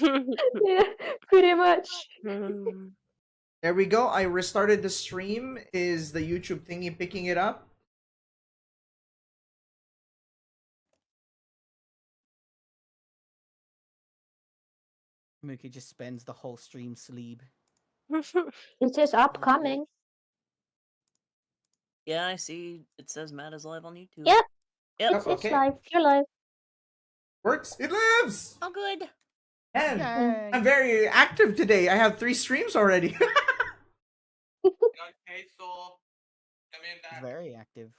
Yeah, pretty much. There we go. I restarted the stream. Is the YouTube thingy picking it up? Mookie just spends the whole stream sleep. It says upcoming. Yeah, I see. It says Matt is live on YouTube. Yep. Yep. It's Okay. live. You're live. Works. It lives. Oh, good. And Yay. I'm very active today. I have 3 streams already. Okay, so come in back. Very active.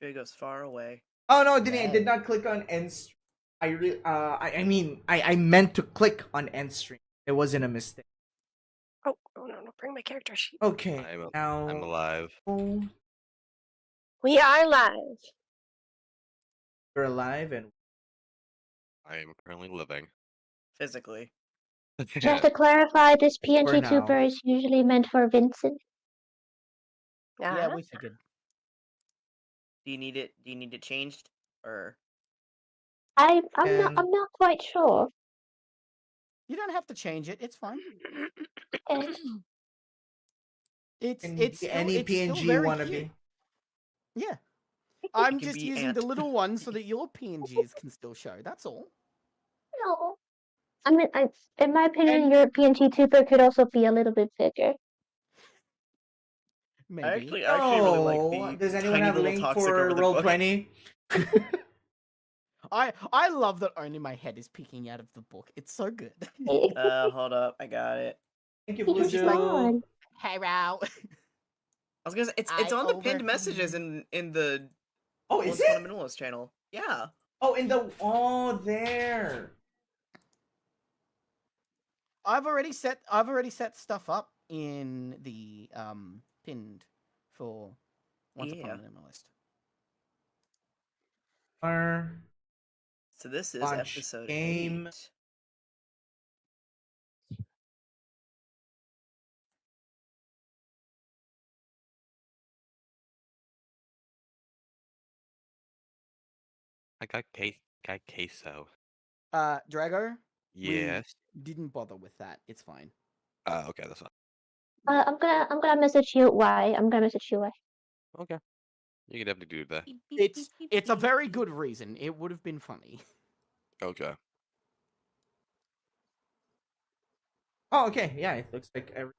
Trey goes far away. Oh no, I Yeah. did not click on end stream. I meant to click on end stream. It wasn't a mistake. Oh no, bring my character sheet. Okay. I'm Now alive. We are live. you're alive and I am currently living. Physically. Just to clarify, this For PNG now. tuber is usually meant for Vincent. Yeah, Ah, we figured. Do you need it changed? Or I'm And- not quite sure. You don't have to change it. It's fine. Okay. It's can it's be still, any it's still PNG very wannabe. cute. Yeah. I'm can just be using Ant. the little ones so that your PNGs can still show. That's all. No. I mean, in my opinion, your PNG tuber could also be a little bit bigger. Maybe. I actually really like the Does anyone tiny have a little link toxic for over the roll book. 20? I love that only my head is peeking out of the book. It's so good. Hold up, I got it. Thank you, He Blue is just like- fun. Hello. I was gonna say it's I on the pinned overheard messages you. in the Oh, is Once it? Upon a Minimalist channel. Yeah. Oh, there. I've already set stuff up in the pinned for Once Upon a Yeah. Minimalist. So this is Launch episode game. 8. I got queso. Drago, Yes. didn't bother with that. It's fine. Okay, that's fine. I'm gonna message you why. I'm gonna message you why. Okay. You can definitely do that. It's a very good reason. It would have been funny. Okay. Oh, okay. Yeah, it looks like every.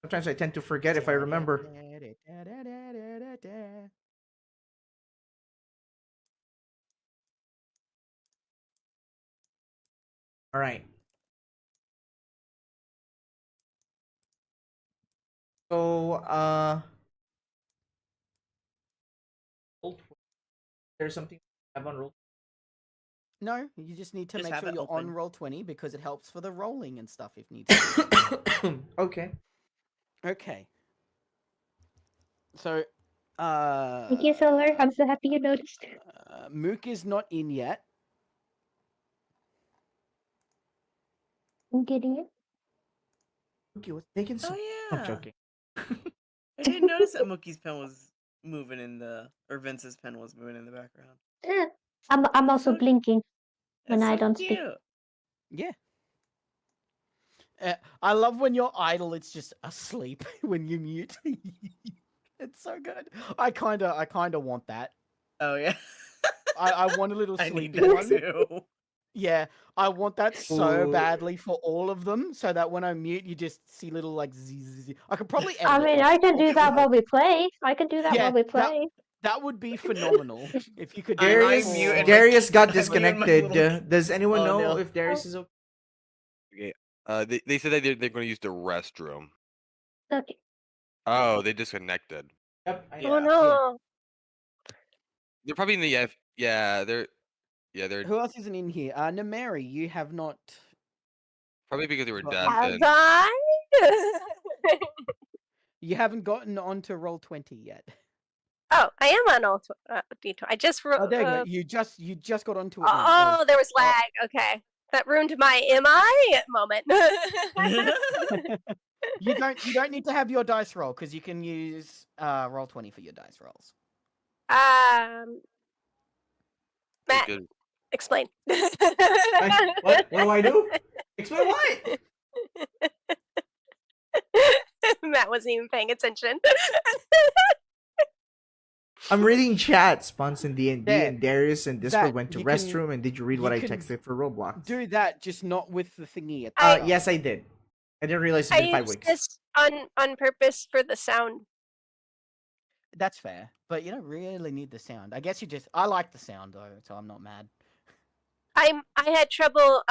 Sometimes I tend to forget if I remember. All right. So, there's something I have on roll. No, you just need to Just make have sure it you're on open. roll 20 because it helps for the rolling and stuff if needs to. Okay. Okay. So, Thank you, Solar. I'm so happy you noticed. Mook is not in yet. I'm getting it. Okay, what's taking so? Oh I'm yeah. joking. I didn't notice that Mookie's pen was moving or Vince's pen was moving in the background. Yeah. I'm also So- blinking when That's I so don't speak. cute. Yeah. I love when you're idle, it's just asleep when you mute. It's so good. I kinda want that. Oh yeah. I want a little I need sleepy that one. too. Yeah, I want that so Ooh. badly for all of them, so that when I mute, you just see little like zzz. I could probably edit I it, mean, but I can do that also- while we play. I can do that Yeah, while we play. That would be phenomenal if you could do Darius, that. mute and Darius got I mute my disconnected. little- Does anyone Oh, know no. if Darius is okay? Okay. They said that they're going to use the restroom. Okay. Oh, they disconnected. Yep. I Yeah. Oh no. They're probably in the F. Yeah, they're. Who else isn't in here? Nameri, you have not. Probably because they were Well, deaf. Have And I? You haven't gotten onto roll 20 yet. Oh, I am on all D20. I just wrote. Oh, there you go. You just got onto it. now. Oh, there was lag. Okay, that ruined my "am I" moment. You don't need to have your dice roll because you can use roll 20 for your dice rolls. Matt, good. Explain. What? What do I do? Explain what? Matt wasn't even paying attention. I'm reading chat. Spawns in DnD There. and Darius and Discord That, went to you can- restroom. And did you read what you I can texted for Roblox? Do that, just not with the thingy at the I- top. Yes, I did. I didn't realize it's I been 5 used weeks. this on purpose for the sound. That's fair, but you don't really need the sound. I guess you just. I like the sound though, so I'm not mad. I had trouble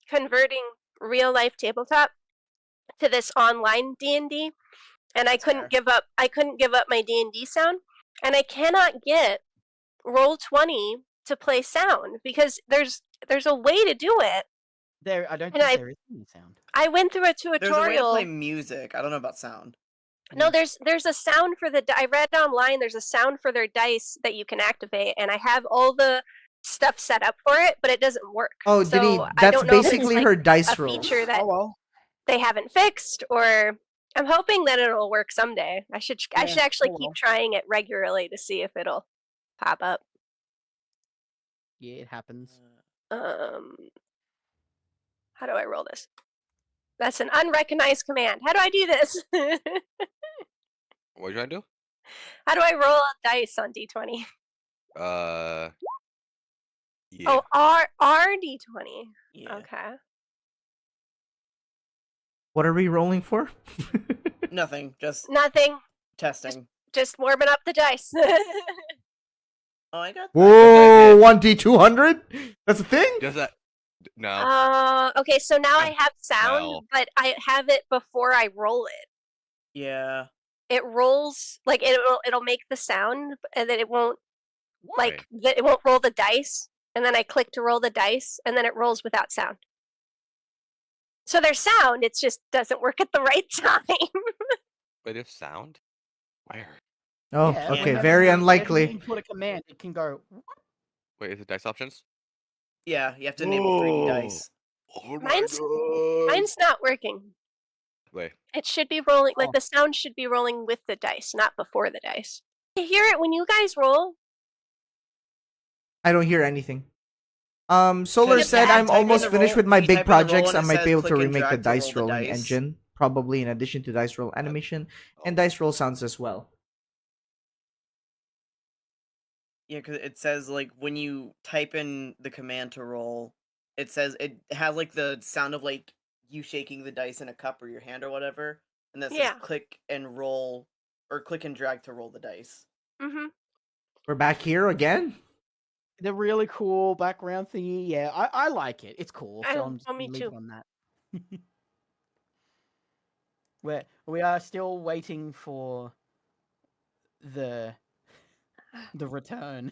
converting real life tabletop to this online D&D, and I That's couldn't fair. give up. I couldn't give up my D&D sound, and I cannot get Roll20 to play sound because there's a way to do it. There, I don't And think there is any sound. I went through a There's a way to tutorial. play music. I don't know about sound. No, there's a sound for the. I read online. There's a sound for their dice that you can activate, and I have all the stuff set up for it, but it doesn't work. Oh, so did he? I That's don't know if it's, basically like, her dice a rolls. feature that Oh well. they haven't fixed, or I'm hoping that it'll work someday. I should Yeah, actually oh keep well. trying it regularly to see if it'll pop up. Yeah, it happens. How do I roll this? That's an unrecognized command. How do I do this? What are you trying to do? How do I roll a dice on D20? Yeah. Oh, RD20. Yeah. Okay. What are we rolling for? Nothing. Just Nothing. testing. Just warming up the dice. Oh, I got. Whoa, 1D200? That's a thing? Does that? No. Okay, so now I have sound, Well. but I have it before I roll it. Yeah. It rolls like it'll make the sound, and then it won't Why? it won't roll the dice. And then I click to roll the dice, and then it rolls without sound. So there's sound, it just doesn't work at the right time. Wait, there's sound? Where? Oh, Yeah, okay, whenever very you- whenever unlikely. You put a command, it can go. Wait, is it dice options? Yeah. You have to enable 3D dice. Oh Mine's not working. Wait. It should be rolling, like Oh. the sound should be rolling with the dice, not before the dice. I hear it when you guys roll. I don't hear anything. Solar Just said type I'm in almost the finished roll- with my you big type in the roll projects. and I it might says be able to click and remake the drag to roll dice the rolling dice. engine, probably in addition to dice roll animation and dice roll sounds as well. Yeah, because it says like when you type in the command to roll, it says it has like the sound of like you shaking the dice in a cup or your hand or whatever, and that says Yeah. click and roll or click and drag to roll the dice. Mm-hmm. We're back here again. The really cool background thingy. Yeah, I like it. It's cool. So I'm just me gonna leave too. it on that. We are still waiting for the return.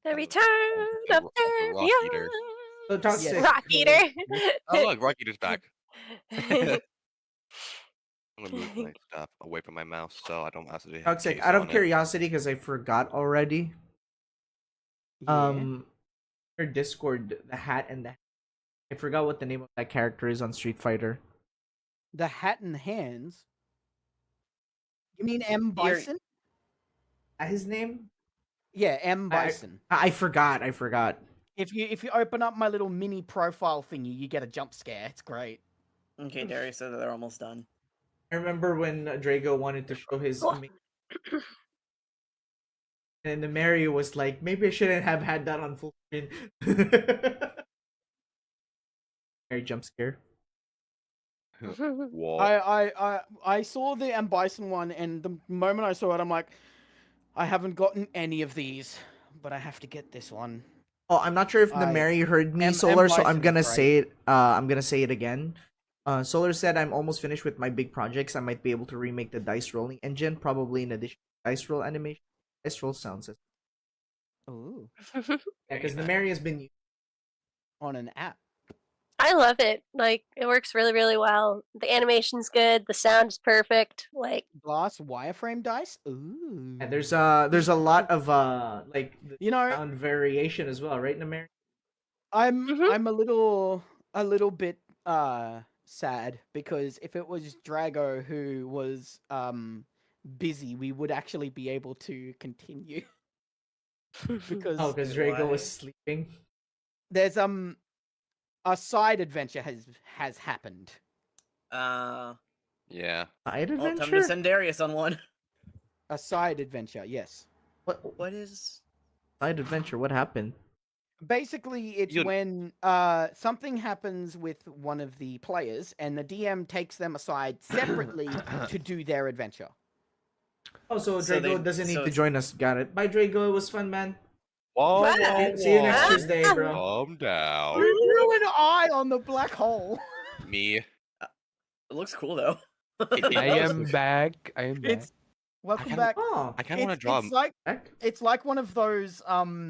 The return the of ro- the rock eater. So Toxic. Yes. Rock Eater. Oh look, Rocky just back. I'm gonna move my stuff away from my mouse so I don't actually have Toxic. case Out of on it. curiosity, because I forgot already. Yeah. Your Discord, the hat and the. I forgot what the name of that character is on Street Fighter. The hat and hands. You mean M You're- Bison? His name? Yeah, M Bison. I forgot. I forgot. If you open up my little mini profile thingy, you get a jump scare. It's great. Okay, Darius said that they're almost done. I remember when Drago wanted to show his. Oh. And the Mary was like, maybe I shouldn't have had that on full screen. Very jump scare. Whoa. I saw the M Bison one, and the moment I saw it, I'm like, I haven't gotten any of these, but I have to get this one. Oh, I'm not sure if the I- Mary heard me, M Solar, so Bison I'm is gonna great. say it. I'm gonna say it again. Solar said I'm almost finished with my big projects. I might be able to remake the dice rolling engine, probably in addition to dice roll animation, dice roll sounds. Ooh, Yeah, because the Mary has been. on an app. I love it. Like, it works really, really well. The animation's good. The sound's perfect. Like, Glass wireframe dice. Ooh. Yeah, there's a lot of like the You know, sound variation as well, right, Mary? Mhm. I'm a little bit sad because if it was Drago who was busy, we would actually be able to continue. because Oh, because Drago was Why? sleeping. there's a side adventure has happened. Yeah. Side Well, time to adventure? send Darius on one. A side adventure, yes. What is? Side adventure? What happened? Basically, it's You- when something happens with one of the players, and the DM takes them aside separately to do their adventure. Oh, so So Drago they- doesn't need so to it's- join us. Got it. Bye, Drago. It was fun, man. Whoa, Wow. whoa, See you next whoa. Tuesday, bro. Calm down. Who drew an eye on the black hole? Me. It looks cool though. I am back. I am back. It's welcome kinda- back. Oh, I kind of want to draw. It's like one of those like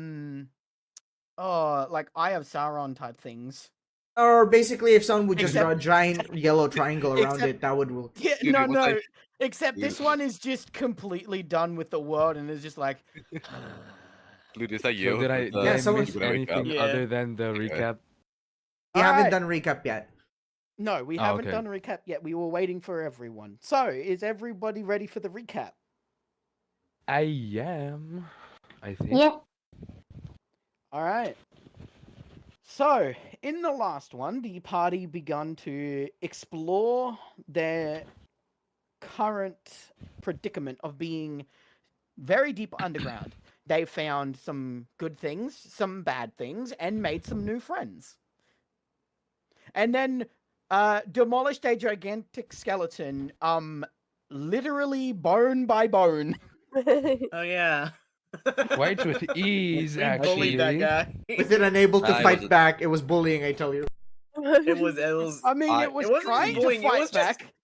Eye of Sauron type things. or basically, if someone would just Except- draw a giant yellow triangle around Except- it, that would work. Yeah, Dude, no, it was like- Except this one is just completely done with the world and is just like Dude, is that you? So did I, With the- did Yeah, I someone- miss when I wake up? anything Yeah. other than the Okay. recap? We Alright. haven't done recap yet. No, we Oh, haven't okay. done a recap yet. We were waiting for everyone. So, is everybody ready for the recap? I am. I think. Yeah. All right. So, in the last one, the party begun to explore their current predicament of being very deep underground. They found some good things, some bad things, and made some new friends. And then demolished a gigantic skeleton, literally bone by bone. Oh yeah. Quite with ease, We actually. bullied that guy. With it unable to I fight wasn't- back, it was bullying, I tell you. It was. I mean, I- it was it wasn't trying bullying, to it fight was just- back.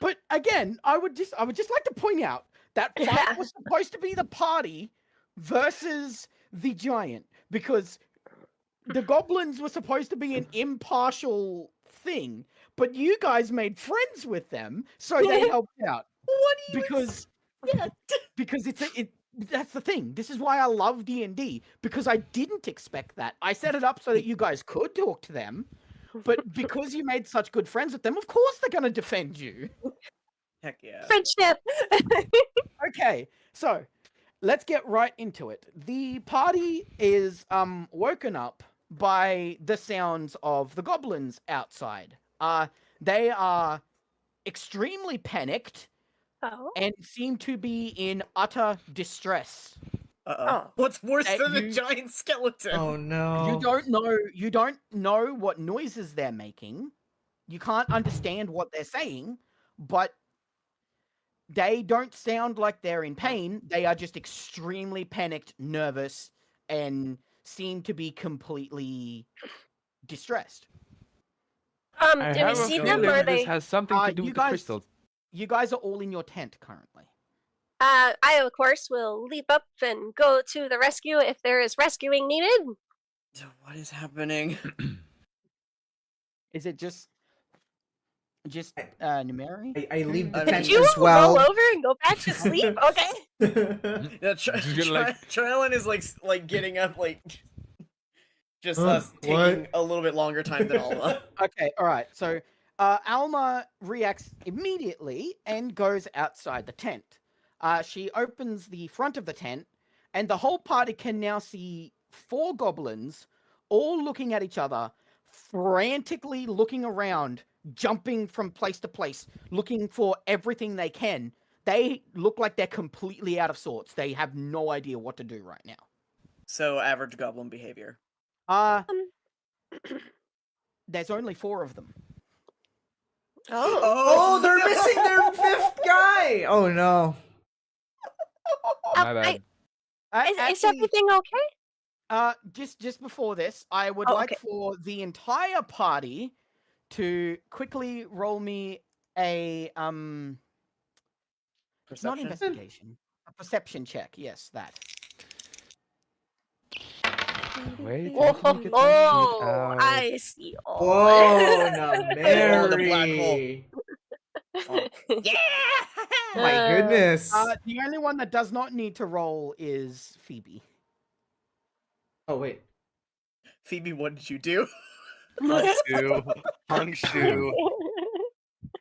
But again, I would just like to point out that fight Yeah. was supposed to be the party versus the giant, because the goblins were supposed to be an impartial thing, but you guys made friends with them, so they helped out. What do you? Because Yeah. because that's the thing. This is why I love D&D, because I didn't expect that. I set it up so that you guys could talk to them, but because you made such good friends with them, of course they're going to defend you. Heck yeah. Friendship. Okay, so let's get right into it. The party is woken up by the sounds of the goblins outside. They are extremely panicked Oh. and seem to be in utter distress. Uh-oh. What's worse That than a you- giant skeleton? Oh no. You don't know what noises they're making. You can't understand what they're saying, but they don't sound like they're in pain. They are just extremely panicked, nervous, and seem to be completely distressed. I Do we have a see feeling them or are this they? has something to do you with the guys- crystals. You guys are all in your tent currently. I of course will leap up and go to the rescue if there is rescuing needed. What is happening? Is it just Numeri? I leave the I mean- tent Did you as well. roll over and go back to sleep? Okay. Yeah, Just gonna, like- Trellin is like getting up, like just Huh? us taking What? a little bit longer time than Alma. Okay, all right. So Alma reacts immediately and goes outside the tent. She opens the front of the tent, and the whole party can now see 4 goblins all looking at each other, frantically looking around, jumping from place to place, looking for everything they can. They look like they're completely out of sorts. They have no idea what to do right now. So average goblin behavior. There's only 4 of them. Oh. Oh, they're missing their 5th guy. Oh no. My bad. Is Actually, everything okay? just before this, I would Oh, like okay. for the entire party to quickly roll me a not Perception. investigation, a perception check. Yes, that. Wait. Whoa, let me get oh, out. I see. Oh. Whoa, now Oh, the black hole. Mary. Yeah. My goodness. The only one that does not need to roll is Phoebe. Oh wait. Phoebe, what did you do? Hangshu.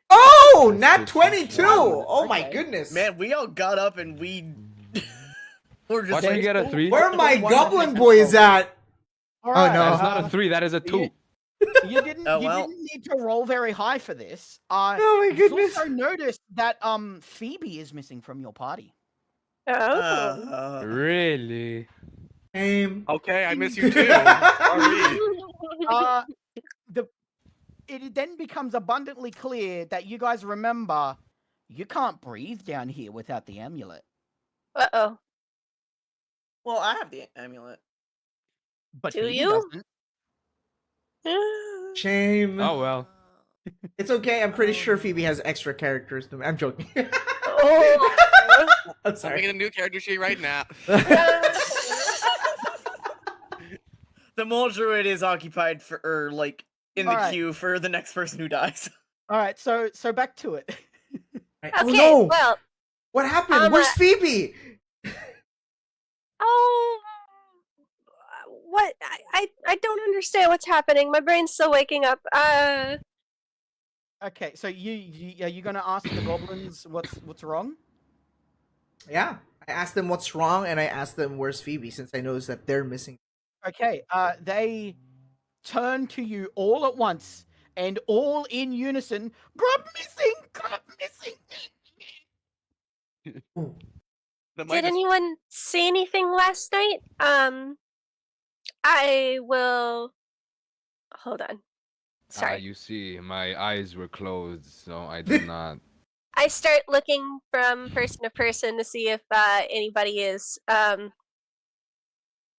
Oh, nat 22. Wow. Oh my Okay. goodness. Man, we all got up and we We're just Why did you like, get a 3? Where are my One goblin second. boys at? Alright, no. That's not a 3. That is a 2. You didn't. Oh, You well. didn't need to roll very high for this. Oh my You've goodness. also noticed that Phoebe is missing from your party. Oh. Really? Shame. Okay, I miss you too. Sorry. It then becomes abundantly clear that you guys remember you can't breathe down here without the amulet. Uh-oh. well, I have the amulet. But Do Phoebe you? doesn't. Shame. Oh well. It's okay. I'm pretty sure Phoebe has extra characters. I'm joking. Oh. I'm I'm sorry. making a new character sheet right now. The mole druid is occupied for, or like, in the Alright. queue for the next person who dies. All right, so back to it. Right. Okay, Oh no! well, What happened? Where's Phoebe? oh, what? I don't understand what's happening. My brain's still waking up. Okay, so you are you gonna ask the goblins what's wrong? Yeah. I asked them what's wrong, and I asked them where's Phoebe, since I noticed that they're missing. Okay, they turn to you all at once and all in unison. Grub missing, grub missing. Ooh. The Did mic is- anyone see anything last night? I will. Hold on. Sorry. You see, my eyes were closed, so I did not. I start looking from person to person to see if anybody is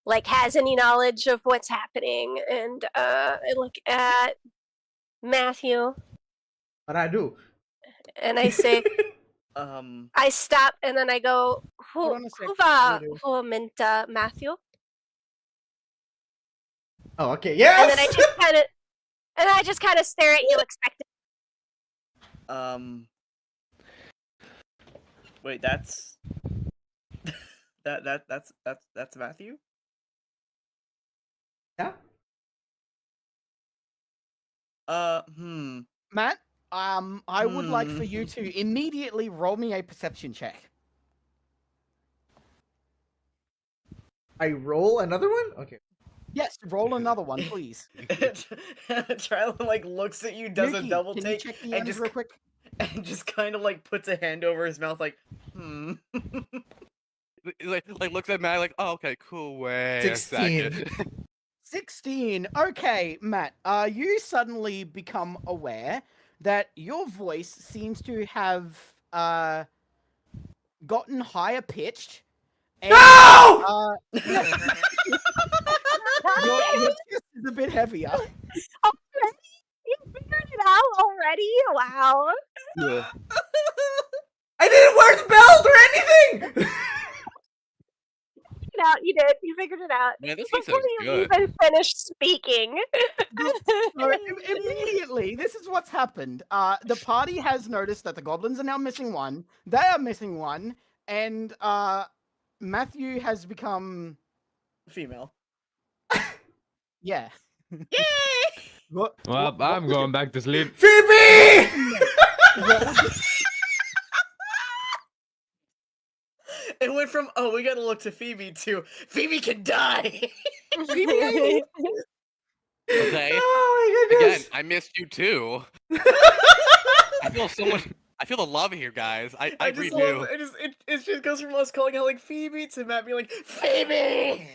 like has any knowledge of what's happening, and I look at Matthew What I do? and I say, I stop and then I go, Hold on a sec, Huva, Voodoo. Huva Matthew, Oh, okay. and Yes. then I just kind of stare at you, expecting. Wait, that's that's Matthew. Yeah. Matt, I would like for you to immediately roll me a perception check. I roll another one. Okay. Yes, roll another one, please. Tryla like looks at you, does Yuki, a double can take, you check the and ends just real quick? and just kind of like puts a hand over his mouth, like, like looks at Matt like, oh, okay, cool. Wait 16. a second. 16. Okay, Matt, you suddenly become aware that your voice seems to have gotten higher pitched. And, No! your chest is a bit heavier. Already? You figured it out already? Wow. Yeah. I didn't wear the belt or anything. You did. You figured it out. Man, this Before pizza is you good. even finished speaking. So immediately, this is what's happened. The party has noticed that the goblins are now missing one. They are missing one, and Matthew has become female. yeah. Yay! What, Well, I'm going back to sleep. Phoebe. It went from, oh, we gotta look to Phoebe to Phoebe can die. Okay. Oh my Again, goodness. I missed you too. I feel so much. I feel the love here, guys. I I agree just love too. it just goes from us calling out like Phoebe to Matt being like Phoebe.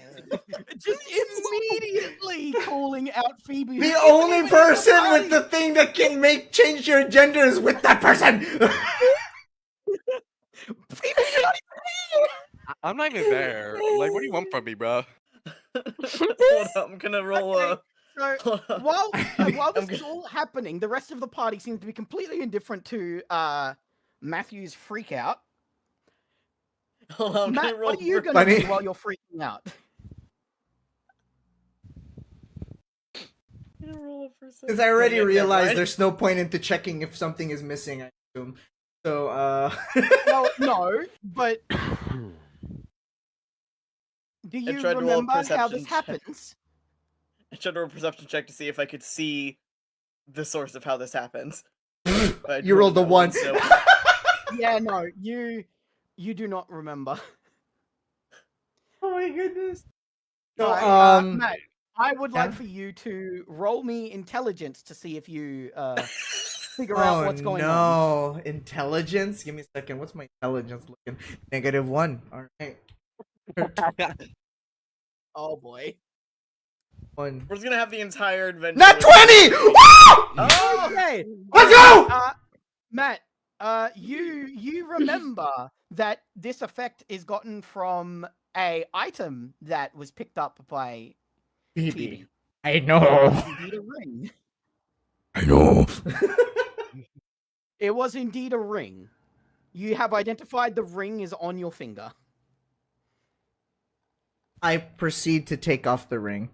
just immediately calling out Phoebe. The only person with the thing that can make change your gender is with that person. Phoebe's not I'm not even there. Like, what do you want from me, bro? Hold up, I'm gonna roll Okay. So hold up. while I'm this is all happening, the rest of the party seems to be completely indifferent to Matthew's freak out. Hold on, I'm Matt, gonna roll what are you for- going to Funny. do while you're freaking out? I'm gonna roll a percent. Because I already Yeah, realized right? there's no point into checking if something is missing, I assume. So, Well, no, but do you tried to roll a remember how perception this check. happens? I tried to roll a perception check to see if I could see the source of how this happens. But you rolled a that 1. so- Yeah, no, you do not remember. my goodness. So, Alright, Matt, I would yeah? like for you to roll me intelligence to see if you figure out what's going on. no, intelligence. Give me a second. What's my intelligence looking? -1. All right. Oh boy. 1. We're just gonna have the entire adventure. Not 20! Woo! Oh! Okay. Let's go! Matt, you remember that this effect is gotten from a item that was picked up by Phoebe. I know. Indeed a ring. I know. It was indeed a ring. You have identified the ring is on your finger. I proceed to take off the ring.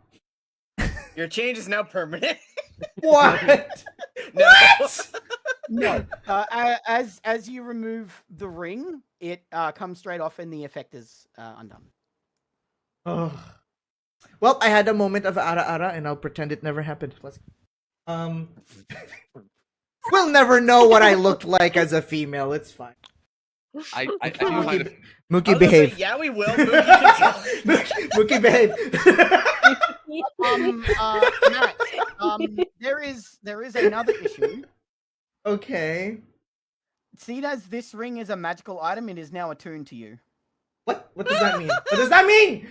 Your change is now permanent. What? No. No. As you remove the ring, it comes straight off and the effect is undone. Ugh. Well, I had a moment of ara-ara, and I'll pretend it never happened. Let's. We'll never know what I looked like as a female. It's fine. I do find it. Mookie, I was gonna say, behave. yeah, we will. Mookie can tell. Mookie, behave. Matt, there is another issue. Okay. Seen as this ring is a magical item, it is now attuned to you. What? What does that mean? What does that mean?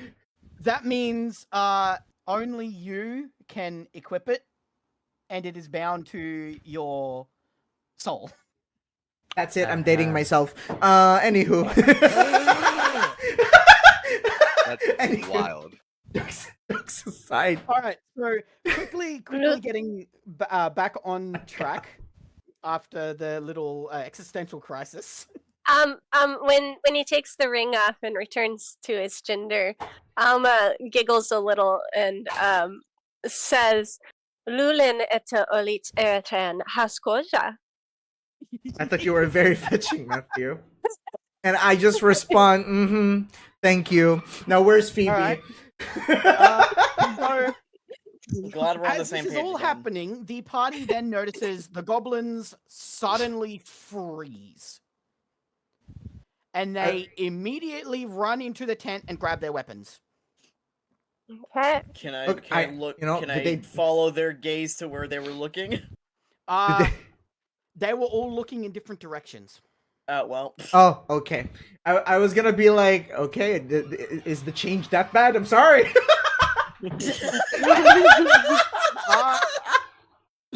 That means only you can equip it, and it is bound to your soul. That's it. I'm dating myself. Anywho. That's Anywho. wild. Jokes aside. All right, so quickly getting back on track after the little existential crisis. When he takes the ring off and returns to his gender, Alma giggles a little and says, "Lulin eta olit erten haskoja." I thought you were very fetching, Matthew. And I just respond, mm-hmm, thank you. Now where's Phoebe? All right. So, I'm glad we're on the as same this page. is all again. happening, the party then notices the goblins suddenly freeze. And they immediately run into the tent and grab their weapons. Okay. Can I, Look, can I I- look? you know, can did I they- follow their gaze to where they were looking? They were all looking in different directions. Well. Oh, okay. I was gonna be like, okay, is the change that bad? I'm sorry.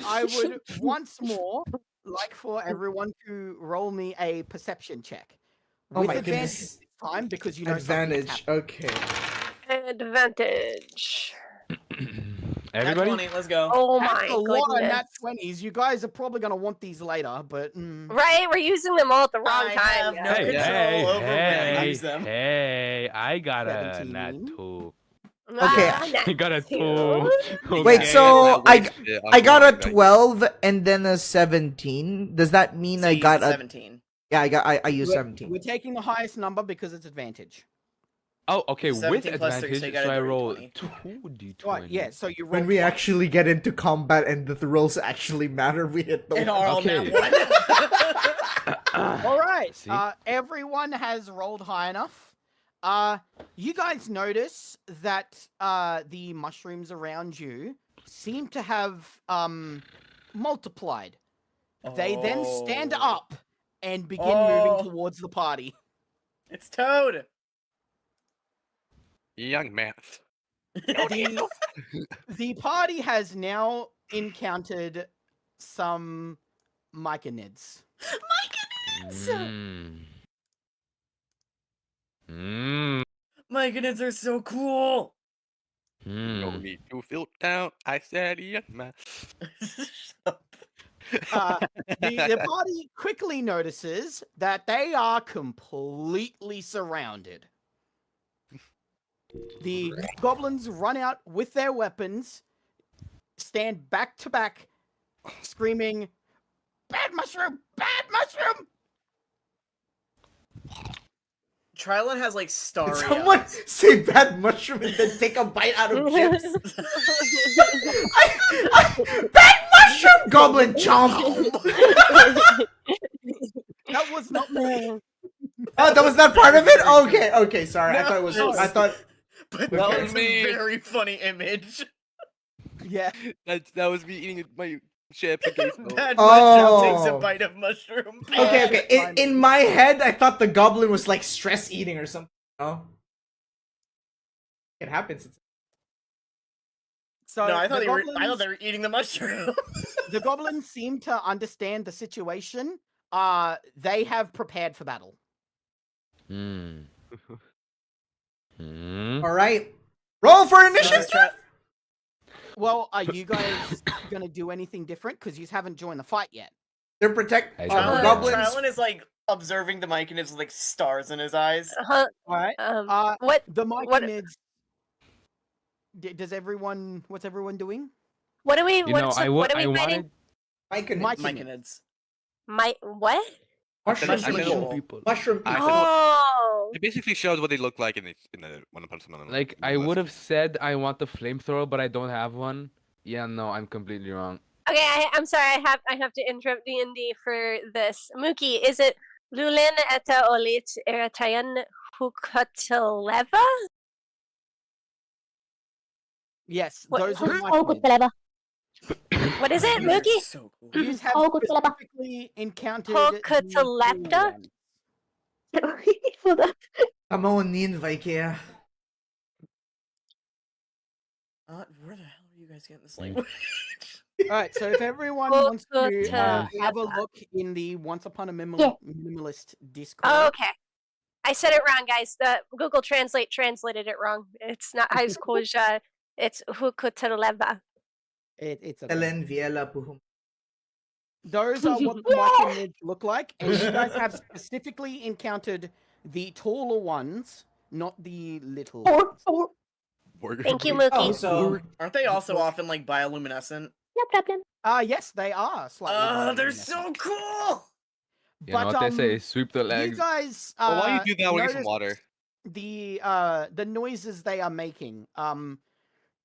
I would once more like for everyone to roll me a perception check. Oh With my advantage goodness. this time because you know something's Advantage. happening. Okay. Advantage. Everybody? 20, let's go. Oh That's my a lot of goodness. nat 20s. You guys are probably going to want these later, but... Right, we're using them all at the wrong I time. have no guys. control over when I use them. hey, I got a nat 17. 2. Okay. I got a 2. Wait, Okay. so I got a Right. 12 and then a 17. Does that mean I See, got a 17. Yeah, I used 17. We're taking the highest number because it's advantage. Oh, okay, with 17 plus 3, advantage, so you so gotta I do roll 20. 2d20. Right, yeah, so you roll When we twice. actually get into combat and the rolls actually matter, we hit the And one. are all Okay. nat 1. All right, See? everyone has rolled high enough. You guys notice that the mushrooms around you seem to have multiplied. They then stand Oh. up and begin Oh. moving towards the party. It's Toad. Young man. The party has now encountered some myconids. My goodness, they're so cool. No need to feel down. I said young man. The party quickly notices that they are completely surrounded. The goblins run out with their weapons, stand back to back, screaming, "Bad mushroom! Bad mushroom!" Trilon has like starry Someone eyes. say bad mushroom and then take a bite out of chips. Bad mushroom goblin chomp. That was not me. Oh, that was not part of it. Okay, sorry. I thought it was. No. I thought. But That that's was a me. very funny image. Yeah. That was me eating my chips and queso. Bad Oh. mushroom takes a bite of mushroom. Okay, Yeah. okay. Fine. In my head, I thought the goblin was like stress eating or something. Oh, it happens. So No, I thought the they were. goblins, I thought they were eating the mushroom. the goblins seem to understand the situation. They have prepared for battle. Hmm. Hmm. All right, roll for So initiative. Well, are you guys gonna do anything different? Because you haven't joined the fight yet. They're protect. I Trylon, goblins. Trylon is like observing the mic and it's like stars in his eyes. Uh-huh. All right. What? The what- Myconids. Does everyone? What's everyone doing? What are we? You know, what are we fighting? Myconids. Myconids. My what? Mushroom Mushroom people. people. Mushroom I people. said- Oh. It basically shows what they look like in the One Punch Man. Like I would have said I want the flamethrower, but I don't have one. Yeah, no, I'm completely wrong. Okay, I'm sorry. I have to interrupt DnD for this. Mookie, is it Lulin eta olit eratayan hukataleva? Yes, What- those are Oh, good Myconids. clever. What is it, These are Mookie? so cool. You have Oh, good clever. specifically encountered the Hokutalapta? ones. Hold on. Come on, in Vikea. Where the hell are you guys getting this Mm. language? All right, so if everyone wants to Hokutalapta. have a look in the Once Upon a Yeah. Minimalist Discord, Oh, okay. I said it wrong, guys. The Google Translate translated it wrong. It's not high school. It's hukutaleva. it's okay. Ellen Viela Puhum. Those are what the Myconids look like, and you guys have specifically encountered the taller ones, not the little ones. Thank you, Oh, Mookie. so Aren't they also often like bioluminescent? No problem. Yes, they are slightly. They're bioluminescent. so cool. You know what they say? Sweep the You legs. guys, Well, why don't you do that when you get some notice water? the noises they are making.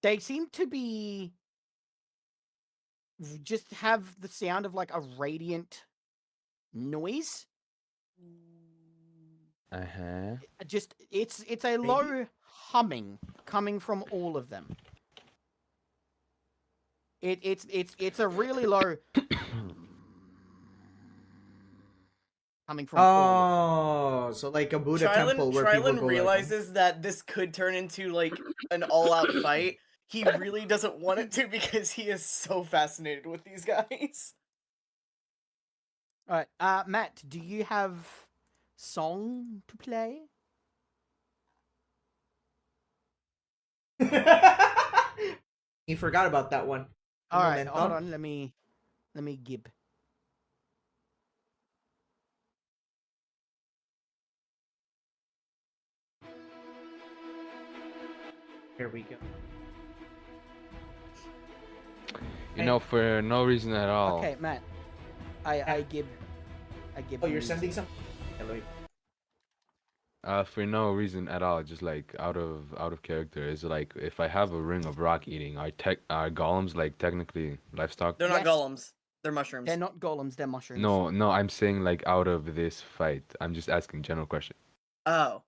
They seem to be just have the sound of like a radiant noise. Uh-huh. Just it's a low humming coming from all of them. It's a really low coming from all of them. oh, so like a Buddha temple where people Trylon go realizes that this could turn into like an all-out fight. He really doesn't want it to because he is so fascinated with these guys. All right, Matt, do you have song to play? You forgot about that one. All right, Momento. hold on. Let me gib. Here we go. You know, for no reason at all. Okay, Matt. I gib. Oh, you're you sending some- some. Hello. For no reason at all, just like out of character. Is like if I have a ring of rock eating, are golems like technically livestock? They're not Yes. golems. They're mushrooms. They're not golems. They're mushrooms. No, I'm saying like out of this fight. I'm just asking general question. Oh.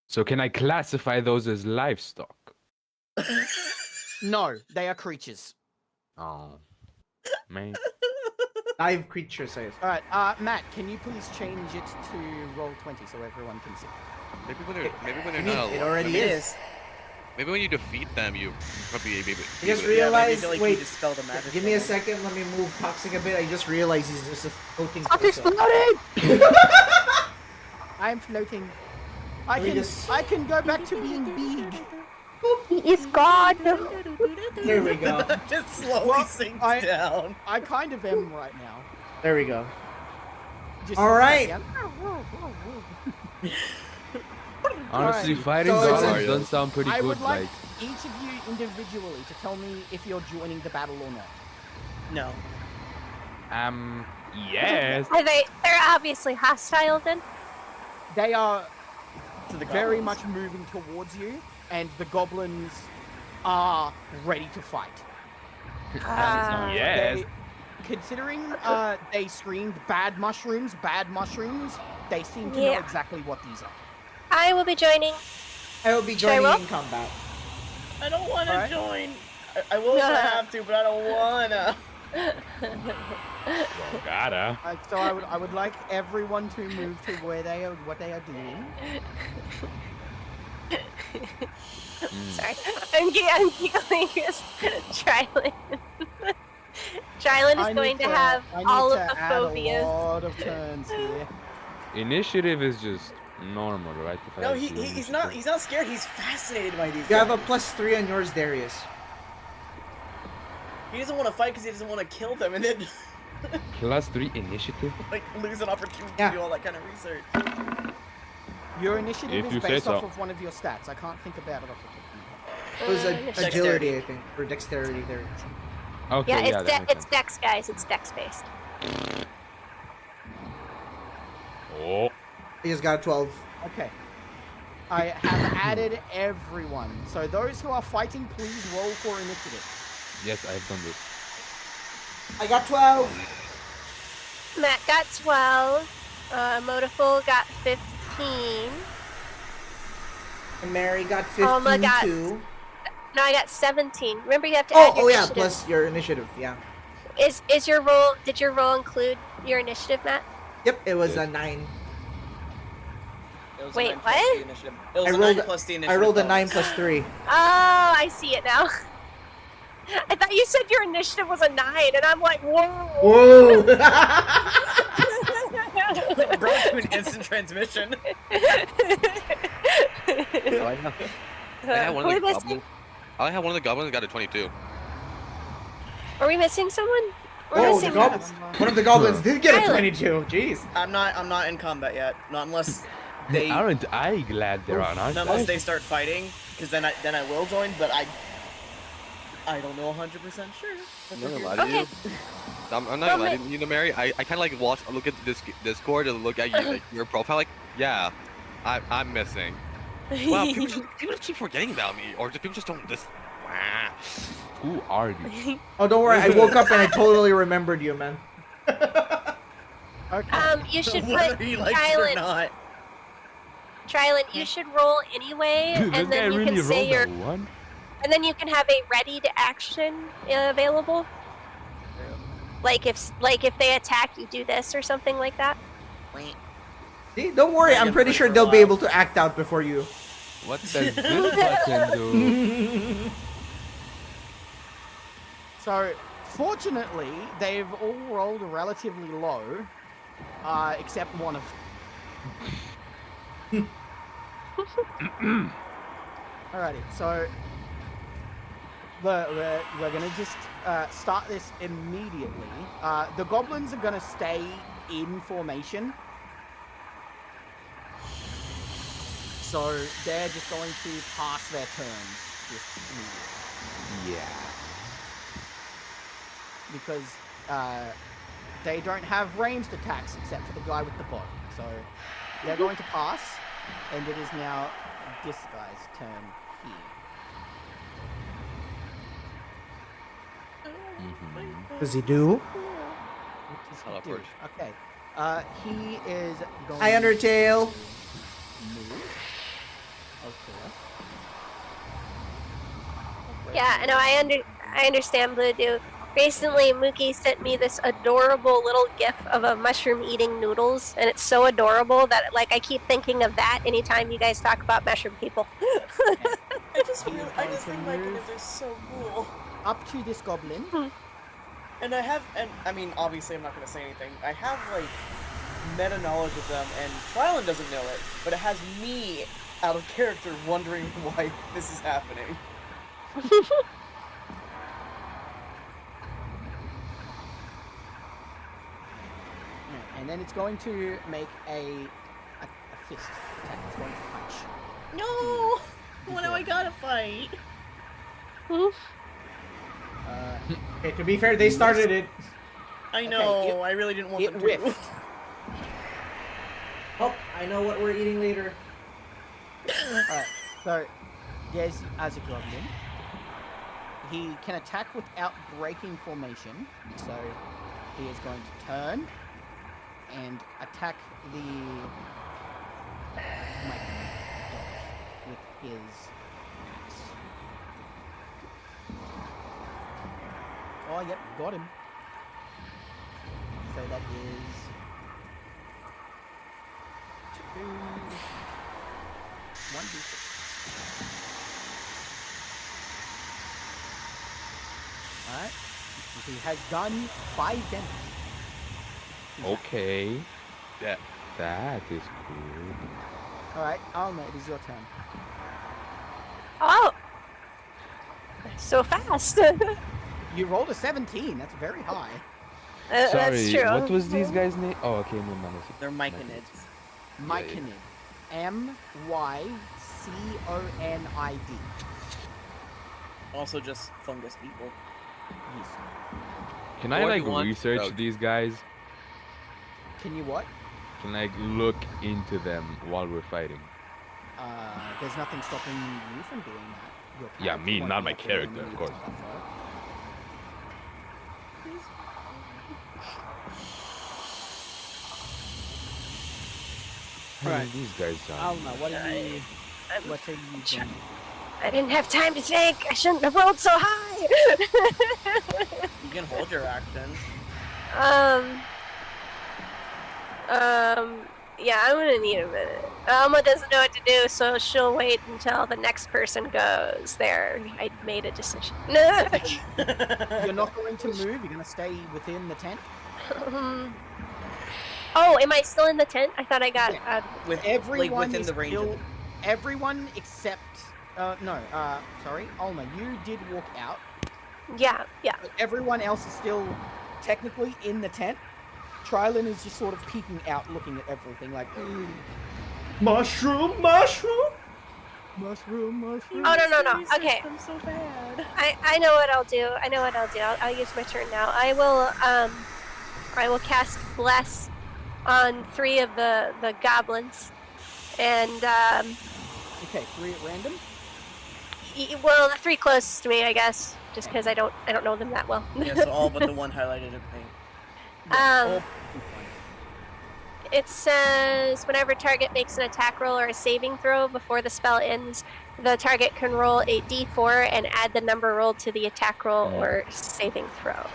So can I classify those as livestock? No, they are creatures. Oh, man. Live creature says. All right, Matt, can you please change it to roll 20 so everyone can see? Maybe when they're You mean, not it alive. already It is. is. Maybe when you defeat them, you probably maybe. I just Yeah, maybe realized. like wait, you dispel the magic. give me a from them. second. Let me move Toxic a bit. I just realized he's just a floating. Stop torso. exploding! I'm floating. Let me just- I can go back to being big. He is God! There we go. Just slowly Well, sinks I- down. I kind of am right now. There we go. Just All sit right. down. Honestly, Alright, fighting so it's golems a- doesn't sound pretty I good. would like each of you individually to tell me if you're joining the battle or not. No. Yes. Are they? They're obviously hostile then. They are To the very goblins. much moving towards you, and the goblins are ready to fight. Yes. Considering they screamed bad mushrooms, they seem to know Yeah. exactly what these are. I will be joining. I will be Should I joining roll? in combat. I don't want to Alright. join. I will if I have to, but I don't wanna. Well, gotta. So I would like everyone to move to what they are doing. Sorry, I'm giggling because Trilon. Trilon is going to have all of the add phobias. a lot of turns here. Initiative is just normal, right? If I No, like he's do not. initiative. He's not scared. He's fascinated by these. You have a guys. +3 on yours, Darius. He doesn't want to fight because he doesn't want to kill them, and then +3 initiative. like lose an opportunity Yeah. to do all that kind of research. Your initiative If you is say based off so. of one of your stats. I can't think about it off the top of my head. It was Initiative. agility, I think, or dexterity there. Okay, Yeah, yeah, it's that makes it's sense. Dex, guys. It's Dex based. Oh, He just got a 12. Okay. I have added everyone. So those who are fighting, please roll for initiative. yes, I have done this. I got 12. Matt got 12. Modiful got 15. And Mary got 15 Oh my God. too. No, I got 17. Remember, you have to add your Oh yeah, initiative. plus your initiative. Yeah. Is your roll? Did your roll include your initiative, Matt? Yep, it was Yes. a 9. It was Wait, a 9 plus what? the initiative. It was I a rolled 9 plus the I initiative. rolled a bonus. 9 + 3. Oh, I see it now. I thought you said your initiative was a 9, and I'm like, whoa. Whoa! Bro, to an instant transmission. Oh, I have. I had one Are of we the missing? goblins. I had one of the goblins got a 22. Are we missing someone? We're Oh, the missing goblins. One of the goblins did get a Island. 22. Jeez. I'm not in combat yet. Not unless they Aren't I glad they're on our not unless side? they start fighting, because then I will join. But I don't know 100% sure. I'm not gonna lie to Okay. you. I'm not gonna lie to you, Mary. I kind of like look at this Discord and look at you, like your profile. Like, yeah, I'm missing. Wow, people just keep forgetting about me, or just people just don't just. Wow. Who are you? Oh, don't worry. I woke up and I totally remembered you, man. Okay. You should Whether put he likes it or Trilon. not. Trilon, you should roll anyway, Dude, this and guy then you really can say rolled your, a 1. and then you can have a ready to action available. Like if they attack, you do this or something like that. See, don't worry. Yeah, I'm pretty wait sure for a they'll be while. able to act out before you. What does this button do? So, fortunately, they've all rolled relatively low, except one of them. Alrighty, so we're gonna just start this immediately. The goblins are gonna stay in formation, so they're just going to pass their turns just immediately. Yeah. Because they don't have ranged attacks except for the guy with the bow. So they're going to pass, and it is now this guy's turn here. Does he do? What does he do? Teleport. Okay. He is going Hi, Undertale. to move. Of course. Yeah, no, I understand, Blue Dude. Recently, Mookie sent me this adorable little gif of a mushroom eating noodles, and it's so adorable that like I keep thinking of that anytime you guys talk about mushroom people. I just He's think going my to goodness, move. they're so cool. Up to this goblin. And I mean, obviously I'm not gonna say anything. I have like meta knowledge of them, and Trilon doesn't know it, but it has me out of character wondering why this is happening. Yeah, and then it's going to make a fist attack. It's going to punch. No! What do I gotta fight? Okay, to be fair, they started it. I know, I really didn't want it them to. whiffed. Oh, I know what we're eating later. Alright, so there's as a goblin. He can attack without breaking formation, so he is going to turn and attack the with is Max. Oh, yep, got him. So that is 2, 1d6. Alright. He has done 5 damage. Okay. Yeah. That is cool. Alright, Alma, it is your turn. Oh, so fast. You rolled a 17. That's very high. That's Sorry, true. what was these guys' name? Oh, okay, no, man. They're myconids. Myconid. Myconid. Also just fungus people. Yes. Can I Or like you want- research oh. these guys? Can you what? Can I look into them while we're fighting? There's nothing stopping you from doing that. Your Yeah, character me, won't not be my able to character, when of you course. suffer. Alright. These guys are. Alma, what are you doing? I didn't have time to think. I shouldn't have rolled so high. You can hold your action. Yeah, I'm gonna need a minute. Alma doesn't know what to do, so she'll wait until the next person goes. There, I made a decision. You're not going to move? You're going to stay within the tent? Oh, am I still in the tent? I thought I got. Yeah. With Everyone within is the range of still... Everyone except... sorry. Alma, you did walk out. Yeah. But everyone else is still technically in the tent. Trilin is just sort of peeking out, looking at everything like... Mushroom. Mushroom. Oh no. Okay. I'm so bad. I know what I'll do. I'll use my turn now. I will cast Bless on 3 of the goblins, and Okay, 3 at random. well, the 3 closest to me, I guess, just because I don't know them that well. Yeah, so all but the one highlighted in pink. All- It says whenever target makes an attack roll or a saving throw before the spell ends, the target can roll a d4 and add the number rolled to the attack roll or saving throw.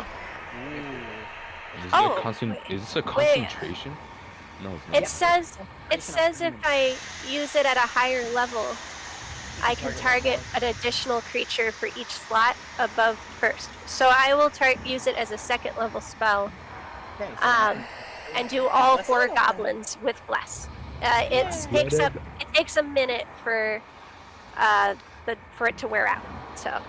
Is this Oh, is this a wait. concentration? No, it's not. It says if I use it at a higher level, I can target an additional creature for each slot above first. So I will use it as a 2nd level spell. Okay, so And do all That's 4 not bad. goblins with Bless. It takes a minute for it to wear out. So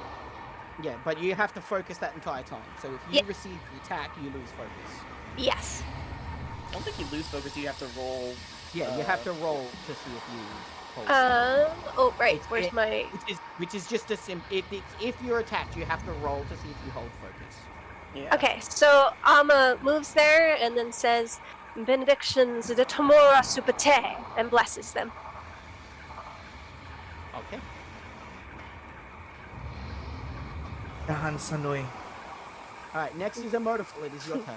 yeah, but you have to focus that entire time. So if you Yeah. receive the attack, you lose focus. yes. I don't think you lose focus, you have to roll. Yeah, you have to roll to see if you hold. Oh right, It's- where's it- my? Which is just a if you're attacked, you have to roll to see if you hold focus. Yeah. Okay, so Alma moves there and then says, "Benedictions de Tomora Supate," and blesses them. Okay. Dahan Sanoy. All right. Next is a motorful. It is your turn.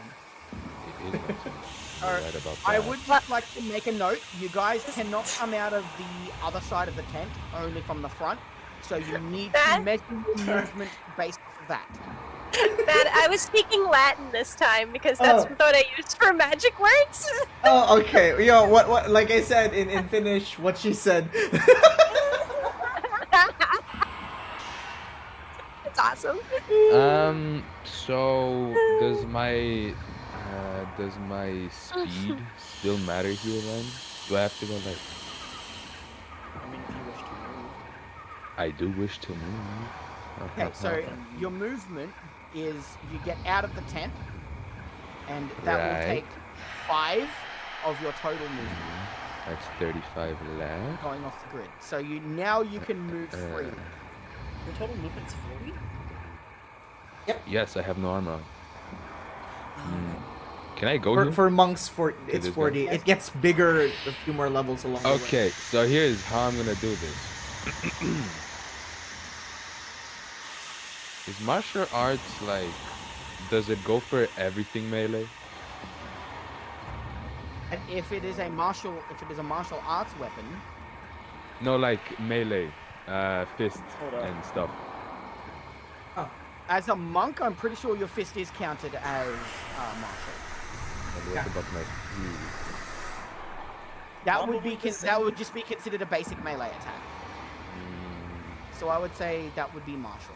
It is my turn. You're Alright, right about I that. would just like to make a note. You guys cannot come out of the other side of the tent, only from the front. So you need to That- measure your movement based off that. That I was speaking Latin this time because that's Oh. what I used for magic words. Oh, okay. Yo, what? Like I said in Finnish, what she said. It's awesome. So does my speed still matter here then? Do I have to go like? I mean, if you wish to move. I do wish to move. Okay, so your movement is you get out of the tent, and that will Right. take 5 of your total movement That's 35 left. going off the grid. So you can move freely. Your total movement's 40? Yes, I have no armor. Can I go here? For monks, it's this 40. guy. It gets bigger a few more levels along the way. Okay, so here's how I'm gonna do this. Is martial arts like? Does it go for everything melee? And if it is a martial arts weapon, No, like melee. fist Hold up. and stuff. As a monk, I'm pretty sure your fist is counted as martial. And what about my food? That would Probably be the that would same. just be considered a basic melee attack. Mm, So I would say that would be martial.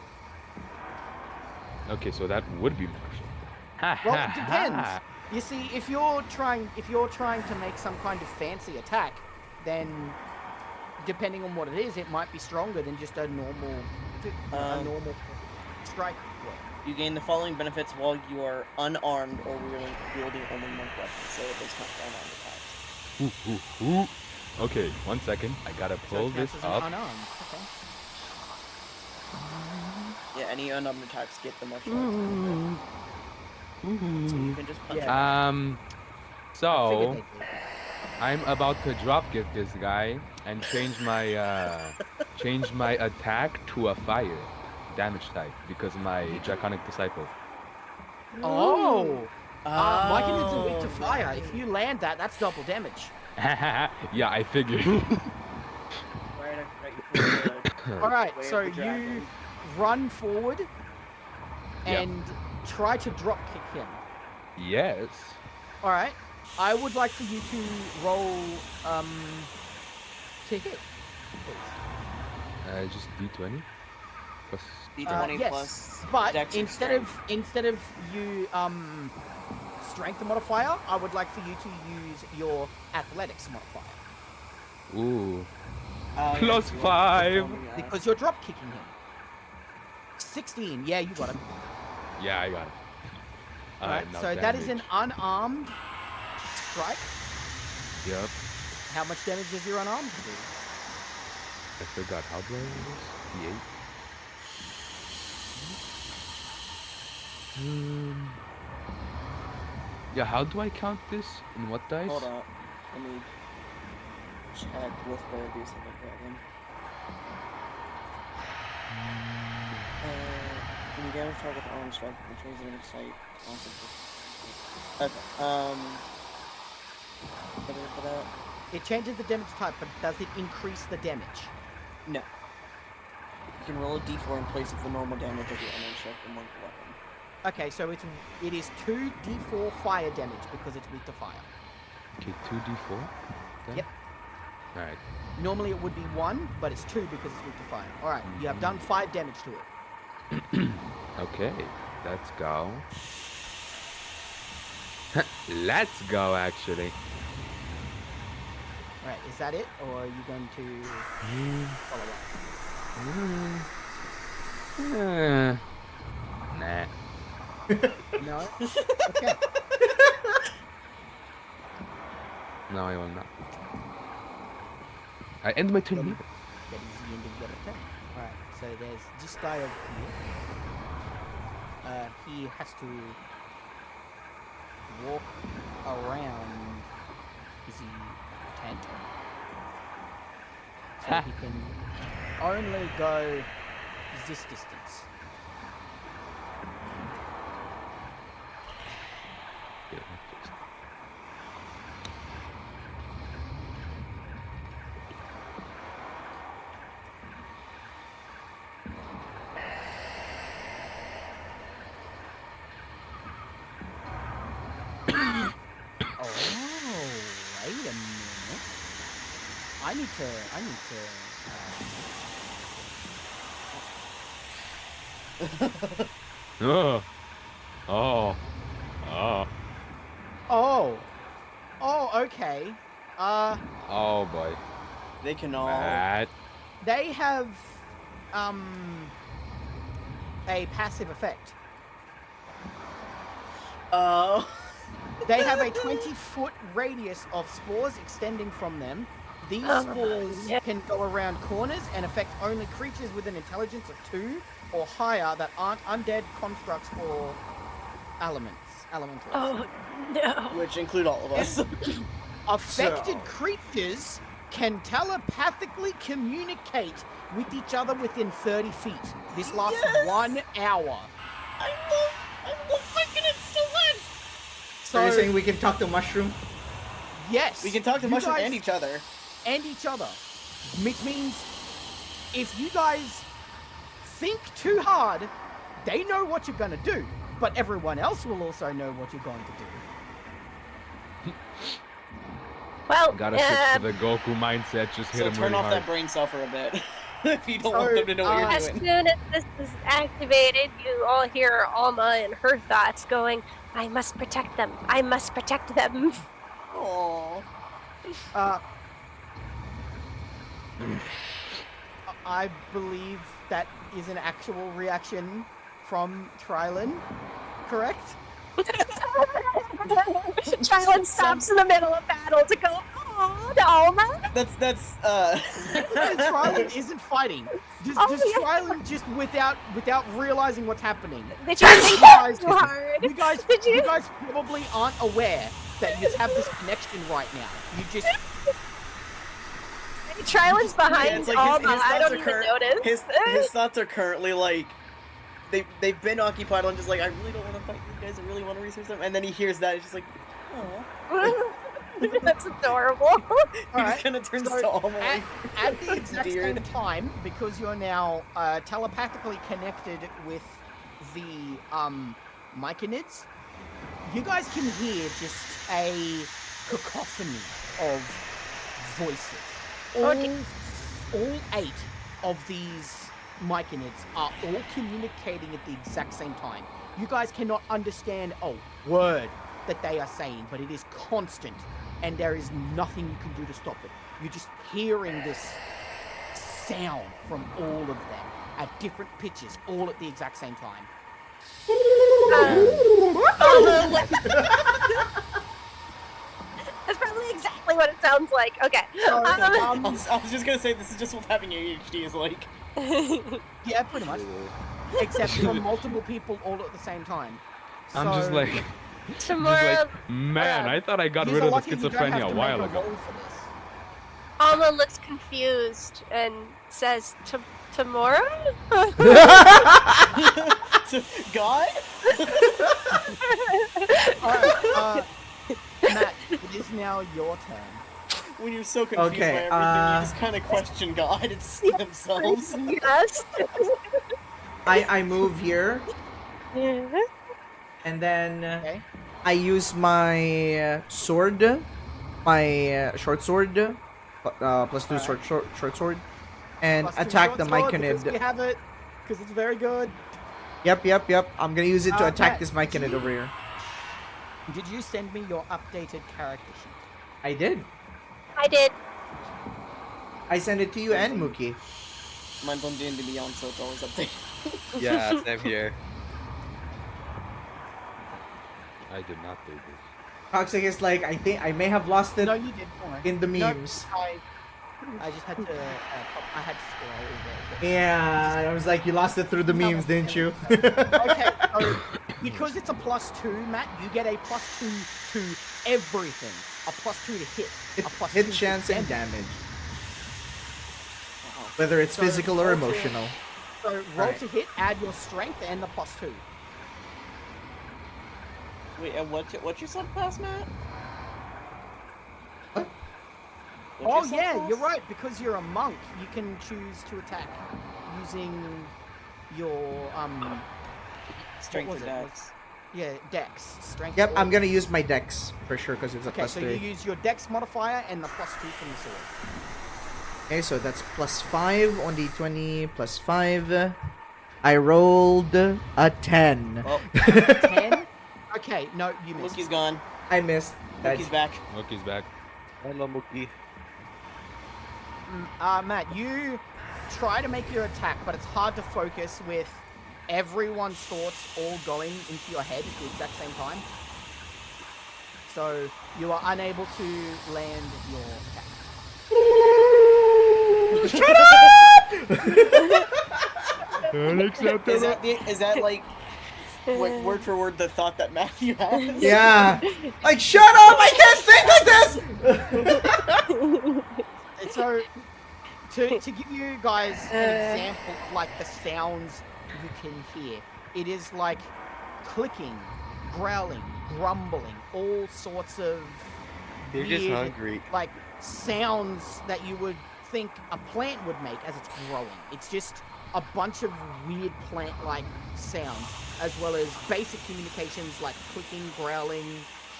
okay, so that would be martial. Well, it depends. You see, if you're trying to make some kind of fancy attack, then depending on what it is, it might be stronger than just a normal strike. You gain the following benefits while you are unarmed or wielding only monk weapons, so it does count for unarmed attacks. Okay, 1 second. I gotta So pull it this counts as an up. unarmed. Okay. Yeah, any unarmed attacks get the martial arts benefit. So you can just punch Yeah. him. I So figured they did. I'm about to drop kick this guy and change my attack to a fire damage type because of my draconic disciple. Oh! My units are weak Oh, to fire. right. If you land that, that's double damage. Yeah, I figured. Right, I forgot you put Alright, Way of so the you dragon. run forward Yeah. and try to drop kick him. Yes. Alright, I would like for you to roll to hit, please. Just D20 plus. D20 yes, plus but Dex and instead of you strength modifier, I would like for you to use your athletics modifier Ooh. yeah, Plus you are 5. performing, because you're drop kicking him. 16, yeah, you got him. Yeah, I got it. Alright, now so that is an damage. unarmed strike. Yep. How much damage does your unarmed do? I forgot. How do I roll this? D8. Yeah, how do I count this? In what dice? Hold on. Let me check with the abuse of the dragon. When you damage target with arm strike, you can change the enemy sight. Okay. da-da-da-da. It changes the damage type, but does it increase the damage? No. You can roll a d4 in place of the normal damage of your unarmed strike and monk weapon. Okay, so it is 2d4 fire damage because it's weak to fire. Okay, 2d4. then? Yep. Alright. Normally it would be 1, but it's 2 because it's weak to fire. Alright, you have done 5 damage to it. Okay, let's go. Let's go, actually. Alright, is that it? Or are you going to follow up? Nah. No? Okay. No, I will not. I end my turn here. That is the end of your turn. Alright, so there's this guy over here. He has to walk around his tent. So he can only go this distance. Yeah, fixed. Oh, wait a minute. I need to. Oh. Oh. Oh. Oh, okay. Oh boy. They can all. That. They have a passive effect. Oh. They have a 20-foot radius of spores extending from them. These spores yeah. can go around corners and affect only creatures with an intelligence of 2 or higher that aren't undead, constructs, or elementals. Oh no. Which include all of us. Affected So- creatures can telepathically communicate with each other within 30 feet. This lasts Yes! 1 hour. I love fucking it so much. So you're saying we can talk to Mushroom? yes, We can talk to you Mushroom guys- and each other. and each other, which means if you guys think too hard, they know what you're gonna do, but everyone else will also know what you're going to do. Well, Gotta switch to the Goku mindset. Just hit So him turn really off hard. that brain cell for a bit. If you don't want them to know what you're as doing. soon as this is activated, you all hear Alma and her thoughts going, I must protect them. I must protect them. Aww. I believe that is an actual reaction from Trilin, correct? Trilin stops in the middle of battle to go, oh, Alma. That's Trilin isn't fighting. Does Trilin just without realizing what's happening? Did you think that too hard? You guys probably aren't aware that you just have this connection right now. You just Trilin's behind it's like Alma. his I thoughts don't are even notice. His thoughts are currently like they've been occupied on just like I really don't want to fight you guys. I really want to research them. And then he hears that, it's just like, oh. That's adorable. He just kind of turns to Alma. At the exact Weird. same time, because you're now telepathically connected with the Myconids, you guys can hear just a cacophony of voices. All 8 of these Myconids are all communicating at the exact same time. You guys cannot understand a word that they are saying, but it is constant, and there is nothing you can do to stop it. You're just hearing this sound from all of them at different pitches, all at the exact same time. That's probably exactly what it sounds like. Okay. I was just gonna say this is just what having ADHD is like. Yeah, pretty much. Except for multiple people all at the same time. I'm just So, like, Tomorrow, man, I thought I got you're rid of the lucky you don't have schizophrenia to a while make ago. roll for this. Alma looks confused and says, tomorrow? God? Alright, Matt, it is now your turn. When you're so confused Okay, by everything, you just kind of question God and see themselves. Yes. I move here, and then Okay. I use my sword, my short sword, +2 short sword, and Plus two attack short the sword because we Myconid. have it, because it's very good. Yep. I'm gonna use it to attack Matt, this Myconid over here. Did you send me your updated character sheet? I did. I did. I sent it to you and Mookie. Mine's on D&D Beyond, so it's always updated. Yeah, same here. I did not do this. Toxic is like, I think I may have lost it No, you did. Don't worry. in the No, memes. I just had to. I had to scroll over. Yeah, I was like, you lost it through the memes, didn't you? Okay, so because it's a +2, Matt, you get a +2 to everything. A +2 to hit. A +2 Hit to chance and damage. damage. Whether it's So physical or roll to- emotional. So roll Right. to hit, add your strength and the +2. Wait, and what's your subclass, Matt? What? Oh What's your yeah, subclass? you're right. Because you're a monk, you can choose to attack using your Strength what was and it? dex. Yeah, dex strength. Yep, or- I'm gonna use my dex for sure because it's a Okay, so +3. you use your dex modifier and the +2 from the sword. Okay, so that's +5 on d20, +5. I rolled a 10. Oh, 10. Okay, no, you missed. Mookie's gone. I missed. Mookie's back. Mookie's back. Hello, Mookie. Matt, you try to make your attack, but it's hard to focus with everyone's thoughts all going into your head at the exact same time. So you are unable to land your attack. Unacceptable. Is that like word for word the thought that Matthew has? Yeah. Like, shut up! I can't think like this! So to give you guys an example of like the sounds you can hear, it is like clicking, growling, grumbling, all sorts of You're just weird, hungry. like sounds that you would think a plant would make as it's growing. It's just a bunch of weird plant-like sounds, as well as basic communications like clicking, growling,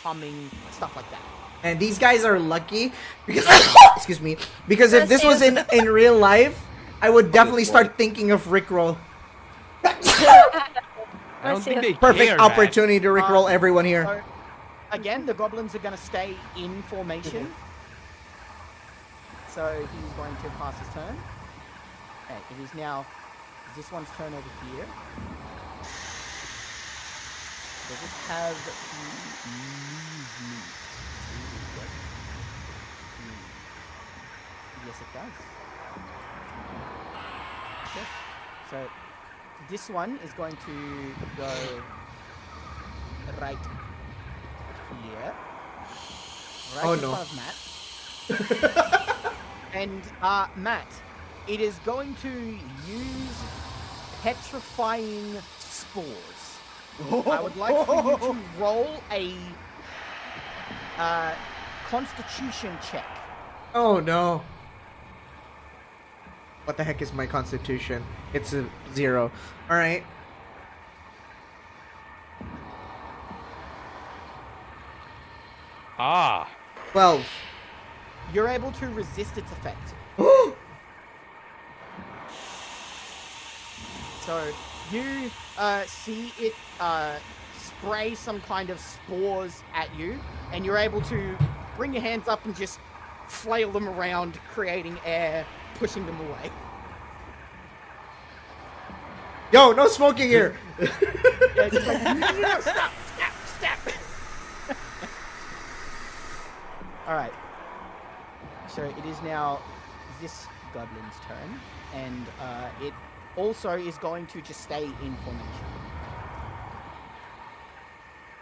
humming, stuff like that. And these guys are lucky because excuse me, because if this was in real life, I would definitely start thinking of Rickroll. I don't think they Perfect care, opportunity to Rickroll everyone here. So, again, the goblins are going to stay in formation. So he's going to pass his turn. Okay, it is now this one's turn over here. Does it have the movement to get in? Yes, it does. Okay. So this one is going to go right here. Right Oh, in no. front of Matt. And Matt, it is going to use petrifying spores. I would like for you to roll a constitution check. Oh no. What the heck is my constitution? It's a 0. Alright. Ah. 12. You're able to resist its effect. So you see it spray some kind of spores at you, and you're able to bring your hands up and just flail them around, creating air, pushing them away. Yo, no smoking here! Yeah, it's just like, no, stop! Alright. So it is now this goblin's turn, and it also is going to just stay in formation.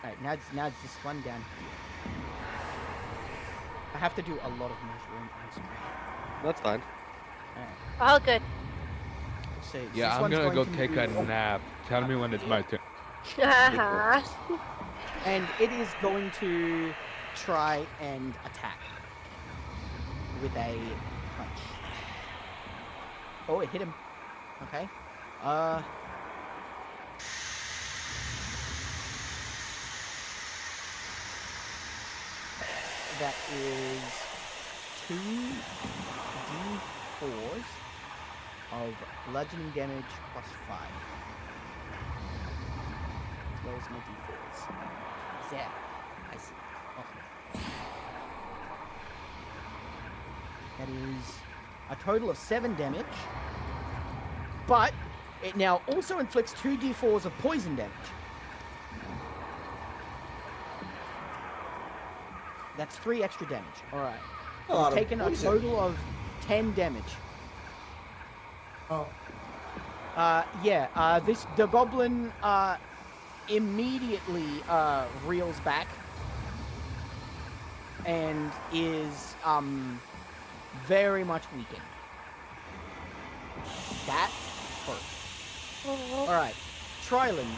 Alright, now it's this one down here. I have to do a lot of measuring, I'm sorry. That's fine. Alright, All good. so Yeah, this I'm one's gonna go to take a move- nap. Tell me when it's my turn. Uh-huh. And it is going to try and attack with a punch. Oh, it hit him. Okay. That is 2d4s of bludgeoning damage plus 5. Those my d4s. Yeah, I see. Okay. That is a total of 7 damage. But it now also inflicts 2d4s of poison damage. That's 3 extra damage. Alright. A lot It's of taken a poison. total of 10 damage. Oh. The goblin immediately reels back and is very much weakened. That hurt. Alright. Trilin,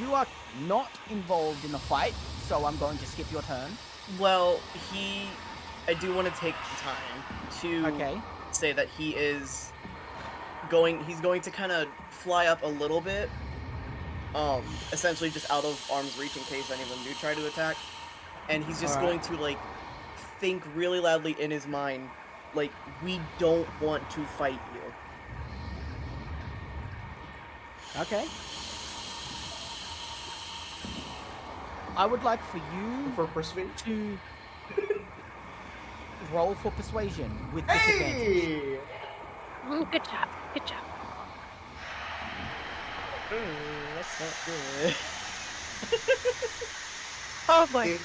you are not involved in the fight, so I'm going to skip your turn. Well, I do want to take the time to Okay. say that he's going to kind of fly up a little bit, essentially just out of arm's reach in case any of them do try to attack, and he's just going to, like, think really loudly in his mind, like, we don't want to fight you. Okay. I would like for you For persuasion? to roll for persuasion with disadvantage. Hey! Good job. Good job. That's not good. Oh boy.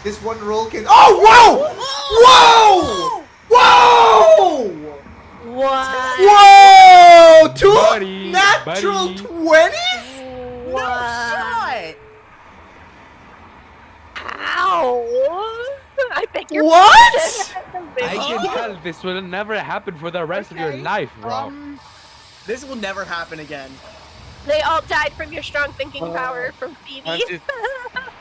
This one roll can. Oh, whoa! Whoa! Whoa! What? Whoa! Two Buddy, natural buddy. 20s? No shot! Ow! I beg your What? I can tell this will never happen for the rest of your Okay, life, bro. This will never happen again. They all died from your strong thinking power from Phoebe.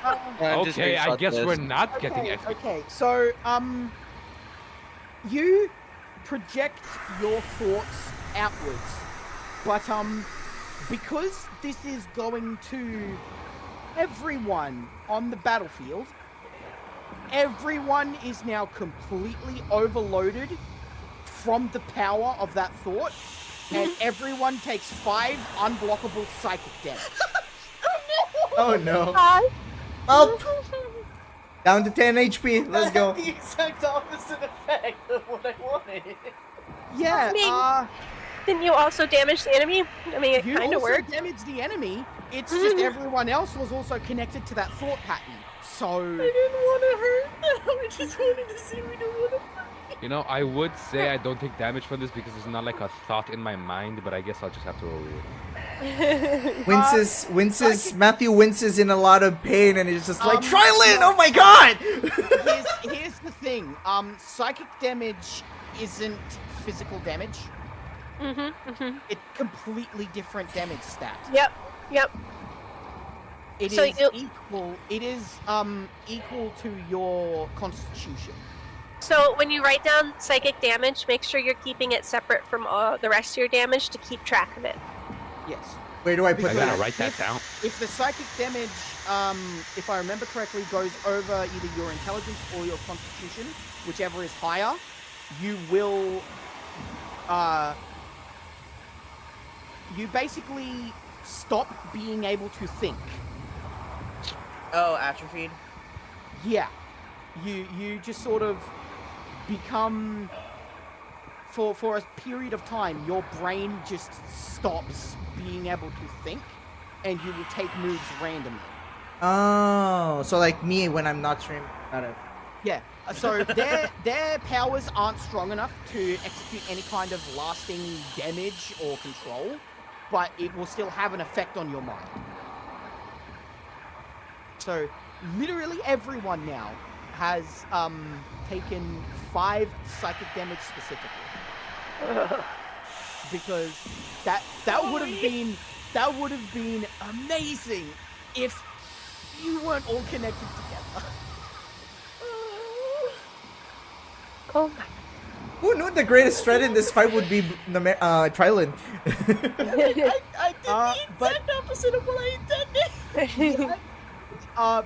Okay, I guess we're not getting Okay, extra. okay. So, you project your thoughts outwards. But because this is going to everyone on the battlefield, everyone is now completely overloaded from the power of that thought, and everyone takes 5 unblockable psychic damage. Oh no. Hi. Well, down to 10 HP. Let's That go. had the exact opposite effect of what I wanted. Yeah, Didn't you also damage the enemy? I mean, it you kind of also worked. damaged the enemy. It's just everyone else was also connected to that thought pattern. So I didn't want to hurt them. I just wanted to see we don't want to fight. You know, I would say I don't take damage from this because it's not like a thought in my mind, but I guess I'll just have to roll it. Winces, Matthew winces in a lot of pain and he's just like, Trilin, oh my god! here's the thing. Psychic damage isn't physical damage. It's completely different damage stat. Yep. It So is you- equal. It is equal to your constitution. So when you write down psychic damage, make sure you're keeping it separate from the rest of your damage to keep track of it. Yes. Where do I put I gotta that? write that down. If the psychic damage, if I remember correctly, goes over either your intelligence or your constitution, whichever is higher, you will, you basically stop being able to think. Oh, atrophied. Yeah. You just sort of become, for a period of time, your brain just stops being able to think, and you will take moves randomly. Oh, so like me when I'm not streaming. Got it. Yeah. So their powers aren't strong enough to execute any kind of lasting damage or control, but it will still have an effect on your mind. So literally everyone now has taken 5 psychic damage specifically. Because that would have been amazing if you weren't all connected together. Oh my. Who knew the greatest threat in this fight would be Trilin? I did the but- exact opposite of what I intended.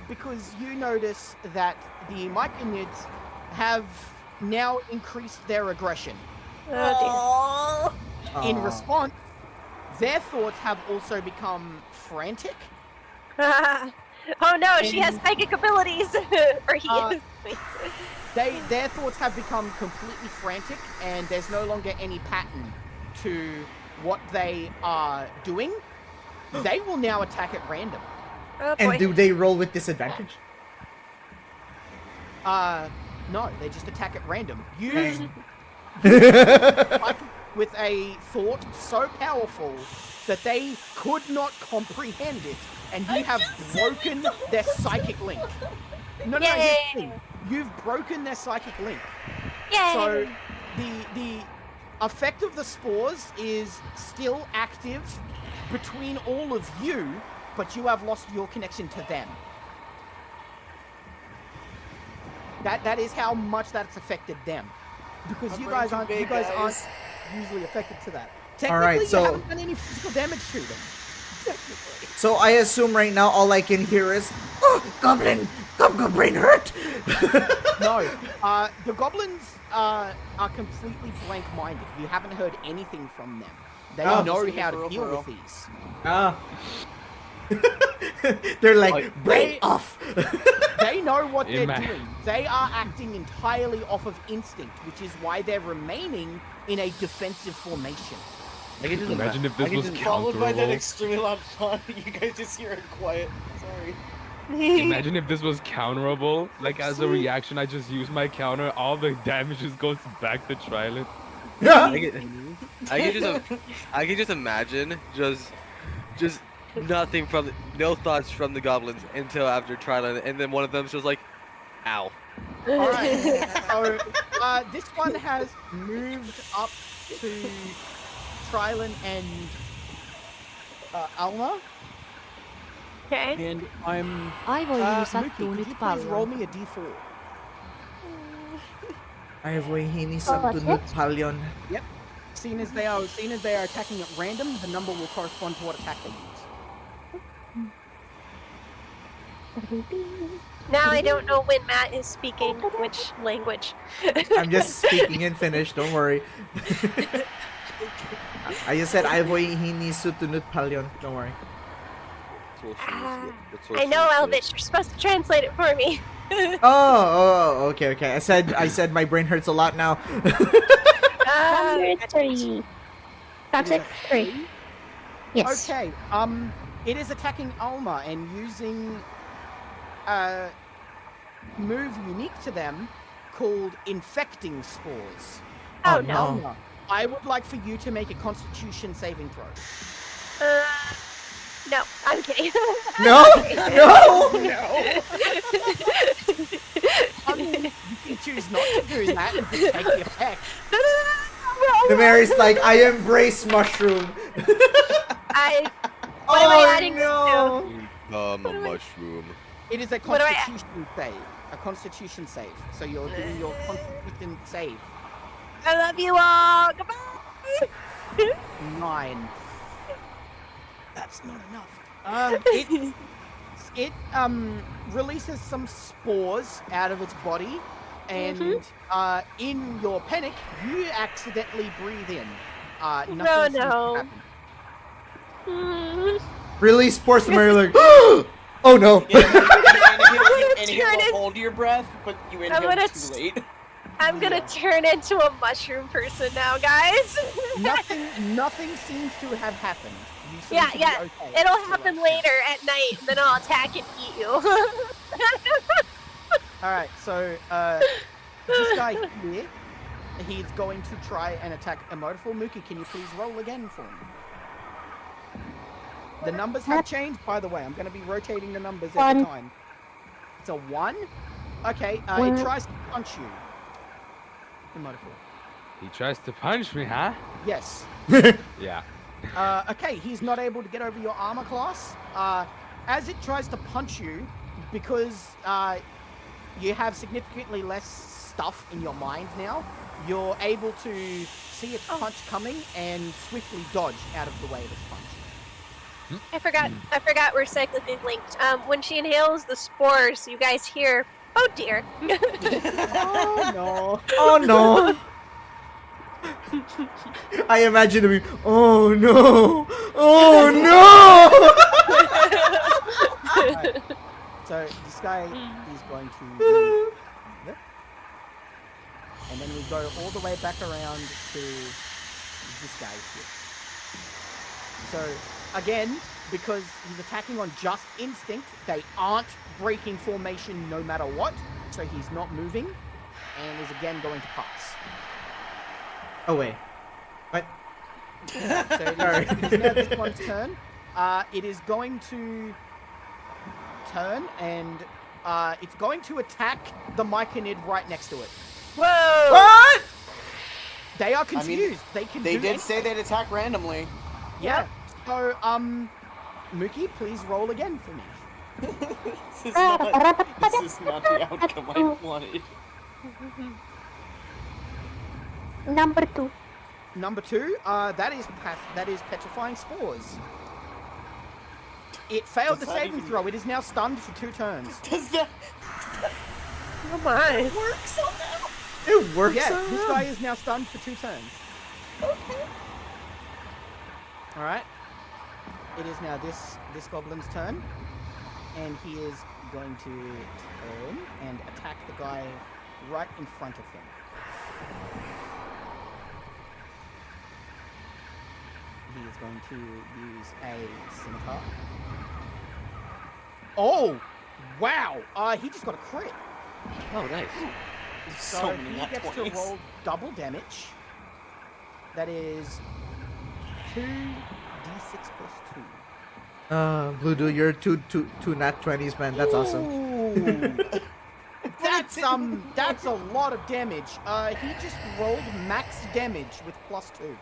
Because you notice that the Myconids have now increased their aggression. Oh In Aw. response, their thoughts have also become frantic. dear. Oh no, she has psychic abilities. Or he is. Their thoughts have become completely frantic, and there's no longer any pattern to what they are doing. They will now attack at random. Oh boy. And do they roll with disadvantage? No, they just attack at random. You Dang. with a thought so powerful that they could not comprehend it, and you have broken their psychic link. No, here's the Yay. thing. You've broken their psychic link. Yay. So the effect of the spores is still active between all of you, but you have lost your connection to them. That is how much that's affected them. Because My you brain's guys too aren't big, aren't guys. usually affected to that. Alright, Technically, so- you haven't done any physical damage to them. Technically. So I assume right now all I can hear is, oh, Goblin! Goblin hurt! No, the goblins are completely blank-minded. You haven't heard anything from them. They Oh. know Just how for to real, deal for with these. Ah. They're like, Like, brain off! They know what they're Ima- doing. They are acting entirely off of instinct, which is why they're remaining in a defensive formation. I can just Imagine if I this can was just- Followed by that counterable. extremely loud fun. You guys just hear it quiet. Sorry. Imagine if this was counterable. Like as a reaction, I just use my counter. All the damage just goes back to Trilin. I can just imagine just nothing from no thoughts from the goblins until after Trilin, and then one of them's just like, ow. Alright, so this one has moved up to Trilin and Alma, Okay. and I'm... Ai voi Mookie, sattuu could nyt you please roll palloon. me a d4? Arvoihini Oh, what's Santunut it? Palyon. Seeing as they are attacking at random, the number will correspond to what attack they use. Now I don't know when Matt is speaking which language. I'm just speaking in Finnish, don't worry. I just said Arvoihini Santunut Palyon, don't worry. I know Elvish. You're supposed to translate it for me. Okay. I said my brain hurts a lot now. Number 3. Toxic 3. Yes. Okay, it is attacking Alma and using a move unique to them called Infecting Spores. Oh, no. Alma, I would like for you to make a Constitution saving throw. No, I'm kidding. No! I mean, you can choose not to do that and just take the effect. The Mary's like, I embrace mushroom. What am I adding this to? Become a mushroom. It is a What do I- Constitution save. A Constitution save. So you're doing your Constitution save. I love you all. Goodbye. 9. That's not enough. It releases some spores out of its body, and in your panic, you accidentally breathe in. Nothing seems to no. happen. Release sports the Mary like, oh no. And he'll hold your breath, but you inhale gonna too late. I'm gonna turn into a mushroom person now, guys. Nothing seems to have happened. You seem Yeah, to be yeah. okay. It'll happen later at night, and then I'll attack and eat you. Alright, so this guy here, he's going to try and attack Emotiful. Mookie, can you please roll again for me? The numbers have changed, by the way. I'm going to be rotating the numbers every 1. time. It's a 1? Okay, One. it tries to punch you. Emotiful. He tries to punch me, huh? Yes. Yeah. Okay, he's not able to get over your armor class. As it tries to punch you, because you have significantly less stuff in your mind now, you're able to see its punch coming and swiftly dodge out of the way of its punch. I forgot we're cyclically linked. When she inhales the spores, you guys hear, oh dear. Oh no. Oh no. I imagine him. Oh no. Oh no. Right. So this guy is going to move there. And then we go all the way back around to this guy here. So again, because he's attacking on just instinct, they aren't breaking formation no matter what. So he's not moving and is again going to pass. Oh wait. What? So it is now this one's turn. It is going to turn and it's going to attack the Myconid right next to it. Whoa! What? They are confused. They can did do say they'd attack randomly. Yeah. So, Mookie, please roll again for me. This is not the outcome I wanted. Number 2. Number 2, that is petrifying spores. It failed the Does that saving even- throw. It is now stunned for 2 turns. Does that Oh my. work somehow? It works. Yeah, out. this guy is now stunned for 2 turns. Okay. All right. It is now this goblin's turn, and he is going to turn and attack the guy right in front of him. He is going to use a scimitar. Oh, wow! He just got a crit. Oh, nice. So, So many he nat gets 20s. to roll double damage. That is 2d6 plus 2. Blue Dude, you're two nat 20s, man. That's awesome. Ooh. That's a lot of damage. He just rolled max damage with plus 2.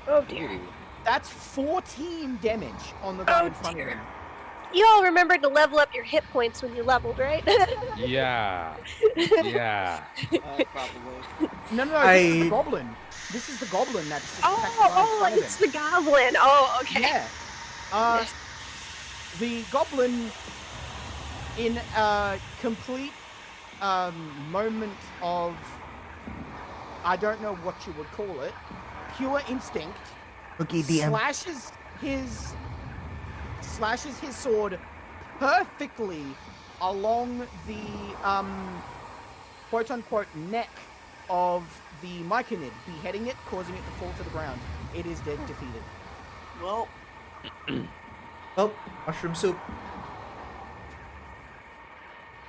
Oh dear. That's 14 damage on the guy Oh, in front dear. of him. You all remembered to level up your hit points when you leveled, right? Yeah. Yeah. Probably. No, this is the I goblin. This is the goblin that's just attacked right in Oh, front of it's him. the goblin. Oh, okay. Yeah. Yes. The goblin, in a complete moment of, I don't know what you would call it, pure instinct, okay, DM. slashes his sword perfectly along the quote unquote neck of the Myconid, beheading it, causing it to fall to the ground. It is dead, defeated. Well, Oh, mushroom soup.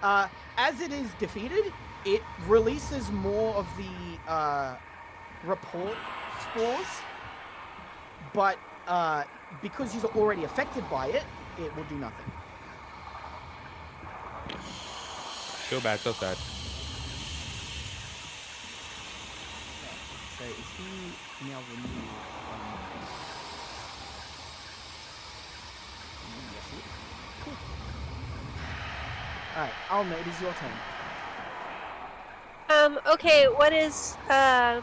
As it is defeated, it releases more of the report spores, but because you're already affected by it, it will do nothing. So bad, so sad. So is he now removed? Yes, he is. Cool. Alright, Alma, it is your turn. Okay, what is, how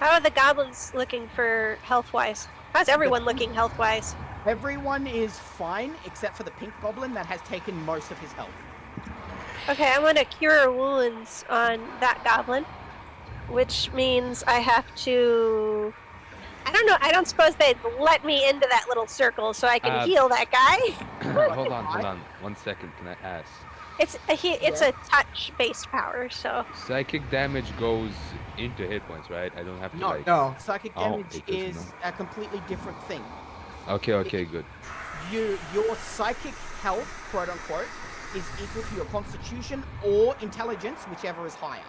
are the goblins looking for health-wise? How's everyone looking health-wise? Everyone is fine except for the pink goblin that has taken most of his health. Okay, I'm gonna cure wounds on that goblin, which means I have to... I don't know, I don't suppose they'd let me into that little circle so I can heal that guy? Hold on. 1 second, can I ask? It's a touch-based power, so... Psychic damage goes into hit points, right? I don't have to No. like... No. Psychic Oh, damage it doesn't, is no. a completely different thing. Okay, good. Your psychic health, quote unquote, is equal to your constitution or intelligence, whichever is higher.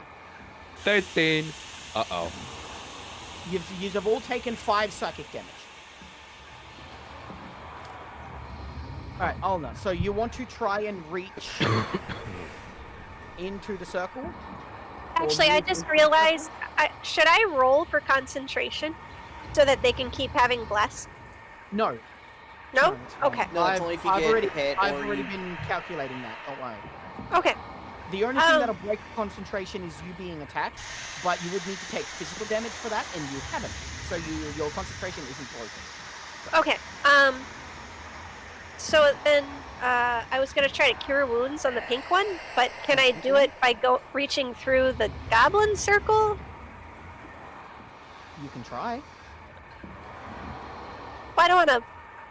13. Uh-oh. You've all taken 5 psychic damage. Alright, Alna, so you want to try and reach into the circle? Actually, I move just into the realized, should I roll for concentration so that they can keep having bless? No. No? it's fine. Okay. No, it's only if you get hit I've or already you- been calculating that, don't worry. Okay. The only thing that'll break concentration is you being attacked, but you would need to take physical damage for that, and you haven't. So your concentration isn't broken. Okay. So then, I was gonna try to cure wounds on the pink one, but can I do it by reaching through the goblin circle? You can try. Well, I don't want to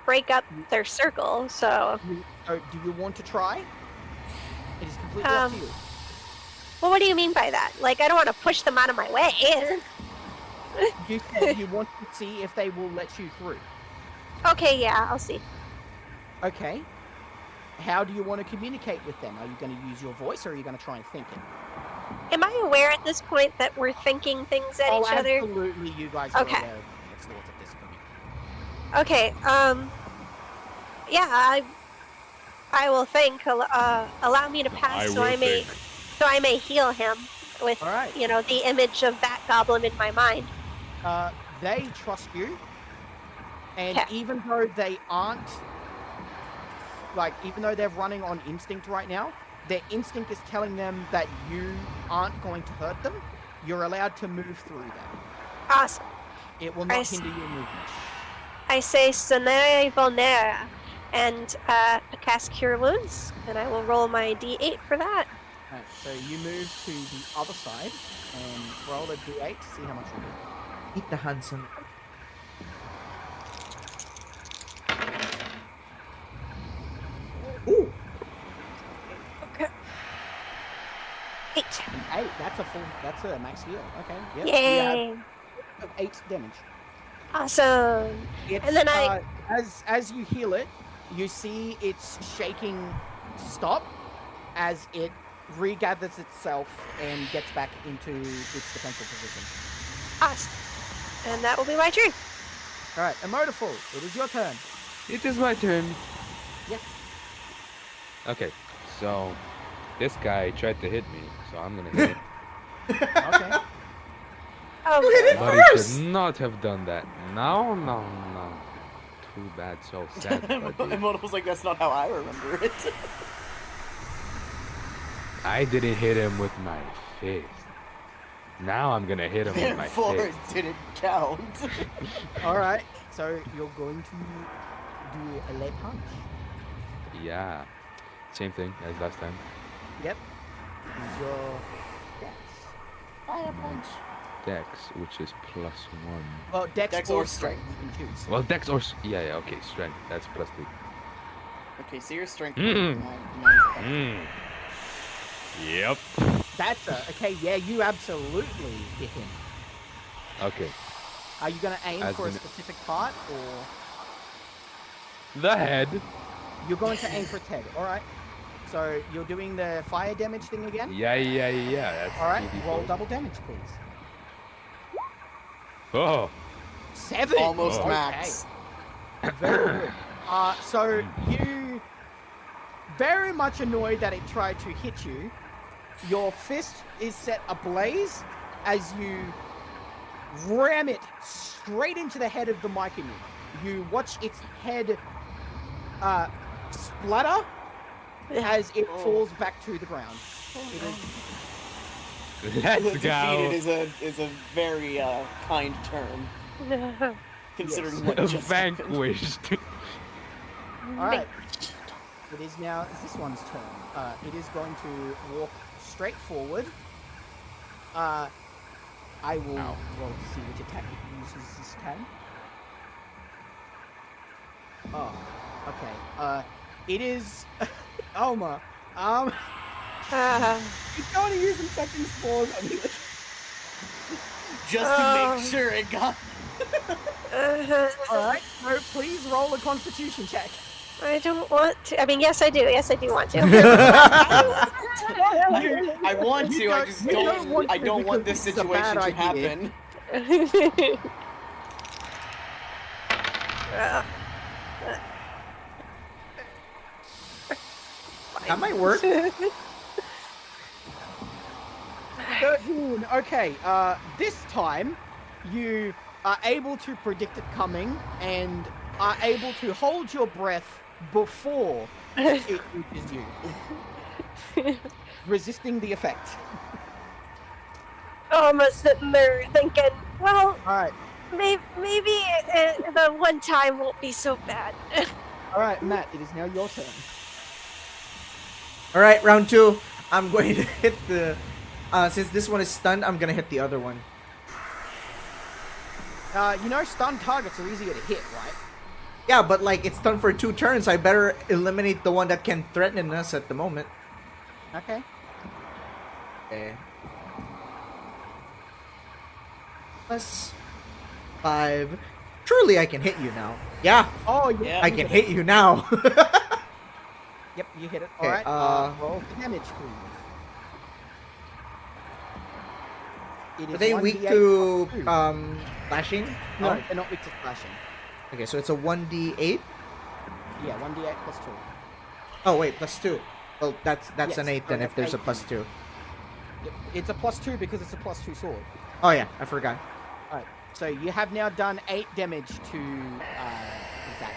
break up their circle, so... Do you want to try? It is completely up to you. Well, what do you mean by that? Like, I don't want to push them out of my way. You said you want to see if they will let you through. Okay, yeah, I'll see. Okay. How do you want to communicate with them? Are you going to use your voice, or are you going to try and think it? Am I aware at this point that we're thinking things at each other? Absolutely, you guys are Okay. aware of its thoughts at this point. Okay, yeah, I will think. Allow me to pass so I may heal him with, All right. you know, the image of that goblin in my mind. They trust you, and Okay. even though they aren't, even though they're running on instinct right now, their instinct is telling them that you aren't going to hurt them. You're allowed to move through them. Awesome. It will I not see. hinder your movement. I say Sonere Volnera and cast Cure Wounds, and I will roll my d8 for that. Alright, so you move to the other side and roll a d8 to see how much you do. Eat the Hanson. Ooh. Okay. 8. 8. That's a max heal. Okay. Yep. Yay! You have 8 damage. Awesome. It's, And then as you heal it, you see its shaking stop as it regathers itself and gets back into its defensive position. Awesome. And that will be my turn. All right, Emotiful, it is your turn. It is my turn. Yes. Okay, so this guy tried to hit me, so I'm gonna hit him. Okay. Okay. But he should not have done that. No. too bad, so sad, buddy. And Moto was like, that's not how I remember it. I didn't hit him with my fist. Now I'm gonna hit him with my Therefore, it fist. didn't count. All right. So you're going to do a lay punch. Yeah. Same thing as last time. Yep. Use your dex. Fire punch. Dex, which is +1. Well, dex, Dex or or strength. You can choose. Well, Dex or yeah, okay, strength. That's +3. Okay, so your strength. Mm. Mine is Yep. That's okay. Yeah, you absolutely hit him. Okay. Are you going to aim As for a in- specific part, or The head. you're going to aim for its head? All right. So you're doing the fire damage thing again. Yeah. That's All right. 2d4. Roll double damage, please. Oh. 7. almost Oh. max. Very good. So you very much annoyed that it tried to hit you. Your fist is set ablaze as you ram it straight into the head of the Myconid. You watch its head splatter as it falls back to the ground. It is Let's Defeated go. is a very kind term, considering what just happened. Vanquished. all right. It is now this one's turn. It is going to walk straight forward. I will Ow. roll to see which attack it uses this time. Oh, okay. It is Elma. It's going to use infecting spores on you. Just to make sure it got. All right. So please roll a Constitution check. I don't want to. I mean, yes, I do. Yes, I do want to. I want You to. I don't- just you don't don't. want I to don't want because this it's a bad situation to idea. happen. That might work. 13. Okay. This time you are able to predict it coming and are able to hold your breath before it reaches you, resisting the effect. I'm sitting there thinking, well, All right. maybe the one time won't be so bad. All right, Matt. It is now your turn. All right, round 2. I'm going to hit the. Since this one is stunned, I'm gonna hit the other one. You know, stunned targets are easier to hit, right? Yeah, but like it's stunned for 2 turns. I better eliminate the one that can threaten us at the moment. Okay. Okay. +5. Surely I can hit you now. Yeah, Oh, yeah. Yeah. I can hit you now. Yep, you hit it. Okay, All right. Roll for damage, please. It Are is they weak 1d8 to plus 2. slashing? No, they're not weak to slashing. Okay, so it's a 1d8. Yeah, 1d8 plus 2. Oh wait, +2. Well, that's Yes, an 8 then. so If there's a that's +2. Yep. It's a plus 2 because it's a plus 2 sword. Oh yeah, I forgot. Alright, so you have now done 8 damage to Zach.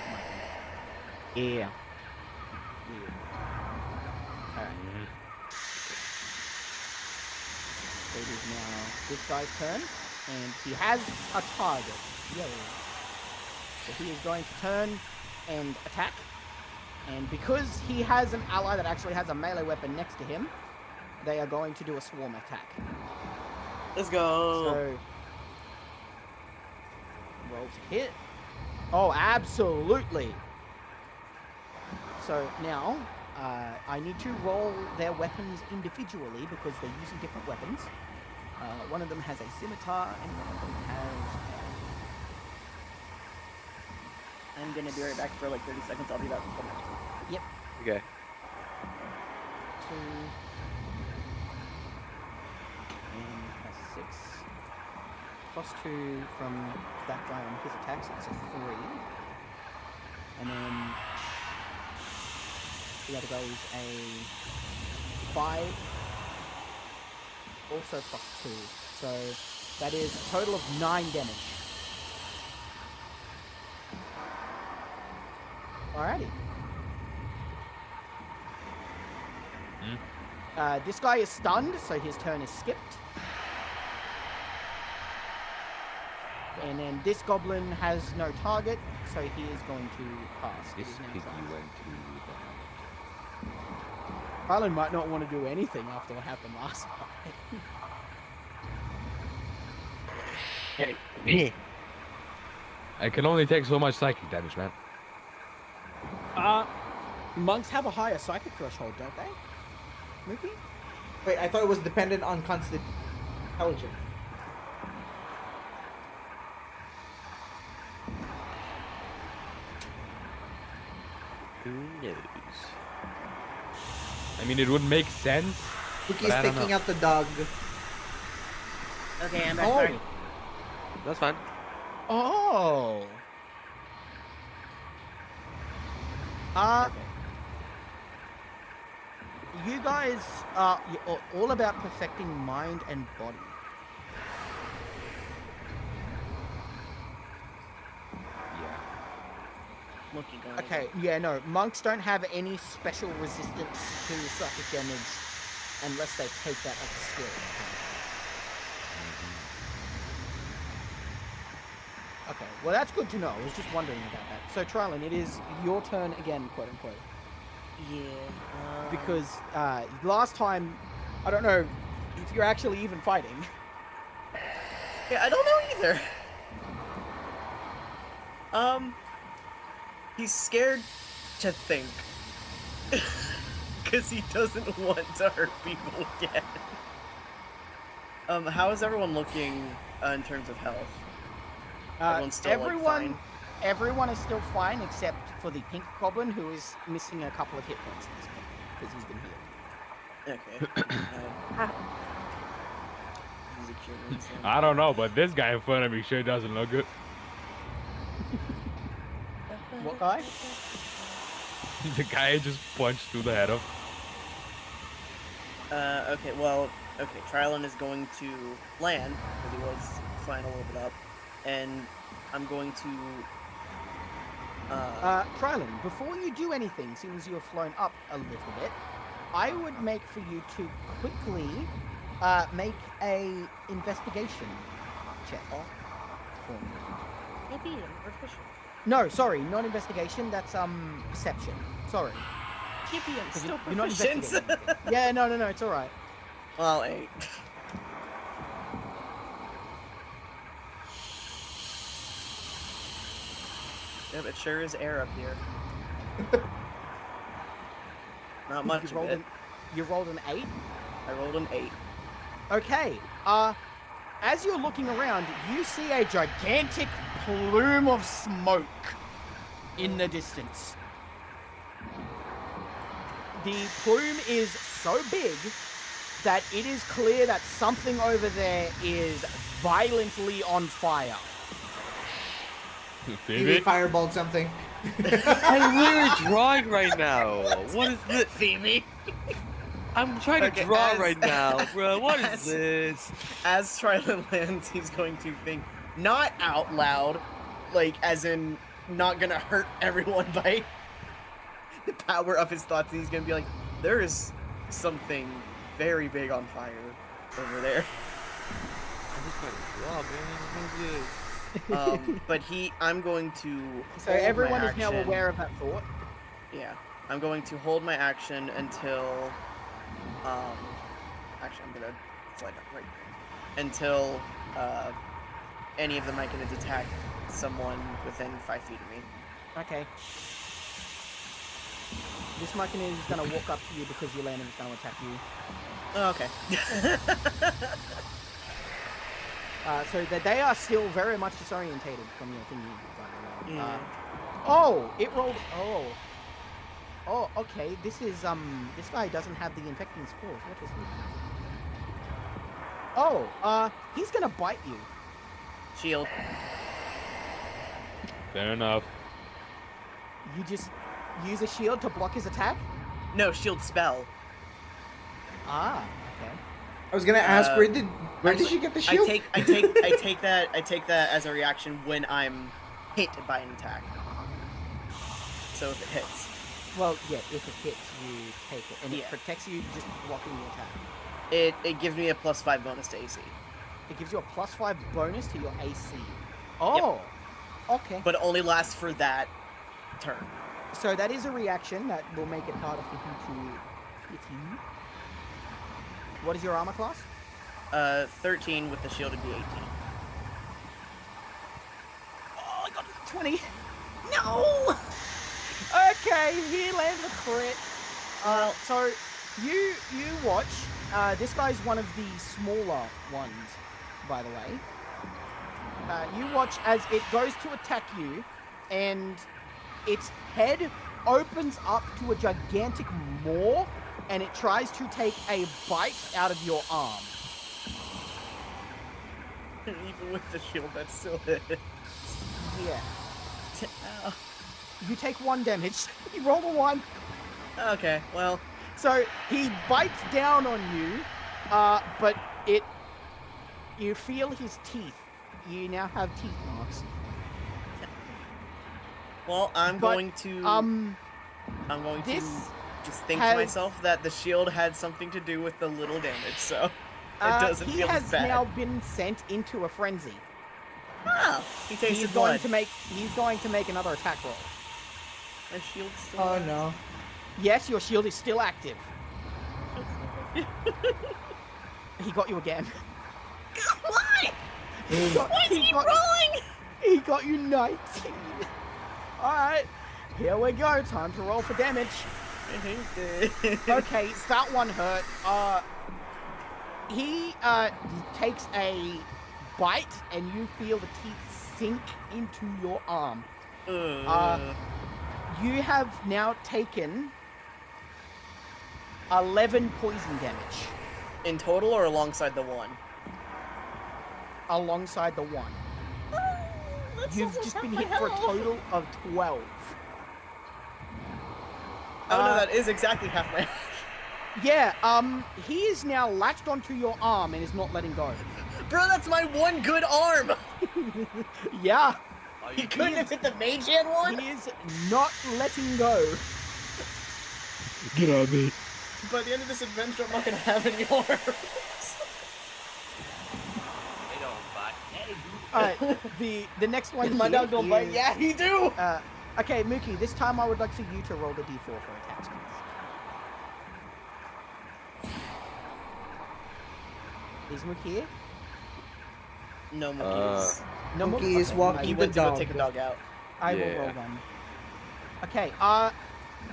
Yeah. Yeah. Alright. So it is now this guy's turn, and he has a target. Yay. So he is going to turn and attack. And because he has an ally that actually has a melee weapon next to him, they are going to do a swarm attack. Let's go. So, roll to hit. Oh, absolutely. So now, I need to roll their weapons individually because they're using different weapons. One of them has a scimitar, and one of them has. I'm gonna be right back for like 30 seconds. I'll be back. Yep. Okay. 2 and a 6 plus 2 from that guy on his attacks. It's a 3, and then the other guy is a 5, also plus 2. So that is a total of 9 damage. Alrighty. This guy is stunned, so his turn is skipped. And then this goblin has no target, so he is going to pass. It This is now piggy Rylan. went to Rylan might not want to do anything after what happened last time. I can only take so much psychic damage, man. Monks have a higher psychic threshold, don't they? Mookie? Wait, I thought it was dependent on constant intelligence. Who knows? I mean, it would make sense. Cookie's But I don't taking know. out the dog. Okay, I'm back. Oh. Sorry. That's fine. Oh. You guys are all about perfecting mind and body. Yeah. Looking going. Okay, yeah, no. Monks don't have any special resistance to psychic damage unless they take that as a skill. Okay, well that's good to know. I was just wondering about that. So Trilon, it is your turn again, quote unquote. Yeah. Because last time, I don't know if you're actually even fighting. Yeah, I don't know either. He's scared to think. Because he doesn't want to hurt people again. How is everyone looking in terms of health? Everyone's still, like, everyone is still fine except for the pink goblin who is missing a couple of hit points at this point because he's been healed. Okay. He's a cure wound, so- I don't know, but this guy in front of me sure doesn't look good. What guy? The guy I just punched through the head of. Okay, well, okay, Trilon is going to land, because he was flying a little bit up, and I'm going to, Trilon, before you do anything, since you have flown up a little bit, I would make for you to quickly make a investigation check for me. maybe I'm proficient. No, sorry, not investigation. That's perception. Sorry. Maybe I'm still You're not proficient. investigating anything. Yeah, no, it's all right. Well, 8. Yep, it sure is air up here. Not much of it. You rolled an 8? I rolled an 8. Okay. As you're looking around, you see a gigantic plume of smoke in the distance. The plume is so big that it is clear that something over there is violently on fire. Maybe fireballed something. I'm literally drawing right now. What is this? Phoebe? I'm trying to Okay, draw as- right now, bro. What is as- this? As Trilon lands, he's going to think, not out loud, like, as in, not gonna hurt everyone by the power of his thoughts. He's gonna be like, there is something very big on fire over there. I'm just trying to draw, man. What is this? But I'm going to So hold my everyone is now action. aware of that thought. Yeah, I'm going to hold my action until, actually I'm gonna fly down right here. Until, any of them I can attack someone within 5 feet of me. Okay. This Machina is going to walk up to you because you landed and is going to attack you. Oh, okay. So that they are still very much disorientated from your thingy. By the way. Yeah. Oh, it rolled. Oh, okay. This is This guy doesn't have the infecting spores. What is he? Oh, he's gonna bite you. Shield. Fair enough. You just use a shield to block his attack. No, shield spell. Ah, okay. I was gonna ask, where did you get the shield? I take that as a reaction when I'm hit by an attack. So if it hits, Well, yeah, if it hits, you take it, and it Yeah. protects you just blocking the attack. it gives me a +5 bonus to AC, It gives you a +5 bonus to your AC. Oh, okay. but it only lasts for that turn. So that is a reaction that will make it harder for him to hit you. What is your armor class? 13 with the shielded D18. Oh, I got 20. No! Okay, he landed a crit. So you watch. This guy's one of the smaller ones, by the way. You watch as it goes to attack you, and its head opens up to a gigantic maw, and it tries to take a bite out of your arm. Even with the shield, that's still hit. Yeah. You take 1 damage. He rolled a 1. Okay, well, So he bites down on you, but you feel his teeth. You now have teeth marks. I'm But, going to this just think has- to myself that the shield had something to do with the little damage, so it doesn't he feel has as bad. now been sent into a frenzy. Oh, he tasted He's blood. going to make another attack roll. My shield's still Oh there. no. Yes, your shield is still active. He got you again. Why? Why is He he got- rolling? He got you 19. Alright, here we go. Time to roll for damage. I hate this. Okay, that one hurt. He takes a bite, and you feel the teeth sink into your arm. You have now taken 11 poison damage in total or alongside the one? alongside the 1. That's You've almost just half been my hit for a health. total of 12. Oh no, Uh, that is exactly half my. Yeah, he is now latched onto your arm and is not letting go. Bro, that's my one good arm. Yeah, He couldn't have hit the mage hand one. he is not letting go. Get on me. By the end of this adventure, I'm not gonna have any arms. Alright, the next one My here dog don't bite. is- Yeah, he do. Okay, Mookie, this time I would like for you to roll the d4 for attacks, please. Is Mookie here? No, Mookie's. No, Mookie is okay, walking He the went to go dog. take a dog out. I will Yeah. roll one. Okay,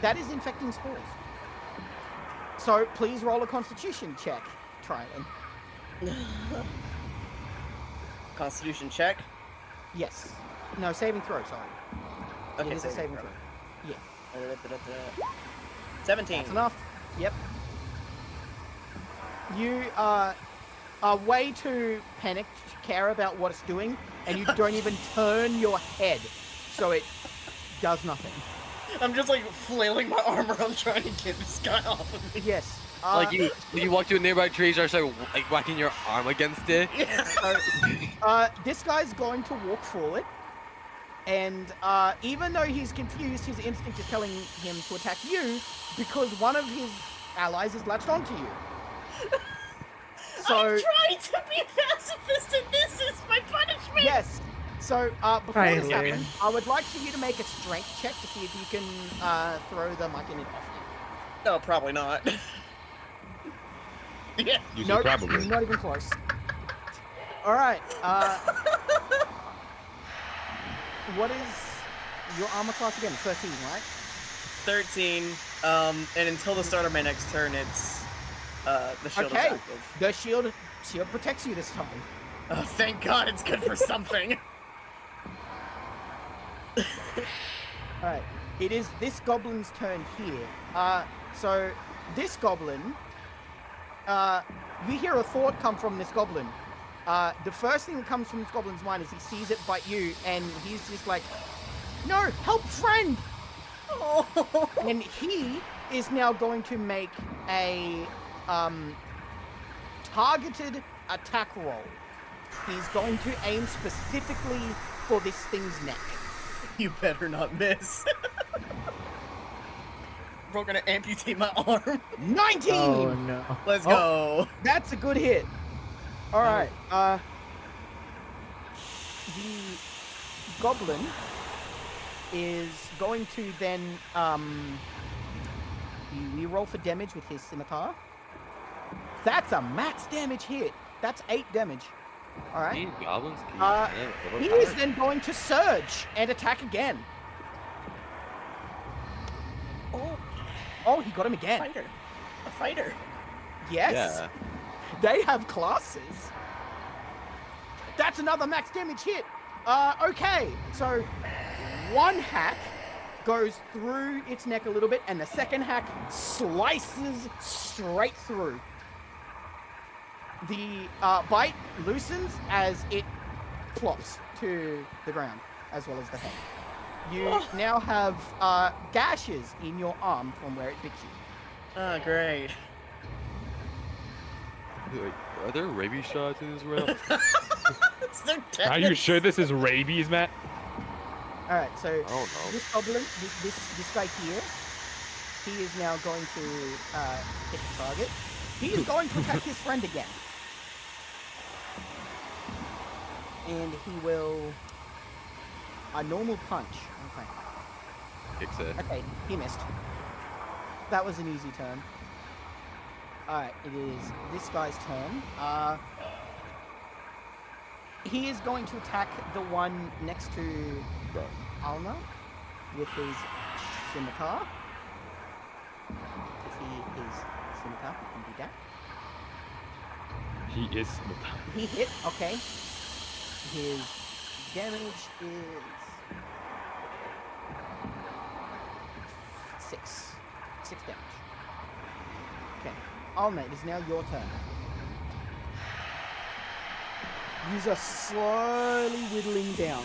that is infecting spores. So please roll a constitution check, Trilon. Constitution check. Yes. No, saving throw, sorry. Okay, It is a saving saving throw. throw. Yeah. 17. That's enough. Yep. You are way too panicked to care about what it's doing, and you don't even turn your head, so it does nothing. I'm just like flailing my arm around trying to get this guy off of me. Yes. Like you walk to a nearby tree, you start like whacking your arm against it. Yeah. So, this guy's going to walk forward, and even though he's confused, his instinct is telling him to attack you because one of his allies is latched onto you. So I'm trying to be pacifist, and this is my punishment. yes. So before this Tyler. happens, I would like for you to make a strength check to see if you can throw the Myconid off you. No, probably not. Yeah. You Nope, said probably. not even close. All right. What is your armor class again? 13, right? 13. And until the start of my next turn, it's the shield is Okay. active. The shield protects you this time. Oh, thank God, it's good for something. All right. It is this goblin's turn here. So this goblin, you hear a thought come from this goblin. The first thing that comes from this goblin's mind is he sees it bite you, and he's just like, "No, help, friend!" Oh. And he is now going to make a targeted attack roll. He's going to aim specifically for this thing's neck. You better not miss. We're gonna amputate my arm. 19. Oh no. Let's Oh. go. That's a good hit. All right. The goblin is going to then we roll for damage with his scimitar. That's a max damage hit. That's 8 damage. All right. These goblins keep He is then going to surge and attack again. Oh, he got him again. A fighter. Yes. Yeah. They have classes. That's another max damage hit. Okay. So one hack goes through its neck a little bit, and the second hack slices straight through. The bite loosens as it flops to the ground, as well as the head. You now have gashes in your arm from where it bit you. Oh, great. Wait, are there rabies shots in this realm? Are you sure this is rabies, Matt? All right, so I don't know. this goblin, this guy here, he is now going to hit the target. He is going to attack his friend again, and he will a normal punch. Okay. Kicks it. Okay, he missed. That was an easy turn. Alright, it is this guy's turn. He is going to attack the one next to Alma with his scimitar. Because he is scimitar, he can do that. He is scimitar. He hit, okay. His damage is 6. 6 damage. Okay. Alma, it is now your turn. Yous are slowly whittling down.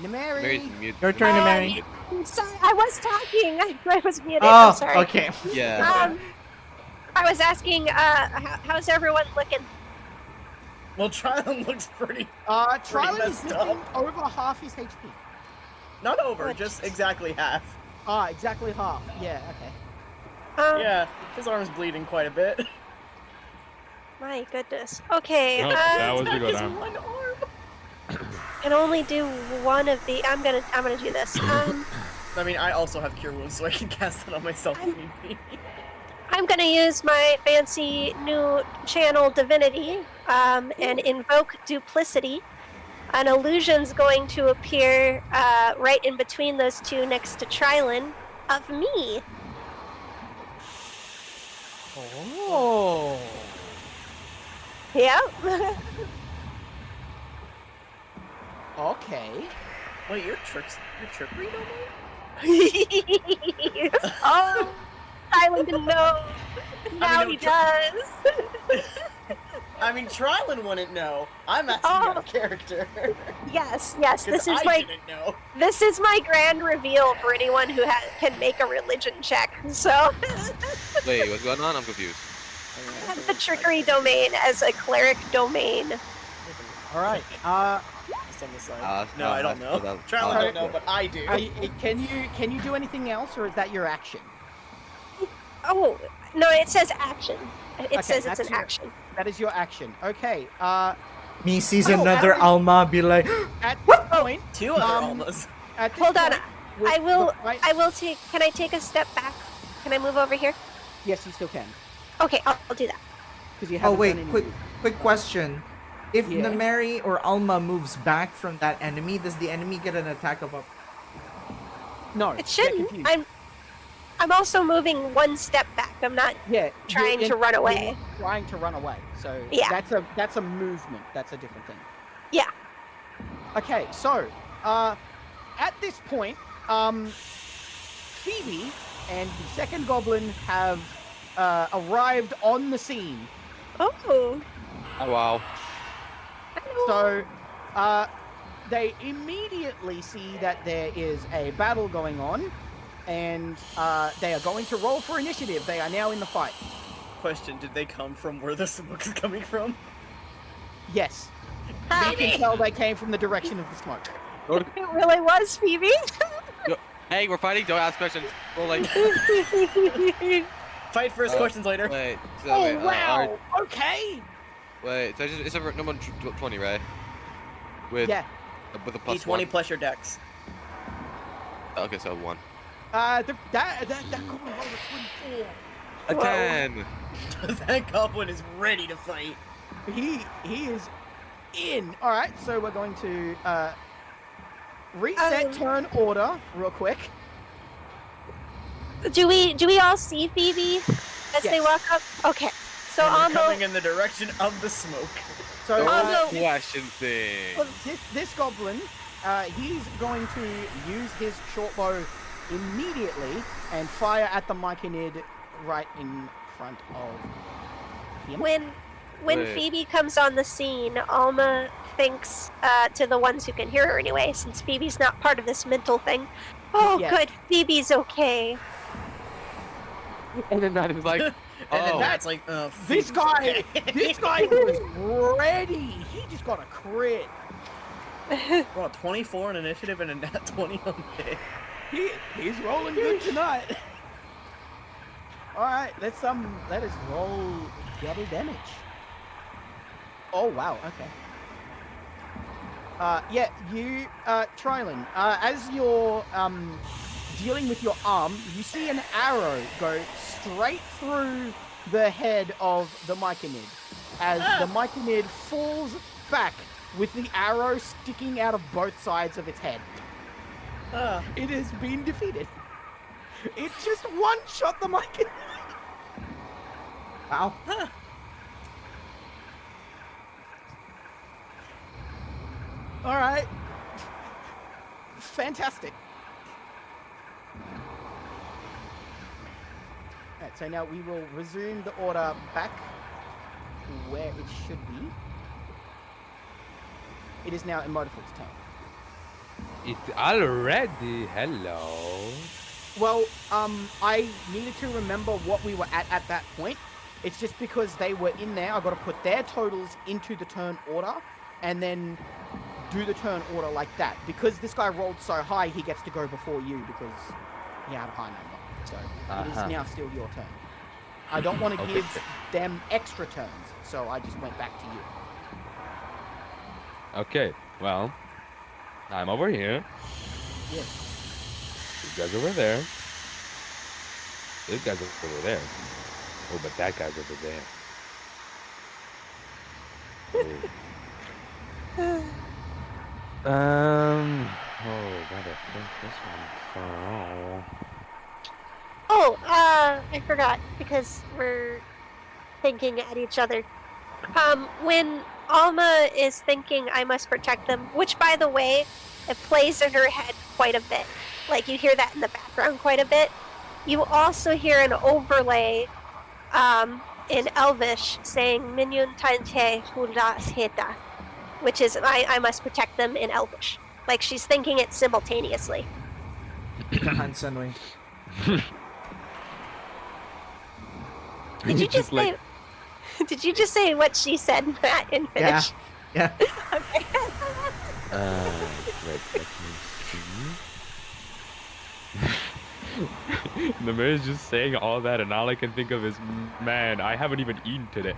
Nemeri. Mary's Nemeri. mute. Your turn, Mary. I'm sorry, I was talking. I was muted. Oh, I'm sorry. okay. Yeah. I was asking, how's everyone looking? Well, Trilon looks pretty. Trilon is messed up. missing over half his HP. Not over, Oh, just jeez. exactly half. Exactly half. Yeah, okay. Yeah, his arm's bleeding quite a bit. My goodness. Okay, Oh, that was a Attack good his arm. one arm. can only do one of the. I'm gonna do this. I mean, I also have Cure Wounds, so I can cast it on myself if need be. I'm gonna use my fancy new channel divinity, and invoke duplicity. An illusion's going to appear right in between those two, next to Trilon, of me. Oh. Yeah. Okay. Wait, your trickery domain? Oh, Trilon didn't know. Now no, he does. I mean, Trilon wouldn't know. I'm asking out of character. Yes. 'Cause This is I didn't know. This is my grand reveal for anyone who can make a religion check. So, Wait, what's going on? I'm confused. I have the trickery domain as a cleric domain. All right. Just on the side. No, I don't know. that's- Trilon uh, don't know, but I do. Can you do anything else, or is that your action? Oh no, it says action. It Okay, says it's that's an your- action. That is your action. Okay. Me sees Oh, another Aaron. Alma be like, At this point, 2 other Um, Almas. at this Hold on, point, with I will. the fight- I will take. Can I take a step back? Can I move over here? Yes, you still can, Okay, I'll do that. because you oh haven't wait, done any quick moves. quick question. If Yeah. Nemeri or Alma moves back from that enemy, does the enemy get an attack of up? No, It get shouldn't. confused. I'm also moving one step back. I'm not. Yeah, trying you're to run you're away. Trying to run away. So Yeah. that's a movement. That's a different thing. Yeah. Okay, so at this point, Phoebe and the second goblin have arrived on the scene. Oh. Oh, wow. So they immediately see that there is a battle going on, and they are going to roll for initiative. They are now in the fight. Question, did they come from where the smoke is coming from? Yes. You Hi. can tell they came from the direction of the smoke. It really was Phoebe. Hey, we're fighting. Don't ask questions. Well, like. Fight first, questions later. Wait. So, Oh wait, wow! Okay. wait. So it's a number 20, right? With Yeah. with a plus D20 one. plus your dex. Okay, so 1. That goblin rolled a 24. A 10. That goblin is ready to fight. He is in. All right, so we're going to reset turn order real quick. Do we all see Phoebe as they Yes. walk up? Okay. So And they're Almo, coming in the direction of the smoke. So no. Question thing. this goblin, he's going to use his short bow immediately and fire at the Myconid right in front of him. when Wait. Phoebe comes on the scene, Alma thinks to the ones who can hear her anyway, since Phoebe's not part of this mental thing. Oh, Yeah. good, Phoebe's okay. And then Matt was like, And then oh. that's like, This Phoebe's guy, okay. this guy was ready. He just got a crit. Well, 24 in initiative and a nat 20 on hit. He's rolling good tonight. All right, let us roll double damage. Oh wow, okay. Yeah, you, Trilin, as you're dealing with your arm, you see an arrow go straight through the head of the Myconid, as the Myconid falls back with the arrow sticking out of both sides of its head. It has been defeated. It just one-shot the Myconid. Wow. All right. Fantastic. Alright, so now we will resume the order back where it should be. It is now Emotiful's turn. It's already hello. Well, I needed to remember what we were at that point. It's just because they were in there, I got to put their totals into the turn order and then do the turn order like that. Because this guy rolled so high, he gets to go before you because he had a high number. So it is now still your turn. I don't want to Okay. give them extra turns, so I just went back to you. Okay, well, I'm over here. Yes. This guy's over there. This guy's over there. Oh, but that guy's over there. Oh. Oh, gotta think this one. Oh, I forgot because we're thinking at each other. When Alma is thinking I must protect them, which by the way, it plays in her head quite a bit. Like you hear that in the background quite a bit. You also hear an overlay in Elvish saying Minyun Tante Hulas Heta, which is I must protect them in Elvish. Like she's thinking it simultaneously. Hansenwing. Did you just say? Did you just say what she said, Matt, in Yeah. Finnish? Yeah. Okay. Wait, let me see. The mayor's just saying all that, and all I can think of is, man, I haven't even eaten today.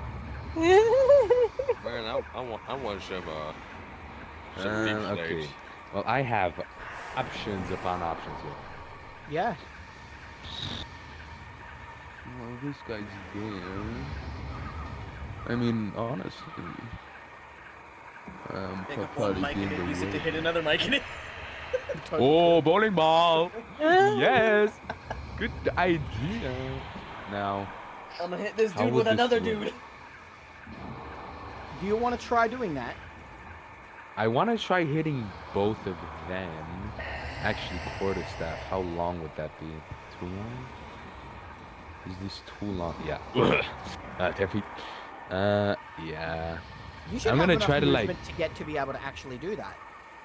Man, I want some deep Okay. steaks. Well, I have options upon options here. Yeah. Well, this guy's there. I mean, honestly, Pick up probably one mic and being then the use it to way- hit another mic and it. Oh, bowling ball! Yes! Good idea. Now, I'm gonna hit this How dude would with this another work? dude. Do you want to try doing that? I want to try hitting both of them. Actually, quarterstaff. How long would that be? Too long? Is this too long? Yeah. 10 feet. Yeah. You should I'm have gonna enough try to, like- movement to get to be able to actually do that.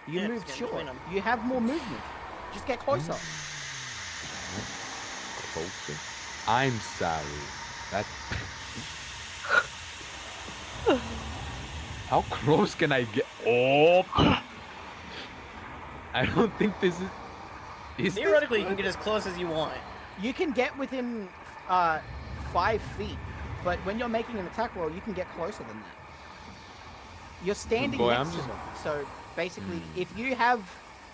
You Yeah, moved just get short. between 'em. You have more movement. Just get closer. Closer. I'm sorry. That. How close can I get? Oh! I don't think this is. Is this Theoretically, you can good? get as close as you want. You can get within 5 feet, but when you're making an attack roll, you can get closer than that. You're standing Boy, next I'm to just- them, so basically, if you have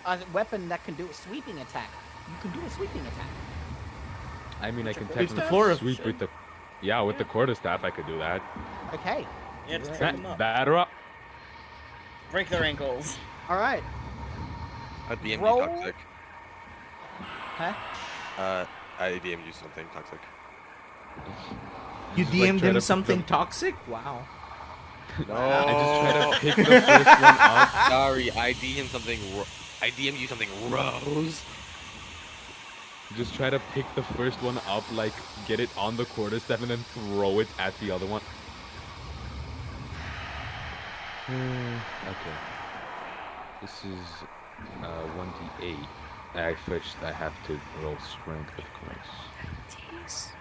a weapon that can do a sweeping attack, you can do a sweeping attack. I mean, I It's can the technically floor. sweep with the. Yeah, with the quarterstaff, I could do that. Okay. Yeah, just Right. trip them up. Batter up. Break their ankles. All right. A DMD Roll. toxic. Huh? I DM'd you something toxic. You Just, like, DM'd try him to something pick toxic? Wow. No. I just try to pick the first one up. Sorry, I DM'd something. I DM'd you something, Rose. Just try to pick the first one up, like get it on the quarterstaff, and then throw it at the other one. Okay. This is 1d8. First, I have to roll strength, of course. Jeez.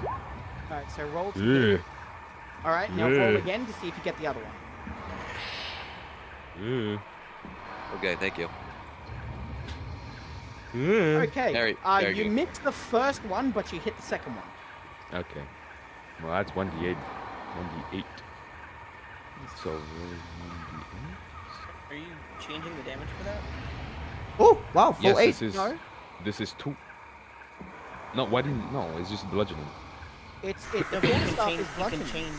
All right. So roll. To Yeah. All right. Now roll Yeah. again to see if you get the other one. Okay, thank you. Okay. Very you good. missed the first one, but you hit the second one. Okay. Well, that's 1d8. 1d8. So, roll 1d8. Are you changing the damage for that? Oh, wow, full Yes, 8. this is. No. This is 2. No, why didn't? No, it's just bludgeoning. It's No, the but you can stuff change. is You bludgeoning. can change.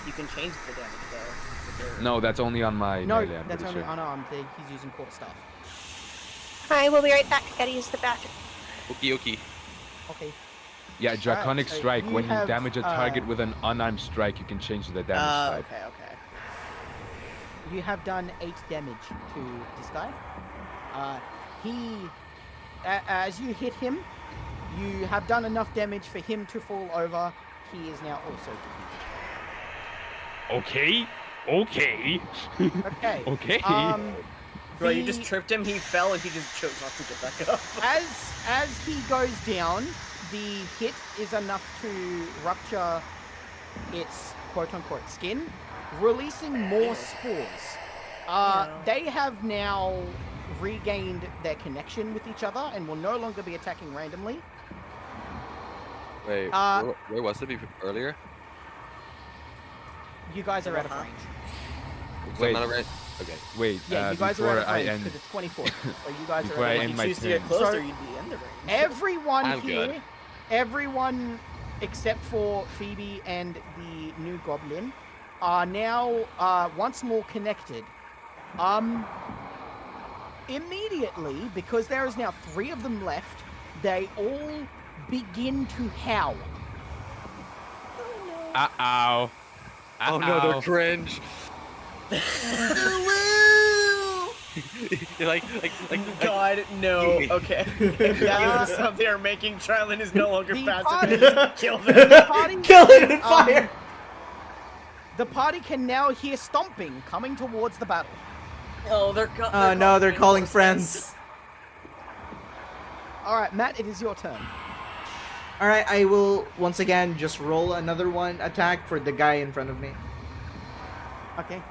You can change the damage though. with your- No, that's only on my No, melee, I'm that's pretty only sure. unarmed. He's using quarter staff. Hi, we'll be right back. Gotta use the bathroom. Okie. Okay. Yeah, Draconic so Strike. you When you have, damage a target with an unarmed strike, you can change the damage type. Okay, okay. You have done 8 damage to this guy. As you hit him, you have done enough damage for him to fall over. He is now also Okay. Okay. defeated. Okay. Okay. Bro, you just the- tripped him. He fell and he just chose not to get back up. As he goes down, the hit is enough to rupture its quote-unquote skin, releasing more spores. They have now regained their connection with each other and will no longer be attacking randomly. Wait, where was it earlier? You guys are out of Uh-huh. range. Wait. Wait. Right? Okay. Wait, Yeah, you guys are before out of I range end, because it's 24. So you guys Before are I out of If end range. you my choose to get turn. closer, So- you'd be in the range. Everyone I'm here, good. everyone except for Phoebe and the new goblin are now once more connected. Immediately, because there is now 3 of them left, they all begin to howl. Uh-oh. Oh no, they're cringe. You're like. God, no. Okay. If that is the sound they are making, Charlene is no longer The passive. Kill them. The party, Kill it in fire! the party can now hear stomping coming towards the battle. Oh, No, they're calling friends. All right, Matt, it is your turn. Alright, I will once again just roll another one attack for the guy in front of me. Okay.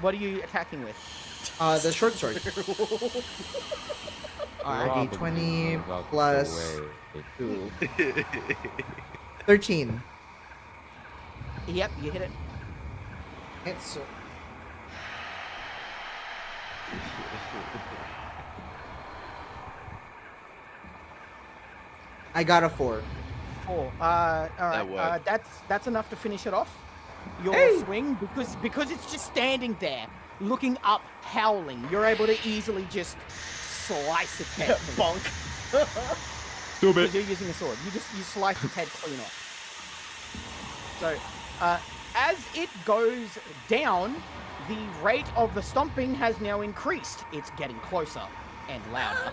What are you attacking with? The short sword. Alright. D20 About to plus away. 2. 13. Yep, you hit it. It's I got a 4. 4. All That right. would. That's enough to finish it off. Your Hey! swing, because it's just standing there, looking up, howling. You're able to easily just slice its head. Bonk. Stupid. Because you're using a sword. You slice its head clean off. So, as it goes down, the rate of the stomping has now increased. It's getting closer and louder.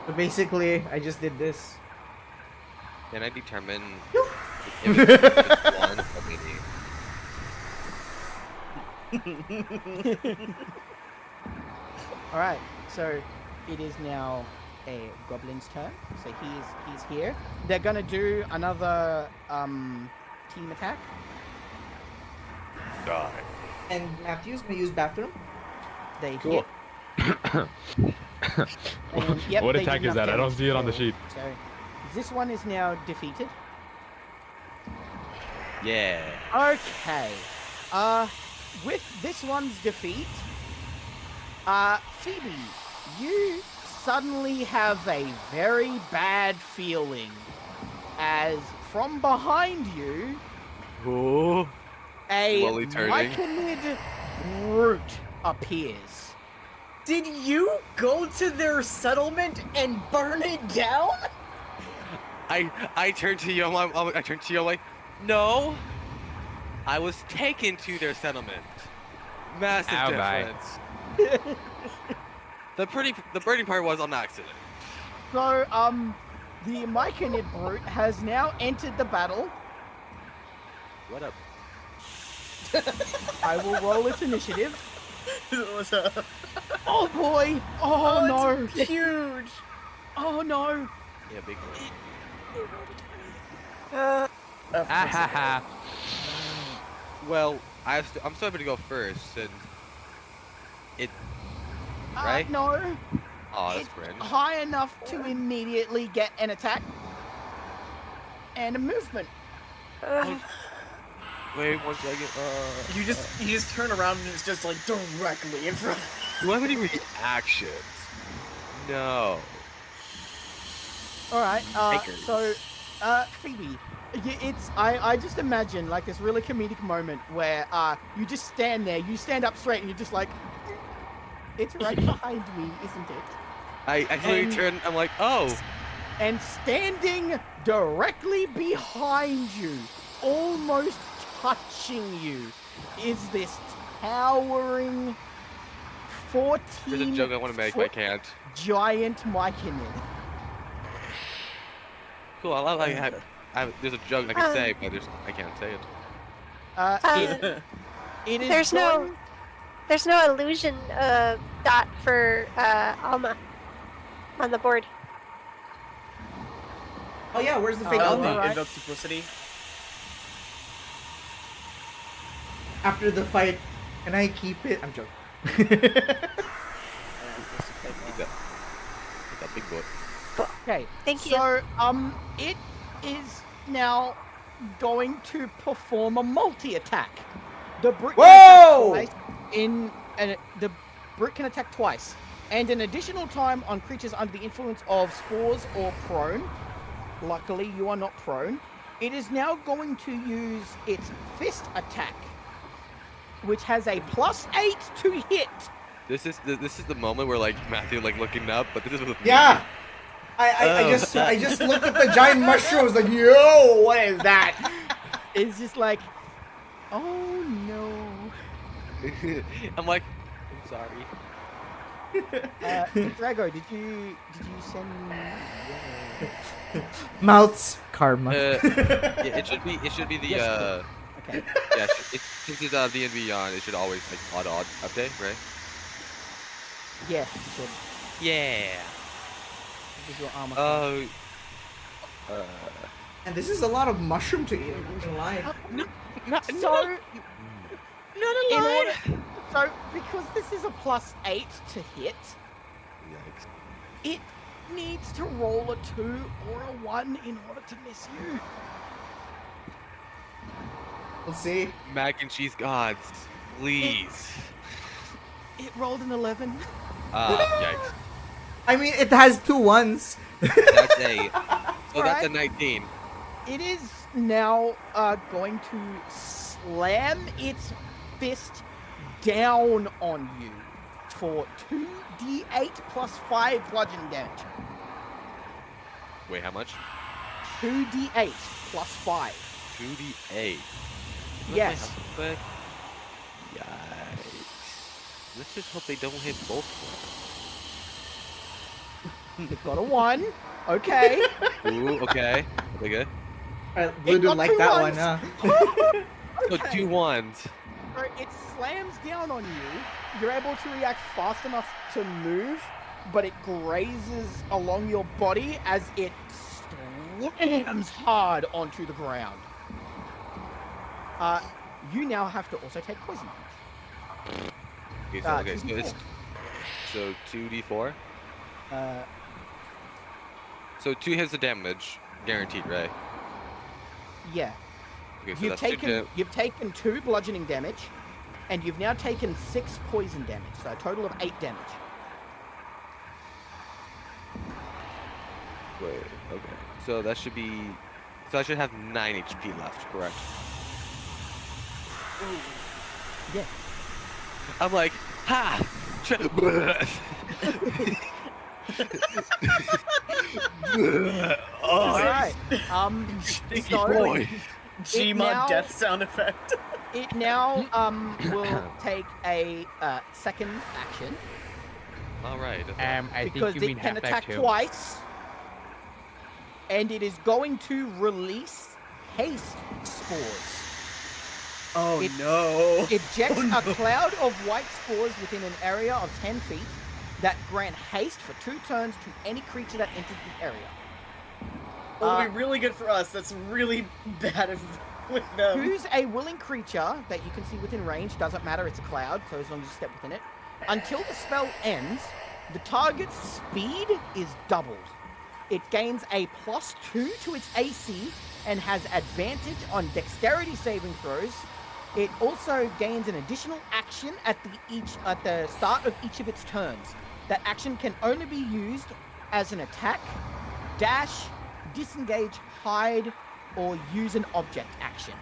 So basically, I just did this. Can I determine if it's just one or many? All right, so it is now a goblin's turn. So he's here. They're gonna do another team attack. Die. And Matthew's gonna use bathroom. They Cool. hit. And, yep, What they attack did is enough that? I don't damage see it on the to sheet. fail. So this one is now defeated. Yeah. Okay. With this one's defeat, Phoebe, you suddenly have a very bad feeling as from behind you, Ooh. a Slowly turning. myconid brute appears. Did you go to their settlement and burn it down? I turned to you. I turned to you. I'm like, no. I was taken to their settlement. Massive Ow, bye. difference. The burning part was on accident. So, the myconid brute has now entered the battle. What up? I will roll its initiative. What's up? Oh boy! Oh, no! It's huge! Oh no! Yeah, big boy. Ah ha ha. Well, I'm still able to go first, and it. Right? No. Oh, that's It's cringe. high enough to immediately get an attack and a movement. Wait 1 second. You just turn around and it's just like directly in front. Do I have any reactions? No. All right. Takers. So, Phoebe, I just imagine like this really comedic moment where you just stand there, you stand up straight, and you're just like, it's right behind me, isn't it? I slowly And- turn. I'm like, oh. And standing directly behind you, almost touching you, is this towering 14 There's a joke I want to make, but I foot can't. giant myconid. Cool. There's a joke I can say, but I can't say it. It is There's no illusion dot for Alma on the board. Oh yeah, where's the fake Oh, Alma? alright. Invoke duplicity. After the fight, can I keep it? I'm joking. He's that big boy. Okay. Thank you. So, it is now going to perform a multi-attack. The brute Whoa! can attack twice the brute can attack twice, and an additional time on creatures under the influence of spores or prone. Luckily, you are not prone. It is now going to use its fist attack, which has a +8 to hit. This is the moment where like Matthew like looking up, but this is with me. Yeah. I just looked at the giant mushrooms like, yo, what is that? It's just like, oh no. I'm like, I'm sorry. Drago, did you send me? Mouths karma. Yeah, it should be the Yes, Okay. yeah. Since it's DnD on, it should always like auto update, right? Yeah, you should. Yeah. This is your armor. And this is a lot of mushroom to eat. I'm not gonna lie. So because this is a +8 to hit, Yikes. it needs to roll a 2 or a 1 in order to miss you. We'll see. Mac and cheese gods, please. It rolled an 11. Yikes. I mean, it has 2 1s. That's a. So that's a Alright. 19. It is now going to slam its fist down on you for 2d8 plus 5 bludgeoning damage. Wait, how much? 2d8 plus 5. 2d8. Yes. But yikes. Let's just hope they don't hit both It got a 1. Okay. ones. Ooh, okay. Okay, good. Alright, Blue It got didn't like 2 that ones. one, huh? So Okay. 2 ones. So it slams down on you. You're able to react fast enough to move, but it grazes along your body as it slams hard onto the ground. You now have to also take poison damage. Okay, so okay, so 2d4. it's so 2d4. Uh, So 2 hits of damage, guaranteed, right? yeah. Okay, so You've that's you've taken 2 bludgeoning damage, and you've now taken 6 poison damage, so a total of 8 damage. Wait, okay. So that should be. So I should have 9 HP left, correct? Yeah. I'm like, ha! Oh, Alright. stinky So boy. it now- Gmod death sound effect. it now will take a second action All right. I because think you mean it can half attack action. twice, and it is going to release haste spores. Oh It- no. Ejects Oh, no. a cloud of white spores within an area of 10 feet that grant haste for 2 turns to any creature that enters the area. That'll be really good for us. That's really bad with them. Choose a willing creature that you can see within range. Doesn't matter, it's a cloud, so as long as you step within it. Until the spell ends, the target's speed is doubled. It gains a +2 to its AC and has advantage on dexterity saving throws. It also gains an additional action at the start of each of its turns. That action can only be used as an attack, dash, disengage, hide, or use an object action.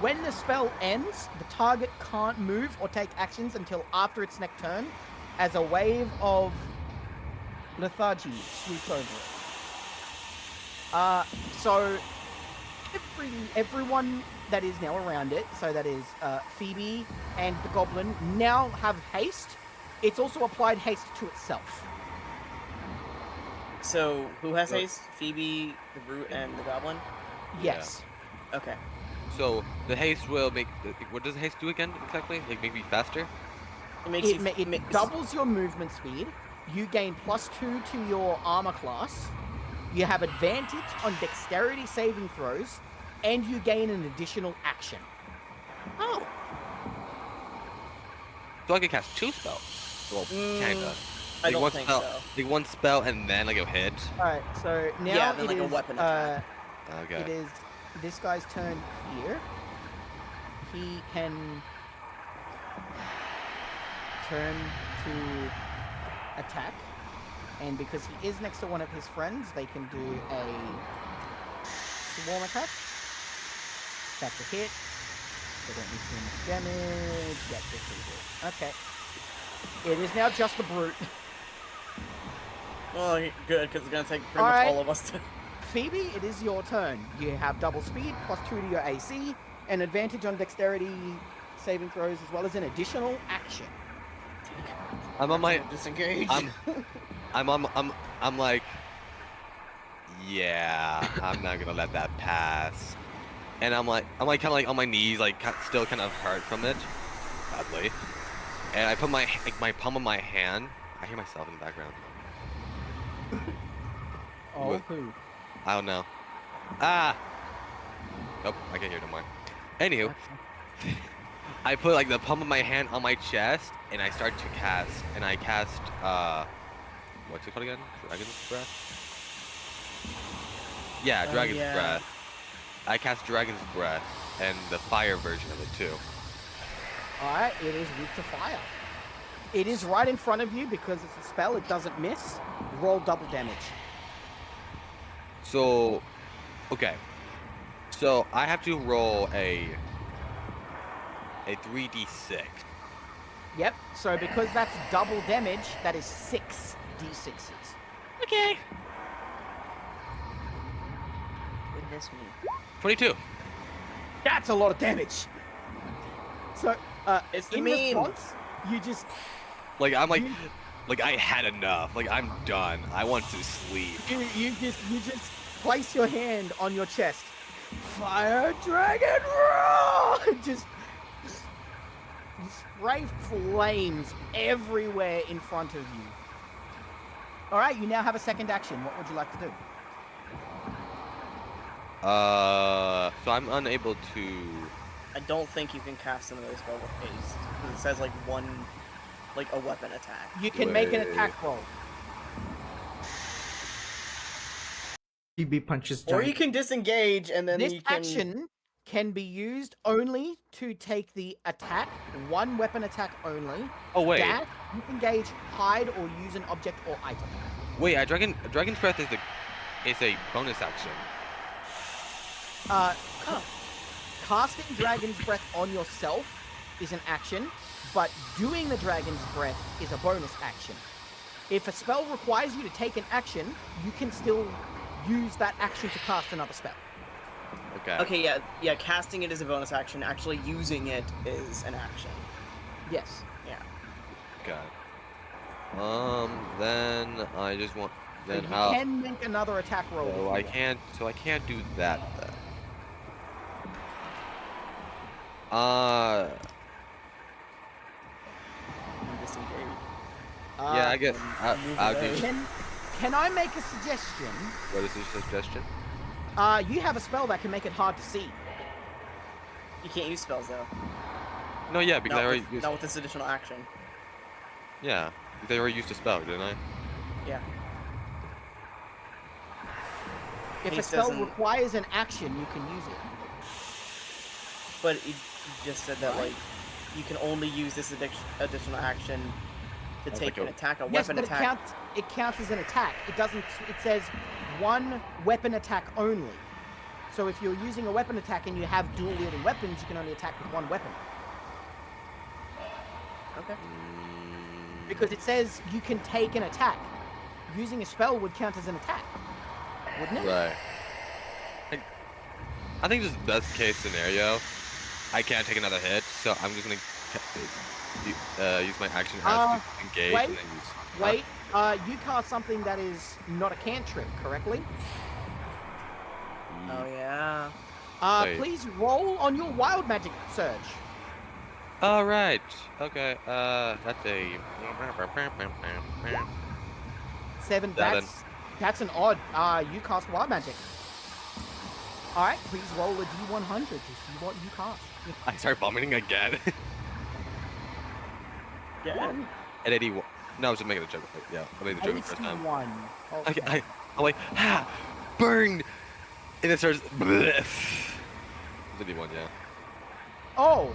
When the spell ends, the target can't move or take actions until after its next turn, as a wave of lethargy sweeps over it. So everyone that is now around it, so that is Phoebe and the goblin, now have haste. It's also applied haste to itself. So, who has haste? Phoebe, the brute, and the goblin? Yes. Okay. So the haste will make. What does haste do again exactly? Like make me faster? It makes It doubles your movement speed. You gain +2 to your armor class. You have advantage on dexterity saving throws, and you gain an additional action. Oh. So I can cast 2 spells. Well, kinda. I Like don't one think spell, so. like one spell and then like a hit. Alright, so now Yeah, then it like a is, weapon attack. Okay. it is this guy's turn here. He can turn to attack, and because he is next to one of his friends, they can do a swarm attack. That's a hit. They don't need too much damage. Yep, they're pretty good. Okay. It is now just the brute. Oh, good, because it's gonna take pretty Alright. much all of us to. Phoebe, it is your turn. You have double speed, +2 to your AC, and advantage on dexterity saving throws, as well as an additional action. I'm on my. Disengage. I'm like. Yeah, I'm not gonna let that pass. And I'm like kind of like on my knees, like still kind of hurt from it, badly. And I put my palm on my hand. I hear myself in the background. Oh, What? who? I don't know. Ah. Nope, I can't hear no more. Anywho, I put like the palm of my hand on my chest, and I start to cast. And I cast what's it called again? Dragon's Breath. Yeah, Dragon's yeah. Breath. I cast Dragon's Breath and the fire version of it too. Alright, it is weak to fire. It is right in front of you because it's a spell, it doesn't miss. Roll double damage. So, okay. So I have to roll a 3d6. Yep, so because that's double damage, that is 6 d6s. Okay. Goodness me. 22. That's a lot of damage. So, It's the in meme. response, you just Like I'm like, You- like I had enough. Like I'm done. I want to sleep. you just place your hand on your chest. Fire dragon roar! Just spray flames everywhere in front of you. All right, you now have a second action. What would you like to do? So I'm unable to. I don't think you can cast another spell with haste because it says like a weapon attack. You can make an Wait. attack roll. PB punches Or giant. you can disengage and then This you can. action can be used only to take the attack, one weapon attack only. Oh wait, Dash, disengage, hide, or use an object or item. wait. Dragon's breath is a bonus action. Casting Dragon's Breath on yourself is an action, but doing the Dragon's Breath is a bonus action. If a spell requires you to take an action, you can still use that action to cast another spell. Okay. Okay, yeah. Casting it is a bonus action. Actually using it is an action. Yes. Yeah. Okay. Then I just want. So Then you how? can make another attack roll. if you So I want. can't. So I can't do that then. Disengage. Yeah, I guess. move I'll away. do. Can I make a suggestion? What is your suggestion? You have a spell that can make it hard to see. You can't use spells though. No, yeah, because I Not already with, used. not with this additional action. Yeah, because I already used a spell, didn't I? Yeah. If a Haste spell doesn't- requires an action, you can use it. But it just said that like you can only use this additional action to That's take like an a- attack, a Yes, weapon but attack. it counts as an attack. It doesn't. It says one weapon attack only. So if you're using a weapon attack and you have dual wielding weapons, you can only attack with one weapon. Okay. Because it says you can take an attack. Using a spell would count as an attack, wouldn't it? Right. I think this is the best case scenario. I can't take another hit, so I'm just gonna use my action as to engage wait, and then use. Wait, you cast something that is not a cantrip, correctly? Oh yeah. Wait. Please roll on your wild magic surge. All right. Okay. That's a. 7. Seven. That's an odd. You cast wild magic. All right, please roll a d100 to see what you cast. I start vomiting again. Yeah. At 81. No, I was just making a joke. Yeah, I made the joke the first time. 81. Okay. I'm like, ha, burned, and it starts. Bleh. It's 81, yeah. Oh,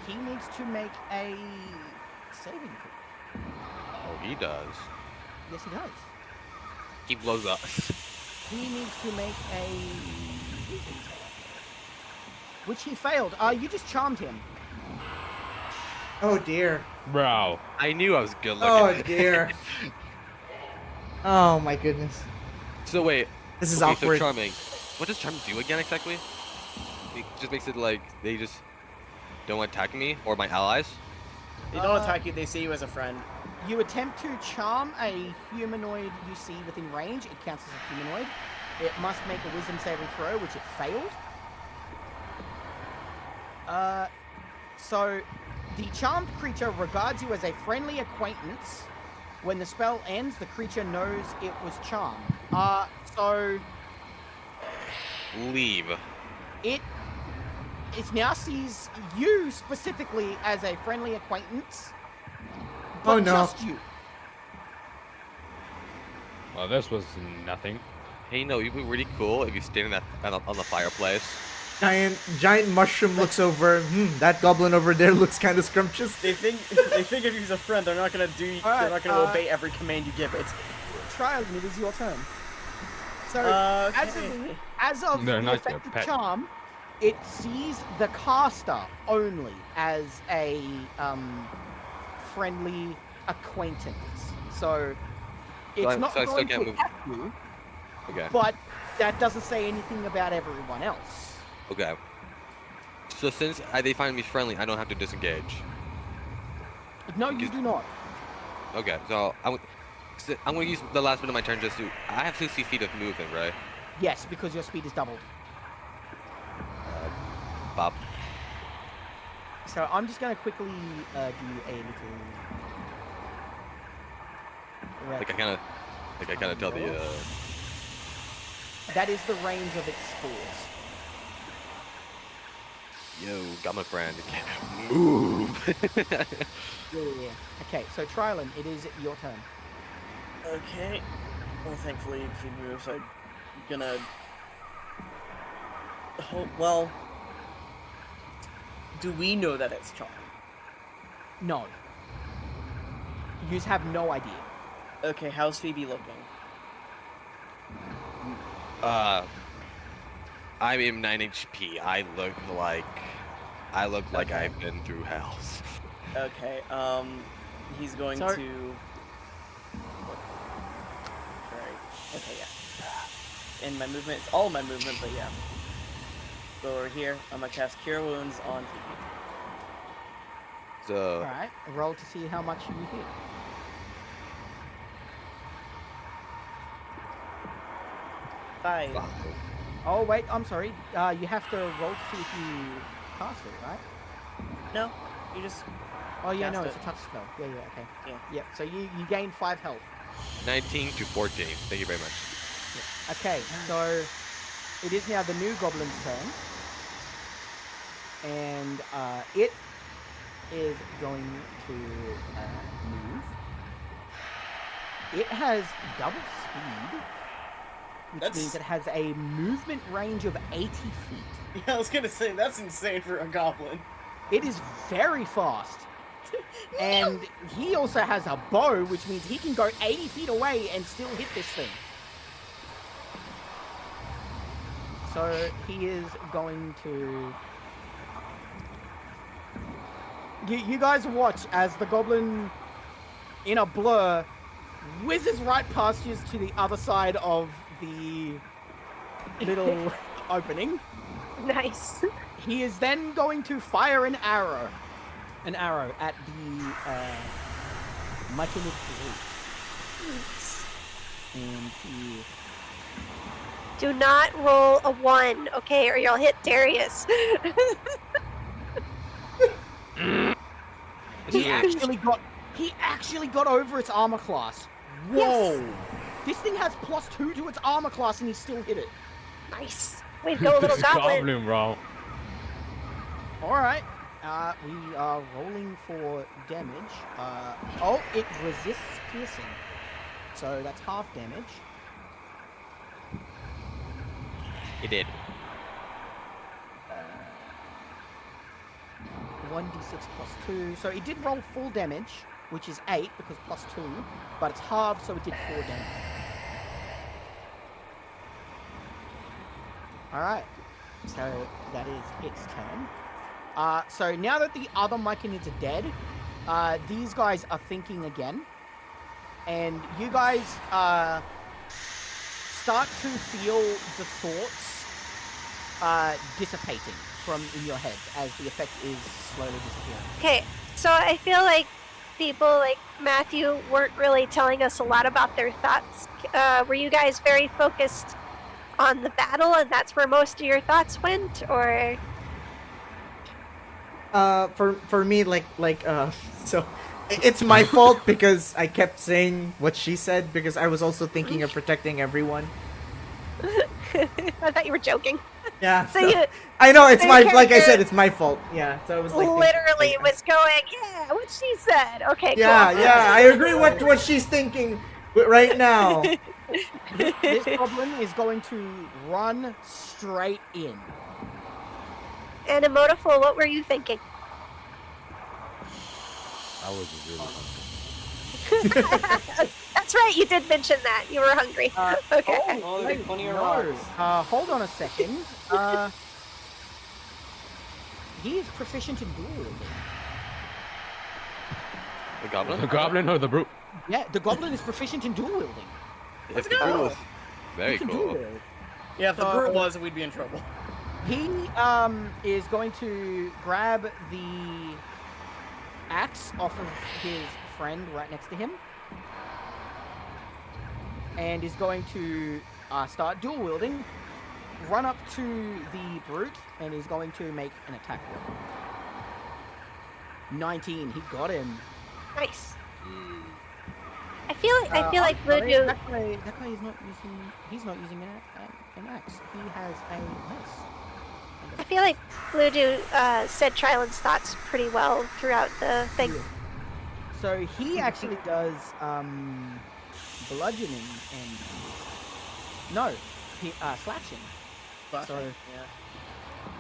he needs to make a saving throw. Oh, he does. Yes, he does. He blows up. He needs to make a wisdom save, which he failed. You just charmed him. Oh dear. Bro. I knew I was good looking. Oh dear. Oh my goodness. So wait. This is okay, awkward. So charming. What does charm do again exactly? It just makes it like they just don't attack me or my allies. They don't attack you. They see you as a friend. You attempt to charm a humanoid you see within range. It counts as a humanoid. It must make a wisdom saving throw, which it failed. So the charmed creature regards you as a friendly acquaintance. When the spell ends, the creature knows it was charmed. So Leave. it now sees you specifically as a friendly acquaintance. But Oh, no. just you. Well, this was nothing. Hey, no, it'd be really cool if you stayed in that on the fireplace. Giant mushroom looks over. That goblin over there looks kind of scrumptious. They think if he's a friend, they're not gonna do. Alright, they're not gonna obey every command you give it. Trial, it is your turn. So, Okay. as of They're the not your effective pet. charm, it sees the caster only as a friendly acquaintance. So, it's I- not so I still going can't to move. attack you, Okay. but that doesn't say anything about everyone else. Okay. So since they find me friendly, I don't have to disengage. No, you do not. Okay. So I'm gonna use the last bit of my turn just to. I have 60 feet of movement, right? Yes, because your speed is doubled. Bob. So I'm just going to quickly do a little. Like I kind of tell the. that is the range of its spores. Yo, got my friend. Can't move. Yeah. Okay, so Trilon, it is your turn. Okay. Well, thankfully, if he moves, I'm gonna. Oh, well. Do we know that it's charmed? No. You just have no idea. Okay, how's Phoebe looking? I'm in 9 HP. I look like Okay. I've been through hell. Okay, he's going Sorry. to. Right. Okay, yeah. In my movement, it's all my movement, but yeah. Go over here. I'm gonna cast Cure Wounds on Phoebe. So Alright, roll to see how much you hit. Five. Oh, wait, I'm sorry. You have to roll to see if you cast it, right? No, you just. Oh, yeah, Cast no, it. it's a touch spell. Yeah, okay. Yeah. Yep, so you gain 5 health. 19 to 14. Thank you very much. Okay, so it is now the new goblin's turn. And it is going to move. It has double speed, which That's- means it has a movement range of 80 feet. Yeah, I was gonna say that's insane for a goblin. It is very fast. And he also has a bow, which means he can go 80 feet away and still hit this thing. So he is going to... You guys watch as the goblin, in a blur, whizzes right past you to the other side of the little opening. Nice. He is then going to fire an arrow at the Myconid brute. And he... Do not roll a 1, okay, or you'll hit Darius. He actually got over its armor class. Whoa! This thing has +2 to its armor class and he still hit it. Nice. Way to go, little This goblin. bro. Alright. We are rolling for damage. Oh, it resists piercing. So that's half damage. It did. 1d6 plus 2. So it did roll full damage, which is 8 because +2, but it's halved, so it did 4 damage. Alright. So that is its turn. So now that the other Myconids are dead, these guys are thinking again. And you guys start to feel the thoughts dissipating from in your head as the effect is slowly disappearing. Okay, so I feel like people like Matthew weren't really telling us a lot about their thoughts. Were you guys very focused on the battle and that's where most of your thoughts went, or? For me, so it's my fault because I kept saying what she said because I was also thinking of protecting everyone. I thought you were joking. Yeah. So you I know it's so my your like I said, character it's my fault. Yeah. So I was like literally thinking, was going, yeah, what she said. Okay, yeah, cool. yeah. I agree with what she's thinking right now. This goblin is going to run straight in. And Emotiful, what were you thinking? I was really hungry. That's right, you did mention that. You were hungry. Okay. Oh, there'll be plenty of no. rocks. Hold on a second. He is proficient in dual wielding. The goblin? The goblin or the brute? Yeah, the goblin is proficient in dual wielding. If the brute was very He can cool. dual wield. Yeah, if the So- brute was, we'd be in trouble. He is going to grab the axe off of his friend right next to him. And is going to start dual wielding, run up to the brute, and is going to make an attack roll. 19, he got him. Nice. I feel like sorry, Voodoo. that guy is not using. He's not using an axe. He has a mace. I feel like Voodoo said Tryland's thoughts pretty well throughout the thing. Yeah. So he actually does bludgeoning and slashing. So yeah.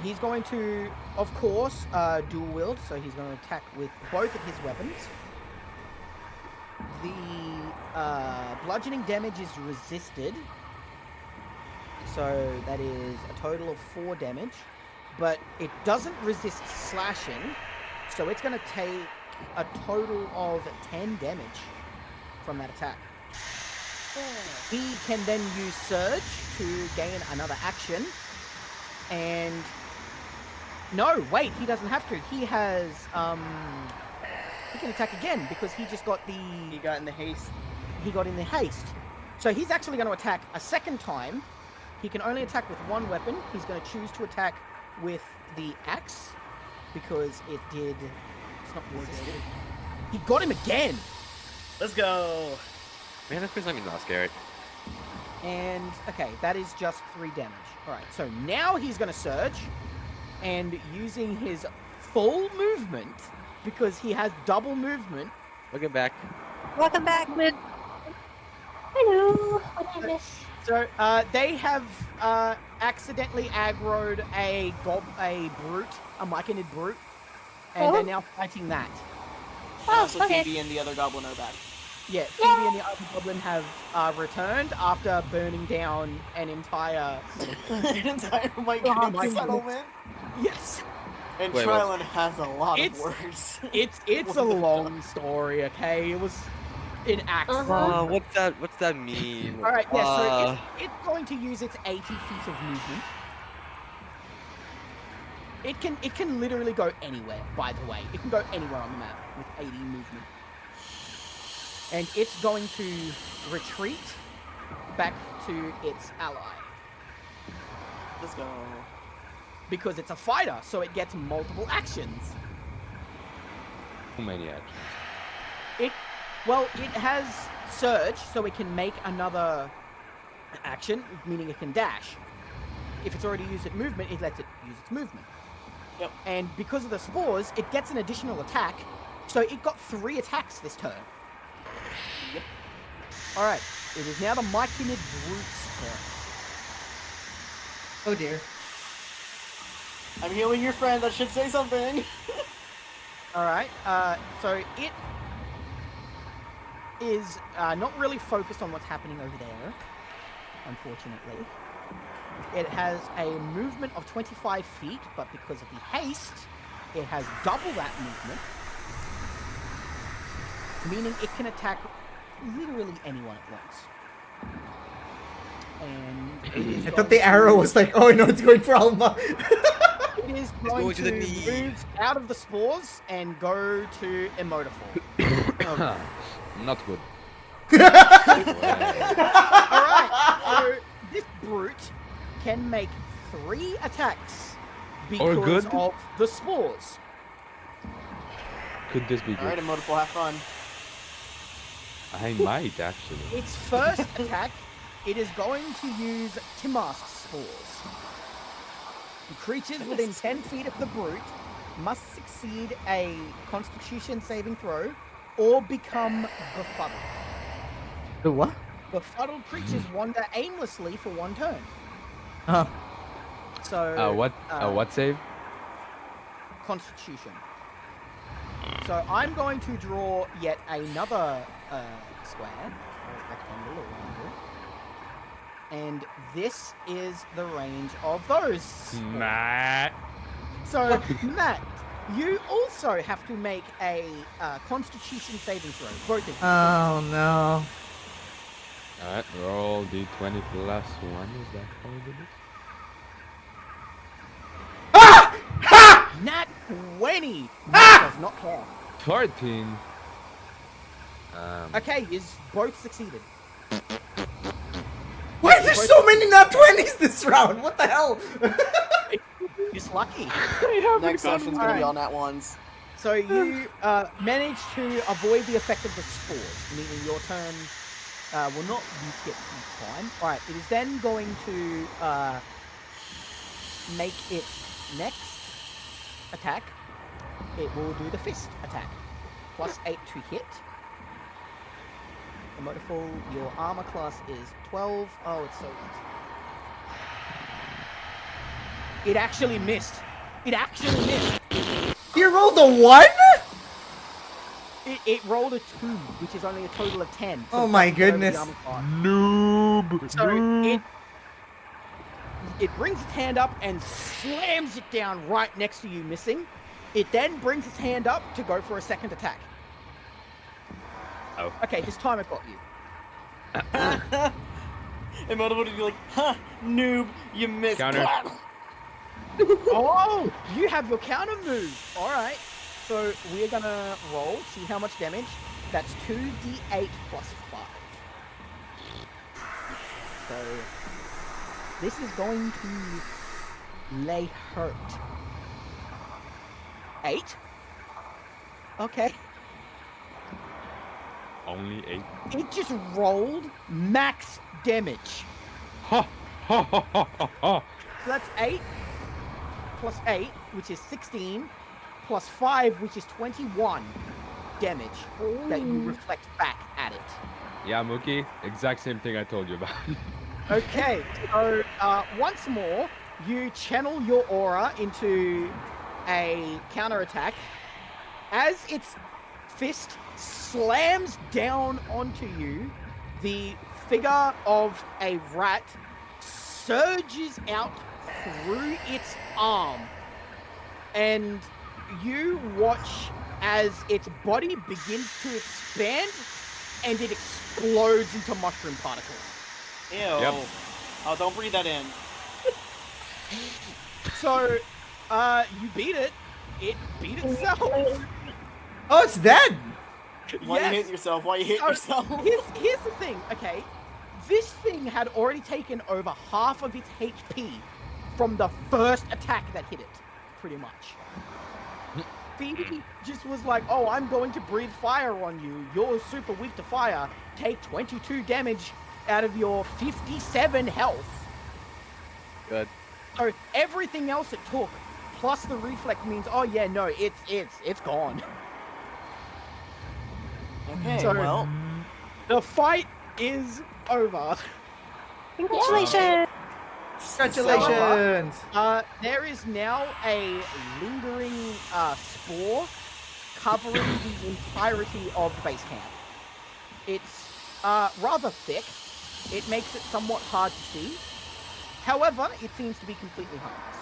he's going to, of course, dual wield. So he's going to attack with both of his weapons. The bludgeoning damage is resisted, so that is a total of 4 damage. But it doesn't resist slashing, so it's going to take a total of 10 damage from that attack. He can then use Surge to gain another action. And... No, wait, he doesn't have to. He has... He can attack again because he just got the... He got in the haste. He got in the haste. So he's actually going to attack a second time. He can only attack with one weapon. He's going to choose to attack with the axe because it did... It's not resisted. He got him again! Let's go. Man, this feels like not scary. And, okay, that is just 3 damage. Alright, so now he's going to surge, and using his full movement, because he has double movement... Welcome back. Welcome back, Voodoo. Hello. What did I miss? So, they have accidentally aggroed a brute, a myconid brute, and they're now fighting that. Oh, So okay. Phoebe and the other goblin are back. Yeah, Phoebe and the other goblin have returned after burning down an entire... An entire my Mike settlement. Yes! And Wait, what? Tryland has a lot of It's- words. It's a long story, okay? It was in acts. What's that mean? Alright, yeah, so it's going to use its 80 feet of movement. It can literally go anywhere, by the way. It can go anywhere on the map with 80 movement. And it's going to retreat back to its ally. Let's go. Because it's a fighter, so it gets multiple actions. Too many actions. It has surge, so it can make another action, meaning it can dash. If it's already used its movement, it lets it use its movement. Yep. And because of the spores, it gets an additional attack, so it got 3 attacks this turn. Yep. Alright, it is now the Myconid Brute's turn. Oh dear. I'm healing your friend. That should say something. Alright, so it is not really focused on what's happening over there, unfortunately. It has a movement of 25 feet, but because of the haste, it has double that movement, meaning it can attack literally anyone at once. And it is I thought the arrow was like, oh no, it's going for Alma. It is going going to the knee. move out of the spores and go to Emotiful. Not good. Alright, so this brute can make 3 attacks because good? of the spores. Could this be All right, good? Emotiful, have fun. I might actually. Its first attack, it is going to use Timask spores. Creatures within 10 feet of the brute must succeed a Constitution saving throw or become befuddled. The what? Befuddled creatures wander aimlessly for 1 turn. Oh. So What save? Constitution. So I'm going to draw yet another square, or rectangle, or triangle. And this is the range of those. Matt. So, Matt, you also have to make a Constitution saving throw. Both of you. Oh no. Alright, roll d20 plus 1. Is that how we do this? Nat 20! Matt does not care. 13. Okay, is both succeeded. Why is there so many nat 20s this round? What the hell? Just lucky. Next session's gonna be Alright. all nat ones. So you manage to avoid the effect of the spores, meaning your turn will not use it each time. Alright, it is then going to make its next attack. It will do the fist attack. +8 to hit. Emotiful, your armor class is 12. Oh, it's so easy. It actually missed. It actually missed. You rolled a 1? It rolled a 2, which is only a total of 10. So Oh it my doesn't go over the goodness. armor class. Noob. So noob. it brings its hand up and slams it down right next to you, missing. It then brings its hand up to go for a second attack. Oh. Okay, this time it got you. Emotive would be like, huh, noob, you missed. Counter. Oh, you have your counter move. All right. So we're gonna roll, see how much damage. That's 2d8 plus 5. So this is going to lay hurt. 8. Okay. Only 8. It just rolled max damage. Ha ha ha ha ha ha. So that's 8 plus 8, which is 16, plus 5, which is 21 damage that you reflect back at it. Yeah, Mookie, exact same thing I told you about. Okay, so once more, you channel your aura into a counterattack. As its fist slams down onto you, the figure of a rat surges out through its arm, and you watch as its body begins to expand and it explodes into mushroom particles. Ew. Yep. Oh, don't breathe that in. So, you beat it. It beat itself. Oh, it's dead! Why you Yes. hit yourself? Why you hit So, yourself? Here's the thing, okay? This thing had already taken over half of its HP from the first attack that hit it, pretty much. Phoebe just was like, oh, I'm going to breathe fire on you. You're super weak to fire. Take 22 damage out of your 57 health. Good. So everything else it took, plus the reflect means, oh yeah, no, it's gone. Okay, So- well, The fight is over. Congratulations! Congratulations! There is now a lingering spore covering the entirety of the base camp. It's rather thick. It makes it somewhat hard to see. However, it seems to be completely harmless.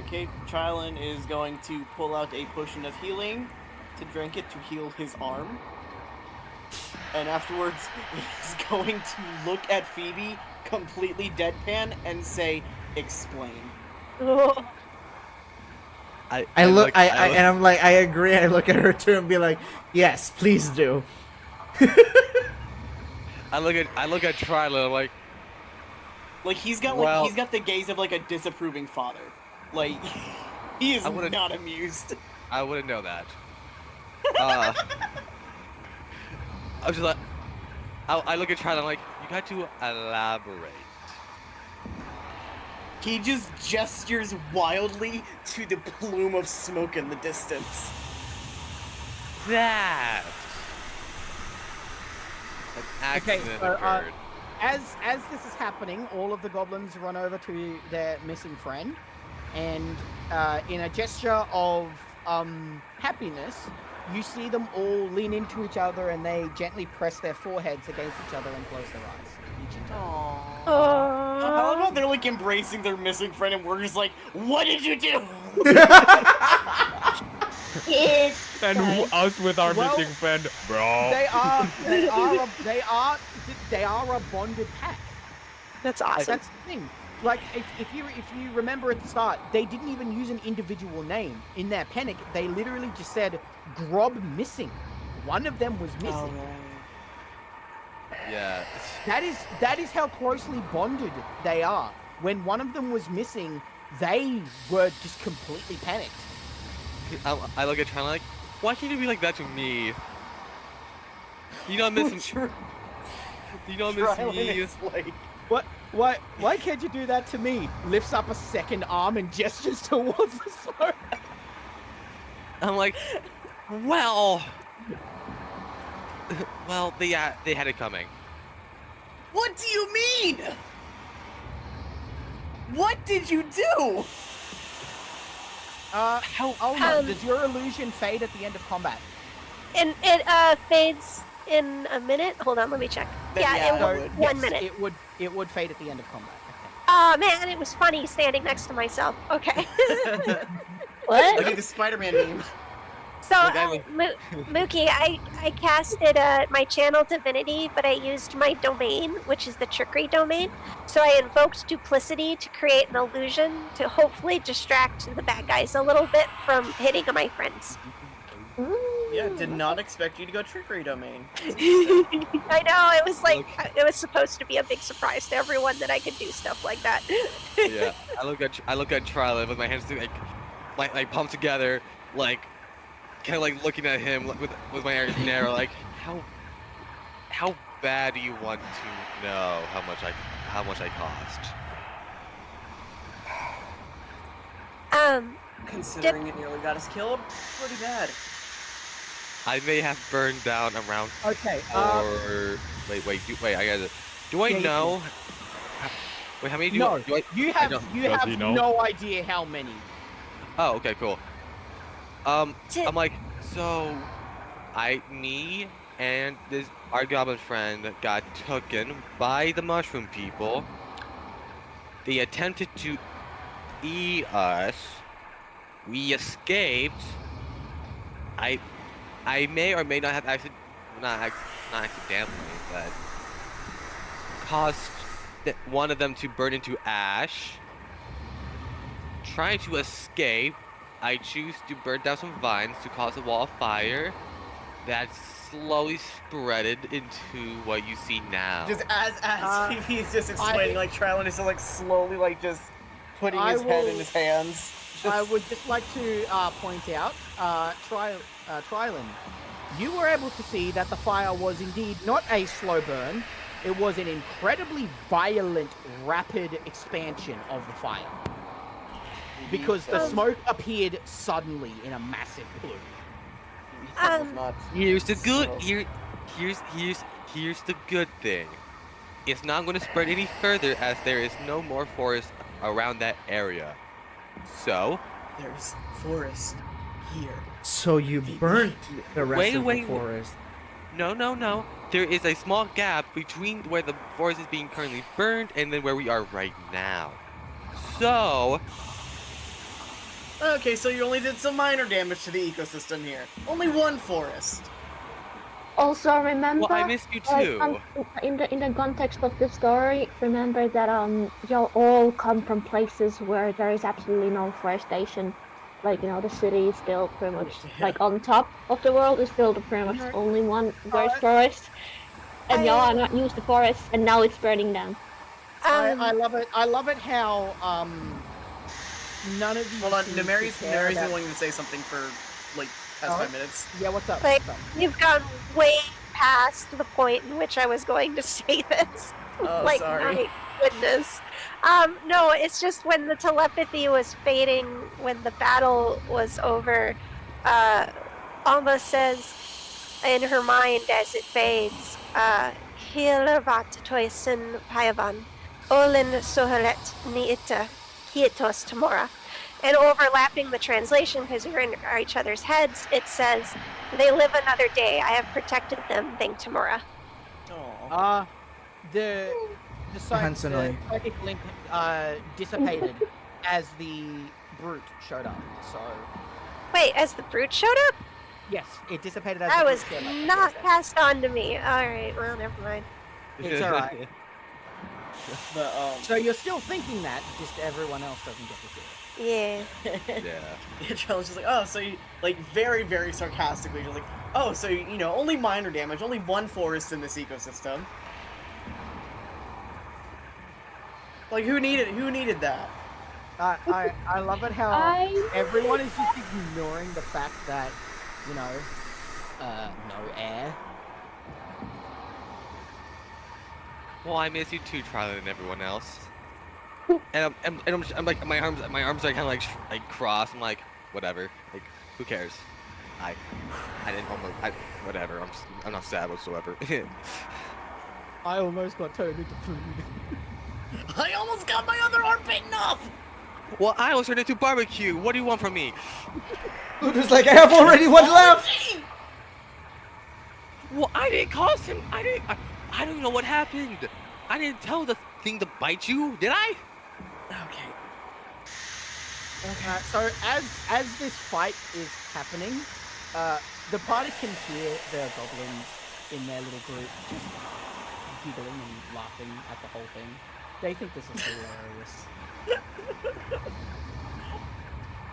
okay, Chylin is going to pull out a potion of healing to drink it to heal his arm. And afterwards, he's going to look at Phoebe completely deadpan and say, explain. And I'm like, I agree. I look at her too and be like, yes, please do. I look at Tryla, I'm like, Like, Well- he's got the gaze of, like, a disapproving father. Like, he is I would've- not amused. I wouldn't know that. I was just like, I look at Tryla, I'm like, you got to elaborate. He just gestures wildly to the plume of smoke in the distance. That. An accident so, occurred. As this is happening, all of the goblins run over to their missing friend, and in a gesture of happiness, you see them all lean into each other and they gently press their foreheads against each other and close their eyes. Each in turn. I love how they're like embracing their missing friend, and we're just like, "What did you do?" And us with our Well, missing friend, bro. They are a bonded pack. That's awesome. That's the thing. Like, if you remember at the start, they didn't even use an individual name. In their panic, they literally just said, "Grob missing." One of them was missing. Yeah. That is how closely bonded they are. When one of them was missing, they were just completely panicked. I look at Tron like, why can't you be like that to me? You know I miss him. Sure. You know I miss Tryland me. is like, What? Why can't you do that to me? Lifts up a second arm and gestures towards the smoke. I'm like, well, well, they had it coming. what do you mean? What did you do? Does your illusion fade at the end of combat? And it fades in a minute. Hold on, let me check. Yeah, Yeah, it so, would. yes, 1 minute. It would fade at the end of combat. Okay. Oh man, it was funny standing next to myself. Okay. What? Like the Spider-Man meme. So, Mookie, I casted my channel divinity, but I used my domain, which is the trickery domain. So I invoked duplicity to create an illusion to hopefully distract the bad guys a little bit from hitting my friends. Yeah, did not expect you to go trickery domain. I know, it was like, it was supposed to be a big surprise to everyone that I could do stuff like that. Yeah, I look at Tryland with my hands like pumped together, like kind of like looking at him with my eyes narrow, like how bad do you want to know how much I cost? Considering it nearly got us killed, pretty bad. I may have burned down around Okay. wait, I gotta. Do I Yeah, you know? Wait, how many do No, do I? you I have don't- you Does have he know? no idea how many. Oh, okay, cool. I'm like, so, me and our goblin friend got taken by the mushroom people. They attempted to eat us. We escaped. I may or may not have not accidentally, but caused one of them to burn into ash. Trying to escape, I choose to burn down some vines to cause a wall of fire that slowly spreaded into what you see now. Just as PvP's just explaining, like Tryland is just like slowly like just putting his head in his hands. I would just like to point out, Tryland, you were able to see that the fire was indeed not a slow burn. It was an incredibly violent, rapid expansion of the fire. Because the smoke appeared suddenly in a massive plume. Here's the good here's the good thing. It's not going to spread any further as there is no more forest around that area. So There's forest here. So you burnt the rest of the forest. No. There is a small gap between where the forest is being currently burned and then where we are right now. So Okay, so you only did some minor damage to the ecosystem here. Only one forest. Also, remember, well, I missed you like, too. in the context of the story, remember that y'all all come from places where there is absolutely no forestation. Like, you know, the city is still pretty much like on top of the world is still the pretty much only one where's forest, and y'all are not used to forest, and now it's burning down. I love it. I love it how none of you. Hold on, seem to Nameri's care been about- wanting to say something for like past 5 minutes. Yeah, what's up? Like, What's up? you've gone way past the point in which I was going to say this. Oh, Like, sorry. my goodness. No, it's just when the telepathy was fading, when the battle was over, Alma says in her mind as it fades, Hilavat toisen payavan, Olin sohalet niita, hietos tamora. And overlapping the translation, because you're in each other's heads, it says, they live another day. I have protected them, thank Tamora. Oh. The Hansenly. psychic link dissipated as the brute showed up. So Wait, as the brute showed up? yes, it dissipated as That the was brute showed up. not passed on to me. Alright, well, never mind. It's alright. But So you're still thinking that, just everyone else doesn't get to see it. Yeah. Yeah. Charles just like, oh, so you like very, very sarcastically, just like, oh, so you know, only minor damage, only one forest in this ecosystem. Like, who needed that? I love it how I everyone is just ignoring the fact that, you know, no air. Well, I miss you too, Trilon, and everyone else. And I'm like my arms are kind of like crossed. I'm like whatever. Like who cares? I didn't almost whatever. I'm not sad whatsoever. I almost got turned into food. I almost got my other arm bitten off! Well, I was turned into barbecue. What do you want from me? Luna's like, I have already one left. Well, I didn't cause him. I don't know what happened. I didn't tell the thing to bite you, did I? Okay. So as this fight is happening, the party can hear the goblins in their little group just giggling and laughing at the whole thing. They think this is hilarious.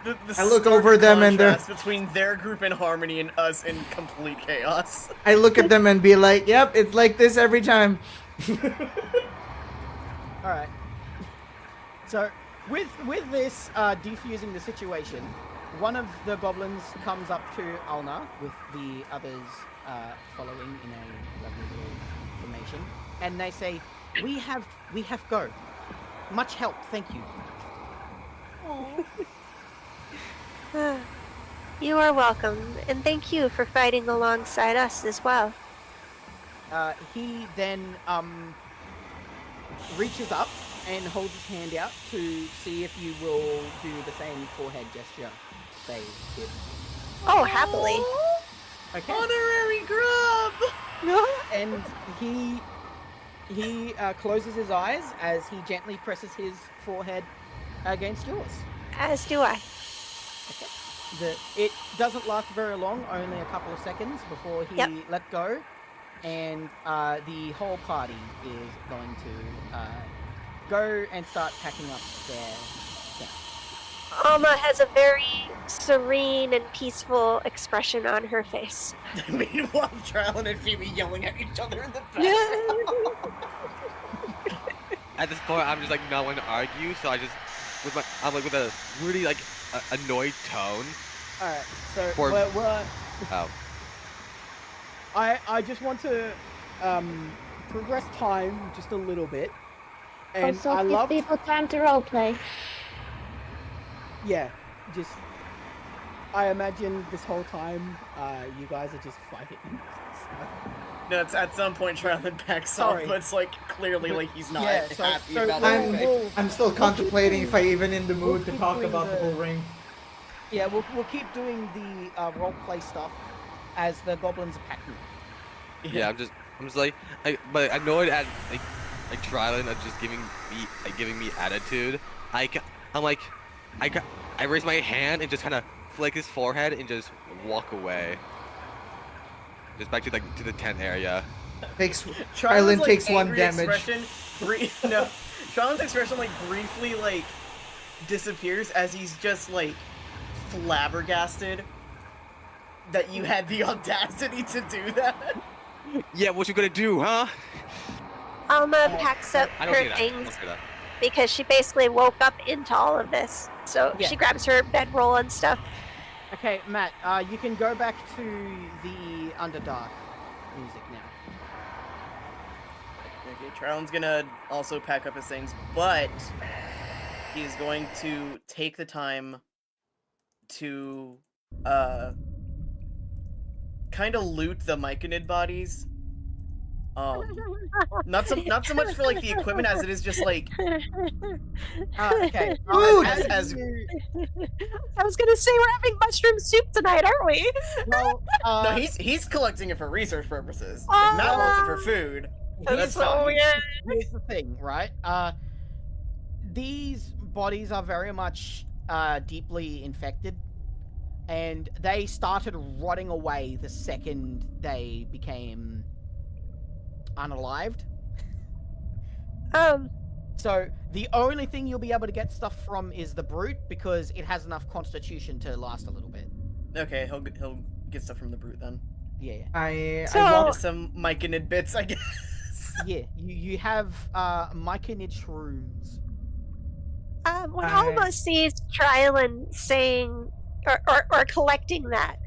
The I look stark over them and they're- contrast between their group in harmony and us in complete chaos. I look at them and be like, yep, it's like this every time. All right. So with this defusing the situation, one of the goblins comes up to Alna with the others following in a lovely little formation, and they say, "We have go. Much help, thank you." You are welcome, and thank you for fighting alongside us as well. He then reaches up and holds his hand out to see if you will do the same forehead gesture they did. Oh, happily. Okay. Honorary grub! And he closes his eyes as he gently presses his forehead against yours. As do I. It doesn't last very long, only a couple of seconds before he let go, and the whole party is going to go and start packing up their stuff. Alma has a very serene and peaceful expression on her face. Meanwhile, Trilon and Phoebe yelling at each other in the background. At this point, I'm just like not wanting to argue, so I'm like with a really like annoyed tone. All right, so For- we're Oh. I just want to progress time just a little bit, and also I give love people time to roleplay. yeah, just I imagine this whole time you guys are just fighting. No, it's at some point Trilon backs Sorry. off, but it's like clearly like he's not Yeah, happy so about we'll- it. I'm still contemplating if I even in the mood to keep talk doing about the the- whole ring. Yeah, we'll keep doing the roleplay stuff as the goblins are packing. Yeah, I'm just like, but annoyed at like Trilon of just giving me attitude. I'm like, I raise my hand and just kind of flick his forehead and just walk away. Just back to the tent area. Trilon like, takes one angry damage. expression no, Trilon's expression like briefly like disappears as he's just like flabbergasted that you had the audacity to do that. Yeah, what you gonna do, huh? Alma packs up I don't her say that. I don't things say that. because she basically woke up into all of this. So Yeah. she grabs her bedroll and stuff. Okay, Matt, you can go back to the Underdark music now. Okay, Trilon's gonna also pack up his things, but he's going to take the time to kind of loot the Myconid bodies. Not so much for like the equipment as it is just like Okay. Dude! as I was gonna say we're having mushroom soup tonight, aren't we? Well, no, he's collecting it for research purposes. If Matt wants it for food, That's that's so fine. weird. here's the thing, right? These bodies are very much deeply infected, and they started rotting away the second they became unalived. So the only thing you'll be able to get stuff from is the brute, because it has enough constitution to last a little bit. Okay, he'll get stuff from the brute then. Yeah. I So- walk Just some Myconid bits, I guess. Yeah, you have Myconid shrooms. When I- Alma sees Trilon saying or collecting that,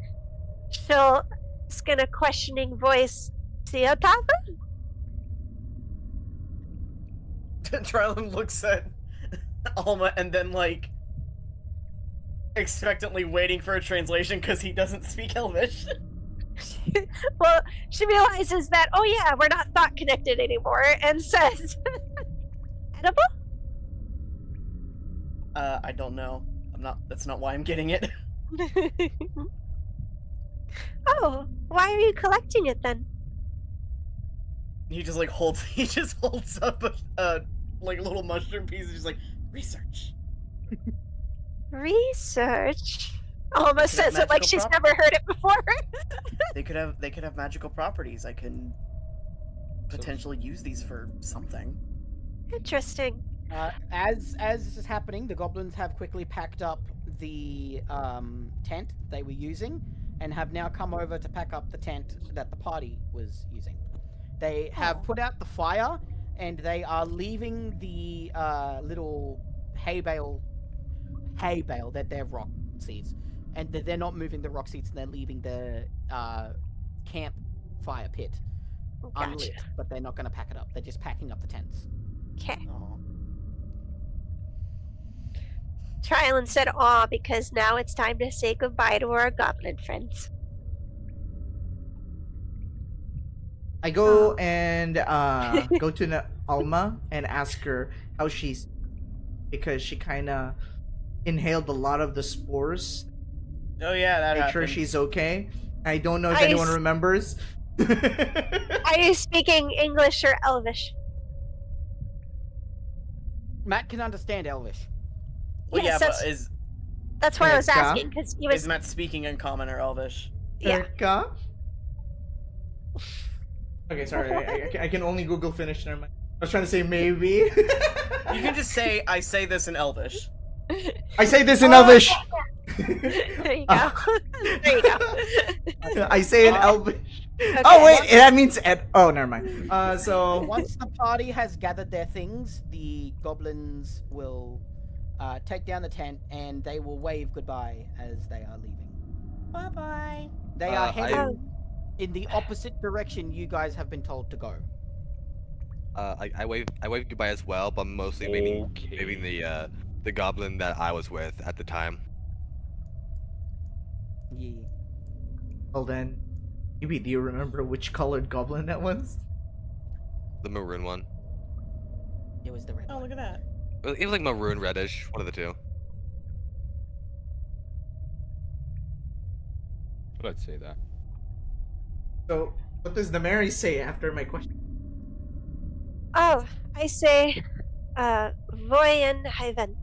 she'll ask in a questioning voice, Siotava? Trilon looks at Alma and then, like, expectantly waiting for a translation because he doesn't speak Elvish. Well, she realizes that, oh yeah, we're not thought connected anymore, and says, edible? I don't know. That's not why I'm getting it. Oh, why are you collecting it then? He just holds up a like little mushroom piece and just like, research. Research? Alma Could have says it like magical she's prop- never heard it before. They could have magical properties. I can potentially use these for something. Interesting. As this is happening, the goblins have quickly packed up the tent they were using, and have now come over to pack up the tent that the party was using. They have put out the fire, and they are leaving the little hay bale that they're rock seats, and they're not moving the rock seats, and they're leaving the camp fire pit unlit, Gotcha. but they're not going to pack it up. They're just packing up the tents. Okay. Oh. Trilon said aw because now it's time to say goodbye to our goblin friends. I go and go to Alma and ask her how she's, because she kind of inhaled a lot of the spores. Oh yeah, that Make sure happened. she's okay. I don't know if I anyone s- remembers. Are you speaking English or Elvish? Matt can understand Elvish. Well, Yes, yeah, but that's why I was Erika? asking, because he was. is Matt speaking in Common or Elvish? Yeah. Erika? Okay, sorry. I can only Google finish. Never mind. I was trying to say maybe. You can just say, I say this in Elvish. I say this in Elvish. There you go. There you go. I say in Elvish. Okay. Oh wait, that means oh, never mind. So Once the party has gathered their things, the goblins will take down the tent, and they will wave goodbye as they are leaving. Bye bye. They are heading Um, in the opposite direction you guys have been told to go. I wave goodbye as well, but mostly meaning the goblin that I was with at the time. Yeah. well then, maybe do you remember which colored goblin that was? The maroon one. It was the red. Oh, look at that. It was like maroon reddish, one of the two. Let's say that. So what does the Mary say after my question? oh, I say, Voyen Hyven.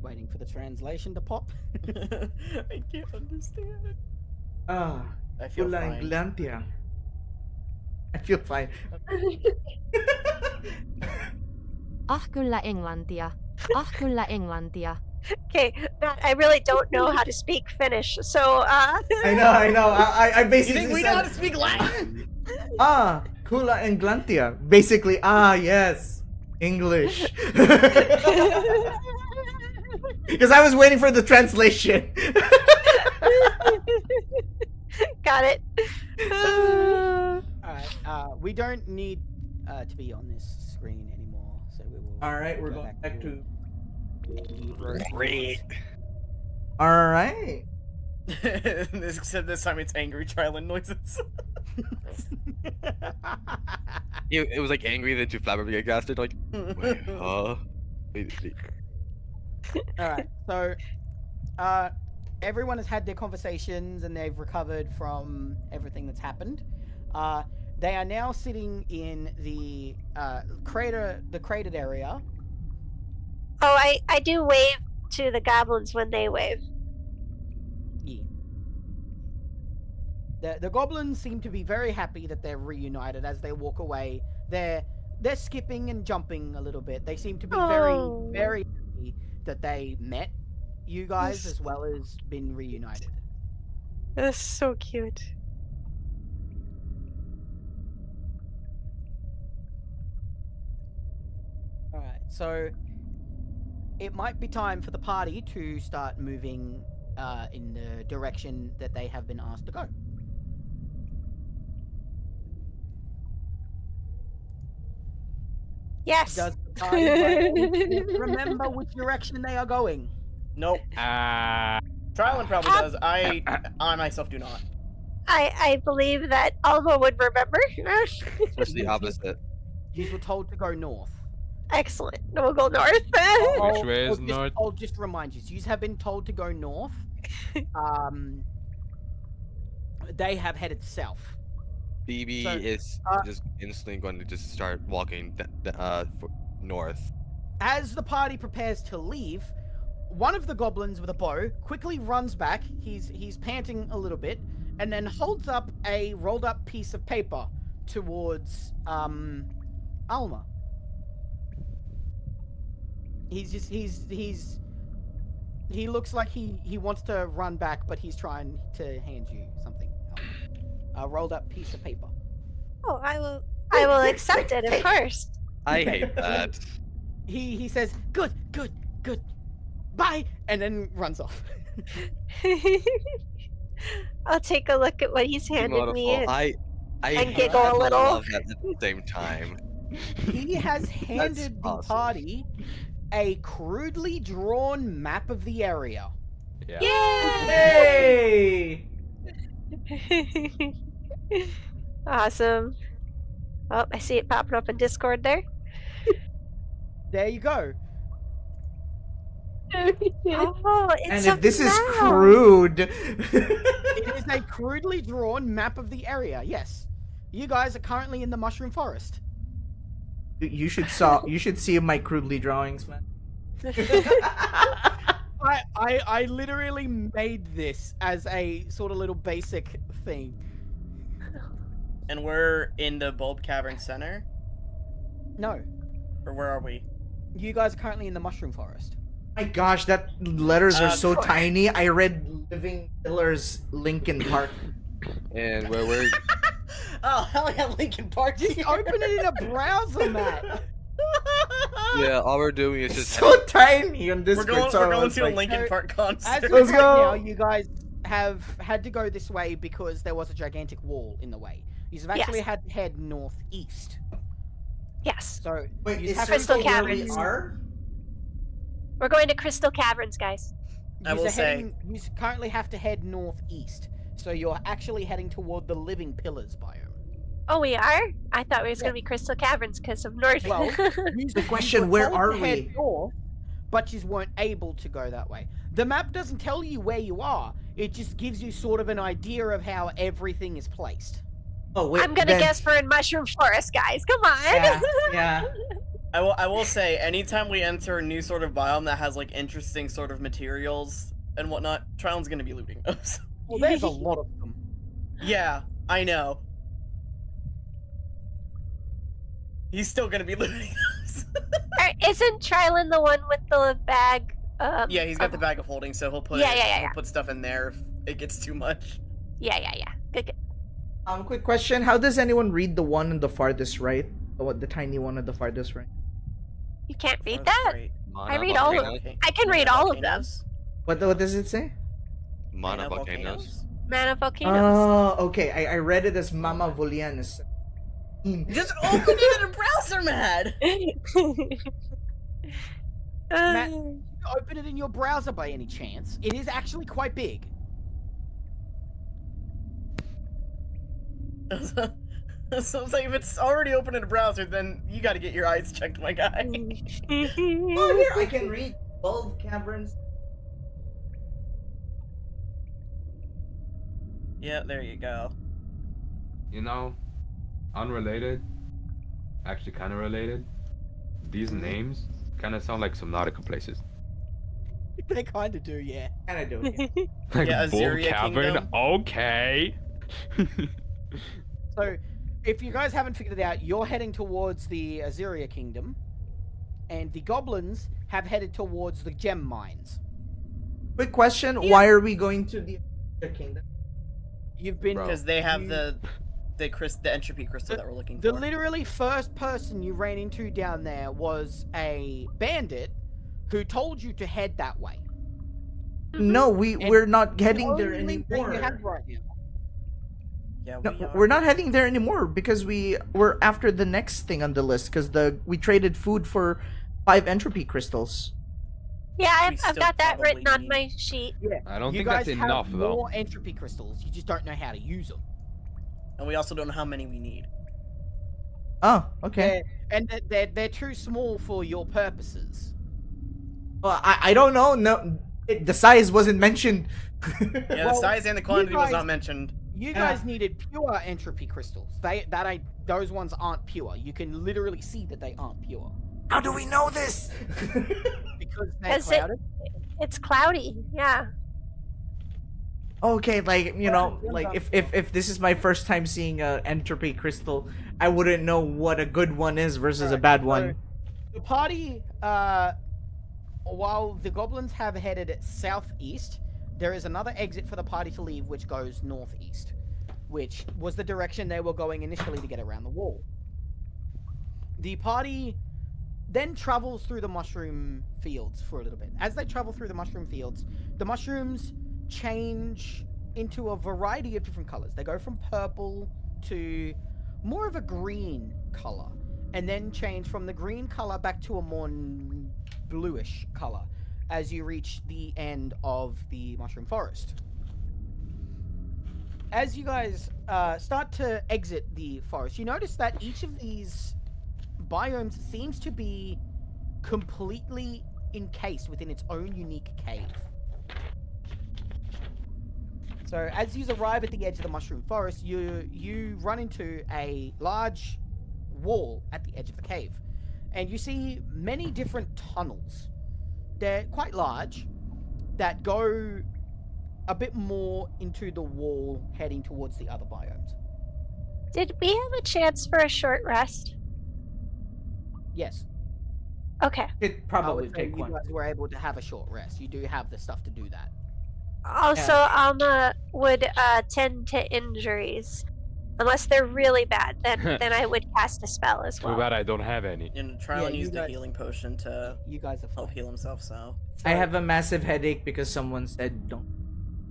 Waiting for the translation to pop. I can't understand. Ah, I feel Ula fine. Englantia. I feel fine. Kyllä Englantia. Kyllä Englantia. Okay, Matt, I really don't know how to speak Finnish, so, I know. I You basically think we know how to said, speak Latin? Kula Englantia. Basically, yes, English. Because I was waiting for the translation. Got it. Alright, we don't need to be on this screen anymore, so we will. All right, we're go going back to. Great. All right. Except this time it's angry Trilon noises. It was like angry then too flabbergasted, like, wait, Alright, so everyone has had their conversations and they've recovered from everything that's happened. They are now sitting in the cratered area. Oh, I do wave to the goblins when they wave. Yeah. The goblins seem to be very happy that they're reunited as they walk away. They're skipping and jumping a little bit. They seem to be Oh. very happy that they met you guys as well as been reunited. That's so cute. Alright, so it might be time for the party to start moving in the direction that they have been asked to go. Yes. Does the party by any chance remember which direction they are going? Nope. Trilon probably does. I myself do not. I believe that Alma would remember. Just the opposite. You were told to go north. Excellent. We'll go north. Which way is north? I'll just remind you. You have been told to go north. They have headed south. BB So, is just instantly going to just start walking north. As the party prepares to leave, one of the goblins with a bow quickly runs back. He's panting a little bit, and then holds up a rolled up piece of paper towards Alma. He looks like he wants to run back, but he's trying to hand you something. A rolled up piece of paper. Oh, I will accept it, of course. I hate that. He says, good, bye, and then runs off. I'll take a look at what he's handed me. I and hate giggle that, a but little. I love that at the same time. He has handed the awesome. party a crudely drawn map of the area. Yeah. Hey! Awesome. Oh, I see it popping up in Discord there. There you go. Oh, it's And a if this is map. crude, It is a crudely drawn map of the area. Yes, you guys are currently in the mushroom forest. you should see my crudely drawings, man. I literally made this as a sort of little basic thing. And we're in the Bulb Cavern Center? No, Or where are we? you guys are currently in the mushroom forest. My gosh, that letters are so Correct. tiny. I read Living Pillars Lincoln Park. And where we're Oh, hell yeah, Lincoln Park. Just open it in a browser map. yeah, all we're doing is just So tiny on this. We're going to a Lincoln No, Park As concert. of Let's right go. now, you guys have had to go this way because there was a gigantic wall in the way. You've actually Yes. had to head northeast. Yes. So Wait, you is have Crystal Circle where we Caverns. are? We're going to Crystal Caverns, guys. I will say- you currently have to head northeast. So you're actually heading toward the Living Pillars biome. Oh, we are? I thought it was going to be Crystal Caverns because of North. Well, The question, where are we? North, but you weren't able to go that way. The map doesn't tell you where you are. It just gives you sort of an idea of how everything is placed. Oh wait, I'm going to then- guess we're in Mushroom Forest, guys. Come on. Yeah, yeah. I will say, anytime we enter a new sort of biome that has like interesting sort of materials and whatnot, Trilon's gonna be looting those. Well, there's a lot of them. Yeah, I know. He's still gonna be looting those. Isn't Trilon the one with the bag? Yeah, he's got the bag of holding, so he'll put he'll put stuff in there if it gets too much. Yeah. Good. Quick question: how does anyone read the one on the farthest right? The tiny one on the farthest right? You can't read Oh, that? that's great. I read all of volcanoes. them. I can read all of them. Volcanoes? What does it say? Mana volcanoes. Mana volcanoes. Oh, okay. I read it as Mama Volianis. Just open it in a browser, Mad! Matt, you open it in your browser by any chance? It is actually quite big. So it's like, if it's already open in a browser, then you gotta get your eyes checked, my guy. Oh, here I can read Bulb Caverns. Yeah, there you go. You know, unrelated, actually kind of related. These names kind of sound like some nautical places. They kind of do, yeah. And I do. Yeah. Like Yeah, Bull Azuria Cavern. Kingdom. Okay. So, if you guys haven't figured it out, you're heading towards the Azuria Kingdom, and the goblins have headed towards the gem mines. Quick question: why are we going to the other kingdom? You've been Bro. Because they have you- the the entropy crystal that we're looking The for. literally first person you ran into down there was a bandit who told you to head that way. No, we're not The heading there only thing you have anymore. right now. Yeah, No, we are. we're not heading there anymore because we're after the next thing on the list because we traded food for 5 entropy crystals. Yeah, We I've still got that probably written on need- my sheet. Yeah, I don't you think guys that's have enough, though. more entropy crystals. You just don't know how to use them. And we also don't know how many we need. Oh, okay. They're too small for your purposes. Well, I don't know. No, the size wasn't mentioned. Yeah, the Well, size and the quantity was guys- not mentioned. You Yeah. guys needed pure entropy crystals. Those ones aren't pure. You can literally see that they aren't pure How do we know this? because they're Is it- clouded. It's cloudy. Yeah. Okay, like Yeah, like if this is my first time seeing a entropy crystal, I wouldn't know what a good one is versus a Alright, bad so one. The party, while the goblins have headed southeast, there is another exit for the party to leave, which goes northeast, which was the direction they were going initially to get around the wall. The party then travels through the mushroom fields for a little bit. As they travel through the mushroom fields, the mushrooms change into a variety of different colors. They go from purple to more of a green color, and then change from the green color back to a more bluish color as you reach the end of the mushroom forest. As you guys start to exit the forest, you notice that each of these biomes seems to be completely encased within its own unique cave. So as you arrive at the edge of the mushroom forest, you run into a large wall at the edge of the cave, and you see many different tunnels. They're quite large, that go a bit more into the wall, heading towards the other biomes. Did we have a chance for a short rest? Yes, Okay. It I probably would say take you one. guys were able to have a short rest. You do have the stuff to do that. Also, Alma would tend to injuries. Unless they're really bad, then I would cast a spell as Too well. bad I don't have any. And Trilon you used a guys- healing potion to You guys are help fine. heal himself, so. I have a massive headache because someone said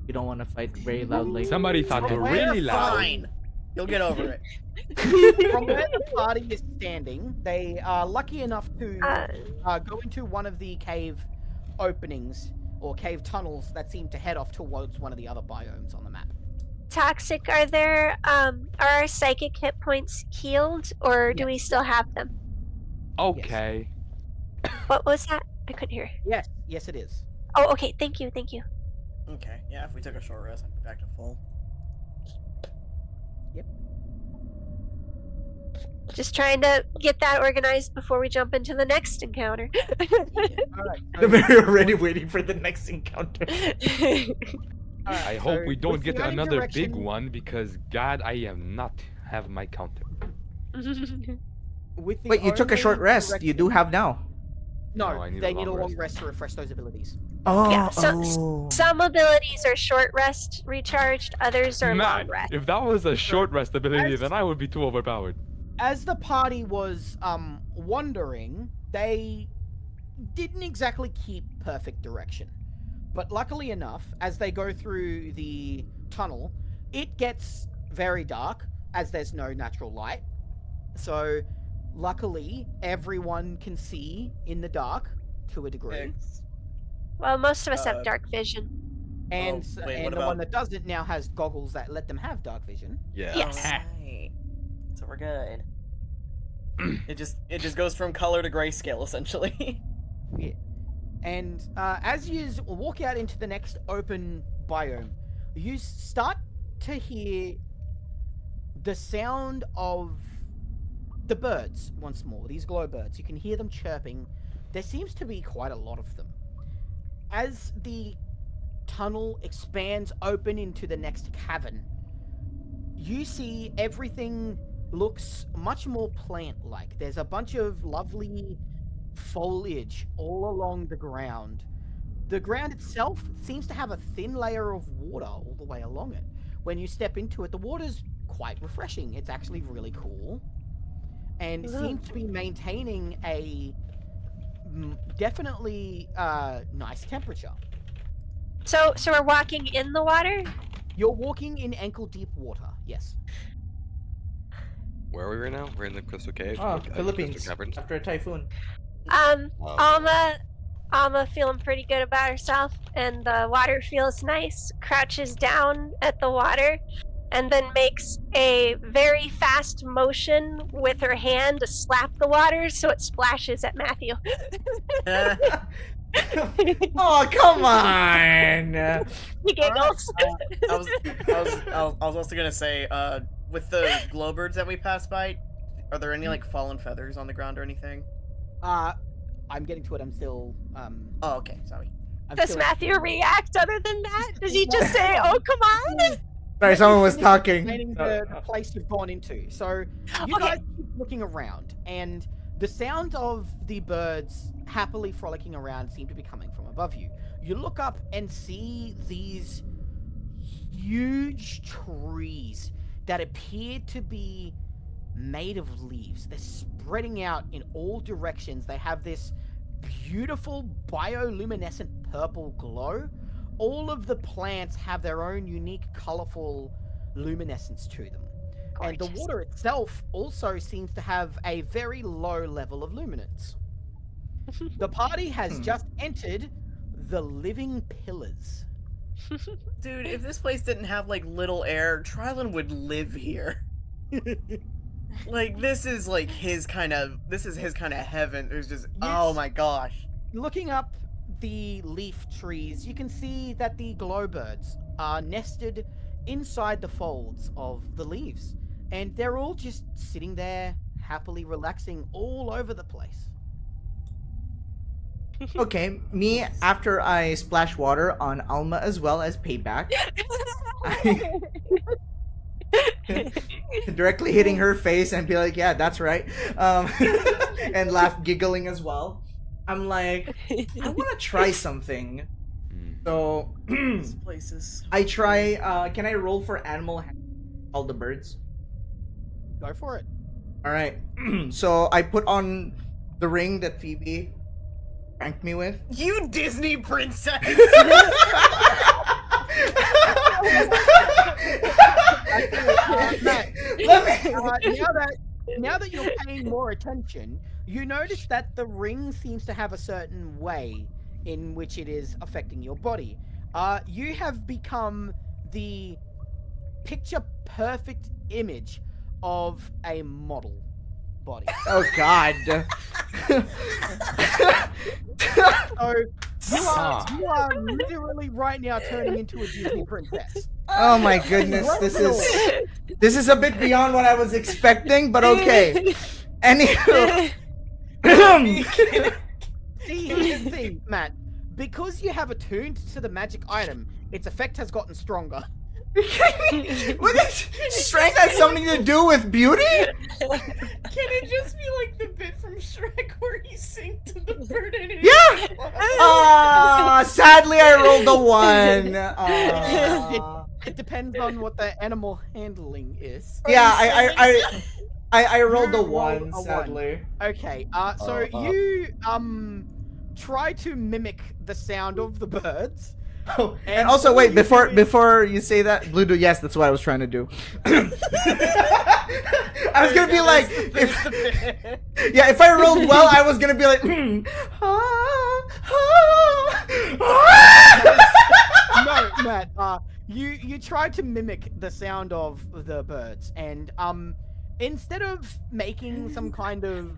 you don't want to fight very loudly. Somebody thought We're really loud. Fine! You'll get over it. From where the party is standing, they are lucky enough to go into one of the cave openings or cave tunnels that seem to head off towards one of the other biomes on the map. Toxic, are our psychic hit points healed, or do we still have them? Okay. What was that? I couldn't hear. Yes, it is. Oh, okay. Thank you. Okay, yeah, if we took a short rest, I'd be back to full. Just trying to get that organized before we jump into the next encounter. All right. We're already waiting for the next encounter. I hope we don't get another big one because God, I am not have my counter. With the Wait, you took a only short rest. You direction- do have now. No, No, I need a they need a long long rest to refresh those abilities. Oh, Yeah, Some abilities are short rest recharged, others are long Man, rest. if that was a short rest ability, As- then I would be too overpowered. As the party was wandering, they didn't exactly keep perfect direction. But luckily enough, as they go through the tunnel, it gets very dark as there's no natural light. So luckily, everyone can see in the dark to a degree. Well, most of us have Uh, dark vision. And, wait, and what the about- one that doesn't now has goggles that let them have dark vision. Yeah. Yes. Alright. So we're good. It just goes from color to grayscale, essentially. And as you walk out into the next open biome, you start to hear the sound of the birds once more. These glow birds. You can hear them chirping. There seems to be quite a lot of them. As the tunnel expands open into the next cavern, you see everything looks much more plant-like. There's a bunch of lovely foliage all along the ground. The ground itself seems to have a thin layer of water all the way along it. When you step into it, the water's quite refreshing. It's actually really cool, and seems to be maintaining a definitely nice temperature. So we're walking in the water. You're walking in ankle-deep water. Yes. Where are we right now? We're in the Crystal Cave. Oh, Crystal Philippines. Caverns. After a typhoon. Alma feeling pretty good about herself, and the water feels nice. Crouches down at the water, and then makes a very fast motion with her hand to slap the water so it splashes at Matthew. Oh, come on! He giggles. I was also gonna say, with the glowbirds that we passed by, are there any like fallen feathers on the ground or anything? I'm getting to it. I'm still. Oh, okay. Sorry. Does Matthew react other than that? Does he just say, "Oh, come on"? Sorry, someone was talking. The place you've gone into. So you guys keep looking around, and the sound of the birds happily frolicking around seem to be coming from above you. You look up and see these huge trees that appear to be made of leaves. They're spreading out in all directions. They have this beautiful bioluminescent purple glow. All of the plants have their own unique colorful luminescence to them. And the water itself also seems to have a very low level of luminance. The party has just entered the Living Pillars. Dude, if this place didn't have like little air, Trilon would live here. Like this is his kind of heaven. There's just oh my gosh. Looking up the leaf trees, you can see that the glowbirds are nested inside the folds of the leaves, and they're all just sitting there happily relaxing all over the place. Okay, me, after I splash water on Alma as well as payback, directly hitting her face and be like, yeah, that's right, and laugh giggling as well. I'm like, I want to try something. So, These places. I try, can I roll for animal all the birds? Go for it. Alright, so I put on the ring that Phoebe pranked me with. You Disney princess! Matt, now that you're paying more attention, you notice that the ring seems to have a certain way in which it is affecting your body. You have become the picture-perfect image of a model body. Oh God. So you are literally right now turning into a Disney princess. Oh my goodness, this is a bit beyond what I was expecting, but okay. Anywho. See, here's the thing, Matt. Because you have attuned to the magic item, its effect has gotten stronger. What is strength has something to do with beauty? Can it just be like the bit from Shrek where he sings to the bird and it Yeah! Sadly I rolled a 1. It depends on what the animal handling is. Yeah, I rolled a 1, sadly. Okay, so you try to mimic the sound of the birds. Oh, and also wait, before you say that, Blue do yes, that's what I was trying to do. I was gonna be like, if I rolled well, I was gonna be like, No, Matt, you tried to mimic the sound of the birds, and instead of making some kind of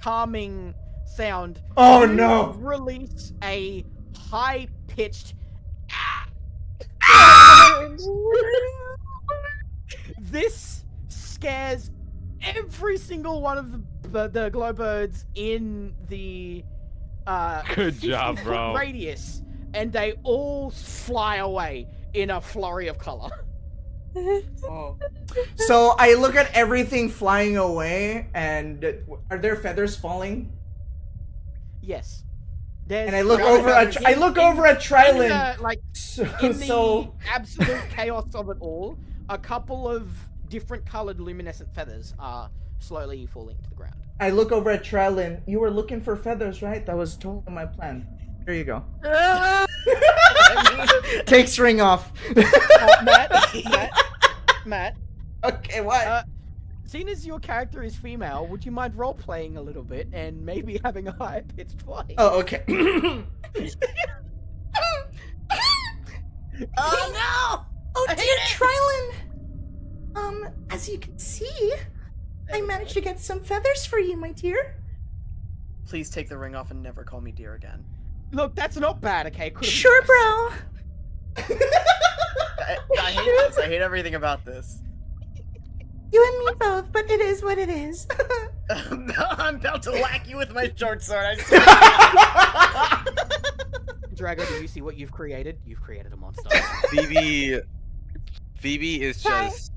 calming sound, oh no, release a high-pitched This scares every single one of the glowbirds in the Good job, 50-foot bro. radius, and they all fly away in a flurry of color. Oh. So I look at everything flying away, and are there feathers falling? Yes. And I look over at Trilon. In the absolute chaos of it all, a couple of different colored luminescent feathers are slowly falling to the ground. I look over at Trellin. You were looking for feathers, right? That was totally my plan. Here you go. Takes ring off. Matt. Okay, what? Seeing as your character is female, would you mind role playing a little bit and maybe having a higher pitched voice? Oh, okay. Oh no! Oh, I dear hate Trylin. As you can see, I managed to get some feathers for you, my dear. Please take the ring off and never call me dear again. Look, that's not bad, okay? Could've been Sure, worse. bro. I hate this. I hate everything about this. You and me both, but it is what it is. I'm about to whack you with my short sword. I swear. Drago, do you see what you've created? You've created a monster. Phoebe is just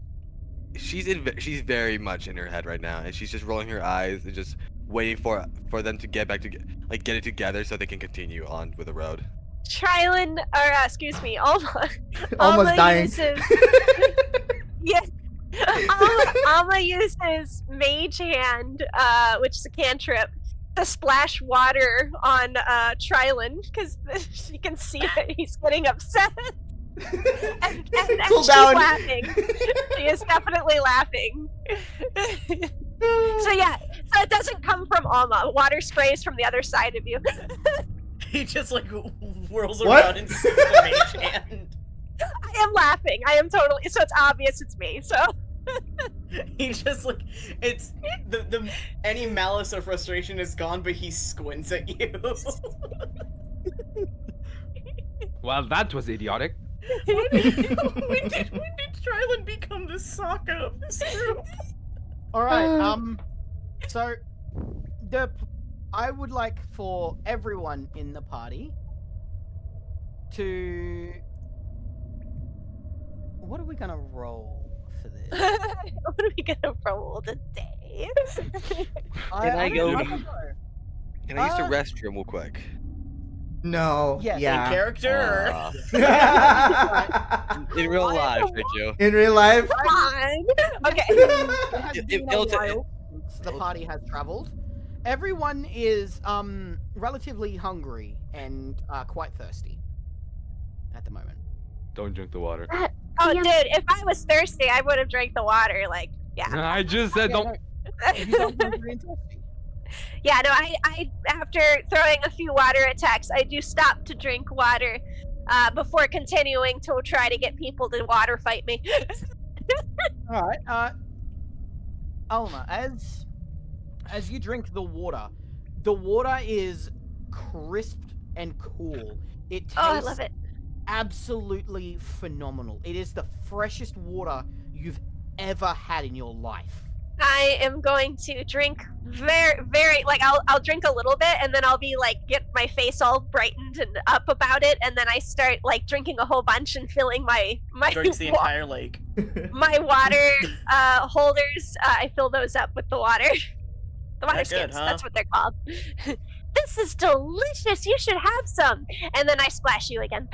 she's very much in her head right now, and she's just rolling her eyes and just waiting for them to get back to get it together so they can continue on with the road. Trylin, or excuse me, Alma. Almost dying. Uses, yes. Alma uses Mage Hand, which is a cantrip, to splash water on Trylin because she can see that he's getting upset. and Cool she's down. laughing. She is definitely laughing. So yeah, so it doesn't come from Alma. Water sprays from the other side of you. He just like whirls What? around and sees the mage hand. I am laughing. I am totally. So it's obvious it's me. So. He just like it's the any malice or frustration is gone, but he squints at you. Well, that was idiotic. when did Trylin become the Sokka of this group? Alright, so I would like for everyone in the party to... What are we gonna roll for this? What are we gonna roll today? I go- don't know. Can I use the restroom real quick? No. Yeah. In Yeah. character. In real life, thank you. In real life. Come on. Okay. It has It- been it- a it'll ta- while since the party has traveled. Everyone is relatively hungry and quite thirsty at the moment. Don't drink the water. Oh, Yeah. dude, if I was thirsty, I would have drank the water. Like, yeah. I just said don't. If you don't hungry and thirsty. Yeah, no, I after throwing a few water attacks, I do stop to drink water before continuing to try to get people to water fight me. All right. Alma, as you drink the water is crisp and cool. It tastes Oh, I love it. absolutely phenomenal. It is the freshest water you've ever had in your life. I am going to drink very like I'll drink a little bit and then I'll be like get my face all brightened and up about it, and then I start like drinking a whole bunch and filling my Drinks the entire lake. my water holders. I fill those up with the water. The water That's good, skins. huh? That's what they're called. This is delicious. You should have some. And then I splash you again.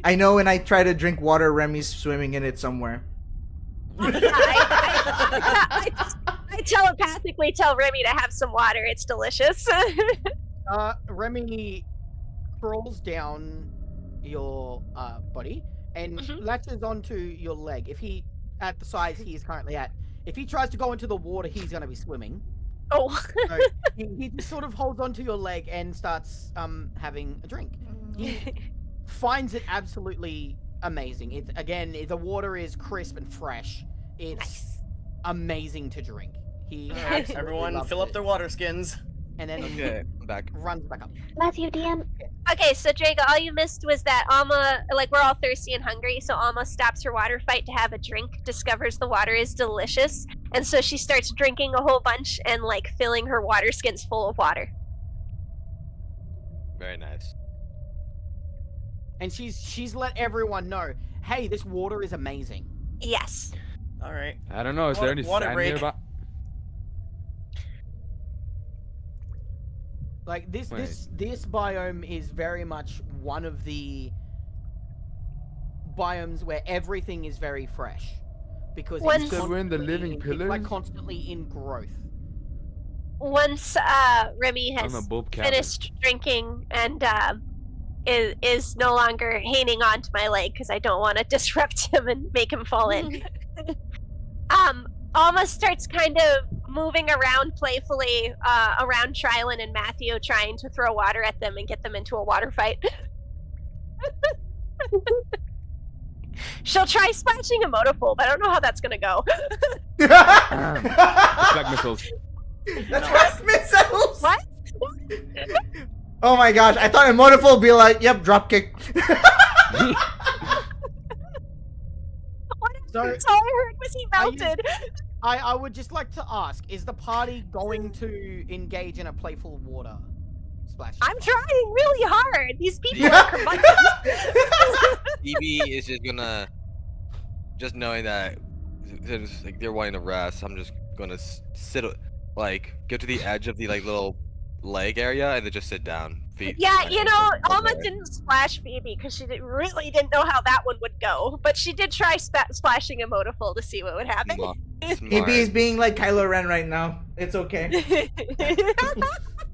I know when I try to drink water, Remy's swimming in it somewhere. I telepathically tell Remy to have some water. It's delicious. Remy crawls down your body and Mhm. latches onto your leg. If he, at the size he is currently at, if he tries to go into the water, he's going to be swimming. Oh. So he just sort of holds onto your leg and starts having a drink. He finds it absolutely amazing. It's again, the water is crisp and fresh. It's Nice. amazing to drink. He Alright, absolutely everyone, loves fill up it. their water skins. And then Okay, I'm back. runs back up. Matthew, DM. Okay, so Drago, all you missed was that Alma, like, we're all thirsty and hungry, so Alma stops her water fight to have a drink, discovers the water is delicious, and so she starts drinking a whole bunch and, like, filling her water skins full of water. Very nice. And she's let everyone know, hey, this water is amazing. Yes. Alright. I don't know. Is there any Water sand break. nearby? Like this biome is very much one of the biomes where everything is very fresh because Once- it's Because we're in the living it's like pillars? constantly in growth. Once Remy I'm a has bulb cabin. finished drinking and is no longer hanging on to my leg because I don't want to disrupt him and make him fall in. Alma starts kind of moving around playfully around Trilin and Matthew, trying to throw water at them and get them into a water fight. She'll try splashing a motorpool, but I don't know how that's gonna go. Deflect missiles. That's what missiles. What? Oh my gosh! I thought Emotiful would be like, "Yep, drop kick." So That's all I heard was he melted. I would just like to ask: is the party going to engage in a playful water splash? I'm trying really hard. These people are curmudgeons. Phoebe is just gonna, just knowing that they're wanting to rest. I'm just gonna sit, like, get to the edge of the little leg area and then just sit down. Feet. Yeah, you know, Alma didn't splash Phoebe because she really didn't know how that one would go. But she did try splashing a motorful to see what would happen. Maybe he's being like Kylo Ren right now. It's okay.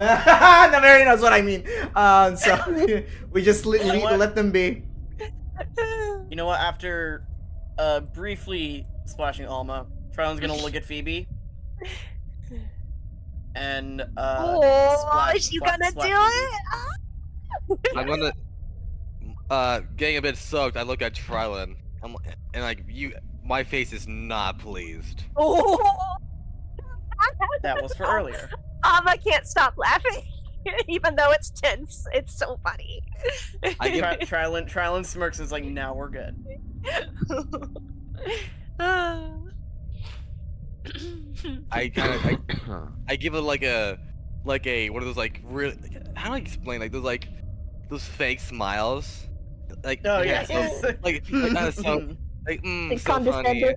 No, Mary knows what I mean. So we just let them be. You know what? After briefly splashing Alma, Trilon's gonna look at Phoebe. And is she gonna do it? I'm gonna, getting a bit soaked. I look at Trilon. And like my face is not pleased. That was for earlier. Alma can't stop laughing, even though it's tense. It's so funny. Trilon smirks and is like, "Now we're good." I give it like a one of those really, how do I explain, like those fake smiles, like Oh yeah, so so funny,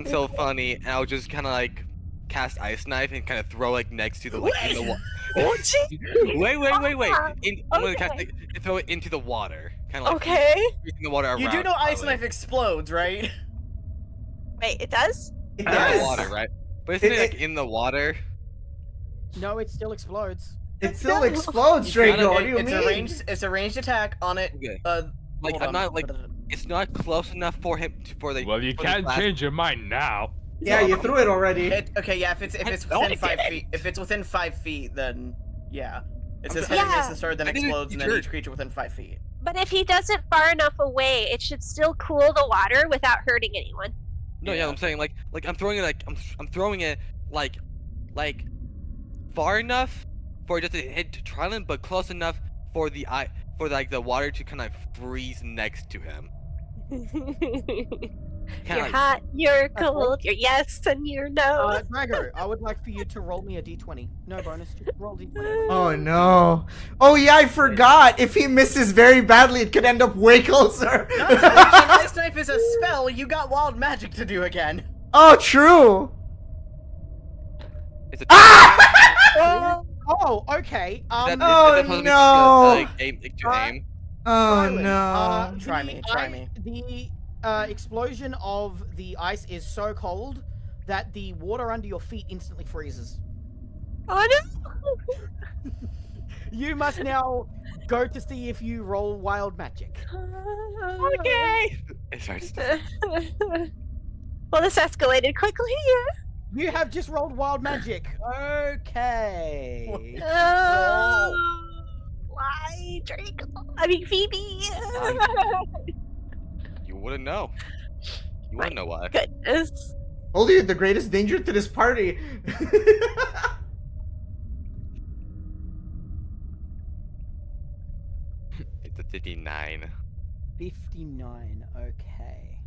so funny, and I'll just kind of like cast ice knife and kind of throw next to the in the water. Wait. I'm gonna throw it into the water, kind of okay. the water around. You do know ice knife explodes, right? Wait, it does? It In does. the water, right? But isn't it in the water? No, it still explodes. It still explodes, Draco. What do you mean? It's a ranged attack on it. Okay. Hold I'm on. not it's not close enough for him Well, you can't change your mind now. Yeah, you threw it already. Okay, yeah. If it's within 5 feet, if it's within 5 feet, then yeah. It says hitting this the sword, then explodes, and then each creature within 5 feet. But if he does it far enough away, it should still cool the water without hurting anyone. No, yeah, I'm saying I'm throwing it I'm throwing it like far enough for it just to hit Trilon, but close enough for the water to kind of freeze next to him. You're hot, you're cold, you're yes, and you're no. Drago, I would like for you to roll me a d20. No bonus, just roll d20. Oh no. Oh yeah, I forgot. If he misses very badly, it could end up way closer. Not to mention, ice knife is a spell. You got wild magic to do again. Oh, true. It's a Oh, okay. Oh, no. Aim. Oh Trilon, no. Try me. The explosion of the ice is so cold that the water under your feet instantly freezes. Oh no! You must now go to see if you roll wild magic. Okay. It starts. Well, this escalated quickly. You have just rolled wild magic. Okay. Why, Draco? I mean, Phoebe. You wouldn't know. You wouldn't know why. Goodness. Only the greatest danger to this party. It's a 59. 59. Okay.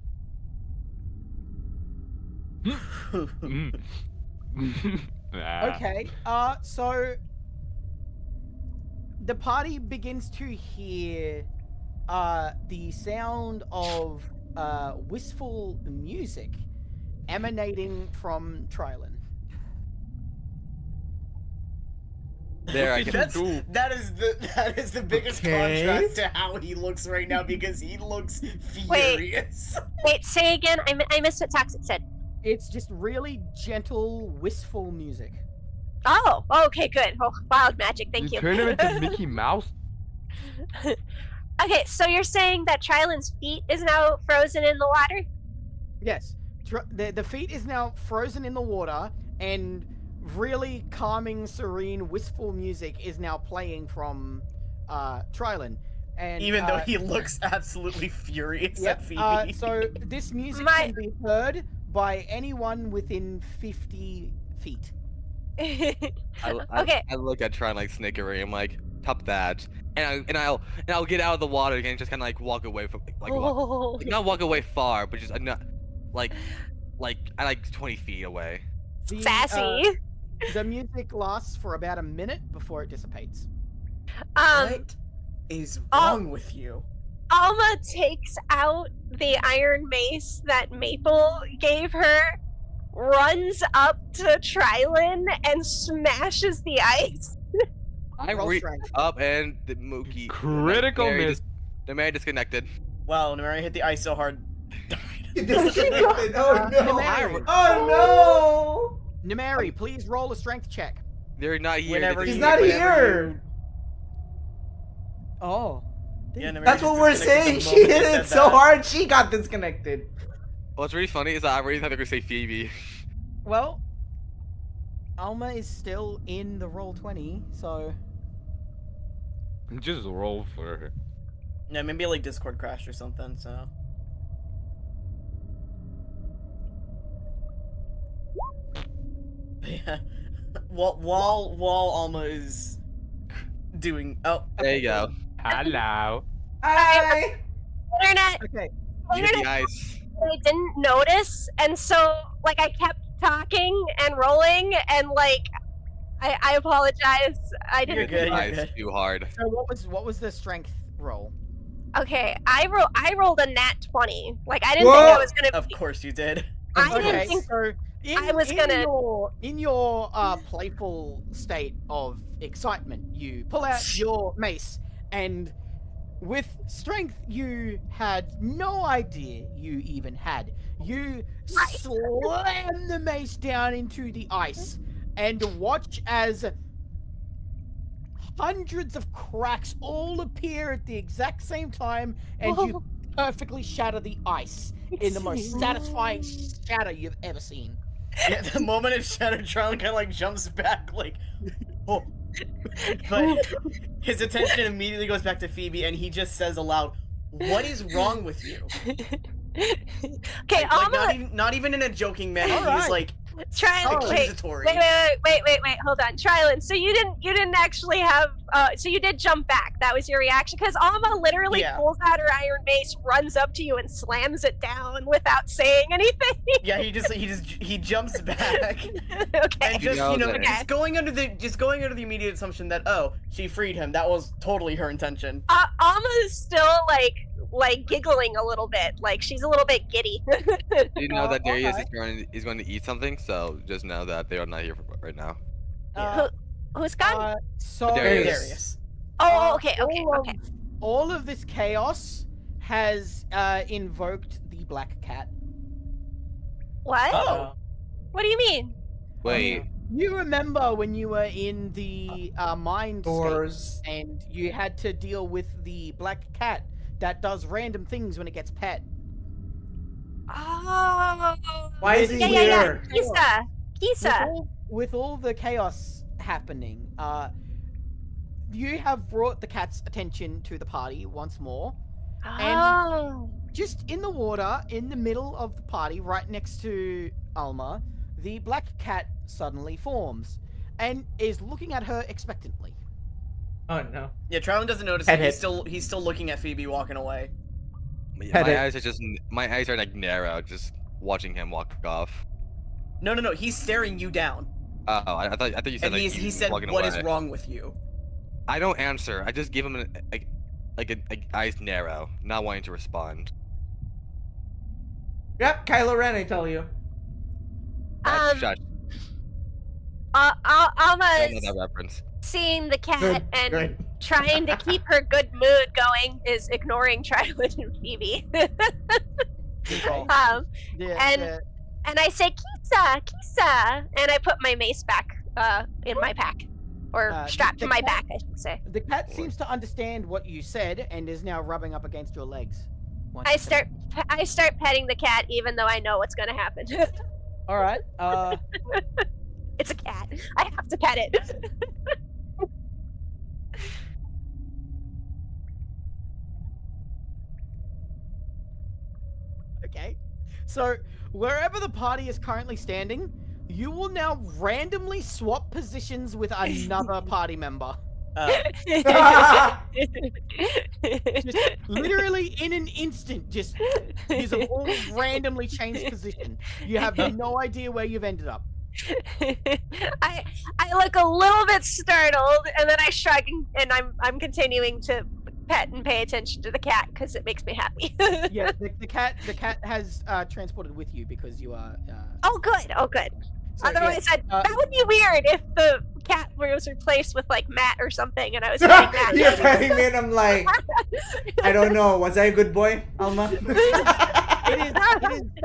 Okay. So the party begins to hear the sound of wistful music emanating from Trilon. There, I can. That is the biggest Okay. contrast to how he looks right now because he looks furious. Wait, say again. I missed what Toxic said. It's just really gentle, wistful music. Oh, okay, good. Oh, wild magic. Thank you. Turn him into Mickey Mouse. Okay, so you're saying that Trylin's feet is now frozen in the water? Yes, the feet is now frozen in the water, and really calming, serene, wistful music is now playing from Trylin. And Even though he looks absolutely furious at Phoebe. So this music My- can be heard by anyone within 50 feet. Okay. I look at Tron like snickery. I'm like, top that, and I'll get out of the water again, and just kind of like walk away from like not walk away far, but just not like I like 20 feet away. The, Sassy. The music lasts for about a minute before it dissipates. What is wrong with you? Alma takes out the iron mace that Maple gave her, runs up to Trylin, and smashes the ice. I Roll reach strength. up and the Mookie Critical miss. The man disconnected. Wow, Mary hit the ice so hard. Disconnected. Oh no! Nemeri, Oh Nemeri, please roll a strength check. They're not here. Whenever He's you- not whenever here. Oh. Yeah, no! Nemeri That's just what we're disconnected saying. the She moment hit they it said so that. hard, she got disconnected. What's really funny is that I really thought they were gonna say Phoebe. Well, Alma is still in the roll 20, so Just roll for her. Yeah, maybe like Discord crashed or something, so. Yeah. While Alma is doing There you go. Hello. Hi. Internet, okay. You hit internet the ice. I didn't notice, and so like I kept talking and rolling, and like I apologize. I You're didn't. good. You're Ice good. too hard. So what was the strength roll? Okay, I rolled a nat 20. Like I didn't think I Whoa! was gonna. Of course you did. I didn't Okay, think. so I was gonna- in your playful state of excitement, you pull out your mace, and with strength you had no idea you even had. You slam the mace down into the ice and watch as hundreds of cracks all appear at the exact same time, and you perfectly shatter the ice in the most satisfying shatter you've ever seen. Yeah, the moment it shattered, Charlie kind of like jumps back, like, oh. But his attention immediately goes back to Phoebe, and he just says aloud, "What is wrong with you?" Okay, Like, Alma, not even in a joking manner. All He's right. like Trylin, wait, accusatory. wait, hold on, Trylin. So you didn't actually have, so you did jump back. That was your reaction, because Alma literally Yeah. pulls out her iron mace, runs up to you, and slams it down without saying anything. Yeah, he jumps back. Okay. And just knows it. just going under the immediate assumption that she freed him. That was totally her intention. Alma is still like giggling a little bit, like she's a little bit giddy. You know that Darius alright. is going to eat something, so just know that they are not here right now. Who's gone? So Darius. Oh, okay. All of this chaos has invoked the black cat. What? Oh. What do you mean? Wait, You remember when you were in the mind state Doors. and you had to deal with the black cat that does random things when it gets pet. Oh. Why is he Yeah. here? Kisa. With all the chaos happening, you have brought the cat's attention to the party once more. Oh. Just in the water, in the middle of the party, right next to Alma, the black cat suddenly forms and is looking at her expectantly. Oh no. Yeah, Trylin doesn't notice Head it. hit. He's still looking at Phoebe walking away. my eyes are like narrow, just watching him walk off. No, he's staring you down. Oh, I thought you said And like he said, walking "What away. is wrong with you?" I don't answer. I just give him an eyes narrow, not wanting to respond. Yep, Kylo Ren, I tell you. Shut. Alma I don't know that reference. seeing the cat Good, and good. trying to keep her good mood going is ignoring Trilin and Phoebe. Okay. and and I say Kisa, Kisa, and I put my mace back in my pack, or strapped to my back, I should say. The cat seems to understand what you said and is now rubbing up against your legs. I start petting the cat, even though I know what's gonna happen. All right. It's a cat. I have to pet it. Okay. So wherever the party is currently standing, you will now randomly swap positions with another party member. Just literally in an instant, just you have all randomly changed position. You have no idea where you've ended up. I look a little bit startled, and then I shrug, and I'm continuing to pet and pay attention to the cat because it makes me happy. Yeah, the cat has transported with you because you are. Oh, good. Oh, good. So, Otherwise, yeah, that would be weird if the cat was replaced with like Matt or something, and I was petting Matt. You're petting me, and I'm like, I don't know. Was I a good boy, Alma?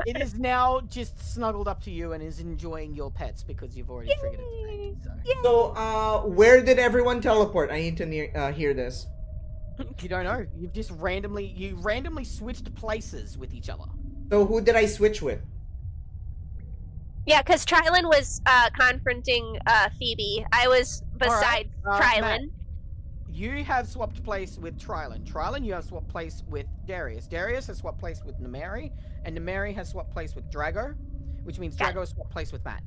It is now just snuggled up to you and is enjoying your pets because you've already triggered it today. So, where did everyone teleport? I need to hear this. You don't know. You randomly switched places with each other. So, who did I switch with? Yeah, because Trilin was confronting Phoebe. I was beside Trilin. Matt, you have swapped place with Trilin. Trilin, you have swapped place with Darius. Darius has swapped place with Namari, and Namari has swapped place with Drago, which means Drago has swapped place with Matt.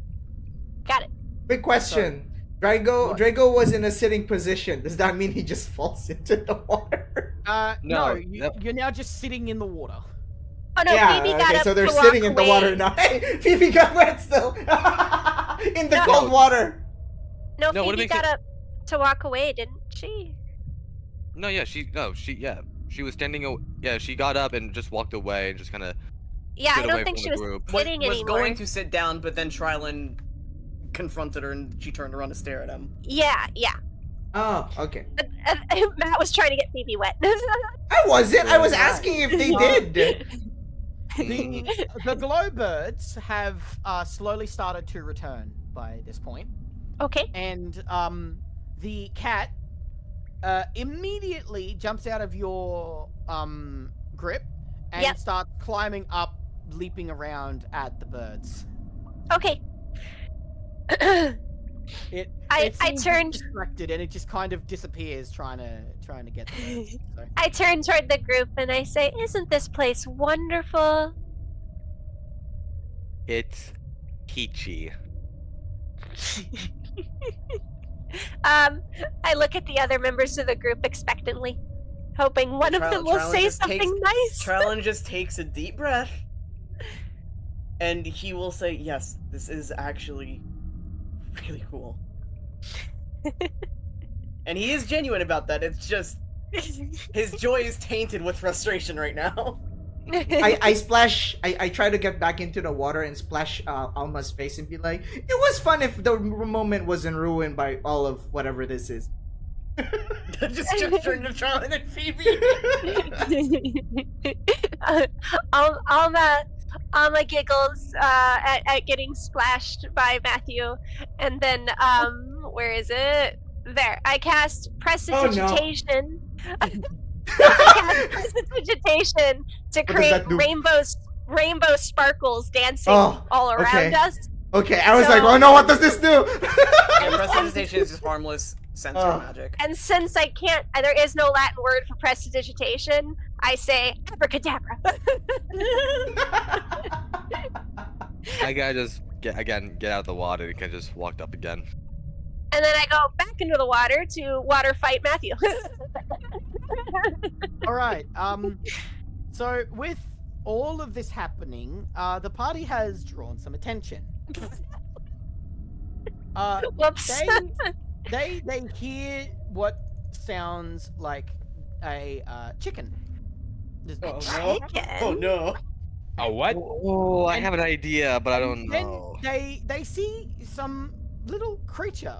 Got it. Big question. Drago was in a sitting position. Does that mean he just falls into the water? No, you're now just sitting in the water. Oh no, yeah, Phoebe got up so they're to sitting walk in the away. water now. Hey, Phoebe got wet still. In the cold water. No, Phoebe got up to walk away, didn't she? No, yeah, she was standing. Yeah, she got up and just walked away and just kind of. Yeah, I don't think she was sitting was anymore. going to sit down, but then Trilin confronted her and she turned around to stare at him. Yeah. Oh, okay. Matt was trying to get Phoebe wet. I wasn't. I was asking if they did. The glowbirds have slowly started to return by this point. Okay. And the cat immediately jumps out of your grip and starts climbing up, leaping around at the birds. Okay. I turned distracted and it just kind of disappears trying to get the birds. So. I turn toward the group and I say, "Isn't this place wonderful?" It's peachy. I look at the other members of the group expectantly, hoping one of them will say something nice. Trilin just takes a deep breath, and he will say, "Yes, this is actually really cool." And he is genuine about that. It's just his joy is tainted with frustration right now. I splash. I try to get back into the water and splash Alma's face and be like, "It was fun if the moment wasn't ruined by all of whatever this is." Just gesturing to Trilin and Phoebe. Alma giggles at getting splashed by Matthew, and then where is it? There. I cast Prestidigitation. I cast Prestidigitation to create rainbow sparkles dancing all around us. Okay, I was like, oh no, what does this do? And Prestidigitation is just harmless sensory magic. And since there is no Latin word for Prestidigitation, I say abracadabra. I gotta just get out of the water and can just walked up again. And then I go back into the water to water fight Matthew. All right. So with all of this happening, the party has drawn some attention. Whoops. They hear what sounds like a chicken. Oh no. A what? Oh, I have an idea, but I don't know. Then they see some little creature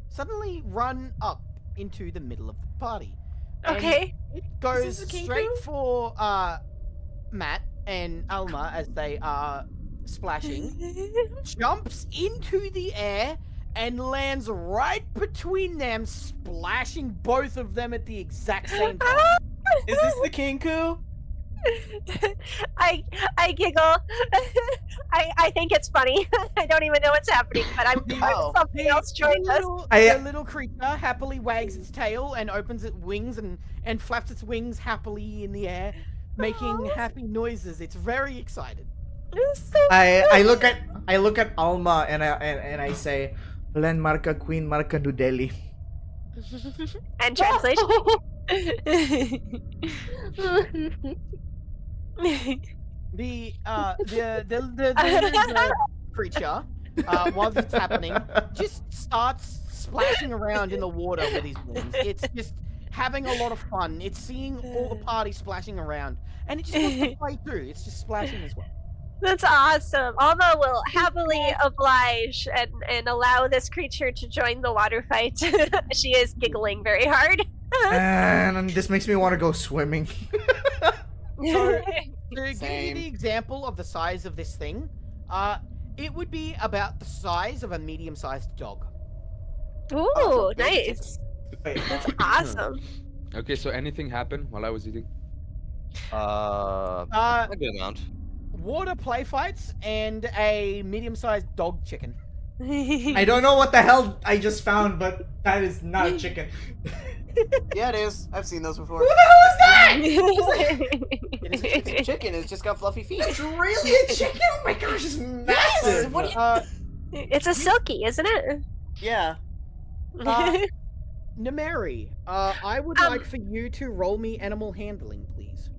suddenly run up into the middle of the party. And Okay. it goes Is this the straight Kinku? for Matt and Alma as they are splashing, jumps into the air, and lands right between them, splashing both of them at the exact same time. Is this the Kinku? I giggle. I think it's funny. I don't even know what's happening, but I'm Oh. something else joined us. The little creature happily wags its tail and opens its wings and flaps its wings happily in the air, making happy noises. It's very excited. I look at Alma and I say, Len marca Queen marca New Delhi. And translation. The lizard creature, while this is happening, just starts splashing around in the water with his wings. It's just having a lot of fun. It's seeing all the party splashing around, and it just wants to play too. It's just splashing as well. That's awesome. Alma will happily oblige and allow this creature to join the water fight. She is giggling very hard. And this makes me want to go swimming. So, to give you Same. the example of the size of this thing, it would be about the size of a medium-sized dog. Ooh, Oh, so big. nice. That's awesome. Okay, so anything happened while I was eating? Uh, A good amount. Water play fights and a medium-sized dog chicken. I don't know what the hell I just found, but that is not a chicken. Yeah, it is. I've seen those before. Who the hell is that? It's a chicken. It's just got fluffy feet. It's really a chicken? Oh my gosh, it's massive! What do you- It's a silky, isn't it? Yeah. Nameri, I would like for you to roll me animal handling, please.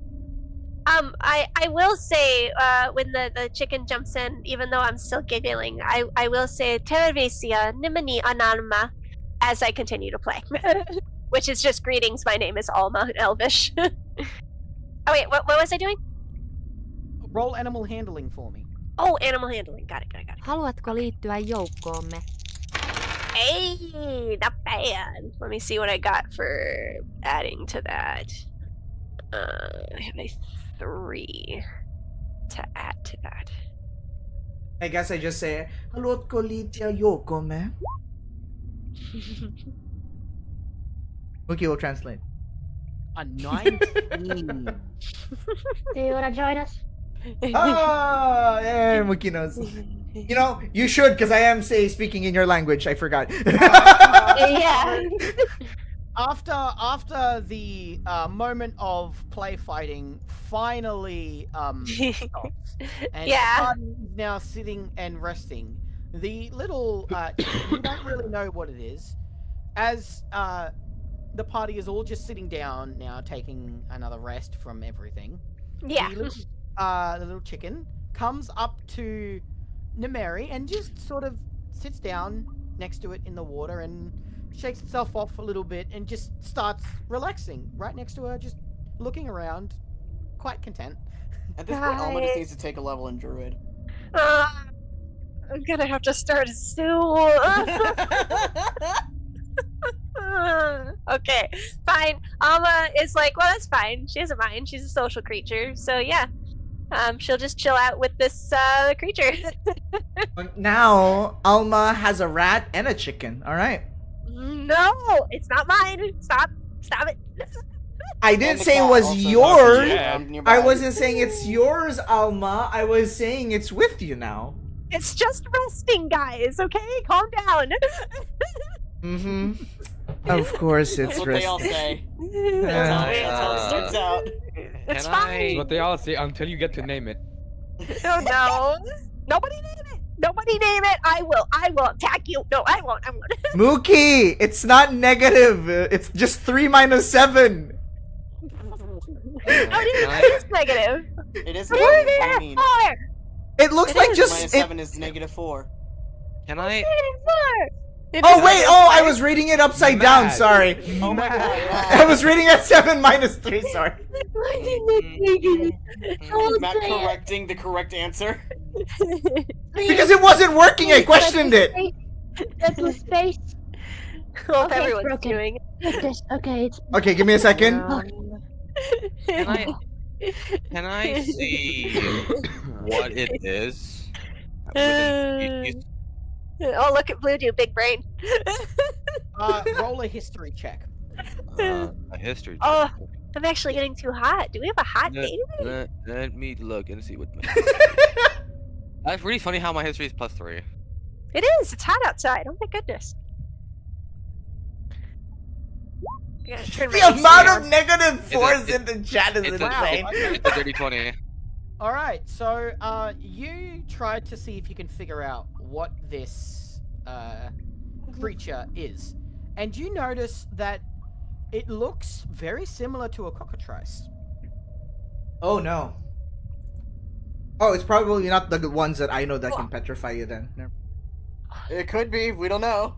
I will say, when the chicken jumps in, even though I'm still giggling, I will say Tervesia Nimani Ananma as I continue to play. Which is just greetings, my name is Alma in Elvish. Oh wait, what was I doing? Roll animal handling for me. Oh, animal handling. Got it. Haluatko liittyä joukkoomme? Hey, not bad. Let me see what I got for adding to that. I have a 3 to add to that. I guess I just say, Haluatko liittyä joukkoomme. Mookie will translate. A 19. Do you wanna join us? Ah, yeah, Mookie knows. You know, you should, because I am speaking in your language. I forgot. Yeah. After the moment of play fighting finally stops, and Yeah. the party is now sitting and resting, the little you don't really know what it is, as the party is all just sitting down now, taking another rest from everything. Yeah. The little chicken comes up to Nameri and just sort of sits down next to it in the water and shakes itself off a little bit and just starts relaxing right next to her, just looking around, quite content. At this point, Alma just needs to take a level in Druid. I'm gonna have to start soon. Okay, fine. Alma is like, well, that's fine. She doesn't mind. She's a social creature, so yeah. She'll just chill out with this creature. Now, Alma has a rat and a chicken. All right. No, it's not mine. Stop it. I And didn't the say it cat was also yours. Yeah. nearby. I wasn't saying it's yours, Alma. I was saying it's with you now. It's just resting, guys. Okay, calm down. Mm-hmm. Of course, That's it's what they all resting. say. That's how it starts out. It's Can fine. That's what they all say until you get to name it. Oh no. Nobody name it. Nobody name it. I will attack you. No, I won't. Mookie, it's not negative. It's just 3 minus 7. It is negative. It is. What negative, is I it mean, for? It looks like minus just. 7 is -4. Can I? Oh wait! Oh, I was reading it upside down. Mad. Sorry. Oh my god. I was reading at 7 minus 3. Sorry. Matt correcting the correct answer. Because it wasn't working. I questioned it. That's a space. Hope Okay, everyone's broken. doing. Okay, it's Okay, give me a second. Can I see what it is within species? Oh, look at Blue do, big brain. Roll a history check. A history check. Oh, I'm actually getting too hot. Do we have a hot Let, baby? let me look and see what my That's really funny how my history is +3. It is. It's hot outside. Oh my goodness. I gotta turn my The AC amount on. of negative fours it- in the chat is It's insane. it's a dirty 20. All right, so you try to see if you can figure out what this creature is, and you notice that it looks very similar to a cockatrice. Oh no. Oh, it's probably not the ones that I know that can petrify you then. Never- It could be. We don't know.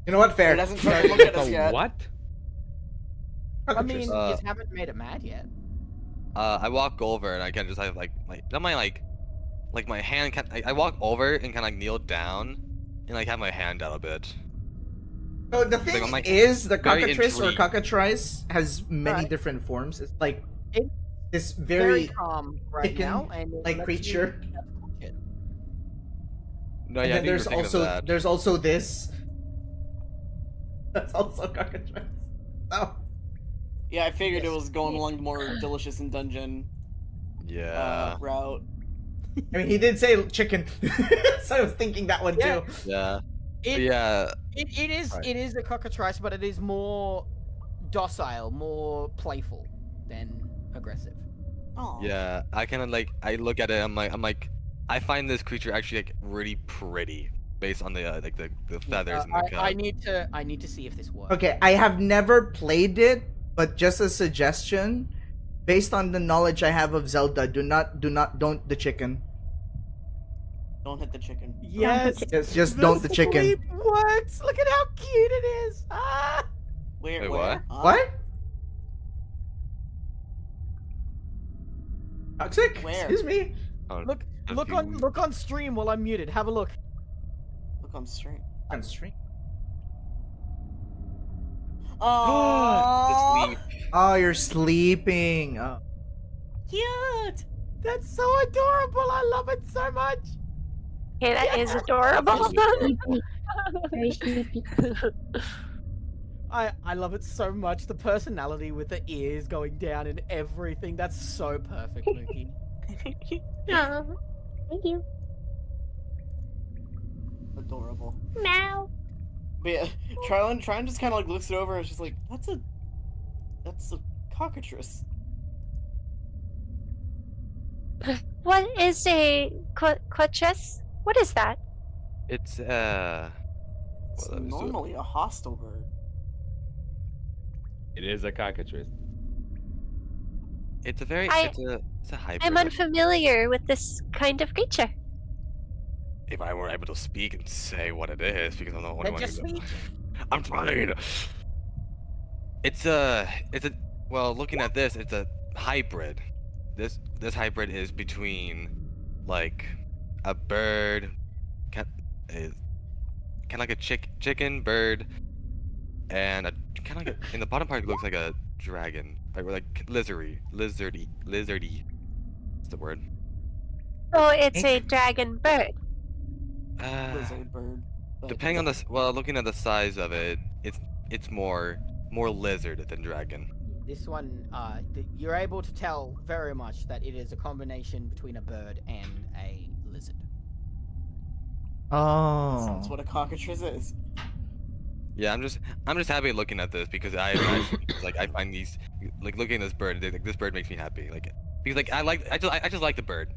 You know what? Fair. It hasn't tried to look at us The yet. what? I mean, Cockatrice. you haven't made it mad yet. I walk over and I can just have not my like my hand can I walk over and kind of kneel down and have my hand out a bit. So the thing I'm, is, the very cockatrice or intrigued. cockatrice has many Right. different forms. It's like It- this Very very calm right chicken, now, and it like lets creature. you touch it. No, And yeah, I then knew you were there's thinking of also that. this. That's also cockatrice. Oh. Yeah, I figured it was going along the more delicious and dungeon Yeah. route. I mean, he did say chicken, so I was thinking that one Yeah. too. Yeah. It, Yeah. it is a cockatrice, but it is more docile, more playful than aggressive. Oh. Yeah. I kind of I look at it. I'm like I find this creature actually really pretty based on the the feathers and the cup. I need to see if this works. Okay, I have never played it, but just a suggestion, based on the knowledge I have of Zelda, don't the chicken. Don't hit the chicken. Yes. Just don't the chicken. sleep works. Look at how cute it is. Ah. Where? Wait, Where? What? Toxic? Where? Excuse me. Look A look few- on stream while I'm muted. Have a look. Look on stream. On stream. Oh, The sleep. Oh, you're sleeping. Oh. cute. That's so adorable. I love it so much. Okay, that is adorable. sleepy. Very sleepy. I love it so much. The personality with the ears going down and everything. That's so perfect, Mookie. Aw, thank you. Adorable. Meow. But yeah, Trylon just kind of looks it over and she's like, that's a cockatrice. What is a quaches? What is that? It's It's well, let me see. normally a hostile bird. It is a cockatrice. It's a very I- it's a hybrid. I'm unfamiliar with this kind of creature. If I were able to speak and say what it is, because I'm the only Then one just who knows. speak. I'm trying. It's a well, looking at this, it's a hybrid. This hybrid is between like a bird, kind of like a chicken bird, and a kind of like in the bottom part it looks like a dragon, like lizardy. That's the word. Oh, it's a dragon bird. Lizard bird. but Depending on it's the looking at the size of it, it's more lizard than dragon. This one, you're able to tell very much that it is a combination between a bird and a lizard. Oh. That's what a cockatrice is. Yeah, I'm just happy looking at this because I find these looking at this bird. This bird makes me happy. Because I just like the bird.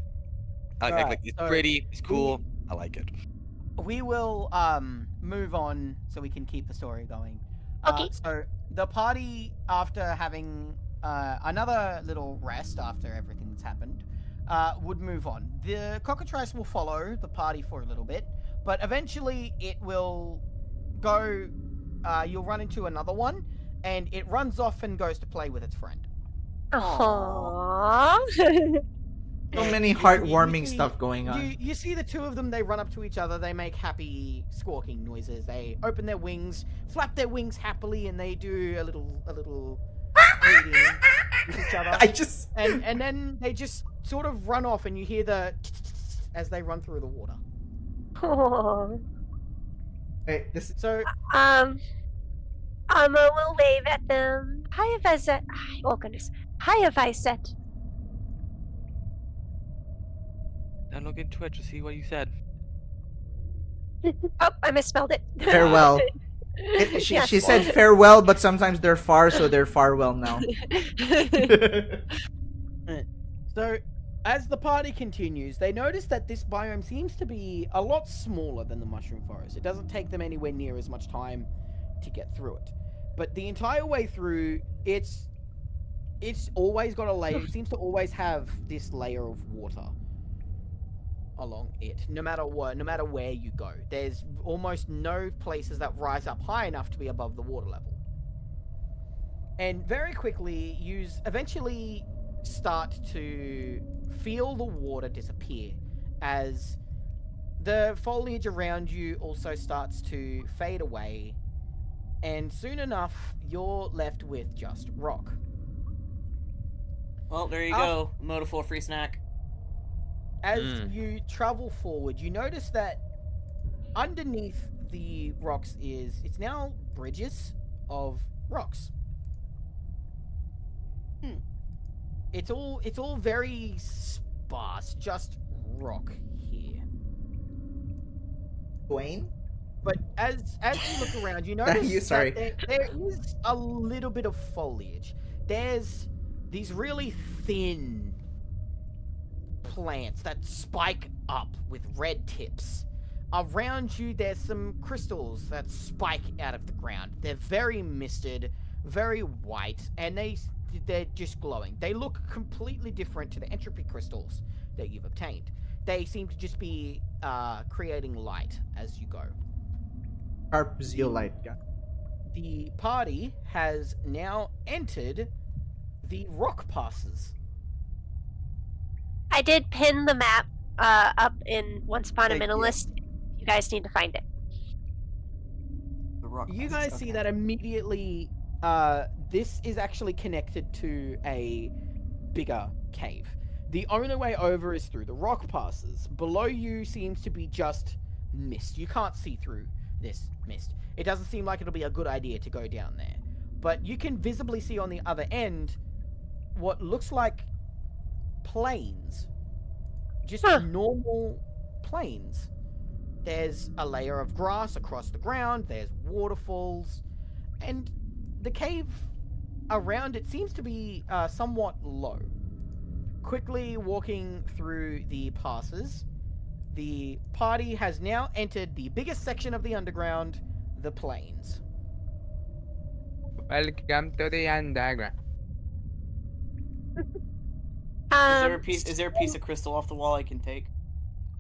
Alright, It's so pretty. It's cool. I like it. We will move on so we can keep the story going. Okay. So the party, after having another little rest after everything that's happened, would move on. The cockatrice will follow the party for a little bit, but eventually it will go. You'll run into another one, and it runs off and goes to play with its friend. Aww. So And many you heartwarming see- stuff going on. You see the two of them, they run up to each other, they make happy squawking noises. They open their wings, flap their wings happily, and they do a little greeting with each other. I just And then they just sort of run off, and you hear the as they run through the water. Oh. Wait, this is So We'll wave at them. Hi, Vezet. Oh, goodness. Hi, Viset. Don't look into it to see what you said. Oh, I misspelled it. farewell. She Yes. said farewell, but sometimes they're far, so they're farewell now. So, as the party continues, they notice that this biome seems to be a lot smaller than the mushroom forest. It doesn't take them anywhere near as much time to get through it. But the entire way through, it's always got a layer. It seems to always have this layer of water along it, no matter where you go. There's almost no places that rise up high enough to be above the water level. And very quickly, you eventually start to feel the water disappear as the foliage around you also starts to fade away, and soon enough you're left with just rock. Well, there you go. Moda for a free snack. As you travel forward, you notice that underneath the rocks it's now bridges of rocks. It's all very sparse, just rock here. Dwayne? But as you look around, you notice sorry. that there is a little bit of foliage. There's these really thin plants that spike up with red tips. Around you, there's some crystals that spike out of the ground. They're very misted, very white, and they're just glowing. They look completely different to the entropy crystals that you've obtained. They seem to just be creating light as you go. Sharp zeolite. Yeah. The party has now entered the rock passes. I did pin the map up in Once Upon a Thank you. Minimalist. You guys need to find it. The rock You passes, guys see okay. that immediately. This is actually connected to a bigger cave. The only way over is through the rock passes. Below you seems to be just mist. You can't see through this mist. It doesn't seem like it'll be a good idea to go down there. But you can visibly see on the other end what looks like plains. Just normal plains. There's a layer of grass across the ground, there's waterfalls, and the cave around it seems to be somewhat low. Quickly walking through the passes, the party has now entered the biggest section of the underground, the plains. Welcome to the underground. Is there a piece of crystal off the wall I can take?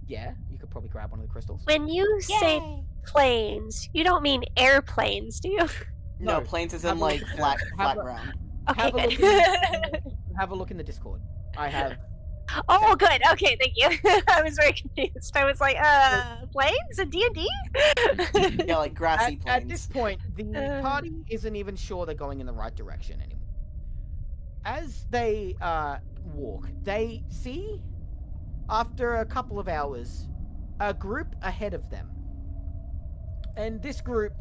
Yeah, you could probably grab one of the crystals. When you say planes, you don't mean airplanes, do you? No, No, plains is have in a like look- flat have a- ground. Okay, Have a look good. Have a look in the Discord. I have. Oh, good. Okay, thank you. I was very confused. I was like, planes and D&D? Yeah, like grassy plains. At this point, the party isn't even sure they're going in the right direction anymore. As they walk, they see, after a couple of hours, a group ahead of them. And this group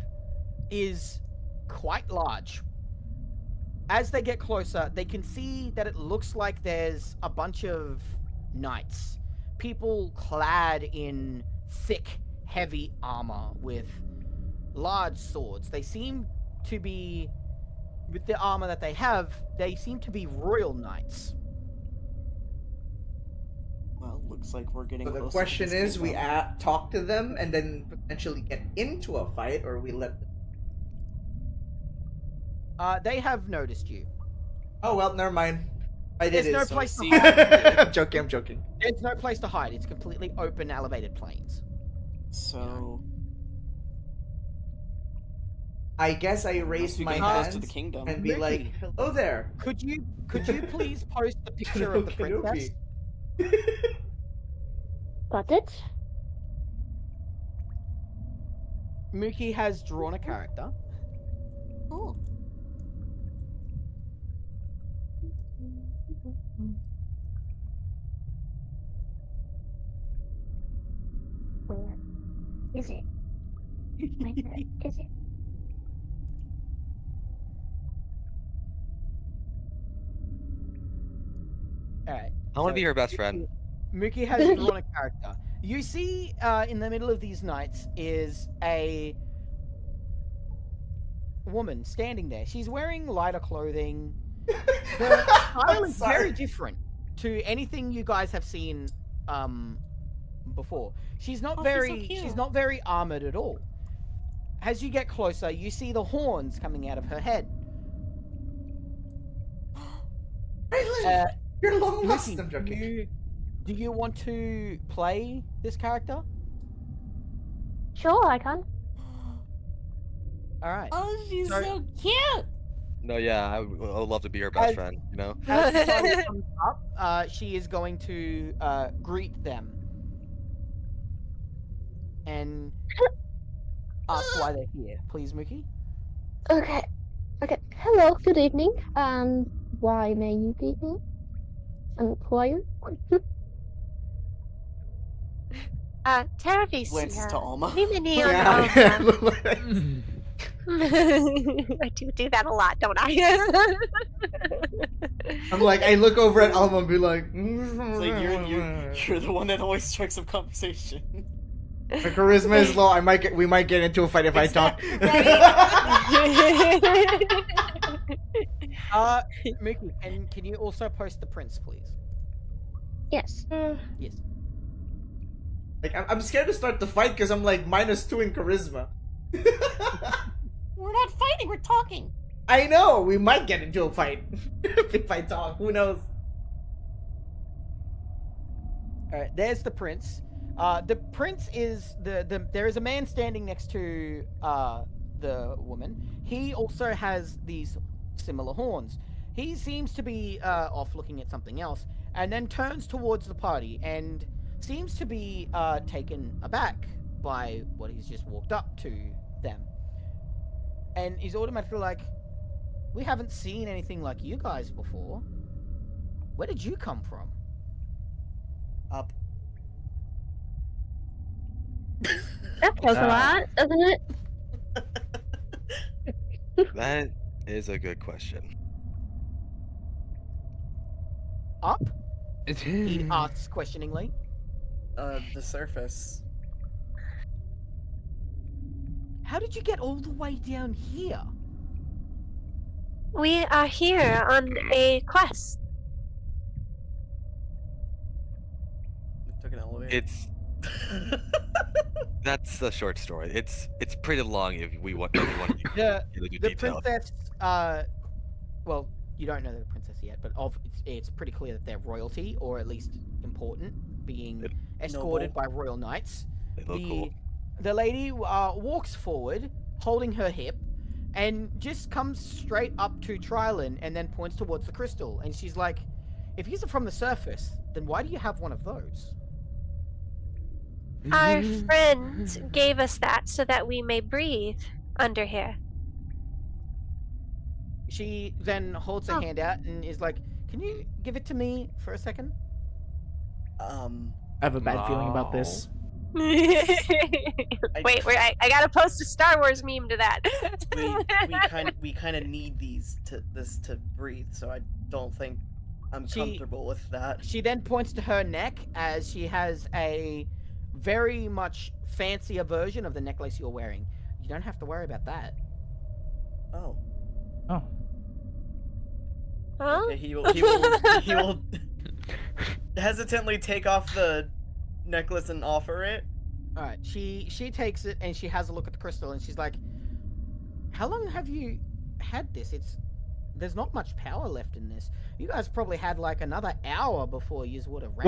is quite large. As they get closer, they can see that it looks like there's a bunch of knights. People clad in thick, heavy armor with large swords. They seem to be, with the armor that they have, they seem to be royal knights. Well, looks like we're getting So the close. question is, we talk to them and then potentially get into a fight, or we let them... They have noticed you. Oh, well, never mind. I did There's it. no so place to see- hide. I'm joking, I'm joking. There's no place to hide. It's completely open, elevated plains. So I guess I raised we my get close hands to the kingdom. and be like, Maybe. hello there. Could you please post the picture of the Kenobi. princess? Got it? Mookie has drawn a character. Cool. Where is it? Where is it? Alright. I want to so be her best friend. Mookie has drawn a character. You see, in the middle of these knights is a woman standing there. She's wearing lighter clothing. The style is very different to anything you guys have seen before. She's not Oh, she's so very cute. she's not very armored at all. As you get closer, you see the horns coming out of her head. Uh, You're long lost. Mookie, I'm joking. do you want to play this character? Sure, I can. All right. Oh, she's So- so cute. No, yeah, I would love to be her best As- friend. You know. As the party comes up, she is going to greet them and ask why they're here. Please, Mookie. Okay. Okay. Hello, good evening. Why may you be here? And who are you? Teravis. Glances to Alma. Nimini on Yeah. Alma. I do that a lot, don't I? I'm like, I look over at Alma and be like, It's like you're the one that always strikes up conversation. my charisma is low. We might get into a fight if I talk. Mookie, can you also post the prince, please? Yes. Yes. Like, I'm scared to start the fight because I'm like -2 in charisma. We're not fighting. We're talking. I know we might get into a fight if I talk. Who knows? All right. There's the prince. The prince is there is a man standing next to the woman. He also has these similar horns. He seems to be off looking at something else, and then turns towards the party and seems to be taken aback by what he's just walked up to them. And he's automatically like, "We haven't seen anything like you guys before. Where did you come from?" Up. That tells a lot, doesn't it? That is a good question. Up? He asks questioningly. The surface. How did you get all the way down here? We are here on a quest. We took an elevator. It's that's the short story. It's pretty long if we want. If we want to The get into the detail. princess, well, you don't know the princess yet, but it's pretty clear that they're royalty, or at least important, being escorted by royal knights. They look cool. The lady walks forward, holding her hip, and just comes straight up to Trilon and then points towards the crystal. And she's like, "If you're from the surface, then why do you have one of those?" Our friend gave us that so that we may breathe under here. She then holds her Oh. hand out and is like, "Can you give it to me for a second?" I have a bad feeling about this. Wait, I gotta post a Star Wars meme to that. we kind of need this to breathe, so I don't think I'm comfortable with that. She then points to her neck as she has a very much fancier version of the necklace you're wearing. You don't have to worry about that. Oh. Oh. Huh? Okay, he will hesitantly take off the necklace and offer it. All right. She takes it and she has a look at the crystal and she's like, "How long have you had this? There's not much power left in this. You guys probably had like another hour before you would have." Whoa!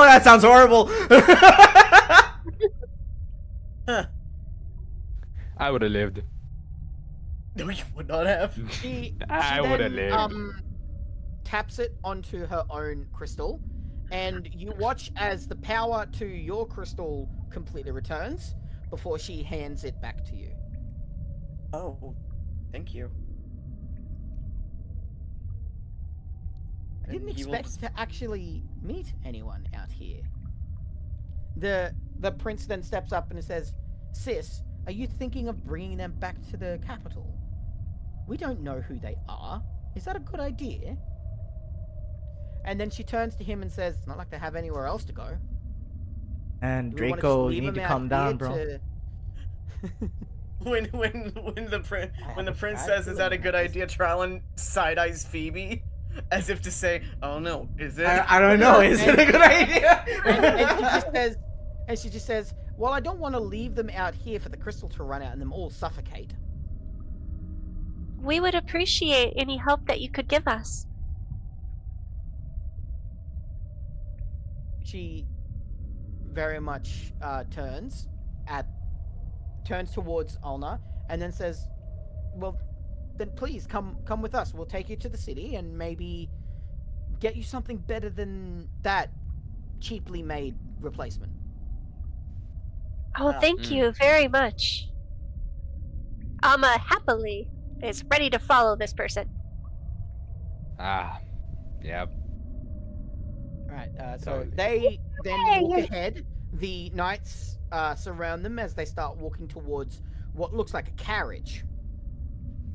That sounds horrible. I would have lived. No, you would not have. She I then, would have lived. taps it onto her own crystal, and you watch as the power to your crystal completely returns before she hands it back to you. Oh, thank you. I didn't And he will expect just... to actually meet anyone out here. The prince then steps up and says, "Sis, are you thinking of bringing them back to the capital? We don't know who they are. Is that a good idea?" And then she turns to him and says, "It's not like they have anywhere else to go. And Do we want to just Draco, you leave need to them calm out down, here bro. to..." when the prince says, "Is that a good idea?" Trylon side eyes Phoebe, as if to say, "Oh no, is it?" I don't know. Is it a good idea? And she just says, "Well, I don't want to leave them out here for the crystal to run out and them all suffocate." We would appreciate any help that you could give us. She very much turns towards Ulna and then says, "Well, then please come with us. We'll take you to the city and maybe get you something better than that cheaply made replacement." Oh, thank Mm. you very much. Alma happily is ready to follow this person. Ah, yep. Right. So Totally. they then Hey, walk you're- ahead. The knights surround them as they start walking towards what looks like a carriage.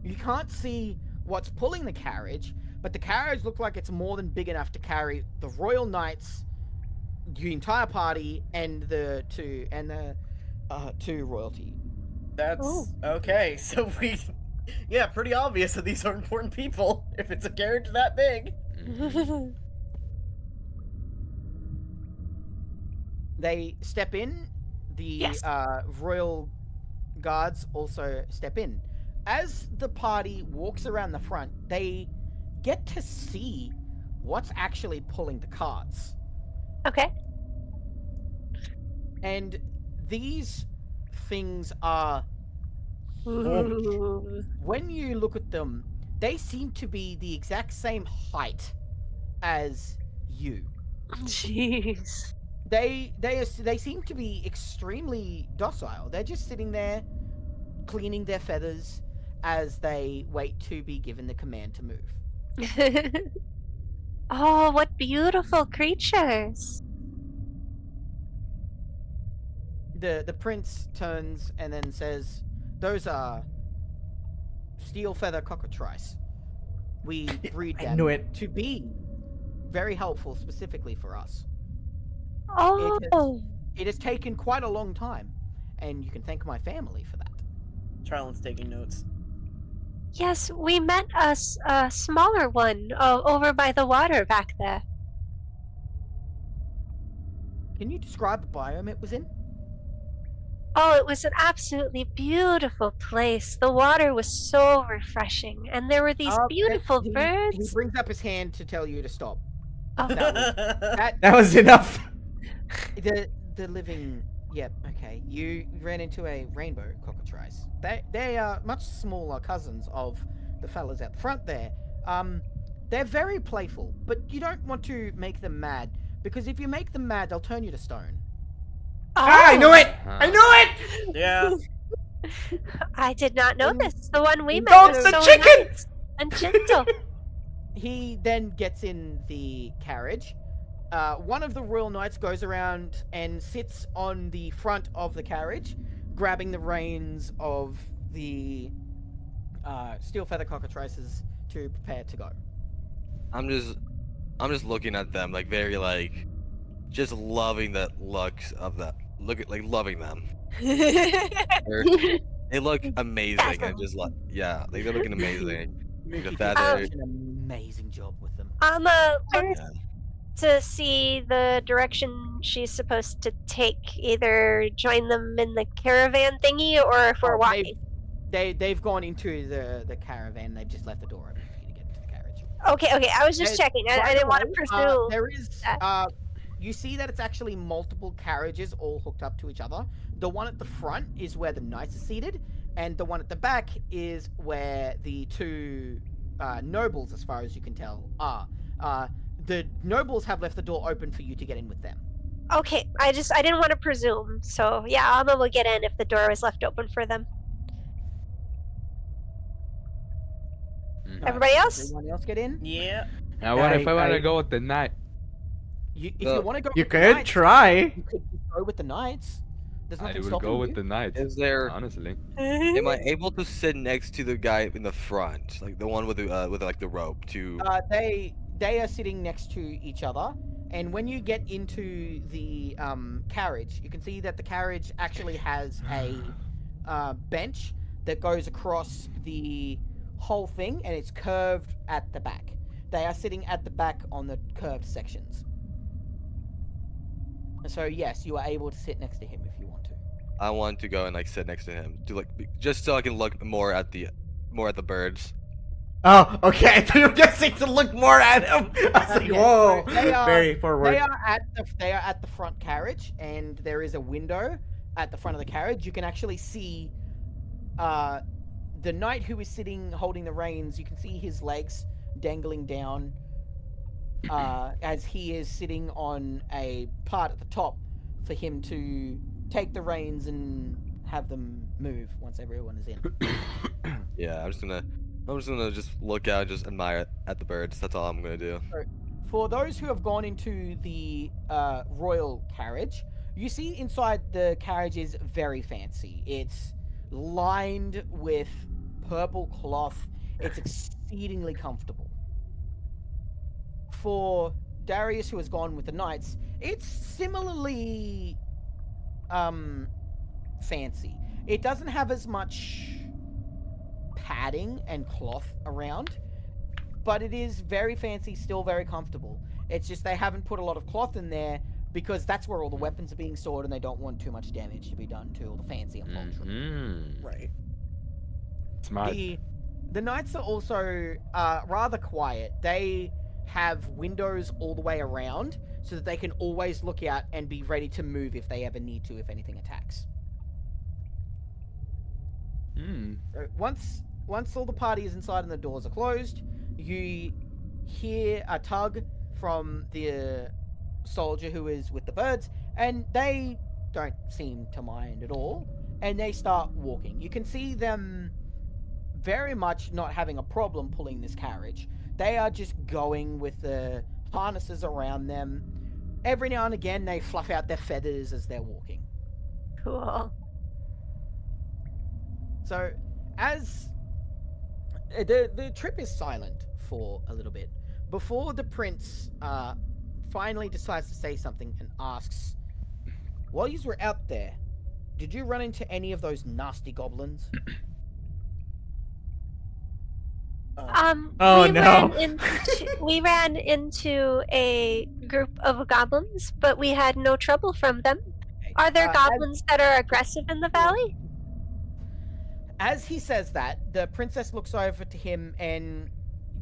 You can't see what's pulling the carriage, but the carriage looks like it's more than big enough to carry the royal knights, the entire party, and the two royalty. That's okay. So yeah, pretty obvious that these are important people if it's a carriage that big. Mhm. They step in. The Yes. royal guards also step in. As the party walks around the front, they get to see what's actually pulling the carts. Okay. And these things are, Ooh. when you look at them, they seem to be the exact same height as you. Jeez. They seem to be extremely docile. They're just sitting there cleaning their feathers as they wait to be given the command to move. Oh, what beautiful creatures. The prince turns and then says, "Those are steel feather cockatrice. We breed I them knew it. to be very helpful specifically for us. Oh. It has taken quite a long time, and you can thank my family for that." Trylon's taking notes. Yes, we met a smaller one over by the water back there. Can you describe the biome it was in? Oh, it was an absolutely beautiful place. The water was so refreshing, and there were these beautiful He birds. brings up his hand to tell you to stop. Oh. That was enough. The living... Yep, okay. You ran into a rainbow cockatrice. They are much smaller cousins of the fellas out the front there. They're very playful, but you don't want to make them mad, because if you make them mad, they'll turn you to stone. Ah, I knew it. I knew it. Yeah. I did not know this. The one we met Don't was the so chicken! nice and gentle. He then gets in the carriage. One of the royal knights goes around and sits on the front of the carriage, grabbing the reins of the steel feather cockatrices to prepare to go. I'm just looking at them like very like, just loving the looks of that. Loving them. They look amazing and just like they're looking amazing. Mickey The did feather. such an amazing job with them. Looks to see the direction she's supposed to take. Either join them in the caravan thingy, or if we're walking. They've gone into the caravan. They've just left the door open for you to get into the carriage. Okay. I was just checking. I didn't want to pursue. There is. You see that it's actually multiple carriages all hooked up to each other. The one at the front is where the knights are seated, and the one at the back is where the two nobles, as far as you can tell, are. the nobles have left the door open for you to get in with them. Okay, I didn't want to presume. So yeah, Alma will get in if the door was left open for them. Mhm. Everybody else? Everyone else get in? Yeah. Now, what if I want I- to go with the knight? If Well, you want to go You with the could knights, try. you could just go with the knights. There's I nothing would stopping go you. with the knights. Is there? Honestly. Am I able to sit next to the guy in the front, like the one with like the rope? To They are sitting next to each other, and when you get into the carriage, you can see that the carriage actually has a bench that goes across the whole thing, and it's curved at the back. They are sitting at the back on the curved sections. So yes, you are able to sit next to him if you want to. I want to go and like sit next to him to like just so I can look more at the birds. Oh, okay. I thought you were guessing to look more at him. I was like, Yeah, whoa, so they are- very forward. They are at the front carriage, and there is a window at the front of the carriage. You can actually see the knight who is sitting holding the reins. You can see his legs dangling down as he is sitting on a part at the top for him to take the reins and have them move once everyone is in. Yeah, I'm just gonna just look out, just admire at the birds. That's all I'm gonna do. For those who have gone into the royal carriage, you see inside the carriage is very fancy. It's lined with purple cloth. It's exceedingly comfortable. For Darius, who has gone with the knights, it's similarly fancy. It doesn't have as much padding and cloth around, but it is very fancy, still very comfortable. It's just they haven't put a lot of cloth in there because that's where all the weapons are being stored, and they don't want too much damage to be done to all the fancy upholstery. Mm-hmm. Right. Smart. The knights are also rather quiet. They have windows all the way around so that they can always look out and be ready to move if they ever need to, if anything attacks. Mm. So once all the party is inside and the doors are closed, you hear a tug from the soldier who is with the birds, and they don't seem to mind at all, and they start walking. You can see them very much not having a problem pulling this carriage. They are just going with the harnesses around them. Every now and again, they fluff out their feathers as they're walking. Cool. So, as the trip is silent for a little bit before the prince finally decides to say something and asks, "While you were out there, did you run into any of those nasty goblins?" Oh, we no. we ran into a group of goblins, but we had no trouble from them. Are there goblins that are aggressive in the valley? As he says that, the princess looks over to him and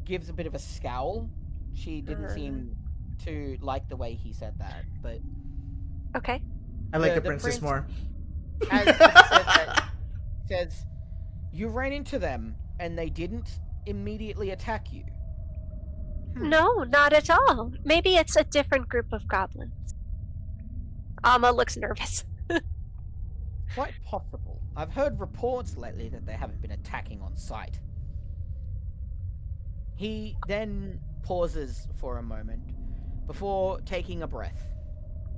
gives a bit of a scowl. She didn't seem to like the way he said that, but Okay. I like the the princess prince- more. as he says that, he says, "You ran into them and they didn't immediately attack you." No, not at all. Maybe it's a different group of goblins. Alma looks nervous. Quite possible. I've heard reports lately that they haven't been attacking on sight. He then pauses for a moment before taking a breath.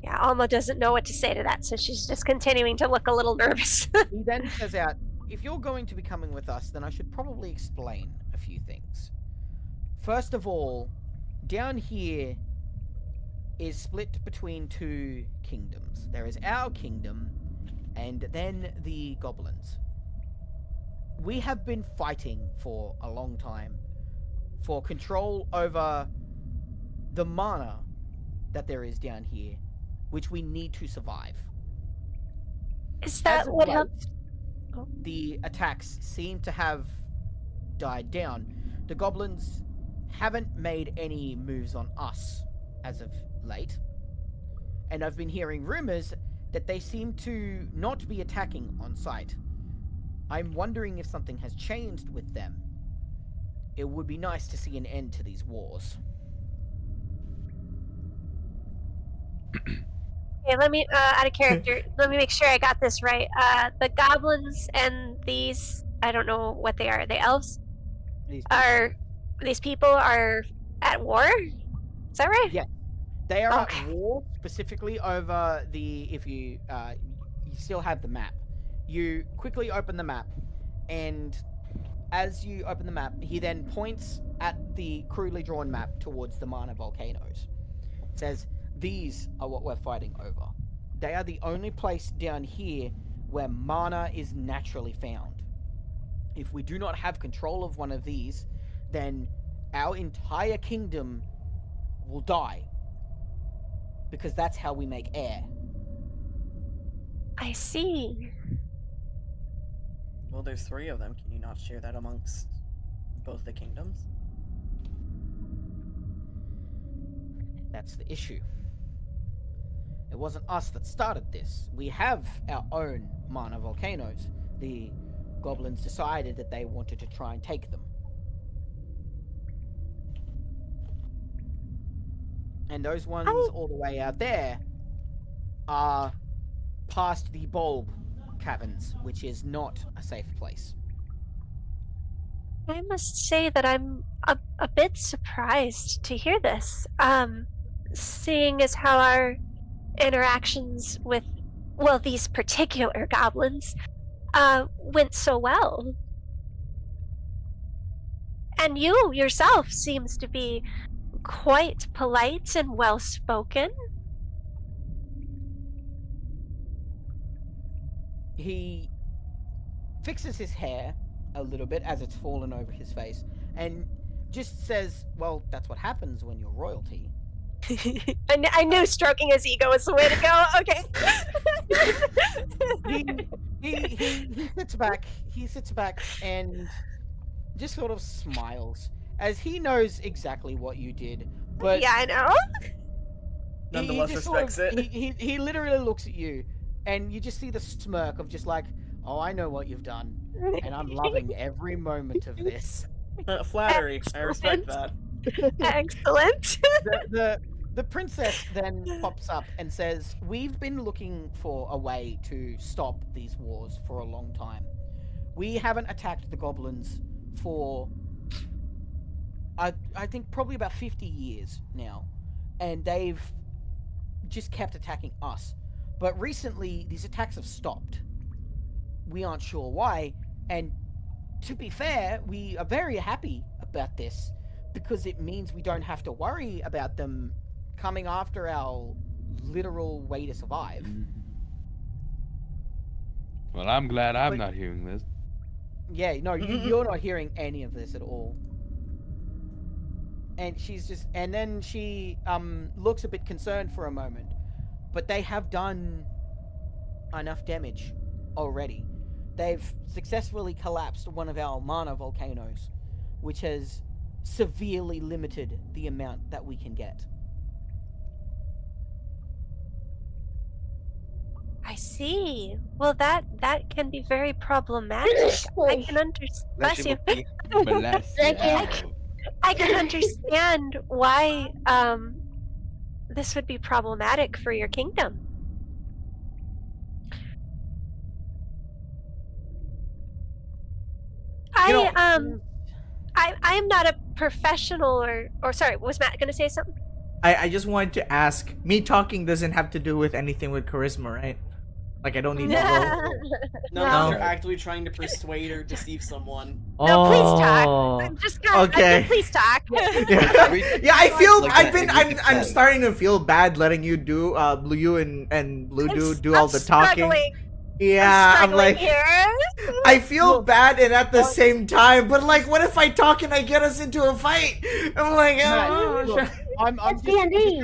Yeah, Alma doesn't know what to say to that, so she's just continuing to look a little nervous. He then says out, "If you're going to be coming with us, then I should probably explain a few things. First of all, down here is split between two kingdoms. There is our kingdom, and then the goblins. We have been fighting for a long time for control over the mana that there is down here, which we need to survive. Is As that of what late, helped? the attacks seem to have died down. The goblins haven't made any moves on us as of late, and I've been hearing rumors that they seem to not be attacking on sight. I'm wondering if something has changed with them. It would be nice to see an end to these wars." Okay, let me out of character. Let me make sure I got this right. The goblins and these I don't know what they are. The elves These are these people are at war. Is that right? Yeah. They are Okay. at war specifically over the. If you you still have the map, you quickly open the map, and as you open the map, he then points at the crudely drawn map towards the Mana volcanoes. Says, "These are what we're fighting over. They are the only place down here where mana is naturally found. If we do not have control of one of these, then our entire kingdom will die. Because that's how we make air." I see. Well, there's 3 of them. Can you not share that amongst both the kingdoms? That's the issue. It wasn't us that started this. We have our own mana volcanoes. The goblins decided that they wanted to try and take them. And those ones all the way out there are past the bulb caverns, which is not a safe place. I must say that I'm a bit surprised to hear this. Seeing as how our interactions with, well, these particular goblins, went so well. And you yourself seems to be quite polite and well spoken. He fixes his hair a little bit as it's fallen over his face and just says, "Well, that's what happens when you're royalty." I knew stroking his ego was the way to go. Okay. He sits back. He sits back and just sort of smiles as he knows exactly what you did. But yeah, I know. Nonetheless just respects it. He literally looks at you, and you just see the smirk of just like, "Oh, I know what you've done, and I'm loving every moment of this." Flattery. I respect that. Excellent. The princess then pops up and says, "We've been looking for a way to stop these wars for a long time. We haven't attacked the goblins for, I think, probably about 50 years now. And they've just kept attacking us. But recently, these attacks have stopped. We aren't sure why. And to be fair, we are very happy about this, because it means we don't have to worry about them coming after our literal way to survive." Well, I'm glad I'm But- not hearing this. Yeah, no, you're not hearing any of this at all. And then she looks a bit concerned for a moment. But they have done enough damage already. They've successfully collapsed one of our mana volcanoes, which has severely limited the amount that we can get. I see. Well, that can be very problematic. I can understand. Bless you. Bless Thank you. I can understand why this would be problematic for your kingdom. I am not a professional or sorry, was Matt gonna say something? I just wanted to ask. Me talking doesn't have to do with anything with charisma, right? Like I don't need to roll. No, No. you're actively trying to persuade or deceive someone. No, please talk. Oh. I'm just gonna Okay. please talk. Yeah, yeah. I feel. Like I've that, been. if we I'm. could I'm tell. starting to feel bad letting you do. You and Blue do all the talking. Struggling. Yeah, I'm struggling like. here. I feel bad, and at the same time, but like, what if I talk and I get us into a fight? I'm like, oh, Look, I'm It's just D&D.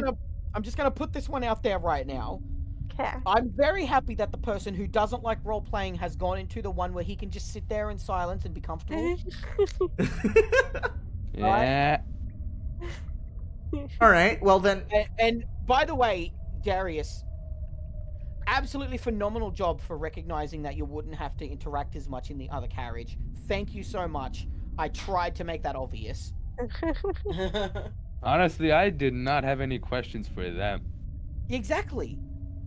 gonna put this one out there right now. Okay. I'm very happy that the person who doesn't like role playing has gone into the one where he can just sit there in silence and be comfortable. Yeah. all right. Well then, And by the way, Darius, absolutely phenomenal job for recognizing that you wouldn't have to interact as much in the other carriage. Thank you so much. I tried to make that obvious. Honestly, I did not have any questions for them. Exactly.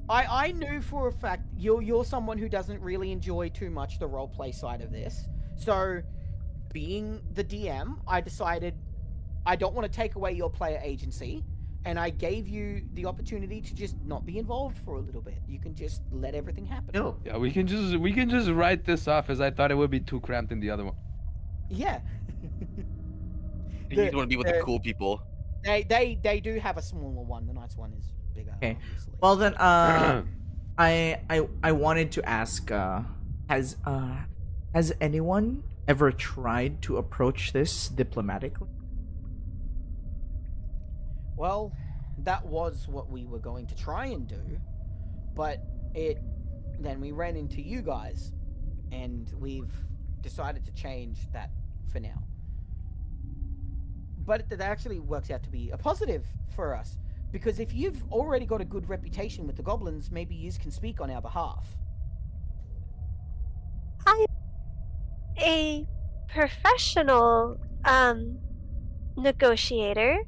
I knew for a fact you're someone who doesn't really enjoy too much the roleplay side of this. So, being the DM, I decided I don't want to take away your player agency, and I gave you the opportunity to just not be involved for a little bit. You can just let everything happen. No. Yeah, we can just write this off as I thought it would be too cramped in the other one. Yeah. You just want to be with the cool people. They do have a smaller one. The Knights one is bigger. Okay. Obviously. Well then, I wanted to ask, has anyone ever tried to approach this diplomatically? Well, that was what we were going to try and do, but then we ran into you guys, and we've decided to change that for now. But it actually works out to be a positive for us, because if you've already got a good reputation with the goblins, maybe you can speak on our behalf. I'm a professional negotiator,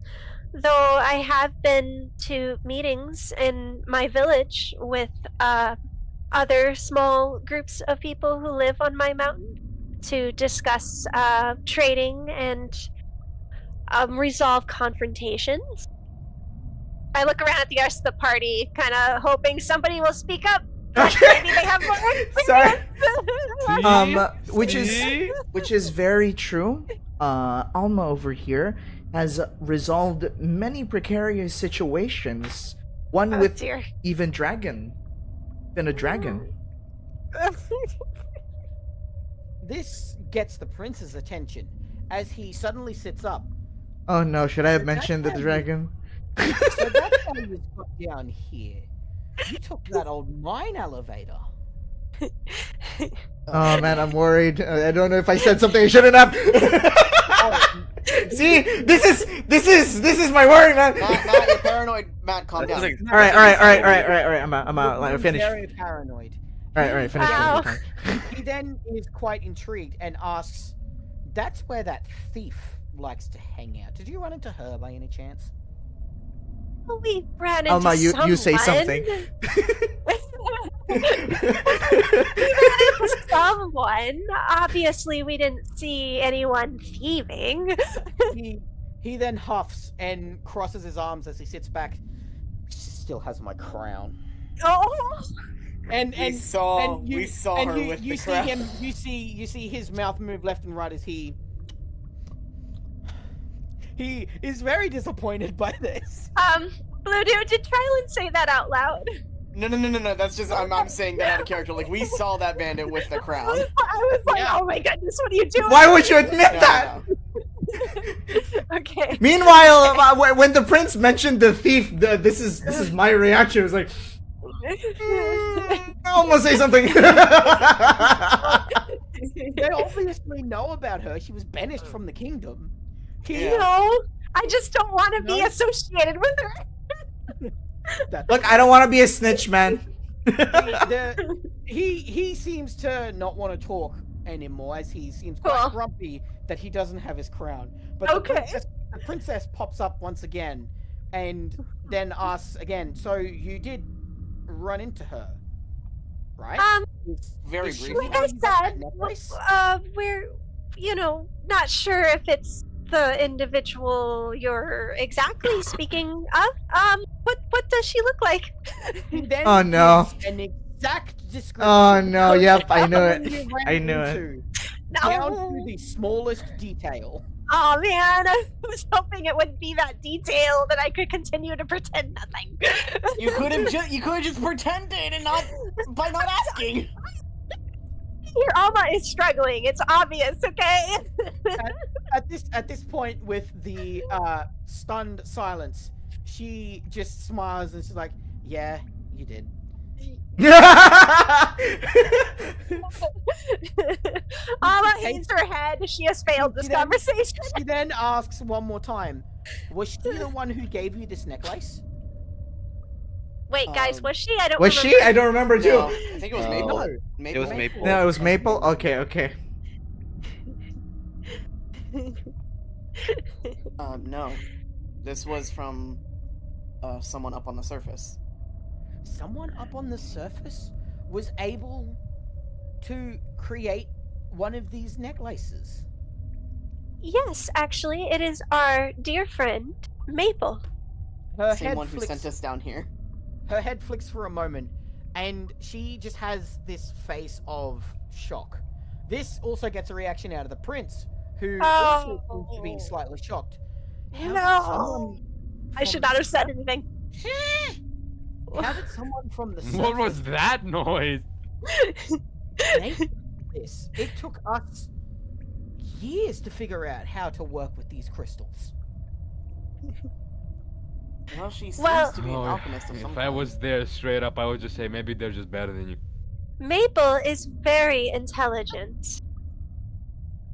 though I have been to meetings in my village with other small groups of people who live on my mountain to discuss trading and resolve confrontations. I look around at the rest of the party, kind of hoping somebody will speak up. But maybe they have more Sorry. experience. Which is very true. Alma over here has resolved many precarious situations. One Oh, with dear. even a dragon. This gets the prince's attention as he suddenly sits up. Oh no, should I have So mentioned the that's how dragon? So that's how you got down here. You took that old mine elevator. Oh man, I'm worried. I don't know if I said something I shouldn't have. See, this is my worry, man. Matt, you're paranoid. Matt, calm down. All right. I'm out. Like, finish. Very paranoid. All right. Finish. Ow. He then is quite intrigued and asks, "That's where that thief likes to hang out. Did you run into her by any chance?" We ran into Alma, you say someone. something. We ran into someone. Obviously, we didn't see anyone thieving. He then huffs and crosses his arms as he sits back. Still has my crown. Oh, And We saw her you, with you the see crown. him. You see his mouth move left and right as he is very disappointed by this. Blue Dude, did Trilin say that out loud? No. That's just I'm saying that out of character. Like we saw that bandit with the crown. I was like, Yeah. oh my goodness, what are you doing? Why would you admit No, that? no. Okay. Meanwhile, when the prince mentioned the thief, this is my reaction. It was like, I almost say something. They obviously know about her. She was banished from the kingdom. You know, I just don't want to be No. associated with her. Look, I don't want to be a snitch, man. He seems to not want to talk anymore, as he seems quite Cool. grumpy that he doesn't have his crown. But Okay. the princess pops up once again, and then asks again. So you did run into her, right? Very Is she briefly. the Like I one who got that said, necklace? we're, not sure if it's the individual you're exactly speaking of. What does she look like? He then Oh, no. gives an exact description. Oh no, of yep, I knew everyone it. you ran I knew it. into, Down to No. the smallest detail. Oh man, I was hoping it wouldn't be that detailed that I could continue to pretend nothing. You could have just pretended and not by not asking. Your Alma is struggling. It's obvious, okay? At this point, with the stunned silence, she just smiles and she's like, "Yeah, you did." Alma hangs her head. She has failed this You know- conversation. She then asks one more time, "Was she the one who gave you this necklace?" Wait, guys, was she? I don't Was remember. she? I don't remember too. No, I think it was Maple. No. Maple. It was Maple. No, it was Maple. Okay. No, this was from someone up on the surface. someone up on the surface was able to create one of these necklaces. Yes, actually, it is our dear friend, Maple. Her Same head one who flicks. sent us down here. Her head flicks for a moment, and she just has this face of shock. This also gets a reaction out of the prince, who also seems to be Oh. slightly shocked. How did No! someone I from should the not have said surface- anything. How did someone from the surface What was that noise? make this? It took us years to figure out how to work with these crystals. Well, she seems Well- to be an alchemist of some If kind. I was there straight up, I would just say maybe they're just better than you. Maple is very intelligent.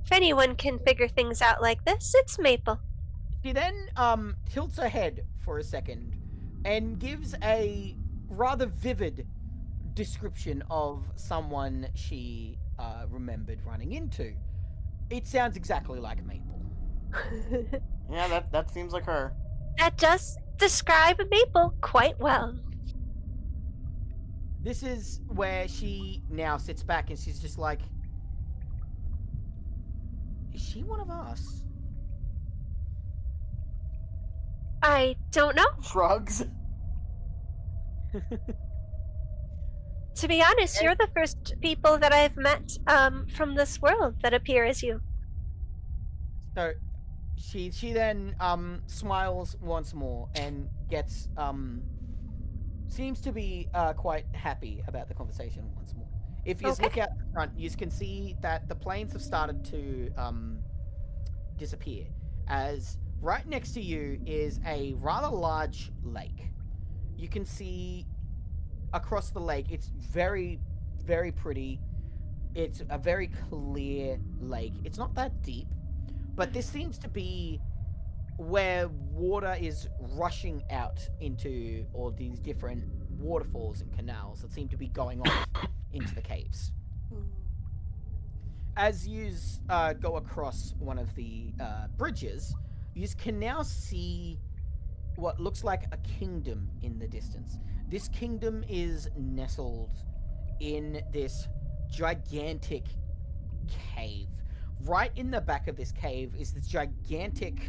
If anyone can figure things out like this, it's Maple. She then tilts her head for a second and gives a rather vivid description of someone she remembered running into. It sounds exactly like Maple. Yeah, that seems like her. That does describe Maple quite well. This is where she now sits back and she's just like, is she one of us? I don't know. Shrugs. To be honest, you're the first people that I've met from this world that appear as you. So she then smiles once more and gets seems to be quite happy about the conversation once more. If you Okay. look out the front, you can see that the planes have started to disappear, as right next to you is a rather large lake. You can see across the lake, it's very, very pretty. It's a very clear lake. It's not that deep, but this seems to be where water is rushing out into all these different waterfalls and canals that seem to be going off into the caves. As you go across one of the bridges, you can now see what looks like a kingdom in the distance. This kingdom is nestled in this gigantic cave. Right in the back of this cave is this gigantic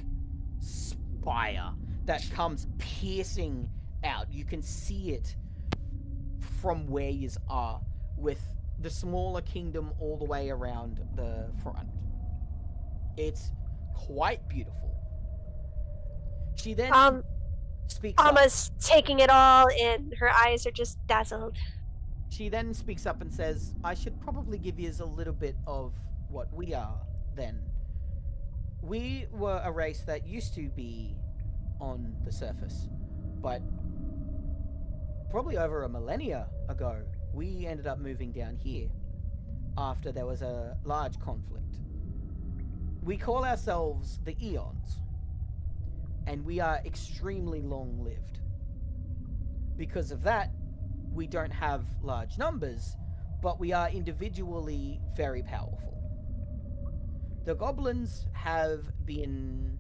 spire that comes piercing out. You can see it from where you are, with the smaller kingdom all the way around the front. It's quite beautiful. She then speaks up. Alma's taking it all in. Her eyes are just dazzled. She then speaks up and says, I should probably give you a little bit of what we are then. We were a race that used to be on the surface, but probably over a millennia ago, we ended up moving down here after there was a large conflict. We call ourselves the Eons, and we are extremely long-lived. Because of that, we don't have large numbers, but we are individually very powerful. The goblins have been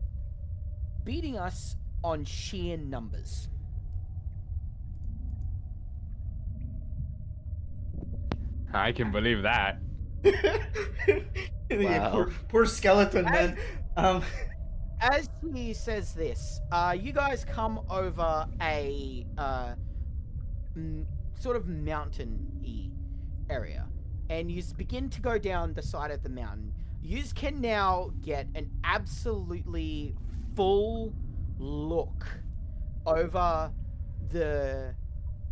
beating us on sheer numbers. I can believe that. Yeah, Wow. poor skeleton, man. As he says this, you guys come over a sort of mountain-y area, and you begin to go down the side of the mountain. You can now get an absolutely full look over the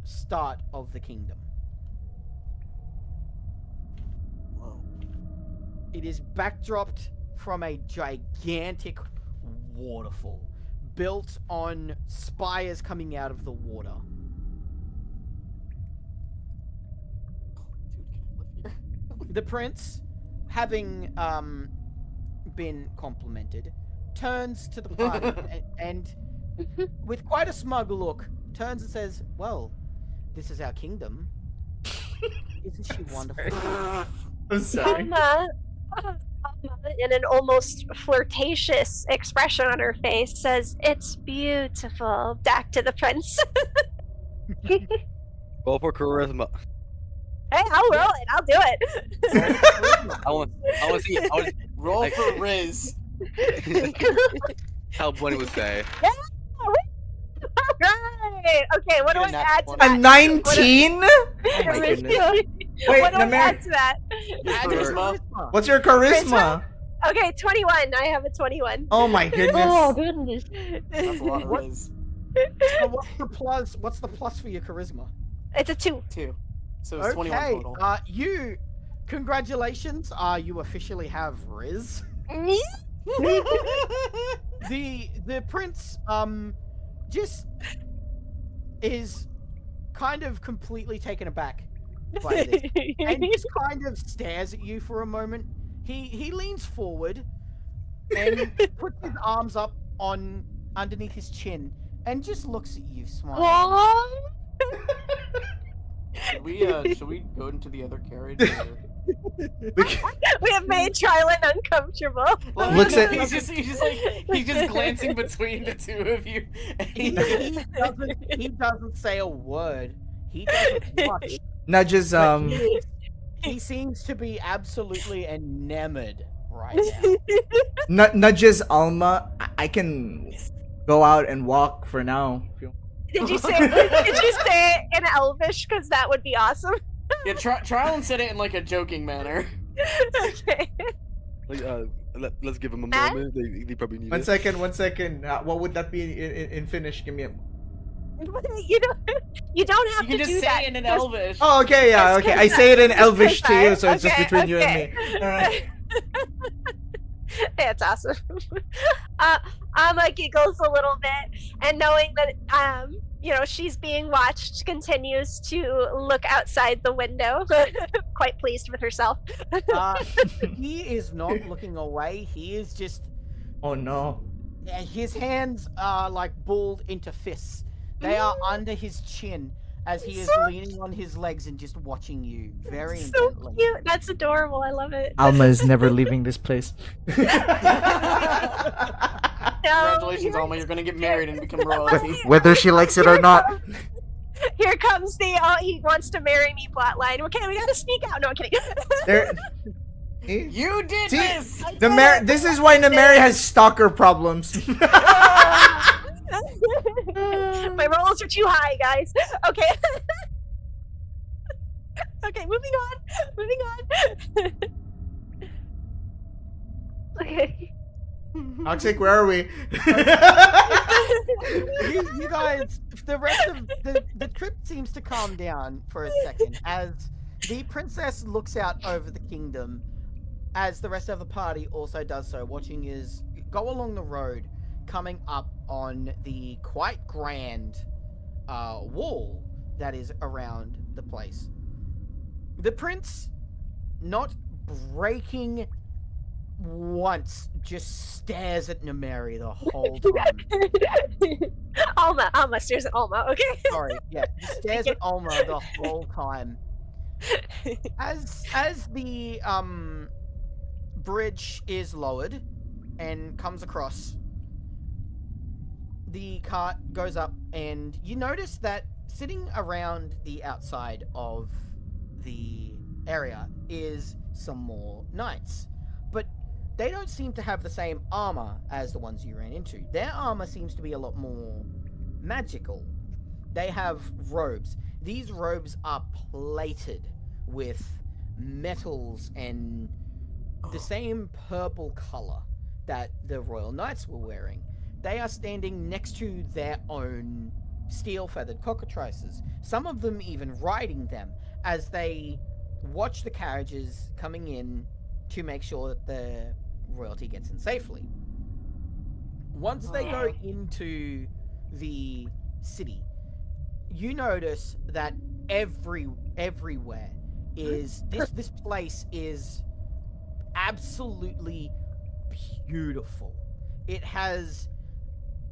start of the kingdom. Whoa. It is backdropped from a gigantic waterfall built on spires coming out of the water. Dude, can I live here? The prince, having been complimented, turns to the party and with quite a smug look, turns and says, well, this is our kingdom. Isn't she wonderful? I'm sorry. Alma, in an almost flirtatious expression on her face, says, "It's beautiful." Back to the prince. Roll for charisma. Hey, I'll roll it. I'll do it. I want to see Roll Like- for Riz. how Bunny would say. Yeah. Alright. Okay, what do Get I a nat add to 20. A that? 19? Oh my goodness. Wait, What do I Namer, add to that? Add your Charisma. charisma. what's your charisma? Okay, 21. I have a 21. Oh my goodness. Oh goodness. That's a lot of What? Riz. So what's the plus for your charisma? It's a 2. 2. So it's 21 Okay, total. congratulations. You officially have Riz. The prince just is kind of completely taken aback by this and just kind of stares at you for a moment. He leans forward and puts his arms up on underneath his chin and just looks at you, smiling. Oh. Should we go into the other carriage? Or... We have made Trilin uncomfortable. Well, Looks at- he's just glancing between the two of you. And He doesn't say a word. He doesn't blush. Nudges, But he seems to be absolutely enamored right now. nudges Alma. I can go out and walk for now. if you- Did you say it in Elvish? Because that would be awesome. yeah, Trilin said it in like a joking manner. Okay. Like, let's give him a Matt? moment. They probably need One it. second. What would that be in Finnish? Give me a... You don't have You can to just do say that. it in Just- Elvish. Oh, okay, yeah, Just okay. 'cause I say it in just Elvish 'cause to you, so it's just okay, between you and okay. me. Alright. Yeah, it's awesome. Amma giggles a little bit, and knowing that she's being watched, continues to look outside the window, quite pleased with herself. He is not looking away. He is just. Oh no. His hands are like balled into fists. They are under his chin as he is So leaning on his legs and just watching you very So intently. cute. That's adorable. I love it. Alma is never leaving this place. Congratulations, Alma. You're gonna get married and become royalty. Whether she likes it or not. Here comes the he wants to marry me plotline. Okay, we gotta sneak out. No, I'm kidding. There. You did See, this! This is why Nameri has stalker problems. My rolls are too high, guys. Okay. Okay, moving on. Okay. Toxic, where are we? You guys, the rest of the trip seems to calm down for a second as the princess looks out over the kingdom, as the rest of the party also does so, watching is go along the road, coming up on the quite grand wall that is around the place. The prince, not breaking once, just stares at Nameri the whole time. Alma stares at Alma. Okay. Sorry, yeah, just stares at Alma the whole time. As the bridge is lowered and comes across, the cart goes up, and you notice that sitting around the outside of the area is some more knights, but they don't seem to have the same armor as the ones you ran into. Their armor seems to be a lot more magical. They have robes. These robes are plated with metals and the same purple color that the Royal Knights were wearing. They are standing next to their own steel-feathered cockatrices, some of them even riding them as they watch the carriages coming in to make sure that the royalty gets in safely. Once they go into the city, you notice that everywhere is this place is absolutely beautiful. It has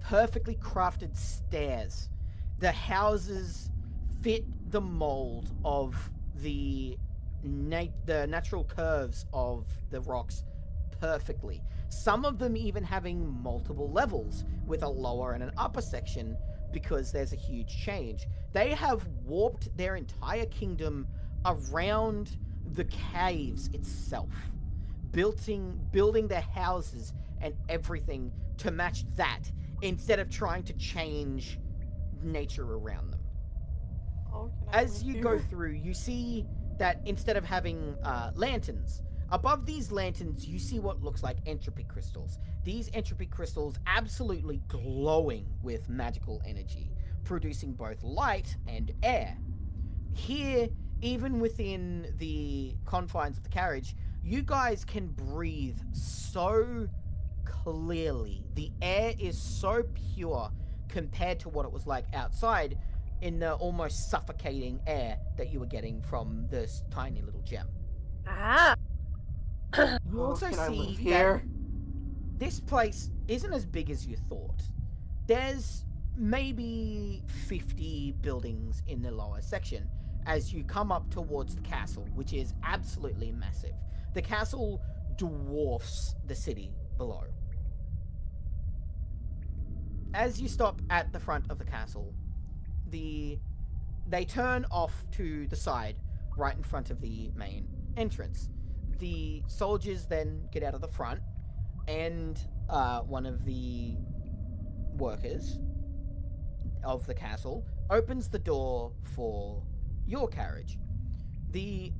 perfectly crafted stairs. The houses fit the mold of the natural curves of the rocks perfectly. Some of them even having multiple levels with a lower and an upper section because there's a huge change. They have warped their entire kingdom around the caves itself, building their houses and everything to match that, instead of trying to change nature around them. Oh, can I As live you go here? through, you see that instead of having lanterns, above these lanterns, you see what looks like entropy crystals. These entropy crystals absolutely glowing with magical energy, producing both light and air. Here, even within the confines of the carriage, you guys can breathe so clearly. The air is so pure compared to what it was like outside in the almost suffocating air that you were getting from this tiny little gem. Ah. You also can I live see here? that this place isn't as big as you thought. There's maybe 50 buildings in the lower section as you come up towards the castle, which is absolutely massive. The castle dwarfs the city below. As you stop at the front of the castle, they turn off to the side, right in front of the main entrance. The soldiers then get out of the front, and one of the workers of the castle opens the door for your carriage. The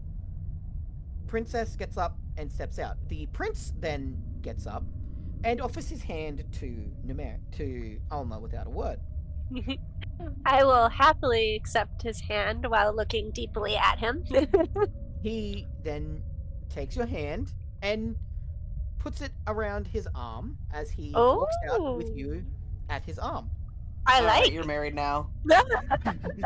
princess gets up and steps out. The prince then gets up and offers his hand to Alma without a word. I will happily accept his hand while looking deeply at him. He then takes your hand and puts it around his arm as he walks out with you at his arm. I Alright, like. you're married now.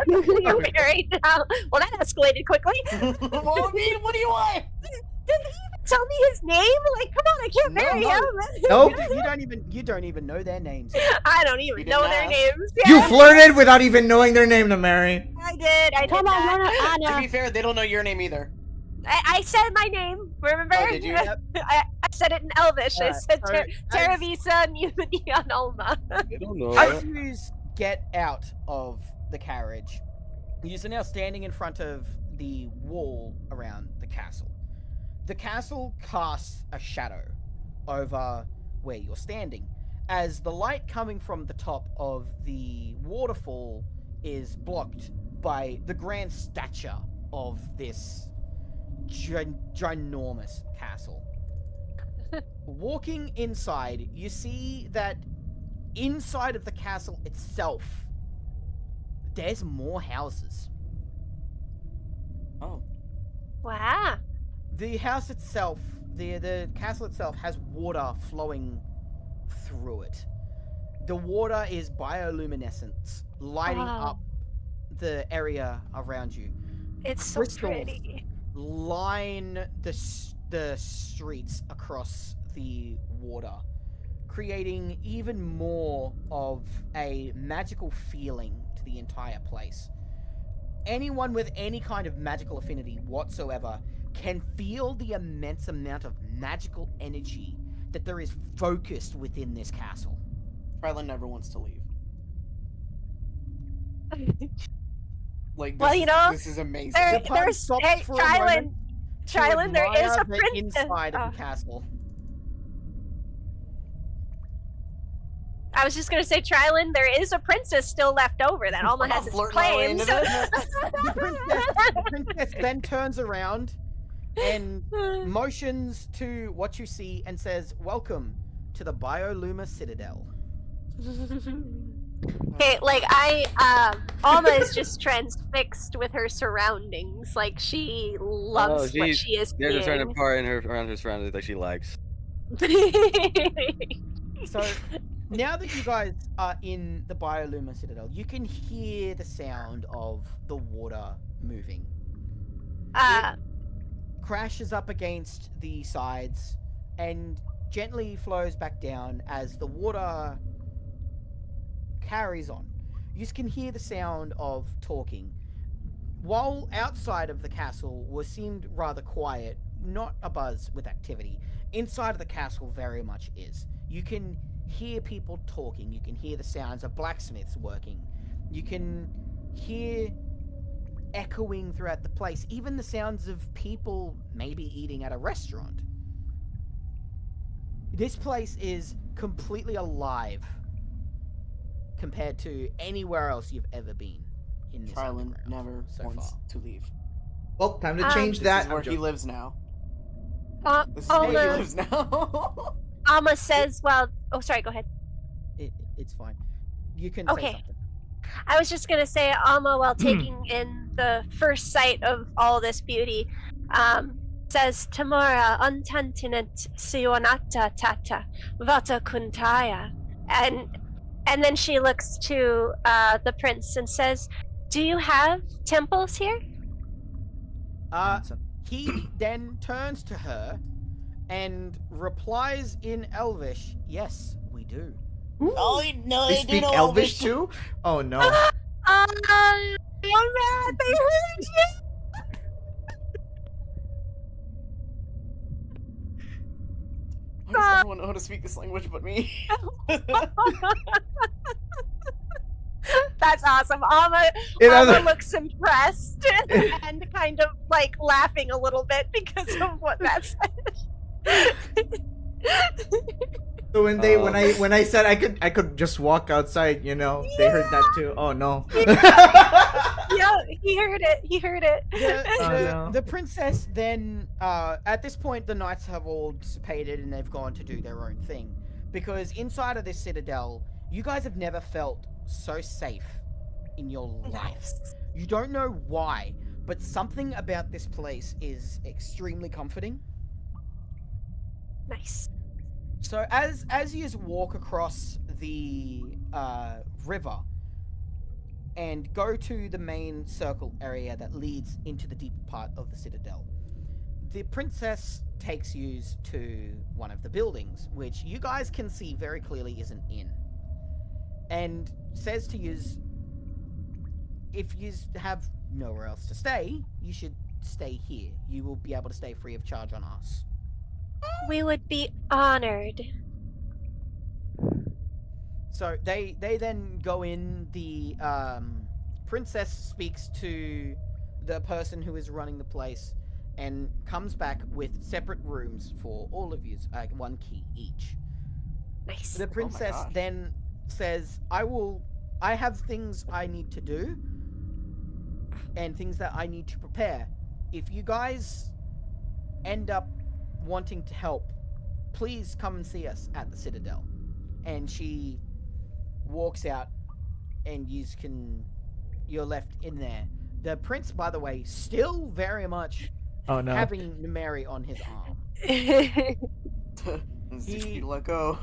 You're married now. Well, that escalated quickly. Well, I mean, what do you want? Did he even tell me his name? Like, come on, I can't No, marry no. him. Nope. You don't even know their names. I don't even You know didn't their ask. names. You Yeah, flirted without even knowing their name to marry. I did. I Come did on, that. To Anna. be fair, they don't know your name either. I said my name. Remember? Oh, did you? Yep. I said it in Elvish. I Alright, said so Teravisa Neon Alma. I don't know. As you get out of the carriage, you are now standing in front of the wall around the castle. The castle casts a shadow over where you're standing, as the light coming from the top of the waterfall is blocked by the grand stature of this ginormous castle. Walking inside, you see that inside of the castle itself, there's more houses. Oh. Wow. The house itself, the castle itself, has water flowing through it. The water is bioluminescent, lighting Wow. up the area around you. It's so Crystals pretty. line the streets across the water, creating even more of a magical feeling to the entire place. Anyone with any kind of magical affinity whatsoever can feel the immense amount of magical energy that there is focused within this castle. Rylan never wants to leave. Like, Well, you know, this is amazing. there- The pun there's stops hey, for a moment to Trylan, there is admire a the princess. inside of Oh. the castle. I was just gonna say, Trylan, there is a princess still left over that Alma has its Flirting my way claims. into this. The princess then turns around and motions to what you see and says, "Welcome to the Bioluma Citadel." Okay, like Alma is just transfixed with her surroundings. Like she loves what she is There's a certain seeing. part in her around her surroundings that she likes. So now that you guys are in the Bioluma Citadel, you can hear the sound of the water moving. Crashes up against the sides and gently flows back down as the water carries on. You can hear the sound of talking. While outside of the castle seemed rather quiet, not abuzz with activity, inside of the castle very much is. You can hear people talking. You can hear the sounds of blacksmiths working. You can hear echoing throughout the place, even the sounds of people maybe eating at a restaurant. This place is completely alive compared to anywhere else you've ever been in this Tryland underground never so wants far. to leave. Well, time to change This that. is where I'm he joking. lives now. This is where he Alma, lives now. Alma says, well, oh, sorry, go ahead. It's fine. You can Okay. say something. I was just gonna say, Alma, while taking in the first sight of all this beauty, says, Tamara untantinent sionata tata vata kuntaya. And then she looks to the prince and says, do you have temples here? He then turns to her and replies in Elvish, yes, we do. Oh, no, They speak Elvish too? Oh no. Oh man, they heard you! Why does everyone know how to speak this language but me? That's awesome. Alma looks impressed and kind of like laughing a little bit because of what that said. So when I said I could just walk outside, you know, they heard that too. Oh no. Yeah, he heard it. He heard it. The princess then, at this point, the knights have all dissipated and they've gone to do their own thing. Because inside of this citadel, you guys have never felt so safe in your life. You don't know why, but something about this place is extremely comforting. Nice. So as you walk across the river and go to the main circle area that leads into the deep part of the citadel, the princess takes you to one of the buildings, which you guys can see very clearly is an inn, and says to you, if you have nowhere else to stay, you should stay here. You will be able to stay free of charge on us. We would be honored. So they then go in. The princess speaks to the person who is running the place and comes back with separate rooms for all of you, one key each. Nice. The princess then says, I have things I need to do and things that I need to prepare. If you guys end up wanting to help, please come and see us at the Citadel. And she walks out and you're left in there. The prince, by the way, still very much having Mary on his arm. He let go.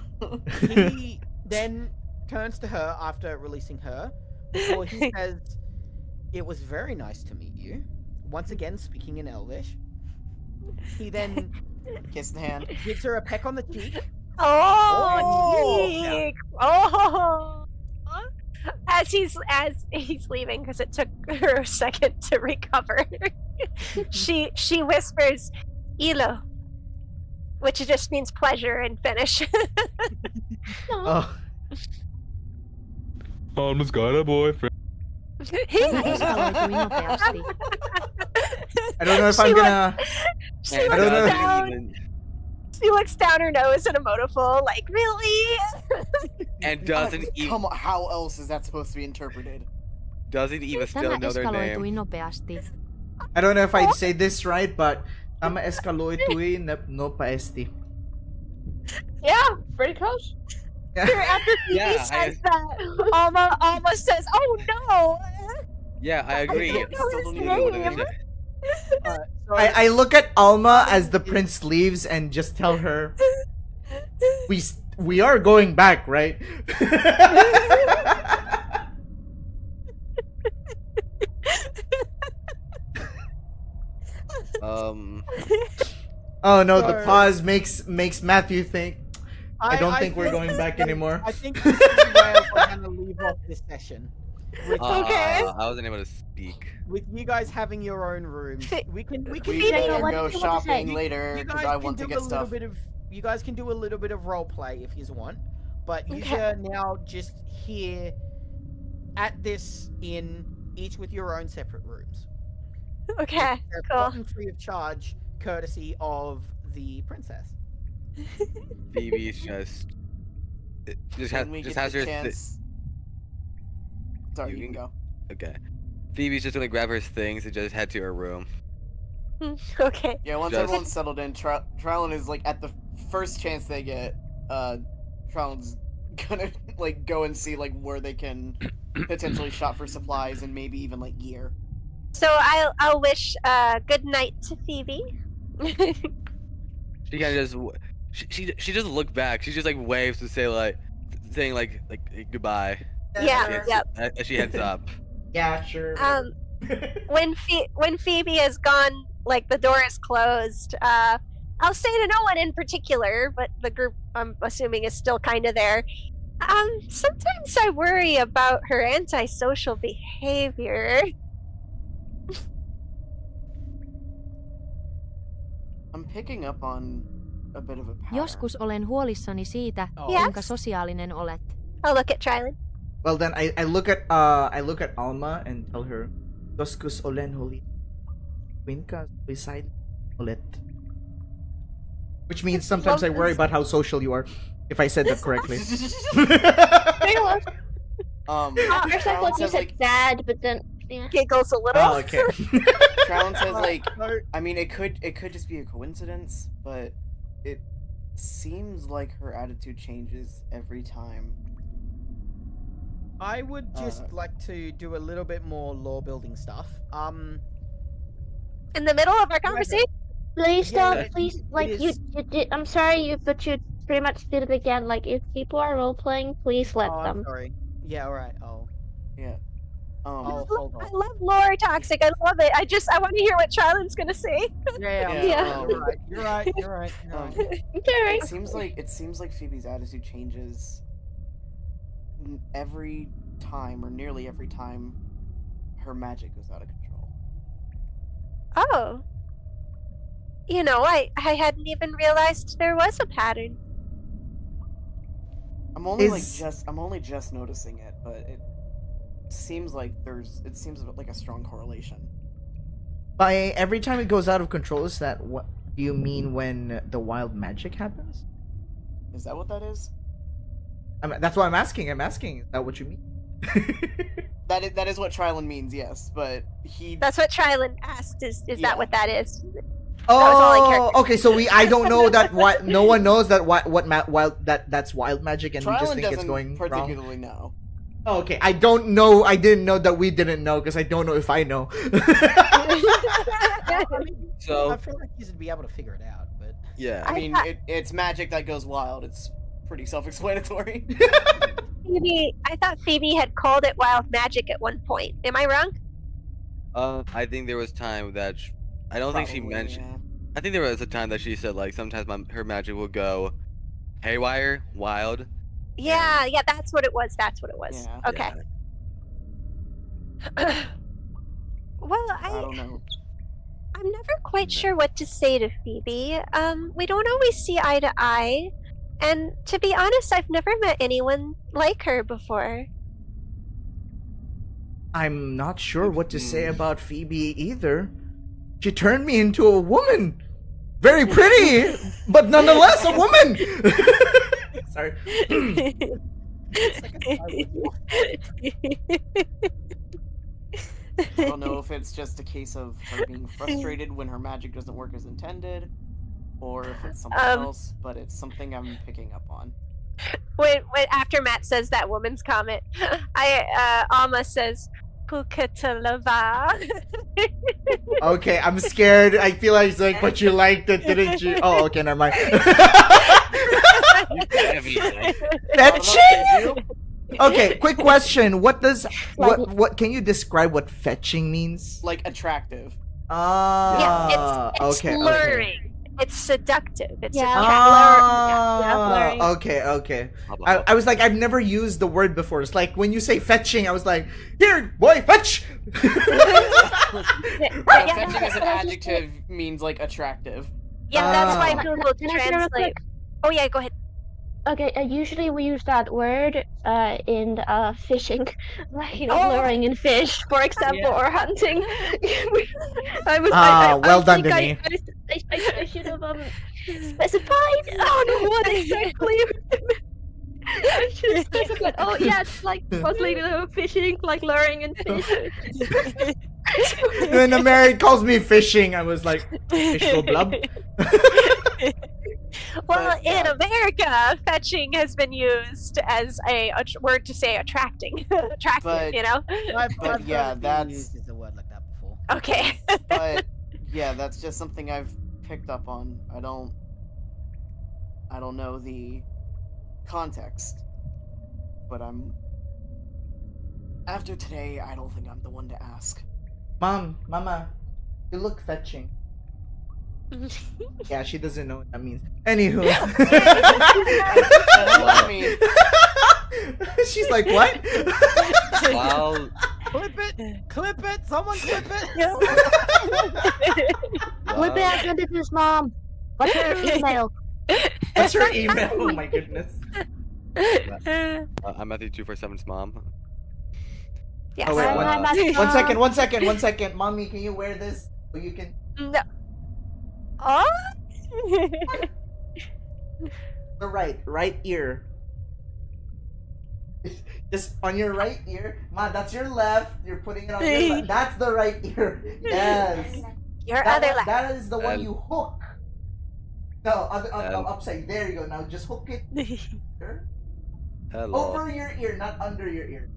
He then turns to her after releasing her before he says, it was very nice to meet you. Once again, speaking in Elvish. He then kiss the hand, gives her a peck on the cheek. Oh, oh! As he's leaving, because it took her a second to recover, she whispers, "Ilo," which just means pleasure in Finnish. Oh. Almost got a boyfriend. I don't know if I'm gonna. I don't know. She looks down her nose at Emotiful, like, really? And doesn't even. Come on, how else is that supposed to be interpreted? Doesn't even still know their name. nopeasti. I don't know if I'd say this right, but tama eskaloitui no paesti. Yeah, pretty close. After Phoebe says that, Alma says, "Oh no!" Yeah, I agree. Still don't even know what it is. I look at Alma as the prince leaves and just tell her, we are going back, right? Oh no, the pause makes Matthew think. I don't think we're going back anymore. I think this is where we're gonna leave off this session. Okay. I wasn't able to speak. With you guys having your own rooms, we can We Yeah, what can go do you want to say? shopping later you because guys I can want to do get a little stuff. bit of you guys can do a little bit of role play if you want, but you Okay. are now just here at this inn, each with your own separate rooms. Okay, They're cool. gotten free of charge, courtesy of the princess. Phoebe's just When we just get has the her chance. Sorry, you can go. okay. Phoebe's just gonna grab her things and just head to her room. Okay. Yeah, once Just- everyone's settled in, Trylon is like at the first chance they get. Trylon's gonna like go and see like where they can potentially shop for supplies and maybe even like gear. So I'll wish good night to Phoebe. She kind of just she doesn't look back. She just like waves to say like saying like goodbye. Yeah, yep. As she heads up. Yeah, sure. When Phoebe is gone, like the door is closed. I'll say to no one in particular, but the group I'm assuming is still kind of there. Sometimes I worry about her antisocial behavior. I'm picking up on a bit of a pattern. Joskus olen huolissani siitä, Oh. kuinka sosiaalinen olet. I'll look at Trilon. Well then, I look at Alma and tell her, Joskus olen huli, kuinka beside ulit. Which means sometimes I worry about how social you are. If I said that correctly. First I thought you said sad, but then yeah. Giggles a little. Oh, okay. Trylon says like, So, I mean, it could just be a coincidence, but it seems like her attitude changes every time. I would just like to do a little bit more lore building stuff. In the middle of our conversation. Please Yeah, don't, please, like, it you is- did, I'm sorry, but you pretty much did it again. Like, if people are role-playing, please let Oh, them. I'm sorry. Yeah, alright. Oh. Yeah. Oh, hold I on. love lore toxic. I love it. I want to hear what Trilon's gonna say. Yeah, I'm Yeah, sorry. You're right. You're right. You're right. You're Um, right. It's alright. it seems like Phoebe's attitude changes every time, or nearly every time, her magic goes out of control. Oh. You know, I hadn't even realized there was a pattern. I'm only Is- I'm only just noticing it, but it seems like it seems like a strong correlation. By every time it goes out of control, is that what do you mean when the wild magic happens? Is that what that is? That's what I'm asking. Is that what you mean? That is what Trylon means, yes, but he That's what Trilon asked. Is Yeah. that what that is? was all in Oh, character. okay. So I don't know that. No one knows that that's wild magic, and we just Trylon think it's doesn't going wrong. particularly know. Oh, okay, I don't know. I didn't know that we didn't know because I don't know if I know. I mean, I So feel like you should be able to figure it out, but yeah. I I mean, thought- it's magic that goes wild. It's pretty self-explanatory. I thought Phoebe had called it wild magic at one point. Am I wrong? I think there was time that I don't think she Probably, mentioned. yeah. I think there was a time that she said like sometimes her magic will go haywire, wild. Yeah, that's what it was. That's what it was. Yeah. Okay. Well, I don't know. I'm never quite sure what to say to Phoebe. We don't always see eye to eye, and to be honest, I've never met anyone like her before. I'm not sure what to say about Phoebe either. She turned me into a woman. Very pretty, but nonetheless a woman. Sorry. I don't know if it's just a case of her being frustrated when her magic doesn't work as intended, or if it's something else, but it's something I'm picking up on. when after Matt says that woman's comment, Alma says, "Pukatalava." Okay, I'm scared. I feel like it's like, but you liked it, didn't you? Oh, okay, never mind. Fetching? Okay, quick question. What can you describe what fetching means? Like attractive. Ah, it's okay, luring. It's seductive. It's Yeah. attractive. Ah, okay. I was like, I've never used the word before. It's like when you say fetching, I was like, here, boy, fetch. Fetching as an adjective means like attractive. Yeah, that's why Ah. Google Can I say real Translate. quick? Oh yeah, go ahead. Okay, usually we use that word in fishing, like Oh. luring in fish, for example, or hunting. Well I done, think Demi. I should have specified on what exactly. I should have specified. Oh yeah, it's like mostly fishing, like luring in fish. When the Mary calls me fishing, I was like, fish go blub. Well, But, in yeah. America, fetching has been used as a word to say attracting, attractive. But- You know. But yeah, that's used as a word like that before. Okay. but yeah, that's just something I've picked up on. I don't know the context, but after today, I don't think I'm the one to ask. Mama, you look fetching. Yeah, she doesn't know what that means. Anywho. That's what I mean. She's like, what? Wow. Clip it, someone clip it. Whip it out, send it to his mom. What's her email? What's her email? Oh my goodness. I'm Matthew 247's mom. Yes. Oh wait, Hi, one second. Mommy, can you wear this so you can? No. Oh. The right ear. Just on your right ear. Ma, that's your left. You're putting it on your left. That's the right ear. Yes. Your That other one- left. That is the one And- you hook. No, And- upside. There you go. Now just hook it here. Hello. Over your ear, not under your ear.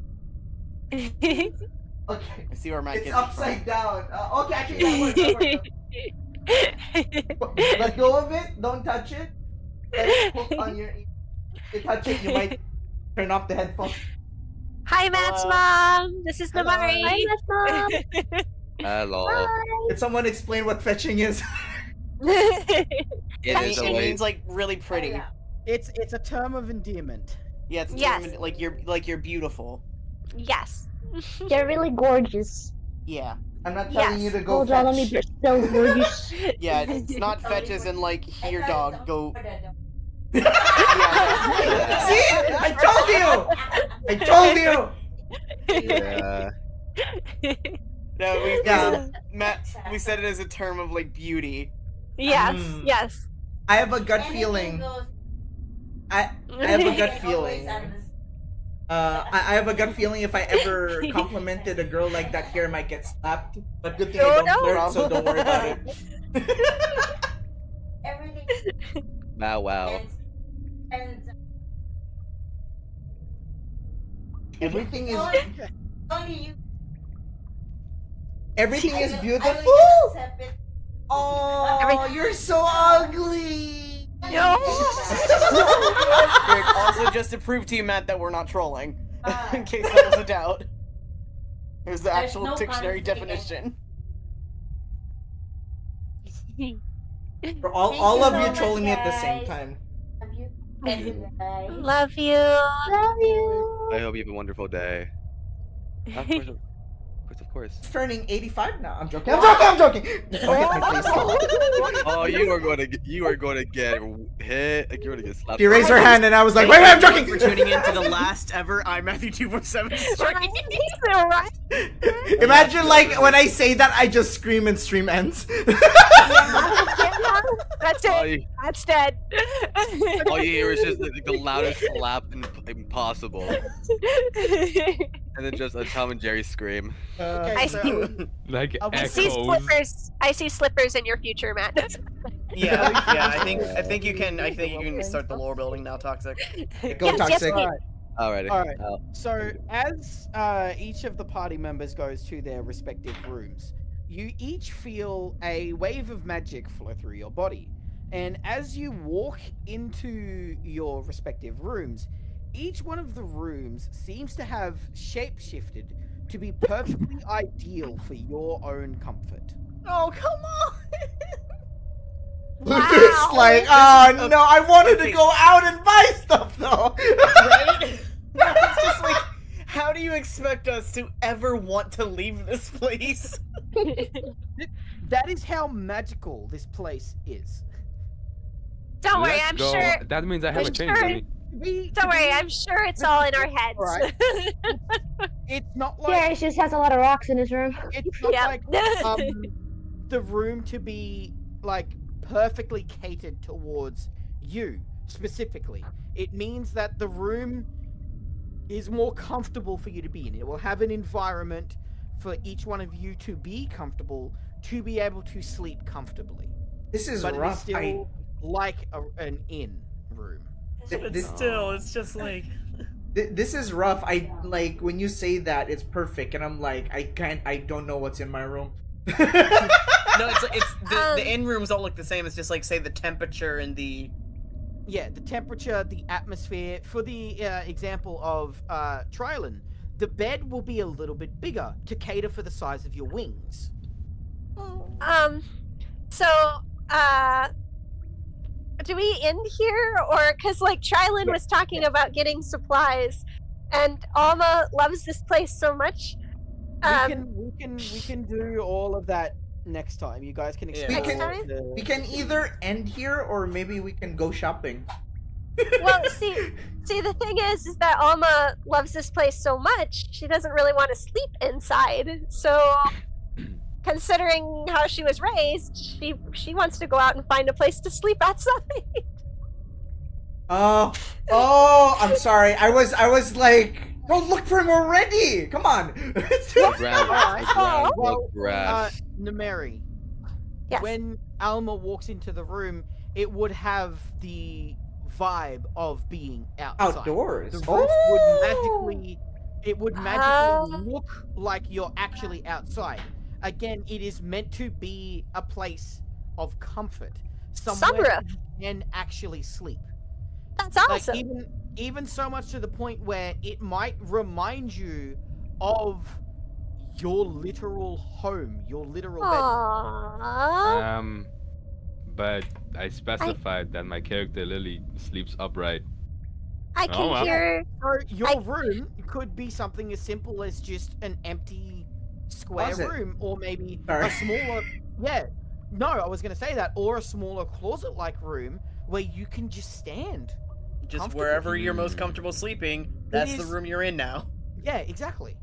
Okay. I see where Matt It's gets it from. upside down. Okay, actually that works. Let go of it. Don't touch it. Let it hook on your ear. If you touch it, you might turn off the headphones. Hi, Matt's Hello. mom. This is Hello. Namari. Hi, Miss Mom. Hello. Can someone explain what fetching is? It is a It way. means like really pretty. It's a term of endearment. Yeah, it's Yes. term- like you're beautiful. Yes. You're really gorgeous. Yeah. I'm not telling Yes. you to go Hold on, let me fetch. just so gorgeous. Yeah, it's not fetch as in like here dog go. See? I told you! Yeah. No, we Yeah. Matt, we said it as a term of like beauty. Yes. Mm. Yes. I have a gut feeling. I have a gut feeling. I have a gut feeling if I ever complimented a girl like that here, I might get slapped. But good thing I Oh, don't no. flirt, so don't worry about it. Wow. Everything is Only everything is beautiful. Oh, you're so ugly. No. Eric, also, just to prove to you, Matt, that we're not trolling, in case that was a doubt. Here's the There's actual no dictionary puns taken. definition. For all Thank all you of so you much, trolling me at the same guys. time. Love you guys. Love you. Love you. I hope you have a wonderful day. Of course. It's turning 85 now. I'm joking. I'm joking. Don't hit my face. Oh, you are going to get hit. Like you're going to get slapped. She raised her hand and I was like, wait, I'm Thank you joking. for tuning in to the last ever I'm Matthew 247 stream. Right. Imagine like when I say that, I just scream and stream ends. That's All it. you, That's dead. all you hear is just like, the loudest slap impossible, and then just a Tom and Jerry scream. I see. Like I see echoes. slippers. I see slippers in your future, Matt. Yeah, I think you can start the lore building now, Toxic. Go Yes, toxic. yes, Alrighty. Alright. So as each of the party members goes to their respective rooms, you each feel a wave of magic flow through your body. And as you walk into your respective rooms, each one of the rooms seems to have shape-shifted to be perfectly ideal for your own comfort. Oh, come on! Lucas like, oh no, I wanted to go out and buy stuff though. Right? It's just like, how do you expect us to ever want to leave this place? That is how magical this place is. Don't worry, Let's I'm go. sure. That means I have a I'm change. sure- Let me- Don't worry, I'm sure it's all in our heads. Alright. It's not like Yeah, he just has a lot of rocks in his room. it's not Yep. like the room to be like perfectly catered towards you specifically. It means that the room is more comfortable for you to be in. It will have an environment for each one of you to be comfortable, to be able to sleep comfortably. This is But it is rough. still like an inn room. But This- still, it's just like. This is rough. I like when you say that it's perfect, and I'm like, I don't know what's in my room. No, it's the inn rooms all look the same. It's just like say the temperature and the Yeah, the temperature, the atmosphere. For the example of Trilon, the bed will be a little bit bigger to cater for the size of your wings. So, do we end here, or because like Trilon was talking about getting supplies, and Alma loves this place so much. We can do all of that next time. You guys can explore. We can either end here or maybe we can go shopping. Well, see, the thing is that Alma loves this place so much, she doesn't really want to sleep inside. So, considering how she was raised, she wants to go out and find a place to sleep outside. Oh, I'm sorry. I was like, go look for him already. Come on. Nameri. Yes. When Alma walks into the room, it would have the vibe of being outside. Outdoors. The roof would magically look like you're actually outside. Again, it is meant to be a place of comfort, somewhere you can actually sleep. That's awesome. Like even so much to the point where it might remind you of your literal home, your literal Aww. But I specified that my character Lily sleeps upright. I can hear. So your room could be something as simple as just an empty square Closet. room, or maybe Sorry. a smaller. Yeah, no, I was gonna say that, or a smaller closet-like room where you can just stand. just wherever you're most comfortable sleeping. That's the room you're in now. Yeah, exactly.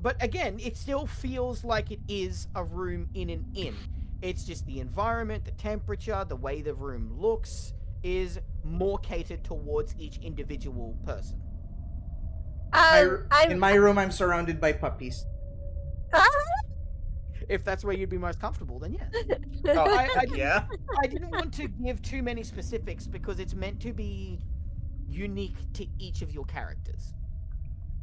But again, it still feels like it is a room in an inn. It's just the environment, the temperature, the way the room looks is more catered towards each individual person. In my room, I'm surrounded by puppies. If that's where you'd be most comfortable, then yeah. Yeah. I didn't want to give too many specifics because it's meant to be unique to each of your characters.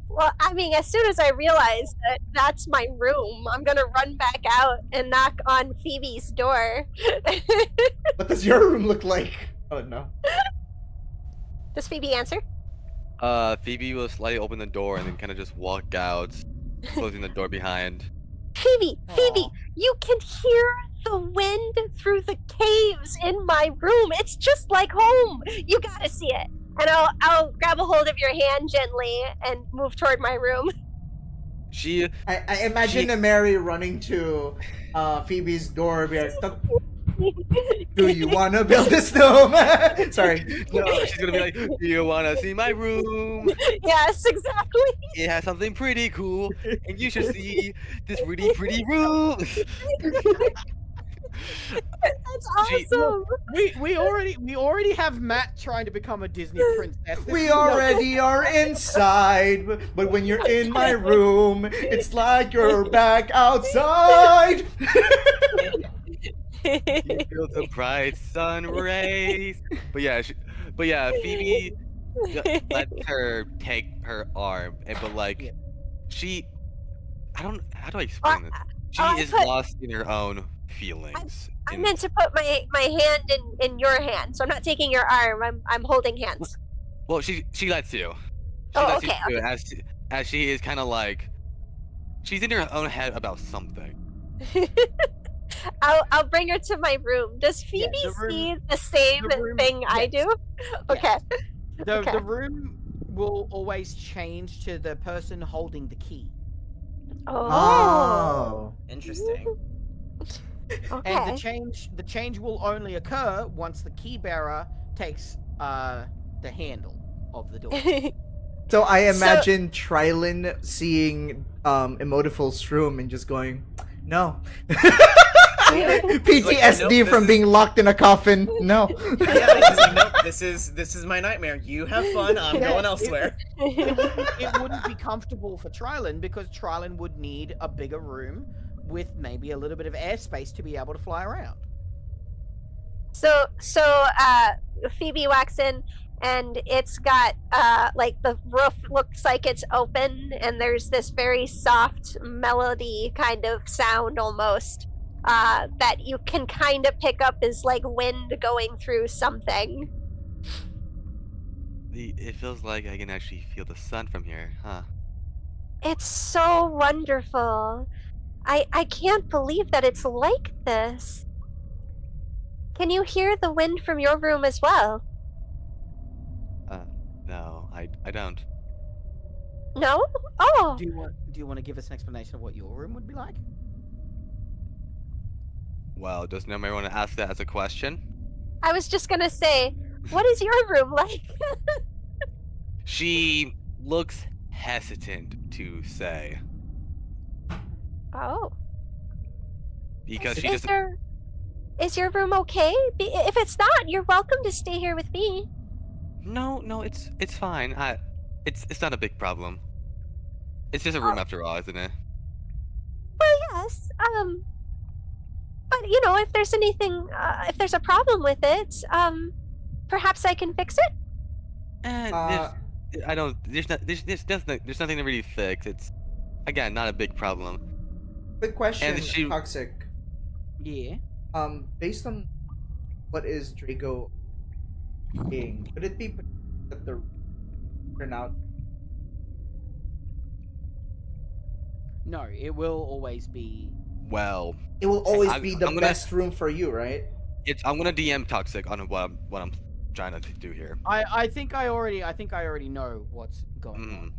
Well, I mean, as soon as I realize that that's my room, I'm gonna run back out and knock on Phoebe's door. What does your room look like? Oh no. Does Phoebe answer? Phoebe will slightly open the door and then kind of just walk out, closing the door behind. Phoebe, you can hear the wind through the caves in my room. It's just like home. You gotta see it. And I'll grab a hold of your hand gently and move toward my room. I imagine Mary running to Phoebe's door, be like, do you want to build a snowman? Sorry. No, she's gonna be like, do you want to see my room? Yes, exactly. It has something pretty cool, and you should see this really pretty room. That's awesome. We already have Matt trying to become a Disney princess. We already are inside, but when you're in my room, it's like you're back outside. You feel the bright sun rays. But yeah, Phoebe lets her take her arm, but like, how do I explain this? She is lost in her own feelings. I meant to put my hand in your hand, so I'm not taking your arm. I'm holding hands. Well, she lets you. She Oh, lets okay, you do it as she is kind of like, she's in her own head about something. I'll bring her to my room. Does Phoebe see the same thing I do? Okay. The room will always change to the person holding the key. Oh. Interesting. Okay. And the change will only occur once the key bearer takes the handle of the door. So I imagine Trilin seeing Emotiful's room and just going, no. PTSD Nope, from this being locked in a coffin. No. Yeah, he's like, nope, this is my nightmare. You have fun. I'm Yeah, going elsewhere. It wouldn't be comfortable for Trilin because Trilin would need a bigger room with maybe a little bit of airspace to be able to fly around. So Phoebe walks in and it's got like the roof looks like it's open and there's this very soft melody kind of sound almost that you can kind of pick up as like wind going through something. It feels like I can actually feel the sun from here, huh? It's so wonderful. I can't believe that it's like this. Can you hear the wind from your room as well? No, I don't. No? Oh. Do you want to give us an explanation of what your room would be like? Well, does nobody want to ask that as a question? I was just gonna say, what is your room like? She looks hesitant to say. Oh. Because she Is just... is your room okay? If it's not, you're welcome to stay here with me. No, it's fine. It's not a big problem. It's just a room after all, isn't it? Well, yes. But you know, if there's anything, if there's a problem with it, perhaps I can fix it. I don't. There's nothing to really fix. It's again not a big problem. Quick question, And she... Toxic. Yeah. Based on what is Drago saying, could it be that the turn out? No, it will always be. Well, it will always I'm be the best room for you, right? I'm gonna DM Toxic on what I'm trying to do here. I think I already know what's going on.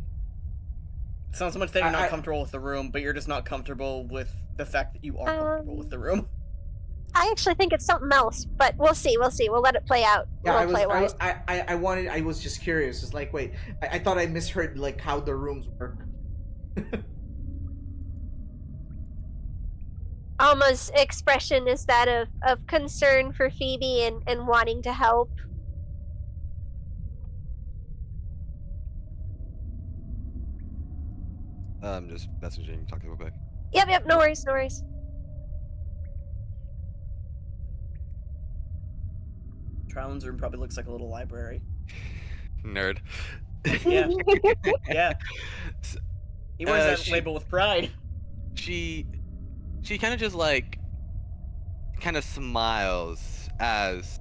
It's not so much that you're not comfortable with the room, but you're just not comfortable with the fact that you are comfortable with the room. I actually think it's something else, but we'll see. We'll let it play out. Yeah, I I was just curious. It's like, wait, I thought I misheard like how the rooms work. Alma's expression is that of concern for Phoebe and wanting to help. I'm just messaging Toxic real quick. Yep, no worries. Trilin's room probably looks like a little library. Nerd. Yeah. Yeah. He wears that label with pride. She kind of just like kind of smiles as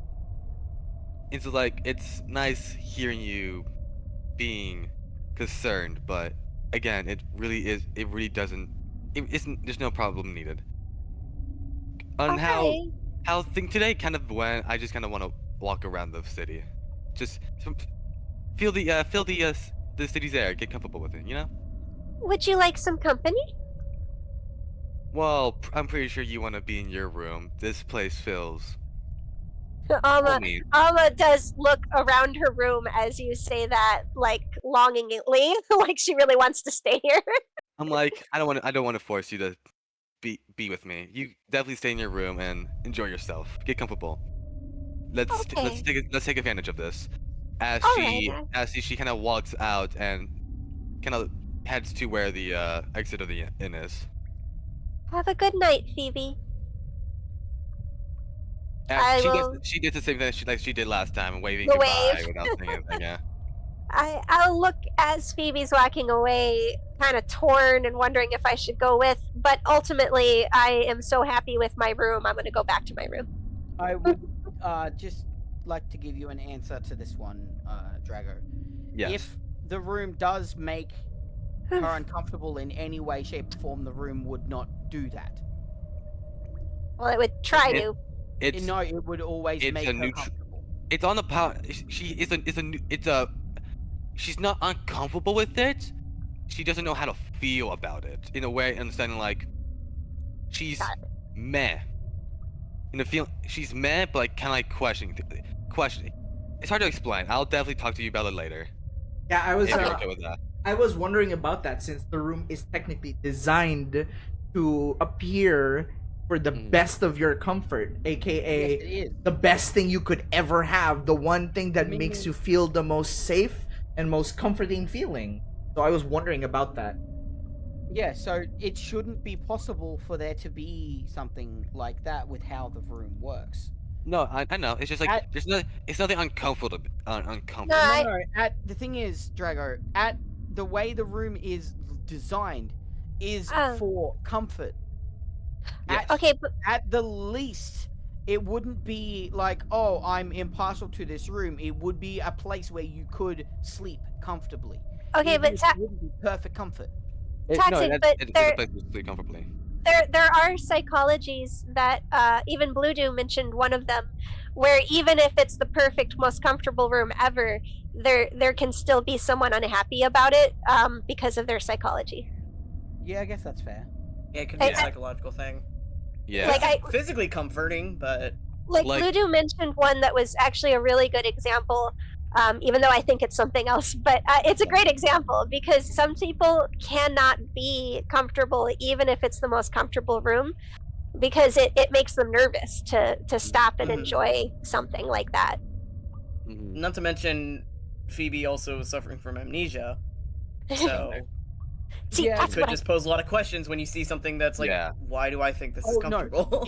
it's like it's nice hearing you being concerned, but again, it really doesn't there's no problem needed. On how things today kind of went, I just kind of want to walk around the city, just feel the city's air, get comfortable with it, you know. Would you like some company? Well, I'm pretty sure you want to be in your room. This place feels... Alma does look around her room as you say that, like, longingly, like she really wants to stay here. I'm like, I don't want to force you to be with me. You definitely stay in your room and enjoy yourself. Get comfortable. Let's take advantage of this. As she kind of walks out and kind of heads to where the exit of the inn is. Have a good night, Phoebe. She did the same thing she did last time, waving the goodbye wave. without saying anything. Yeah. I'll look as Phoebe's walking away, kind of torn and wondering if I should go with. But ultimately, I am so happy with my room. I'm going to go back to my room. I would just like to give you an answer to this one, Drago. Yes. If the room does make her uncomfortable in any way, shape, or form, the room would not do that. Well, it would try to. No, it would always make her comfortable. It's on the power. She's not uncomfortable with it. She doesn't know how to feel about it in a way, understanding like she's meh. In the feel, she's meh, but like kind of like questioning. It's hard to explain. I'll definitely talk to you about it later. Yeah, I was If you're okay with that. I was wondering about that since the room is technically designed to appear for the best of your comfort, aka Yes, it is. the best thing you could ever have, the one thing that makes you feel the most safe and most comforting feeling. So I was wondering about that. Yeah, so it shouldn't be possible for there to be something like that with how the room works. No, I know. It's just like there's no. It's nothing uncomfortable. Uncomfortable. No. The thing is, Drago, at the way the room is designed is for comfort. Okay, but At the least, it wouldn't be like, oh, I'm impartial to this room. It would be a place where you could sleep comfortably. Okay, Even but if it wouldn't be perfect comfort. Toxic, but it's there- a place to sleep comfortably. there are psychologies that even Blue Doom mentioned one of them, where even if it's the perfect, most comfortable room ever, there can still be someone unhappy about it because of their psychology. Yeah, I guess that's fair. Yeah, it could be a psychological thing. Yeah. Like physically comforting, but like Blue Doom mentioned one that was actually a really good example. Even though I think it's something else, but it's a great example because some people cannot be comfortable even if it's the most comfortable room because it makes them nervous to stop and enjoy something like that. Not to mention Phoebe also suffering from amnesia. So See, it that's could what just pose a lot of questions when you see something that's like, why do I think this is comfortable? No,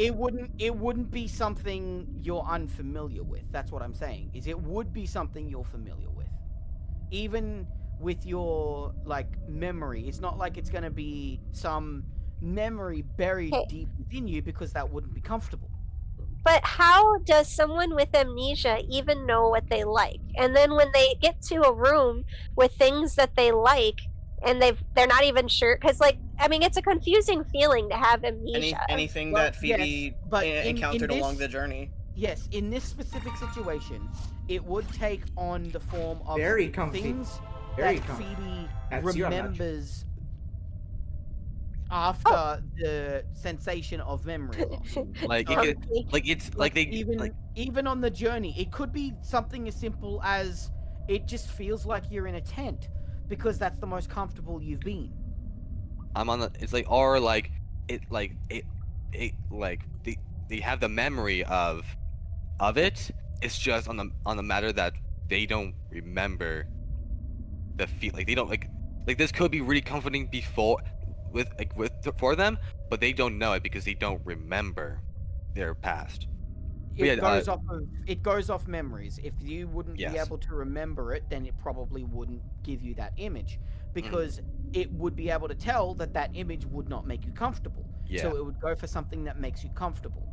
it wouldn't be something you're unfamiliar with. That's what I'm saying. Is it would be something you're familiar with. Even with your like memory, it's not like it's going to be some memory buried deep within you because that wouldn't be comfortable. But how does someone with amnesia even know what they like? And then when they get to a room with things that they like and they're not even sure, because like I mean it's a confusing feeling to have amnesia. Anything that Phoebe encountered in along this, the journey. Yes, in this specific situation, it would take on the form of Very comfy. things Very that comfy. Phoebe That's your match. remembers after the sensation of memory loss. Like So, it could, like it's like they even on the journey, it could be something as simple as it just feels like you're in a tent because that's the most comfortable you've been. I'm on the. It's like or like it like they have the memory of it. It's just on the matter that they don't remember the feel. Like they don't like this could be really comforting before for them, but they don't know it because they don't remember their past. It goes off memories. If you wouldn't Yes. be able to remember it, then it probably wouldn't give you that image because it would be able to tell that that image would not make you comfortable. Yeah. So it would go for something that makes you comfortable.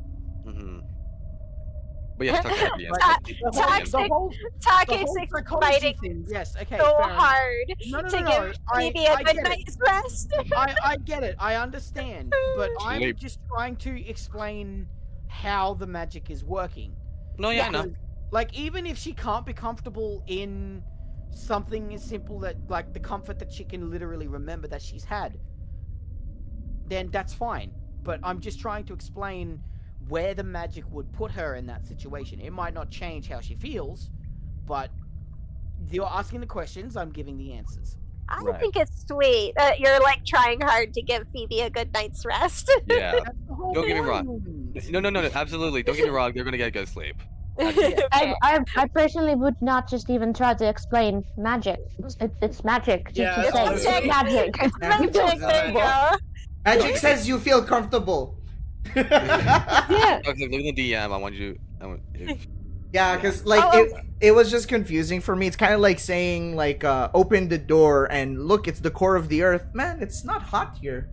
But yeah, talk about Toxic's fighting yes, okay, so fair enough. hard No, to give Phoebe a good night's rest. I get it. I understand. But I'm Sleep. just trying to explain how the magic is working. No, yeah, I know. Like, even if she can't be comfortable in something as simple that, like, the comfort that she can literally remember that she's had, then that's fine. But I'm just trying to explain where the magic would put her in that situation. It might not change how she feels, but you're asking the questions, I'm giving the answers. I think it's sweet that you're like trying hard to give Phoebe a good night's rest. Yeah. Don't get me wrong. No, absolutely. Don't get me wrong. They're gonna get good sleep. I personally would not just even try to explain magic. It's magic. Yeah, Just to say it's magic. Magic, there you go. Magic says you feel comfortable. Yeah. Okay, look at the DM. I want you. Yeah, because like it was just confusing for me. It's kind of like saying like open the door and look, it's the core of the earth. Man, it's not hot here.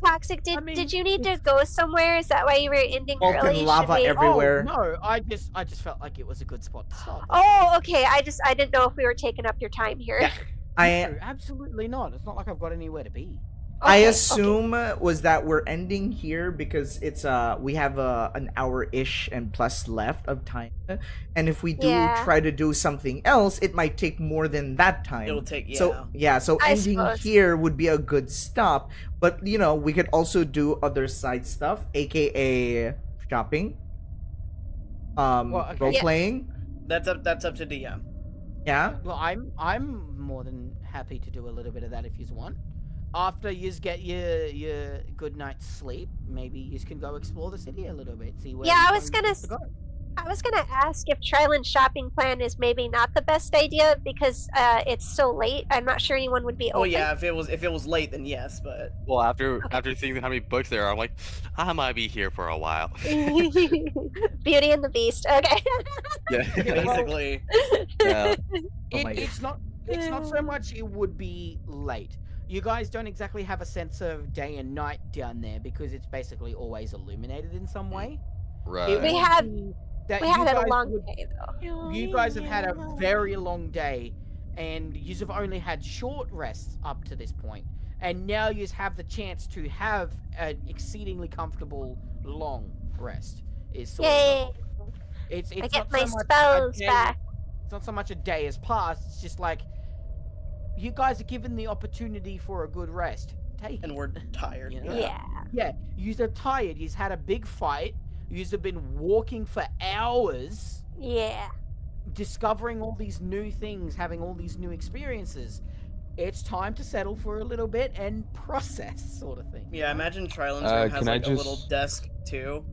Toxic, did you need to go somewhere? Is that why you were ending Molten early? lava Should we... everywhere. Oh, no, I just felt like it was a good spot to stop. Oh, okay. I didn't know if we were taking up your time here. Yeah. No, absolutely not. It's not like I've got anywhere to be. I assume was that we're ending here because it's we have an hour-ish and plus left of time, and if we do try to do something else, it might take more than that time. It'll take So I ending suppose. here would be a good stop. But you know, we could also do other side stuff, aka shopping, role playing. That's up to DM. Yeah. Well, I'm more than happy to do a little bit of that if you want. After you get your good night's sleep, maybe you can go explore the city a little bit, see where Yeah, I you're was going gonna to go. I was gonna ask if Tryland's shopping plan is maybe not the best idea because it's so late. I'm not sure anyone would be Well, open. yeah, if it was late, then yes, but Well, after seeing how many books there are, I'm like, I might be here for a while. Beauty and the Beast. Okay. Yeah. basically, Yeah. Oh my It's not so much it would be late. You guys don't exactly have a sense of day and night down there because it's basically always illuminated in some way. Right. It We would had- be that We you had a guys long would- day though. You guys have had a very long day, and you have only had short rests up to this point, and now you have the chance to have an exceedingly comfortable long rest. Is sort Yay! of the whole- it's I not get so my much a spells day- back. It's not so much a day has passed. It's just like you guys are given the opportunity for a good rest. Take and it. we're tired. You know? Yeah. Yeah, yous are tired. Yous had a big fight. Yous have been walking for hours, Yeah. discovering all these new things, having all these new experiences. It's time to settle for a little bit and process, sort of thing. Yeah, imagine Tryland's room has can I like a little just- desk too.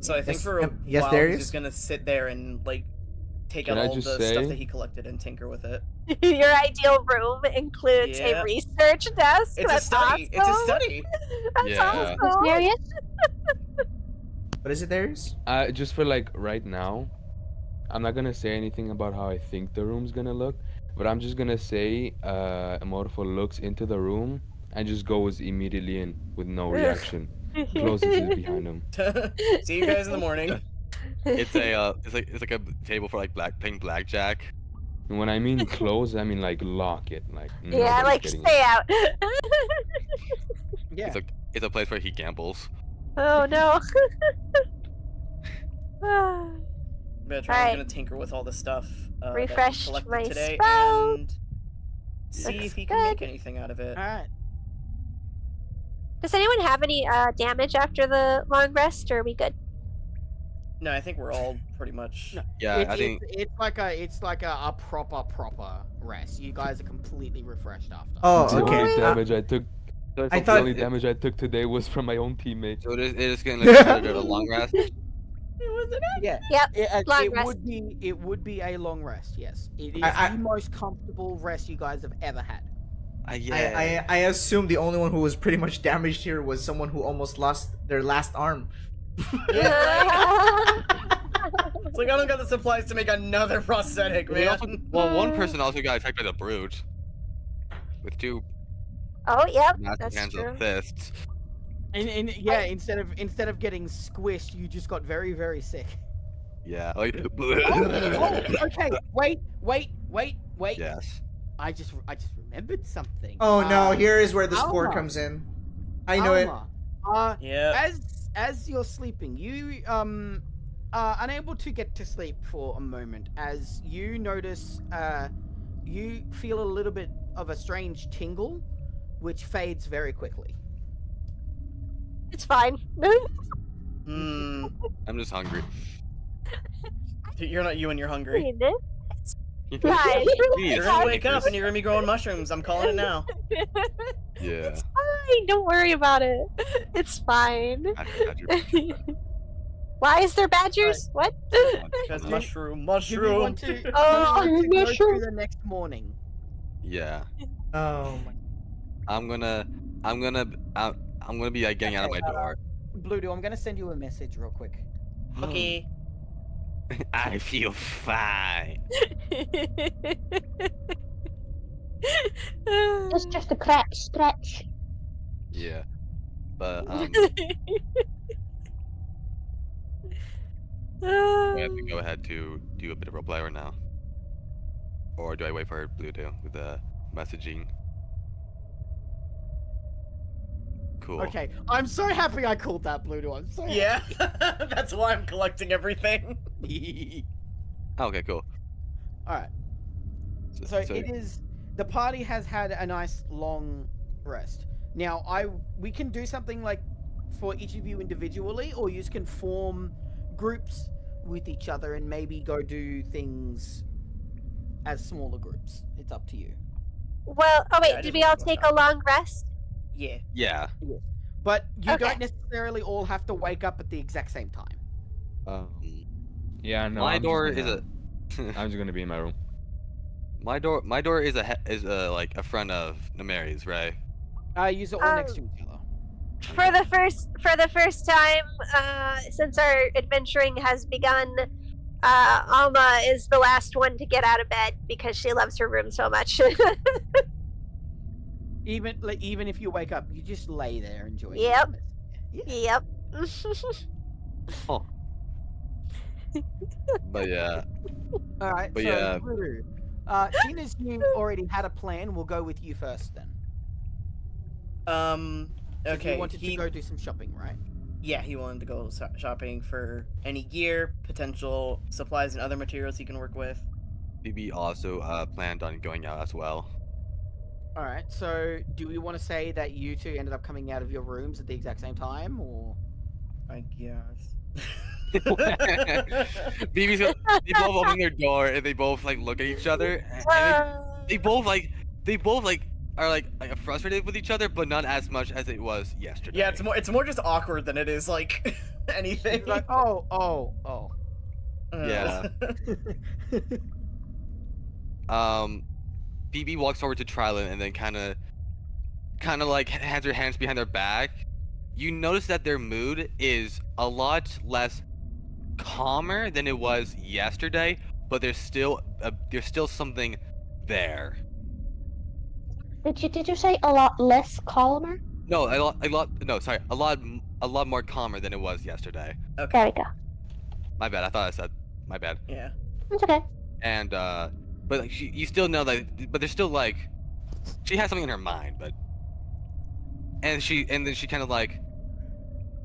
So I think Yes, for a yes, while there he's is. just gonna sit there and like take Can out I all the just stuff say- that he collected and tinker with it. Your ideal room includes Yeah. a research desk. It's a That's study. It's a awesome. study. That's Yeah. awesome. Serious? What is it? Theirs? Just for like right now, I'm not gonna say anything about how I think the room's gonna look, but I'm just gonna say Immortal looks into the room and just goes immediately in with no reaction. Closes it behind him. See you guys in the morning. It's a it's like a table for like playing blackjack. And when I mean close, I mean like lock it. Like Yeah, nobody's like getting stay out. Yeah. It's a place where he gambles. Oh no. But Tryland's Right. gonna tinker with all the stuff that he Refreshed collected my today spell. and see Looks if he can make good. anything out of it. All right. Does anyone have any damage after the long rest, or are we good? No, I think we're all pretty much. No. Yeah, I think it's like a proper rest. You guys are completely refreshed after. Oh, The okay. only damage I took. I The thought only damage I took today was from my own teammate. so. It is getting like considered a long rest. Yeah. Yep. It Long rest. would be a long rest. Yes, it is I- the most comfortable rest you guys have ever had. Yeah. I assume the only one who was pretty much damaged here was someone who almost lost their last arm. It's like I don't got the supplies to make another prosthetic, We man. also, well, one person also got attacked by the brute with two Oh, yep, massive that's hands true. of fists. And yeah, instead of getting squished, you just got very, very sick. Yeah. Like, Okay, wait. Yes. I just remembered something. Oh no, here is where the score Alma. comes in. I know it. Alma, Yeah. as you're sleeping, you are unable to get to sleep for a moment as you notice you feel a little bit of a strange tingle, which fades very quickly. It's fine. Hmm. I'm just hungry. You're not you and you're hungry. Fine. You're gonna wake up and you're gonna be growing mushrooms. I'm calling it now. Yeah. Fine. Don't worry about it. It's fine. Why is there badgers? What? Because Do- mushroom, Do you mushroom. want to, Oh, do you want to go mushroom. through the next morning? Yeah. Oh my. I'm gonna be like getting out of my door. Bluedo, I'm gonna send you a message real quick. Okay. I feel fine. It's just a crack stretch. Yeah. But do I have to go ahead to do a bit of roleplay right now? Or do I wait for Blue to with the messaging? Cool. Okay, I'm so happy I called that Bludo. I'm so Yeah. That's why I'm collecting everything. happy. Okay, cool. All right. So it is. The party has had a nice long rest. Now we can do something like for each of you individually, or you can form groups with each other and maybe go do things as smaller groups. It's up to you. Well, oh wait, I did just we all wanna go take a shopping. long rest? Yeah. Yeah. But you Okay. don't necessarily all have to wake up at the exact same time. Yeah, no. My I'm door just is gonna, a. I'm just gonna be in my room. My door is like a friend of Nameri's, right? Use it all next to each other. For the first time, since our adventuring has begun, Alma is the last one to get out of bed because she loves her room so much. Even if you wake up, you just lay there enjoying Yep. your Yeah. Yep. Oh. But yeah. All right. But So, yeah. Guru, seeing as you already had a plan, we'll go with you first then. If Okay. you wanted to go do some shopping, right? Yeah, he wanted to go shopping for any gear, potential supplies, and other materials he can work with. BB also planned on going out as well. All right. So, do we want to say that you two ended up coming out of your rooms at the exact same time, or? I guess. BB's they both open their door and they both like look at each other and they both are like frustrated with each other, but not as much as it was yesterday. Yeah, it's more just awkward than it is like anything. Like, oh. Yeah. BB walks over to Trilin and then kind of like has her hands behind their back. You notice that their mood is a lot less calmer than it was yesterday, but there's still something there. Did you say a lot less calmer? No, a lot more calmer than it was yesterday. Okay. There we go. My bad. I thought I said my bad. Yeah. It's okay. And but like, you still know that, but there's still like, she has something in her mind, but, and then she kind of like,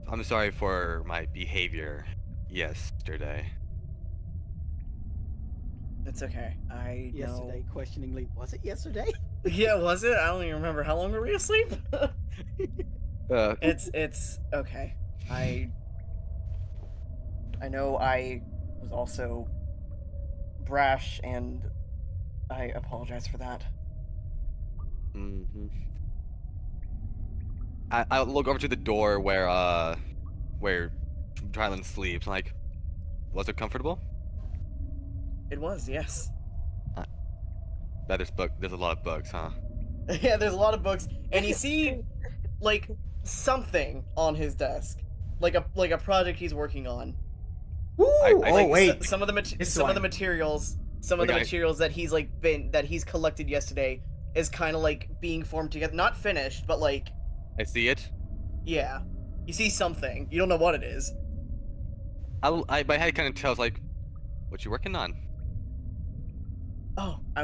I'm sorry for my behavior yesterday. It's okay. I know. Yesterday, questioningly, was it yesterday? Yeah, was it? I don't even remember. How long were we asleep? It's okay. I know I was also brash, and I apologize for that. Mm-hmm. I look over to the door where Trilin sleeps. Like, was it comfortable? It was, yes. Bet there's a lot of books, huh? Yeah, there's a lot of books, and you see, like, something on his desk, like a project he's working on. Ooh, Like, some of the one. materials that he's collected yesterday is kind of like being formed together, not finished, but like. I see it. Yeah, you see something. You don't know what it is. My head kind of tells like, what you working on? Oh, I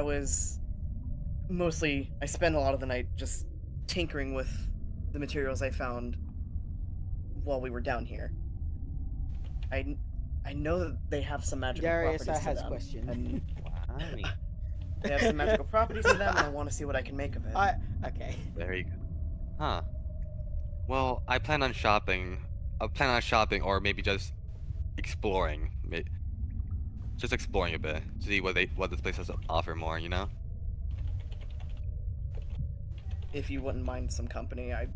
spent a lot of the night just tinkering with the materials I found while we were down here. I know that they have some magical Darius properties to has them. question. And they have some magical properties to them, and I want to see what I can make of it. Okay. There you go. Huh. Well, I plan on shopping. Or maybe just exploring. Just exploring a bit. See what this place has to offer more, you know? If you wouldn't mind some company, I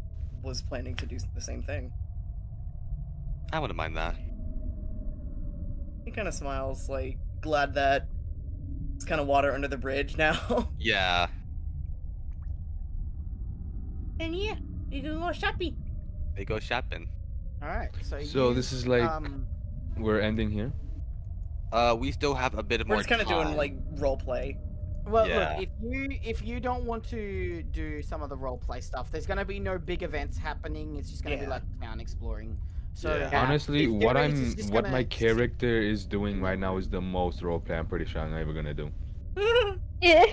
was planning to do the same thing. I wouldn't mind that. He kind of smiles, like, glad that it's kind of water under the bridge now. Yeah. And yeah, you can go shopping. They go shopping. All right. So this is like we're ending here. We still have a bit We're more just kind of time. doing like role play. Well, Yeah. look, if you don't want to do some of the role play stuff, there's going to be no big events happening. It's just going to be Yeah. like town exploring. So Yeah. Honestly, if what Darius is just what my gonna- character is doing right now is the most roleplay I'm pretty sure I'm ever gonna do. Yeah.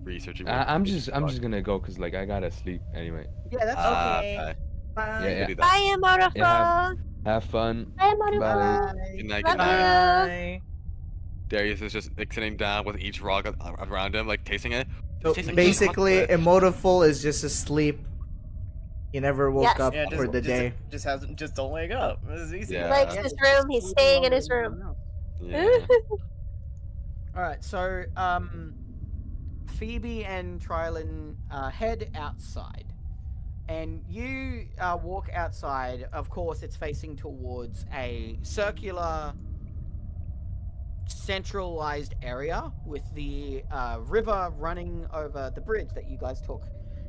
Researching. I'm just gonna go because like I gotta sleep anyway. Yeah, that's Okay. Bye. Yeah, Do that. Bye, Amorafo. Yeah, Have fun. I'm on a Bye. Good night. Love Good night. Bye. Darius is just like sitting down with each rock around him, like tasting it. So Tastes like basically, chocolate. Emotiful is just asleep. He never woke Yes. up Yeah, for the day. Just don't wake up. This is easy. Yeah. He likes his room. He's staying in his room. Yeah. All right, so Phoebe and Trilin head outside, and you walk outside. Of course, it's facing towards a circular, centralized area with the river running over the bridge that you guys took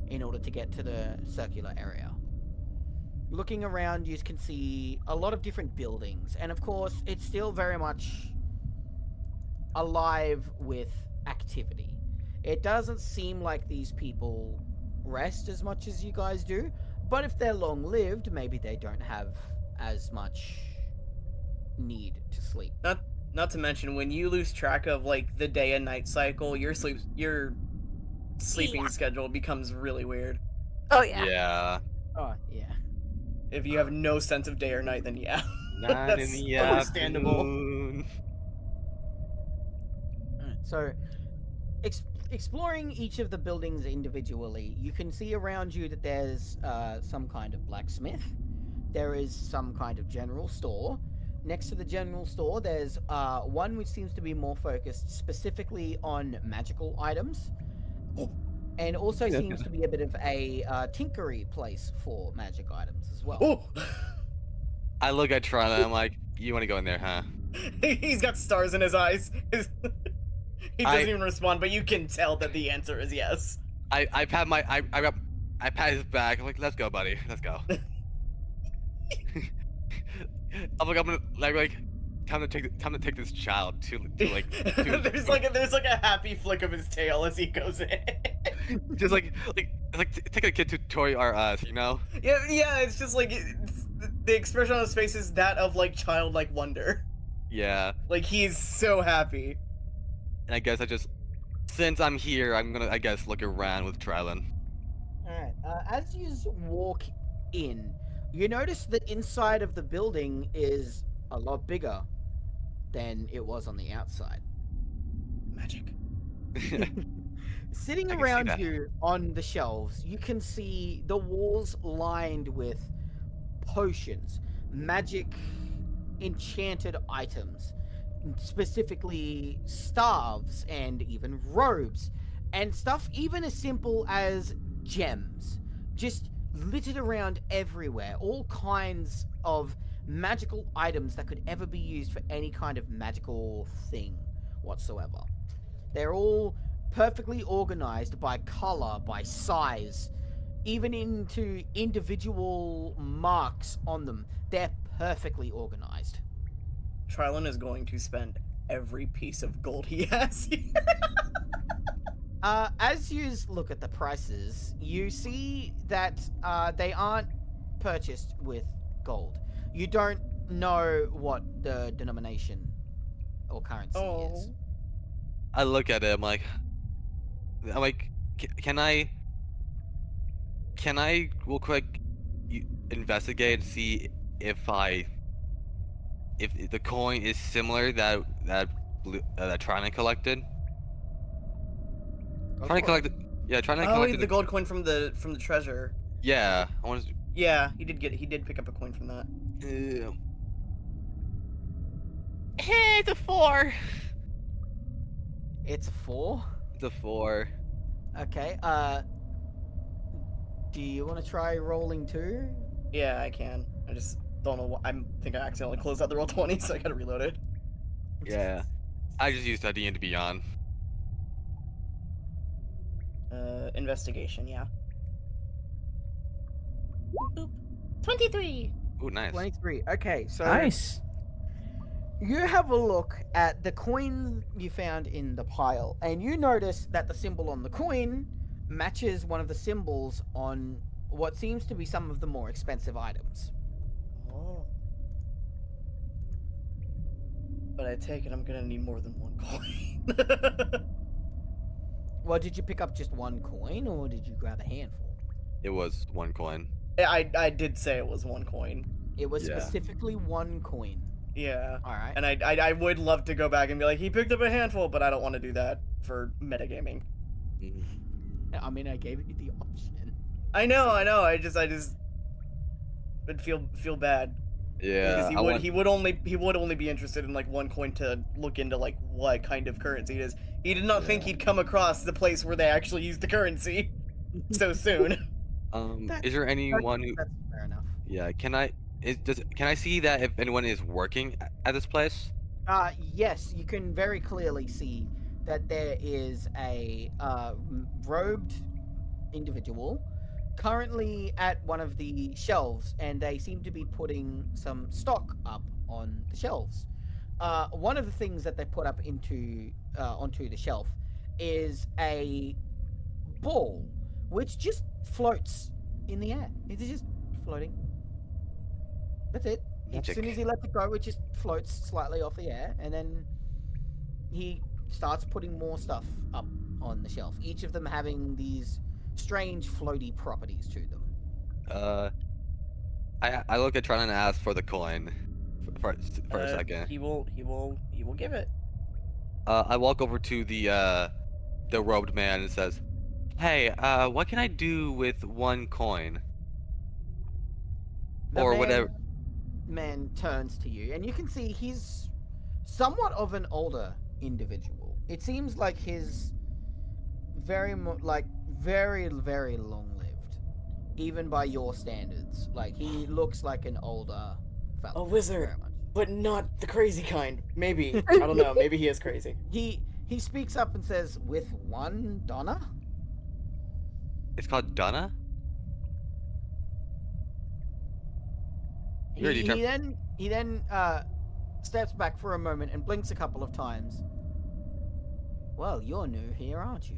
in order to get to the circular area. Looking around, you can see a lot of different buildings, and of course, it's still very much alive with activity. It doesn't seem like these people rest as much as you guys do, but if they're long lived, maybe they don't have as much need to sleep. Not to mention, when you lose track of like the day and night cycle, your sleeping schedule becomes really weird. Oh yeah. Yeah. Oh, yeah. If you have no sense of day or night, then yeah. Not That's in the understandable. afternoon. So, exploring each of the buildings individually, you can see around you that there's some kind of blacksmith. There is some kind of general store. Next to the general store, there's one which seems to be more focused specifically on magical items. And also seems to be a bit of a tinkery place for magic items as well. Oh! I look at Tron and I'm like, you want to go in there, huh? He's got stars in his eyes. He doesn't even respond, but you can tell that the answer is yes. I pat my I pat his back. I'm like, let's go, buddy. Let's go. I'm gonna like time to take this child to like there's like a happy flick of his tail as he goes in. just like take a kid to Toy R Us, you know? Yeah, it's just like the expression on his face is that of like childlike wonder. Yeah. Like he's so happy. And I guess since I'm here, I'm gonna look around with Trilin. Alright, as you walk in, you notice the inside of the building is a lot bigger than it was on the outside. Magic. Sitting I can see around that. you on the shelves, you can see the walls lined with potions, magic enchanted items, specifically staves and even robes, and stuff even as simple as gems, just littered around everywhere. All kinds of magical items that could ever be used for any kind of magical thing whatsoever. They're all perfectly organized by color, by size, even into individual marks on them. They're perfectly organized. Trilin is going to spend every piece of gold he has here. As you look at the prices, you see that they aren't purchased with gold. You don't know what the denomination or currency is. I look at it. I'm like, can I real quick investigate and see if the coin is similar that Trina collected? Trina collected. Yeah, Trina collected the gold coin from the treasure. Yeah, I want to. Yeah, he did pick up a coin from that. Hey, it's a 4. It's a 4? It's a 4. Okay, do you want to try rolling too? Yeah, I can. I just don't know what. I think I accidentally closed out the roll 20, so I gotta reload it. Yeah, I just used that D&D Beyond. Investigation, yeah. Boop. 23! Ooh, nice. 23. Okay, so Nice. you have a look at the coin you found in the pile, and you notice that the symbol on the coin matches one of the symbols on what seems to be some of the more expensive items. Oh. But I take it I'm gonna need more than one coin. Well, did you pick up just one coin, or did you grab a handful? It was 1 coin. I did say it was one coin. It was Yeah. specifically one coin. Yeah. Alright. And I would love to go back and be like, he picked up a handful, but I don't want to do that for metagaming. I mean, I gave you the option. I know. I just would feel bad Yeah, Because I want. he would only be interested in like one coin to look into like what kind of currency it is. He did not think Yeah. he'd come across the place where they actually use the currency so soon. Is there anyone who? That's fair enough. Yeah, can I see that if anyone is working at this place? Yes, you can very clearly see that there is a robed individual currently at one of the shelves, and they seem to be putting some stock up on the shelves. One of the things that they put up onto the shelf is a ball, which just floats in the air. It's just floating. That's it. As soon as he lets it go, it just floats slightly off the air, and then he starts putting more stuff up on the shelf. Each of them having these strange floaty properties to them. I look at Tron and ask for the coin for a second. He will give it. I walk over to the robed man and says, "Hey, what can I do with 1 coin?" Or whatever. Man turns to you, and you can see he's somewhat of an older individual. It seems like he's very very long lived, even by your standards. Like, he looks like an older fellow. A wizard, very much. but not the crazy kind. Maybe. I don't know. Maybe he is crazy. He speaks up and says, "With 1 Donna?" It's called Donna? He then steps back for a moment and blinks a couple of times. Well, you're new here, aren't you?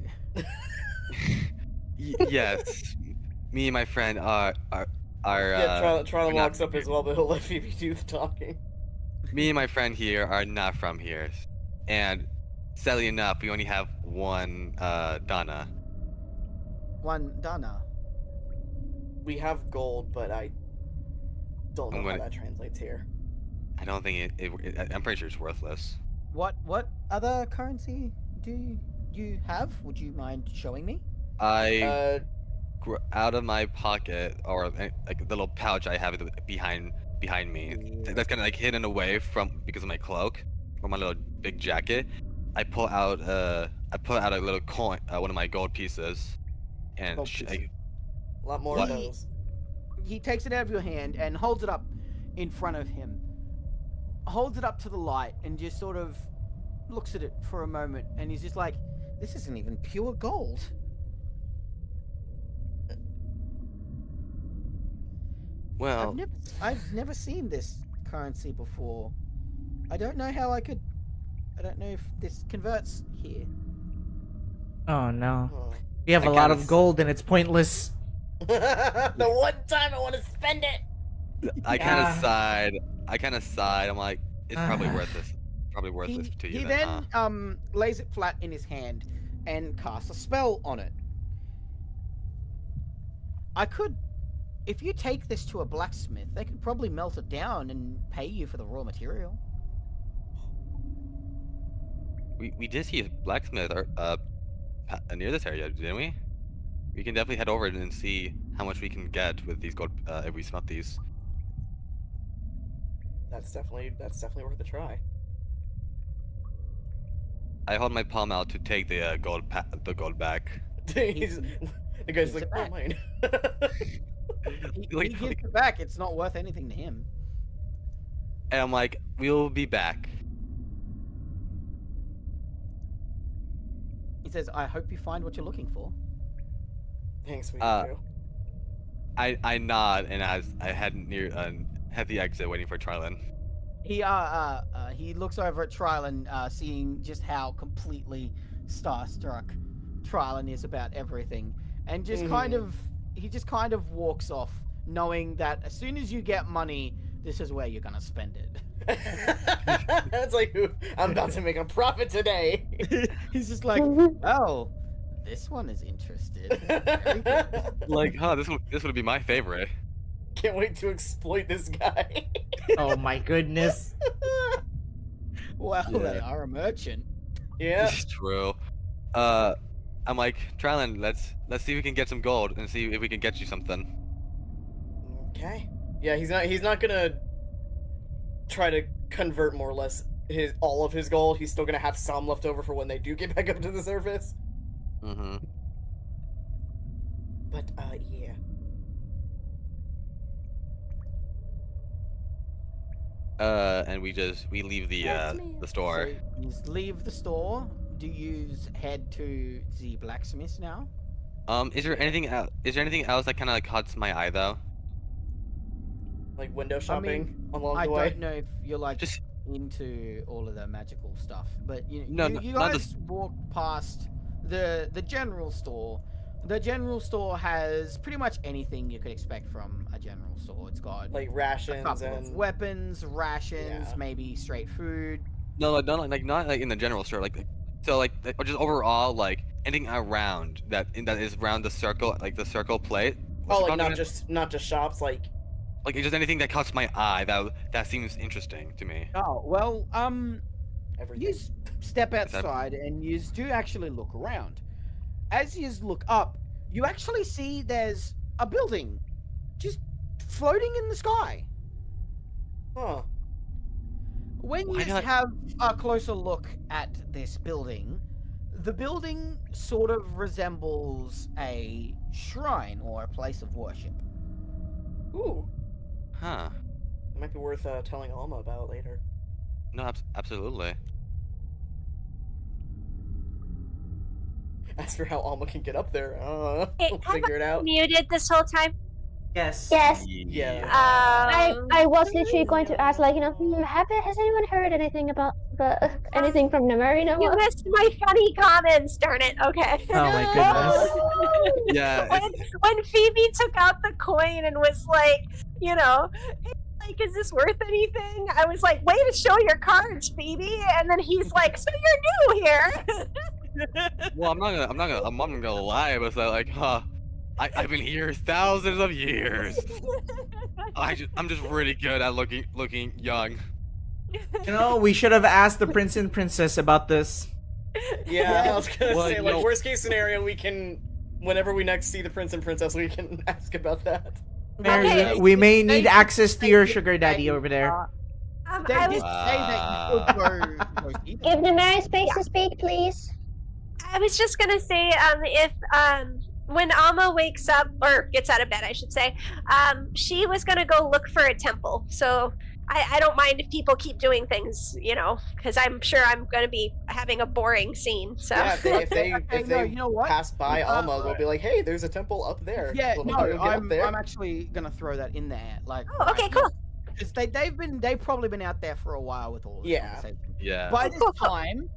Yes. Me and my friend are Tron walks up as well, but he'll let Phoebe do the talking. Me and my friend here are not from here. And sadly enough, we only have 1 Donna. 1 Donna. We have gold, but I don't know how that translates here. I don't think I'm pretty sure it's worthless. What other currency do you have? Would you mind showing me? Out of my pocket, or like the little pouch I have behind me, that's kind of like hidden away because of my cloak or my little big jacket. I pull out a little coin, one of my gold pieces, and a lot more of those. He takes it out of your hand and holds it up in front of him. Holds it up to the light and just sort of looks at it for a moment, and he's just like, "This isn't even pure gold." Well, I've never seen this currency before. I don't know if this converts here. Oh no. We have a lot of gold and it's pointless. The one time I want to spend it. I kind of sighed. I'm like, it's probably worth this. Probably worth this to you. He then lays it flat in his hand and casts a spell on it. If you take this to a blacksmith, they could probably melt it down and pay you for the raw material. We did see a blacksmith near this area, didn't we? We can definitely head over and see how much we can get with these gold if we smelt these. That's definitely worth a try. I hold my palm out to take the gold back. The guy's like, "Oh, mine." He gives it back. It's not worth anything to him. And I'm like, we'll be back. He says, "I hope you find what you're looking for." Thanks, we do. I nod and as I head the exit, waiting for Trilin. He looks over at Trilin, seeing just how completely starstruck Trilin is about everything, and just kind of walks off, knowing that as soon as you get money, this is where you're gonna spend it. It's like, I'm about to make a profit today. He's just like, "Oh, this one is interested." Very good. Like, this would be my favorite. Can't wait to exploit this guy. Oh my goodness. Well, they are a merchant. Yeah. It's true. I'm like, Trilin, let's see if we can get some gold and see if we can get you something. Okay. Yeah, he's not gonna try to convert more or less all of his gold. He's still gonna have some left over for when they do get back up to the surface. Mm-hmm. But yeah. And we leave the store. So you just leave the store. Do you head to the blacksmith now? Is there anything else? Is there anything else that kind of caught my eye though? Like window I shopping mean, along I the way. don't know if you're like Just into all of the magical stuff, but you not guys walk past the general store. The general store has pretty much anything you could expect from a general store. It's got Like a rations couple and of weapons, rations, Yeah. maybe straight food. no, like not like in the general store. So just overall like anything around that is around the circle, like the circle plate. What's oh, it like called again? not just shops, like Like just anything that caught my eye that seems interesting to me. Oh well, everything. you step that- outside and you do actually look around. As you look up, you actually see there's a building just floating in the sky. Huh. When Why you not- have a closer look at this building, the building sort of resembles a shrine or a place of worship. Ooh. Huh. It might be worth telling Alma about later. No, absolutely. As for how Alma can get up there, Hey, we'll have figure it out. Muted this whole time. Yes. Yes. Yeah. I was literally going to ask, like, has anyone heard anything about anything from the marina? You missed my funny comments, darn it. Okay. Oh my goodness. Yeah. when Phoebe took out the coin and was like, "Hey, like, is this worth anything?" I was like, "Way to show your cards, Phoebe." And then he's like, "So you're new here?" Well, I'm not gonna lie, but it's like, I've been here thousands of years. I'm just really good at looking young. We should have asked the prince and princess about this. Yeah, I was gonna Well, say, you like, know- worst case scenario, we can, whenever we next see the prince and princess, we can ask about that. Mary, Okay. we may They need did access to say your that sugar daddy over there. They I did was say that you could go see them. Give the Mary space to speak, please. I was just gonna say, if when Alma wakes up or gets out of bed, I should say, she was gonna go look for a temple. So I don't mind if people keep doing things, because I'm sure I'm gonna be having a boring scene. So Yeah, if they no, you know what? pass by Alma, they'll be like, "Hey, there's a temple up there." Yeah, We'll no, get up I'm there. actually gonna throw that in there. Like, Oh, okay, cool. Because they've probably been out there for a while with all this Yeah. conversation. Yeah. By this time,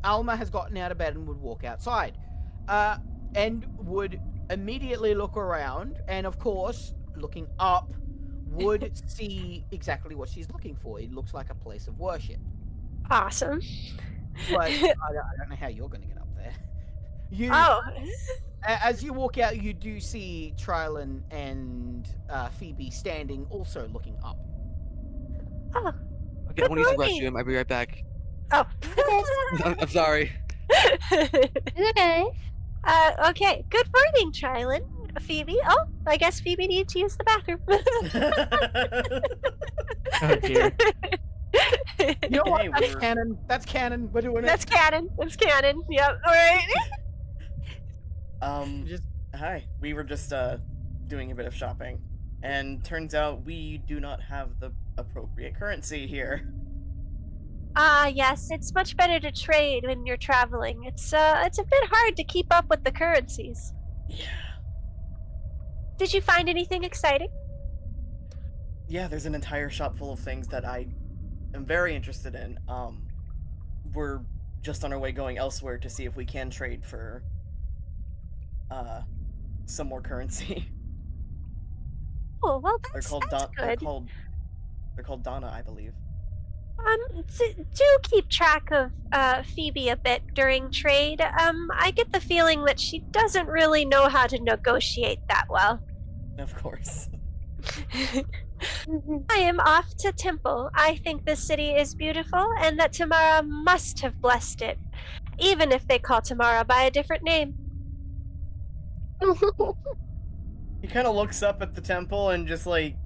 Alma has gotten out of bed and would walk outside, and would immediately look around, and of course, looking up, would see exactly what she's looking for. It looks like a place of worship, awesome. but I don't know how you're going to get up there. Oh, As you walk out, you do see Trilon and Phoebe standing, also looking up. oh, Okay, I want to use the morning. restroom. I'll be right back. oh. I'm sorry. Okay. Okay. Good morning, Trilon. Phoebe. Oh, I guess Phoebe needs to use the bathroom. Oh dear. You know what? Hey, That's we're- canon. That's canon. We're doing That's it. canon. That's canon. Yep. All right. Just Hi. We were just doing a bit of shopping, and turns out we do not have the appropriate currency here. Yes, it's much better to trade when you're traveling. It's a bit hard to keep up with the currencies. Yeah. Did you find anything exciting? Yeah, there's an entire shop full of things that I am very interested in. We're just on our way going elsewhere to see if we can trade for some more currency. Oh, well, They're that's, called that's they're good. called Donna, I believe. Do keep track of Phoebe a bit during trade. I get the feeling that she doesn't really know how to negotiate that well. Of course. I am off to Temple. I think this city is beautiful, and that Tamara must have blessed it, even if they call Tamara by a different name. He kind of looks up at the temple and just like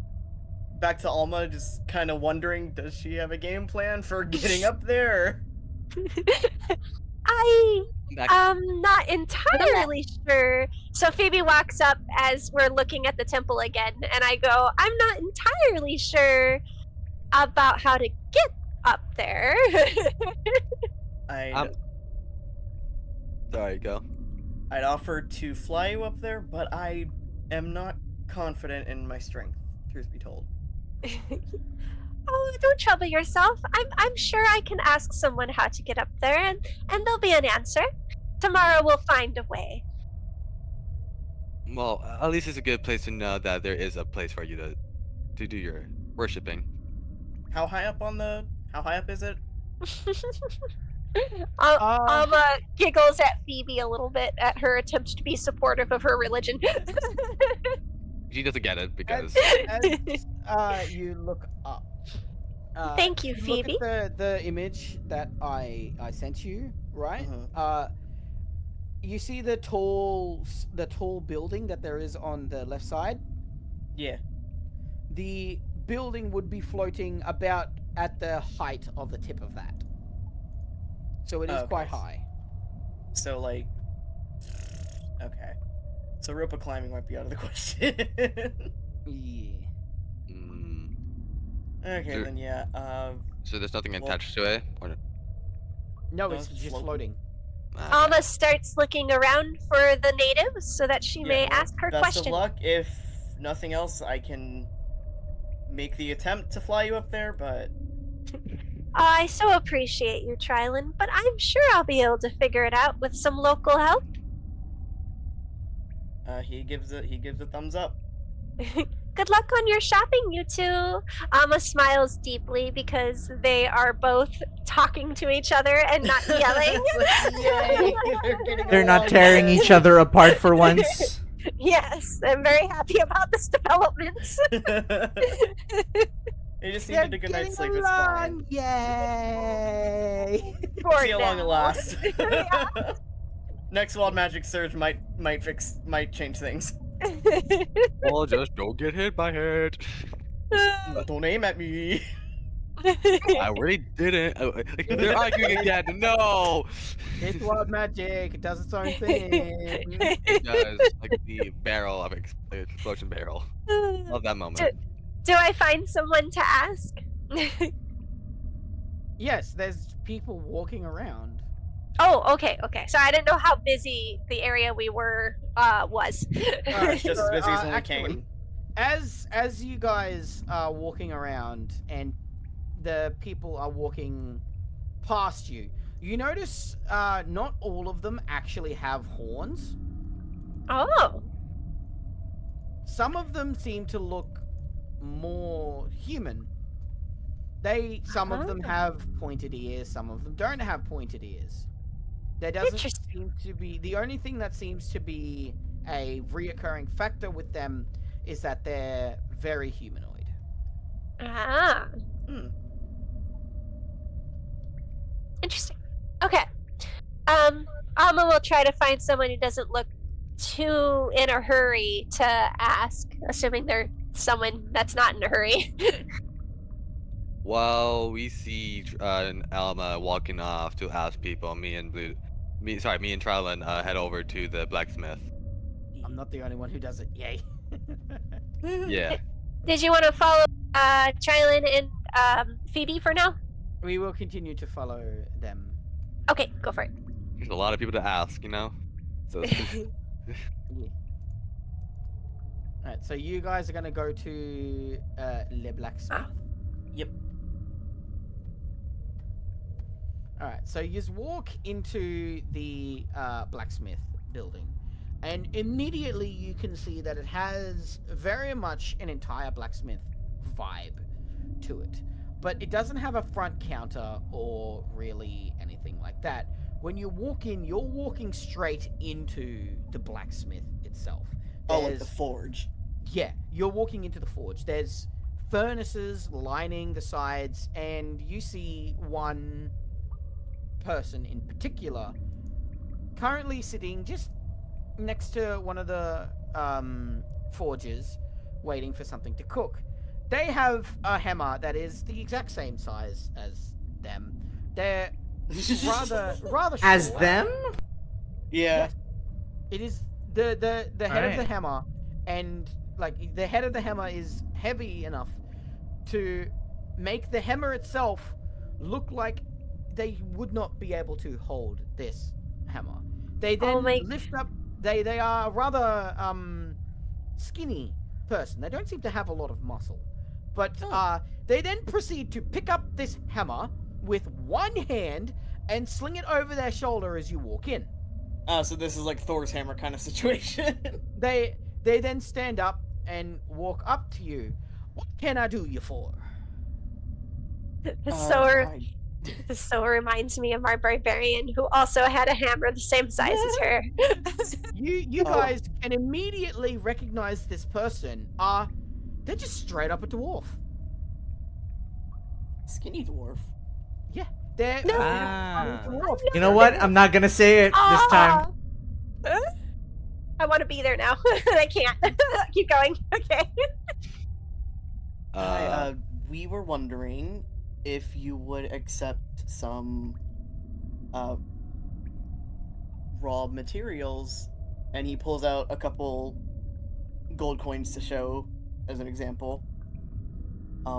back to Alma, just kind of wondering, does she have a game plan for getting up there? I Back. am not entirely sure. So Phoebe walks up as we're looking at the temple again, and I go, I'm not entirely sure about how to get up there. Sorry, go. I'd offer to fly you up there, but I am not confident in my strength, truth be told. Oh, don't trouble yourself. I'm sure I can ask someone how to get up there, and there'll be an answer. Tomorrow we'll find a way. Well, at least it's a good place to know that there is a place for you to do your worshipping. How high up is it? Alma giggles at Phoebe a little bit at her attempt to be supportive of her religion. She doesn't get it because As you look up. Thank you, if Phoebe. Look at the image that I sent you, right? You see the tall building that there is on the left side? Yeah. The building would be floating about at the height of the tip of that. So it is quite high. So, like... Okay. So rope climbing might be out of the question. Yeah. Okay, Sure. then yeah. So there's nothing attached to it? Or... No, it's just floating. Alma starts looking around for the natives so that she may ask her best question. of luck. If nothing else, I can make the attempt to fly you up there, but... I so appreciate you, Trilin, but I'm sure I'll be able to figure it out with some local help. He gives a thumbs up. Good luck on your shopping, you two. Alma smiles deeply because they are both talking to each other and not yelling. Yay! They're not tearing each other apart for once. Yes, I'm very happy about this development. They just needed a good night's sleep. It's fine. Yay! See how long it lasts. Next wild magic surge might change things. Well, just don't get hit by it. Don't aim at me. I already didn't. They're arguing again. No. It's wild magic. It does its own thing. It does, like the barrel of explosion barrel. Love that moment. Do I find someone to ask? Yes, there's people walking around. Oh, okay. So I didn't know how busy the area we were was. It's just as busy as when we Actually, came. as you guys are walking around and the people are walking past you, you notice not all of them actually have horns. Oh. Some of them seem to look more human. Some of them have pointed ears, some of them don't have pointed ears. There doesn't seem to be... The only thing that seems to be a reoccurring factor with them is that they're very humanoid. Ah. Interesting. Okay. Alma will try to find someone who doesn't look too in a hurry to ask, assuming they're someone that's not in a hurry. While we see Alma walking off to ask people, me and Trilin head over to the blacksmith. I'm not the only one who does it. Yay. Yeah. Did you want to follow Trilin and Phoebe for now? We will continue to follow them. Okay, go for it. There's a lot of people to ask, you know? So Yeah. Alright, so you guys are gonna go to Le Blacksmith. Yep. Alright, so you just walk into the blacksmith building, and immediately you can see that it has very much an entire blacksmith vibe to it. But it doesn't have a front counter or really anything like that. When you walk in, you're walking straight into the blacksmith itself. Oh, like the forge. Yeah, you're walking into the forge. There's furnaces lining the sides, and you see one person in particular currently sitting just next to one of the forges, waiting for something to cook. They have a hammer that is the exact same size as them. They're rather short. As them? Yeah. Yes. It is the head of the Alright. hammer, and like the head of the hammer is heavy enough to make the hammer itself look like they would not be able to hold this hammer. They then lift up. They are rather skinny person. They don't seem to have a lot of muscle, but they then proceed to pick up this hammer with one hand and sling it over their shoulder as you walk in. Oh, so this is like Thor's hammer kind of situation. They then stand up and walk up to you. What can I do you for? This so reminds me of our barbarian who also had a hammer the same size as her. You guys can immediately recognize this person. They're just straight up a dwarf. Skinny dwarf. Yeah, they're dwarf. You know what? I'm not gonna say it this time. I want to be there now. I can't. Keep going. Okay. Hi, we were wondering if you would accept some raw materials, and he pulls out a couple gold coins to show as an example.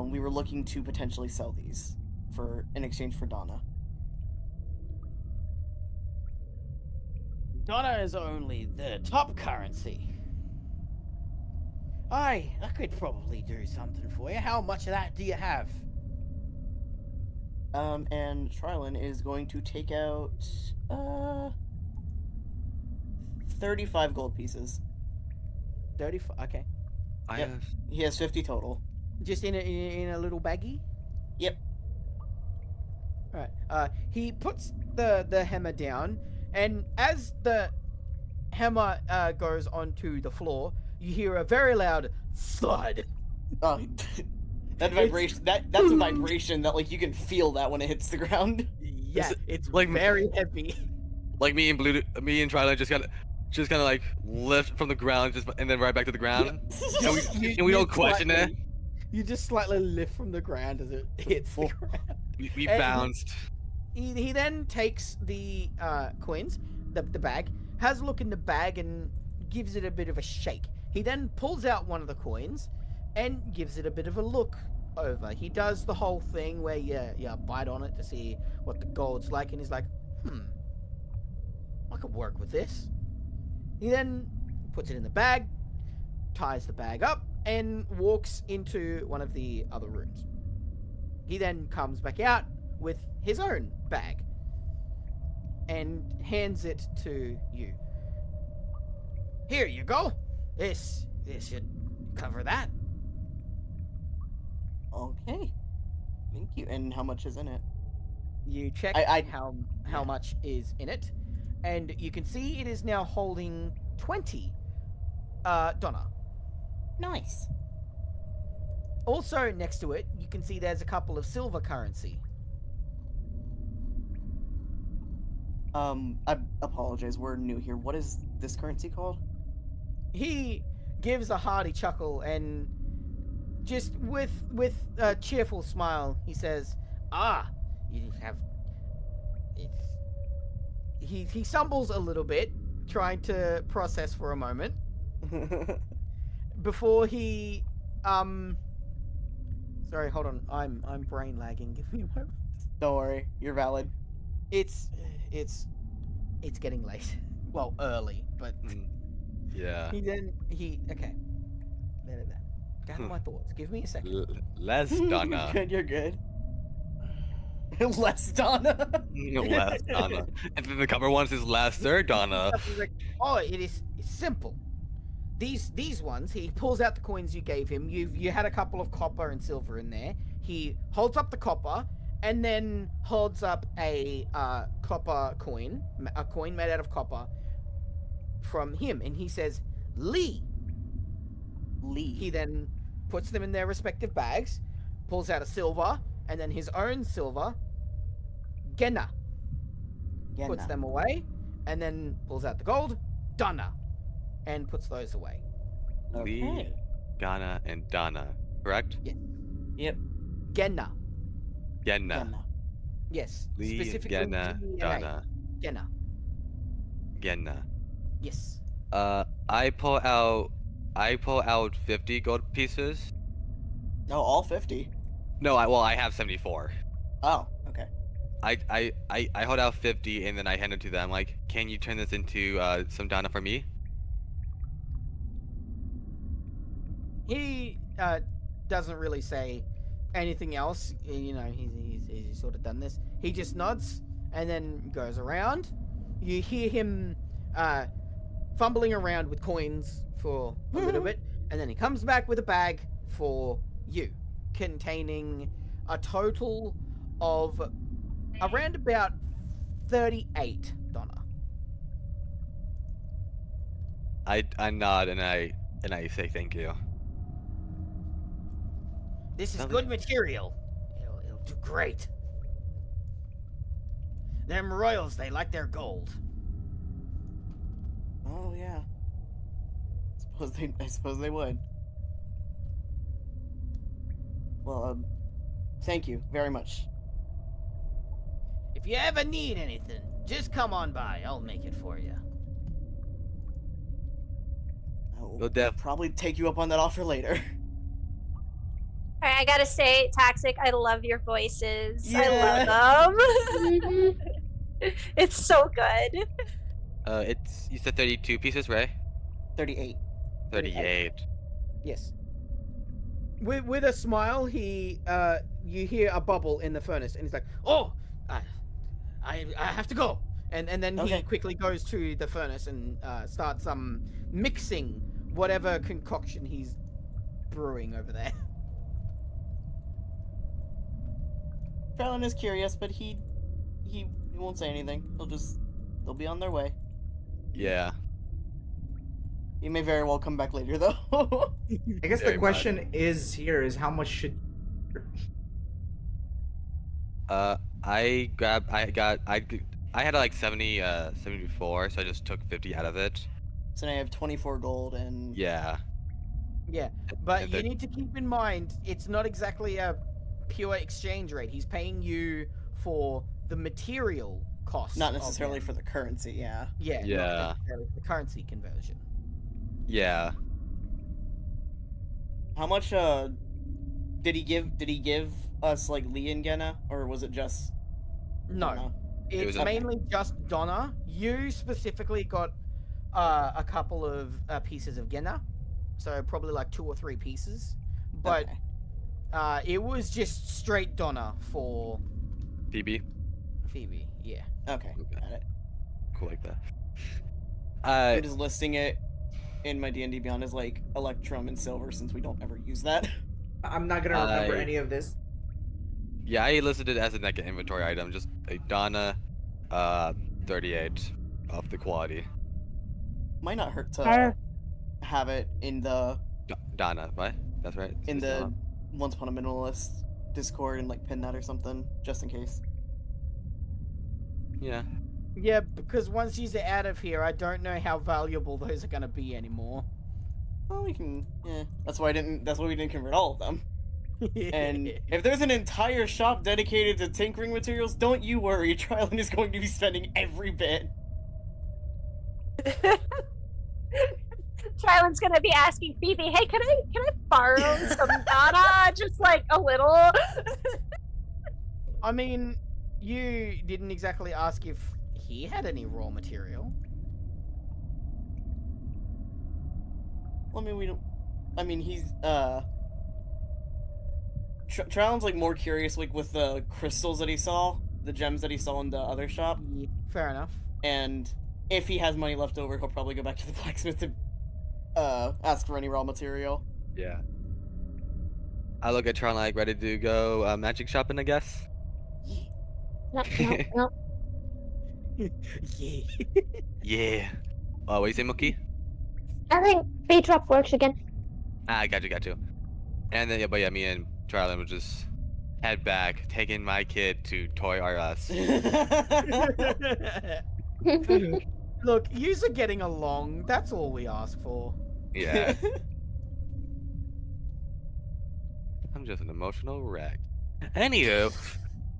We were looking to potentially sell these in exchange for Donna. Donna is only the top currency. I could probably do something for you. How much of that do you have? And Trilon is going to take out 35 gold pieces. 35. Okay. He has 50 total. Just in a little baggie. Yep. All right. He puts the hammer down, and as the hammer goes onto the floor, you hear a very loud thud. Oh, that vibration. That's a vibration that like you can feel that when it hits the ground. Yeah, it's like very heavy. Like me and Trilon just kind of like lift from the ground, and then right back to the ground. And we don't question it. You just slightly lift from the ground as it hits the ground. We bounced. He then takes the coins, the bag, has a look in the bag and gives it a bit of a shake. He then pulls out one of the coins and gives it a bit of a look over. He does the whole thing where you bite on it to see what the gold's like, and he's like, I could work with this. He then puts it in the bag, ties the bag up, and walks into one of the other rooms. He then comes back out with his own bag and hands it to you. Here you go. This should cover that. Okay. Thank you. And how much is in it? You check how much is in it, and you can see it is now holding 20 Donna. Nice. Also next to it, you can see there's a couple of silver currency. I apologize. We're new here. What is this currency called? He gives a hearty chuckle and just with a cheerful smile, he says, you have... He stumbles a little bit, trying to process for a moment. Before he... Sorry, hold on. I'm brain lagging. Give me a moment. Don't worry. You're valid. It's getting late. Well, early, but... Yeah. Okay. There. Gather my thoughts. Give me a second. Less Donna. You're good. Less Donna. Less Donna. And then the cover one says lesser Donna. It's simple. These ones, he pulls out the coins you gave him. You had a couple of copper and silver in there. He holds up the copper and then holds up a copper coin, a coin made out of copper from him, and he says, Lee. He then puts them in their respective bags, pulls out a silver, and then his own silver, Genna. Puts them away, and then pulls out the gold, Donna, and puts those away. Lee, Ghana, and Donna. correct? Yep. Genna. Genna. Genna. Yes. Lee, Specifically Genna, G-E-N-A. Donna. Genna. Genna. Yes. I pull out 50 gold pieces. No, all 50. No, I have 74. Oh, okay. I hold out 50 and then I hand it to them. Like, can you turn this into some Donna for me? He doesn't really say anything else. You know, he's sort of done this. He just nods and then goes around. You hear him fumbling around with coins for a little bit, and then he comes back with a bag for you, containing a total of around about 38 Donna. I nod and I say thank you. This is Sounds good material. It'll do great. Them royals, they like their gold. Oh yeah. I suppose they would. Well, thank you very much. If you ever need anything, just come on by. I'll make it for you. We'll probably take you up on that offer later. All right, I gotta say, Toxic, I love your voices. Yeah. I love them. It's so good. You said 32 pieces, right? 38. 38. Yes. With a smile, he you hear a bubble in the furnace, and he's like, "Oh, I have to go." And then he quickly goes to the furnace and starts mixing whatever concoction he's brewing over there. Fallon is curious, but he won't say anything. They'll be on their way. Yeah. He may very well come back later, though. I guess the question is how much should I had like 74, so I just took 50 out of it. So now I have 24 gold and... Yeah. Yeah, but you need to keep in mind, it's not exactly a pure exchange rate. He's paying you for the material cost. Not necessarily for the currency, yeah. Yeah, Yeah. not necessarily the currency conversion. Yeah. How much did he give us, like, Lee and Genna, or was it just No. Donna? It's mainly just Donna. You specifically got a couple of pieces of Genna, so probably like 2 or 3 pieces. But it was just straight Donna for Phoebe. Yeah. Okay, got it. Cool like that. I'm just listing it in my D&D Beyond as like Electrum and Silver since we don't ever use that. I'm not gonna remember any of this. Yeah, I listed it as like an inventory item, just a Donna, 38 of the quality. Might not hurt to have it in the Donna, what? That's right. in the Once Upon a Minimalist Discord and like pin that or something, just in case. Yeah. Yeah, because once he's out of here, I don't know how valuable those are gonna be anymore. Well, we can. Yeah, that's why we didn't convert all of them. And if there's an entire shop dedicated to tinkering materials, don't you worry. Trilon is going to be spending every bit. Trilon's gonna be asking Phoebe, "Hey, can I borrow some Donna? Just like a little." I mean, you didn't exactly ask if he had any raw material. Well, I mean, we don't. I mean, he's Trilon's like more curious, like with the crystals that he saw, the gems that he saw in the other shop. Yeah, fair enough. And if he has money left over, he'll probably go back to the blacksmith to ask for any raw material. Yeah. I look at Tron like ready to go magic shopping, I guess. No. Yeah. Yeah. What do you say, Mookie? I think B-drop works again. I got you. And then me and Trilon would just head back, taking my kid to Toy R Us. Look, yous are getting along. That's all we ask for. Yeah. I'm just an emotional wreck. Anywho,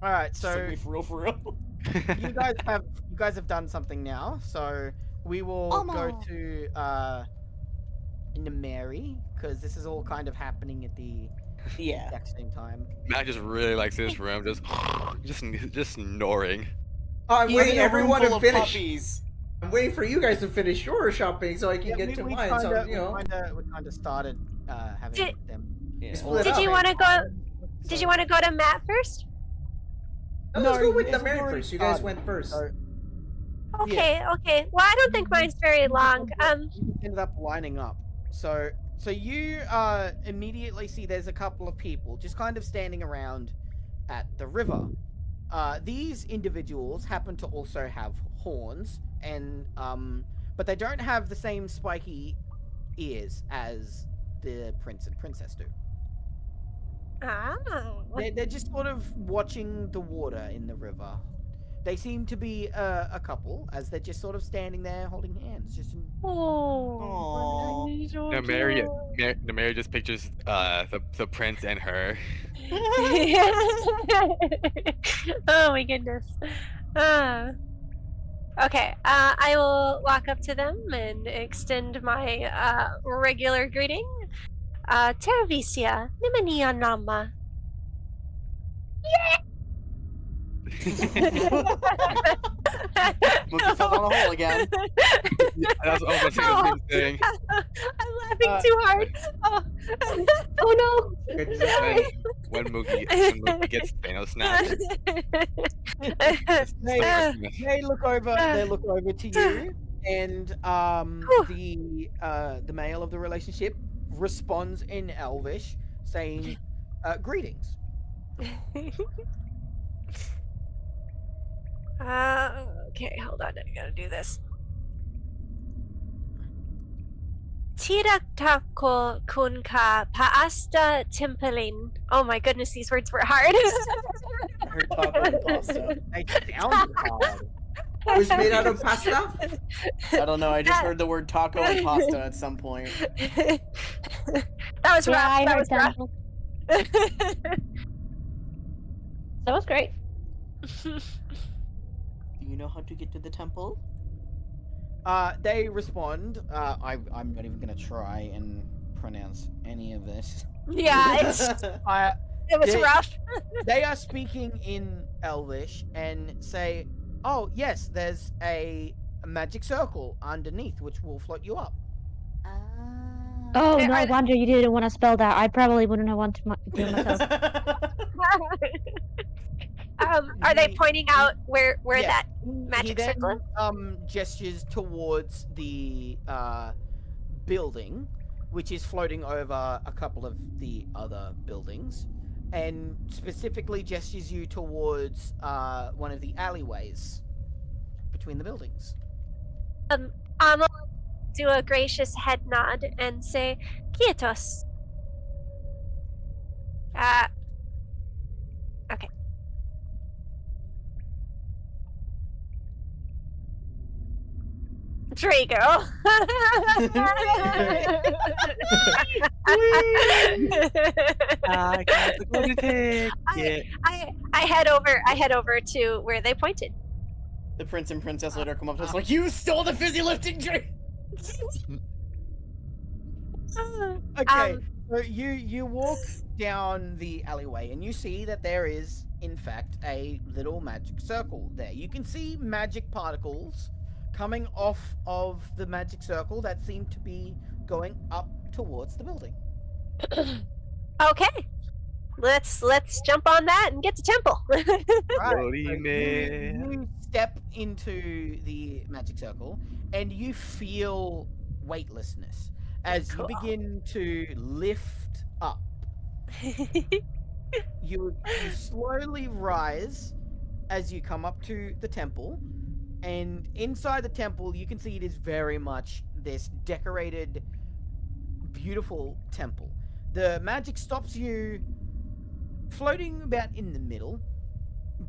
All right, Just like so me for real, for real. you guys have done something now. So we will go to Mary, because this is all kind of happening at the Yeah. exact same time. Matt just really likes this room, just snoring. I'm He's waiting in a room everyone full to of finish. puppies. I'm waiting for you guys to finish your shopping so I can Yeah, get to we mine. kind So of you know, we kind of started having Did- them. Yeah. split Did up. you want to go? Did you want to go to Matt first? No, let's go with you the guys Mary already first. You guys started, went first. so Okay, okay. Well, I don't think mine's very long. you ended up lining up. So you immediately see there's a couple of people just kind of standing around at the river. These individuals happen to also have horns, and but they don't have the same spiky ears as the prince and princess do. They're just sort of watching the water in the river. They seem to be a couple, as they're just sort of standing there holding hands. Just Oh, No, Mary just pictures the prince and her. Oh my goodness. Okay, I will walk up to them and extend my regular greeting. Tervicia, nimania nama. Mookie fell down a hole again. That's almost the same thing. I'm laughing too hard. Oh no! When Mookie gets Thanos snapped. they look over to you, and the male of the relationship responds in Elvish, saying, "Greetings." Okay, hold on. I gotta do this. Tirakako kunka paasta timpelin. Oh my goodness, these words were hard. I heard taco and pasta. They sound hard. It was made out of pasta? I don't know. I just heard the word taco and pasta at some point. That was rough. I That heard was rough. That was great. Do you know how to get to the temple? They respond. I'm not even gonna try and pronounce any of this. Yeah, it was rough. They are speaking in Elvish and say, "Oh yes, there's a magic circle underneath which will float you up." Oh, Okay, no wonder you didn't want to spell that. I probably wouldn't have wanted to do it myself. Are they pointing out where Yeah. that He magic then, circle is? gestures towards the building, which is floating over a couple of the other buildings, and specifically gestures you towards one of the alleyways between the buildings. I'll do a gracious head nod and say, Quietos. Okay. Drago. I head over to where they pointed. The prince and princess later come up to us like, "You stole the fizzy lifting drink!" Okay, so you walk down the alleyway and you see that there is, in fact, a little magic circle there. You can see magic particles coming off of the magic circle that seem to be going up towards the building. Okay. Let's jump on that and get to temple. Right, Bloody so man. you step into the magic circle and you feel weightlessness as Cool. you begin to lift up. You slowly rise as you come up to the temple, and inside the temple you can see it is very much this decorated, beautiful temple. The magic stops you floating about in the middle,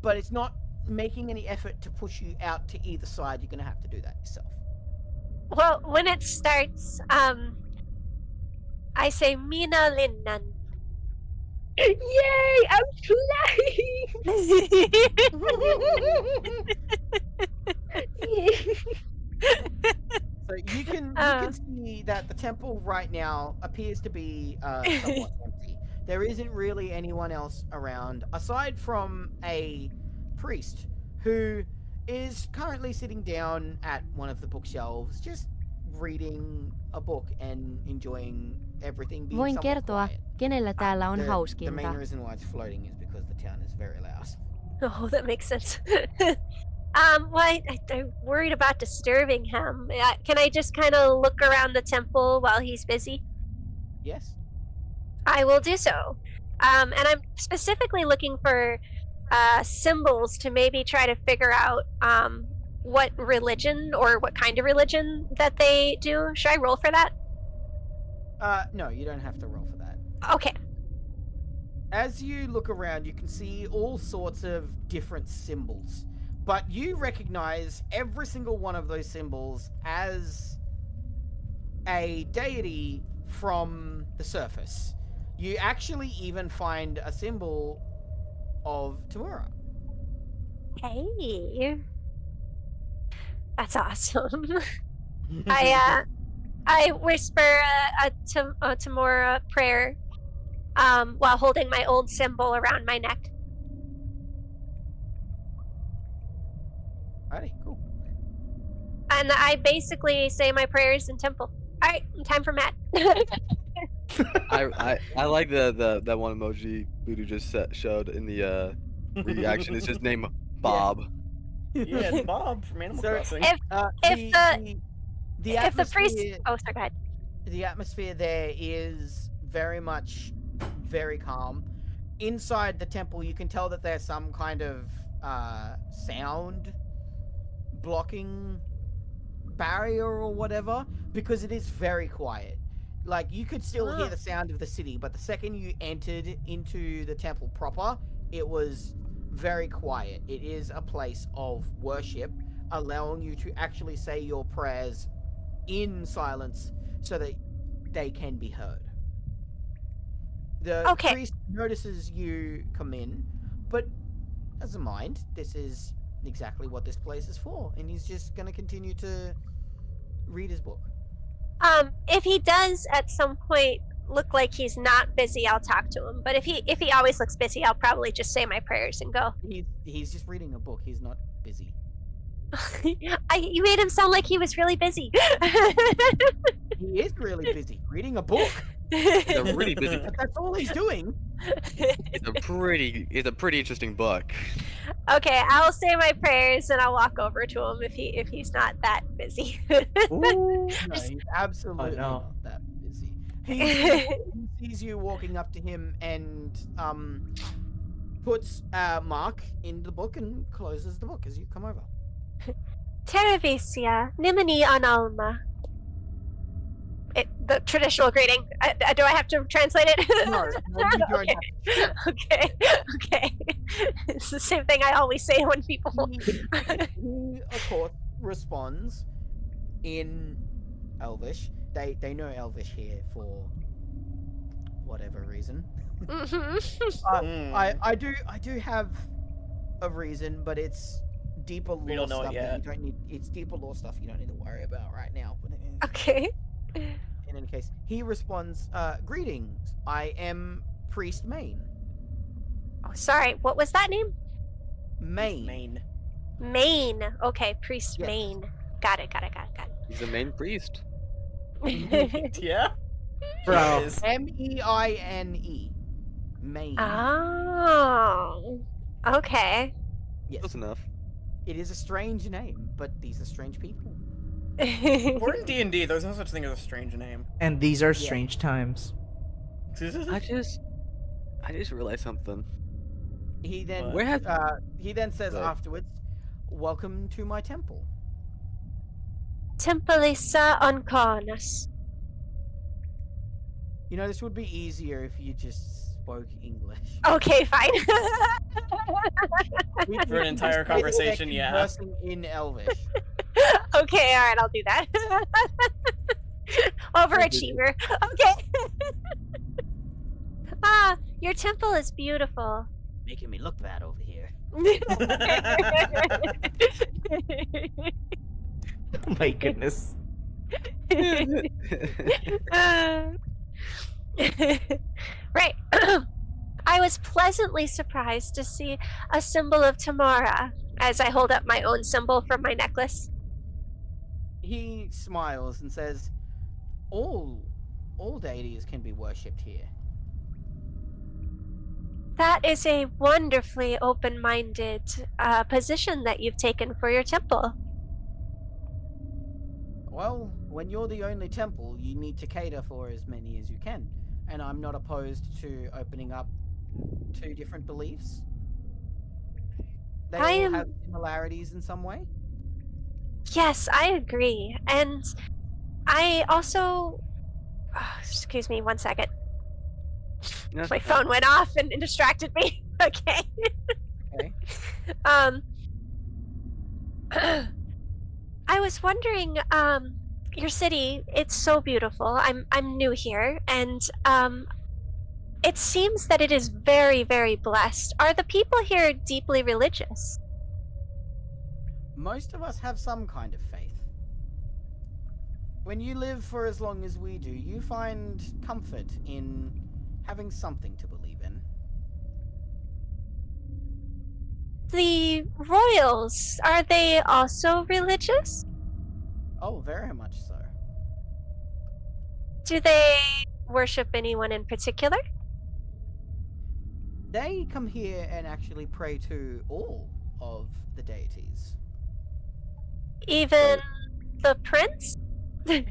but it's not making any effort to push you out to either side. You're gonna have to do that yourself. Well, when it starts, I say Mina Linnan. Yay! I'm flying. So you can see that the temple right now appears to be somewhat empty. There isn't really anyone else around aside from a priest who is currently sitting down at one of the bookshelves, just reading a book and enjoying everything being Voin somewhat kertoa, quiet. kenellä täällä on The main hauskinta. reason why it's floating is because the town is very loud. Oh, that makes sense. Well, I'm worried about disturbing him. Can I just kind of look around the temple while he's busy? Yes. I will do so. And I'm specifically looking for symbols to maybe try to figure out what religion or what kind of religion that they do. Should I roll for that? No, you don't have to roll for that. Okay. As you look around, you can see all sorts of different symbols, but you recognize every single one of those symbols as a deity from the surface. You actually even find a symbol of Tamura. Hey. That's awesome. I whisper a Tamora prayer while holding my old symbol around my neck. Alrighty, cool. And I basically say my prayers in temple. Alright, time for Matt. I like that one emoji Voodoo just showed in the reaction. It's his name Bob. Yeah, it's Bob from Animal Crossing. If the priest... Oh, sorry, go ahead. The atmosphere there is very much very calm. Inside the temple, you can tell that there's some kind of sound blocking barrier or whatever, because it is very quiet. Like, you could still hear the sound of the city, but the second you entered into the temple proper, it was very quiet. It is a place of worship, allowing you to actually say your prayers in silence so that they can be heard. The priest notices you come in, but as a mind, this is exactly what this place is for, and he's just going to continue to read his book. If he does at some point look like he's not busy, I'll talk to him. But if he always looks busy, I'll probably just say my prayers and go. He's just reading a book. He's not busy. You made him sound like he was really busy. He is really busy reading a book. He's a really busy. That's all he's doing. It's a pretty interesting book. Okay, I'll say my prayers and I'll walk over to him if he's not that busy. No, he's absolutely not that busy. He sees you walking up to him and puts a mark in the book and closes the book as you come over. Terevesia, nimini an alma. The traditional greeting. Do I have to translate it? No, you don't have to. Okay. It's the same thing I always say when people... He, of course, responds in Elvish. They know Elvish here for whatever reason. I do have a reason, but it's deeper lore We don't know it stuff yet. that you don't need. It's deeper lore stuff you don't need to worry about right now. But Okay. in any case, he responds, "Greetings. I am Priest Main." Oh, sorry. What was that name? Main. Main. Okay, Priest Yes. Main. Got it. He's the main priest. Yeah? Bro. MEINE. Main. Oh. Okay. Yes. Close enough. It is a strange name, but these are strange people. We're in D&D, there's no such thing as a strange name. And these are strange times. I just realized something. He then What? he then says Right. afterwards, "Welcome to my temple." Tempelissa Oncornus. You know, this would be easier if you just spoke English. Okay, fine. For an entire conversation, yeah. Conversing in Elvish. Okay, alright, I'll do that. Overachiever. Okay. Ah, your temple is beautiful. Making me look bad over here. Oh my goodness. Right. I was pleasantly surprised to see a symbol of Tamara as I hold up my own symbol from my necklace. He smiles and says, all deities can be worshipped here. That is a wonderfully open-minded position that you've taken for your temple. Well, when you're the only temple, you need to cater for as many as you can. And I'm not opposed to opening up 2 different beliefs. They all have similarities in some way. Yes, I agree. And I also... excuse me 1 second. My phone went off and distracted me. Okay. Okay. I was wondering, your city, it's so beautiful. I'm new here, and it seems that it is very, very blessed. Are the people here deeply religious? Most of us have some kind of faith. When you live for as long as we do, you find comfort in having something to believe in. The royals, are they also religious? Oh, very much so. Do they worship anyone in particular? They come here and actually pray to all of the deities. Even the prince? The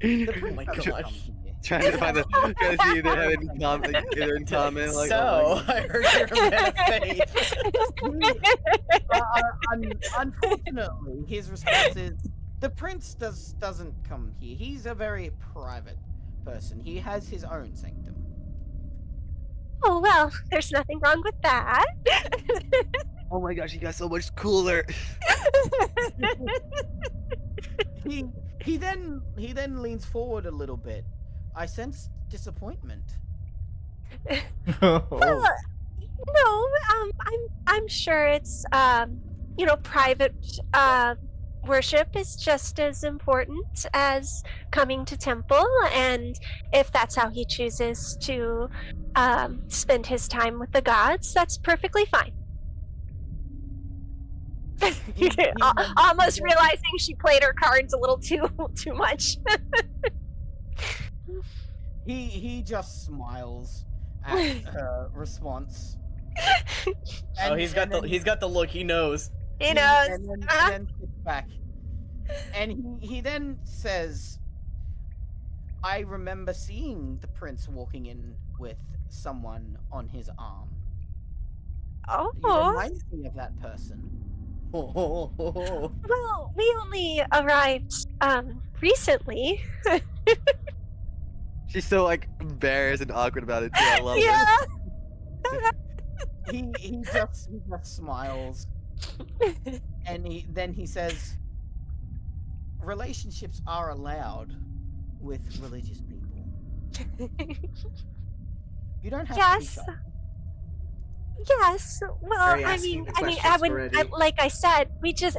Oh prince my doesn't gosh. come here. Trying to find trying to see if they have any if they're in common. Like, So, I heard you're a man of faith. Unfortunately, his response is, the prince doesn't come here. He's a very private person. He has his own sanctum. Oh, well, there's nothing wrong with that. oh my gosh, he got so much cooler. He then leans forward a little bit. I sense disappointment. Well, no, I'm sure it's private worship is just as important as coming to temple, and if that's how he chooses to spend his time with the gods, that's perfectly fine. Almost realizing she played her cards a little too much. He just smiles at her response. Oh, he's got the look. He knows. He knows. And then sits back. And he then says, I remember seeing the prince walking in with someone on his arm. Oh. You remind me of that person. Well, we only arrived recently. She's so like embarrassed and awkward about it too. I love it. He just smiles. And he says, relationships are allowed with religious people. You don't have to be shy. Yes. Well, I wouldn't. Like I said, we just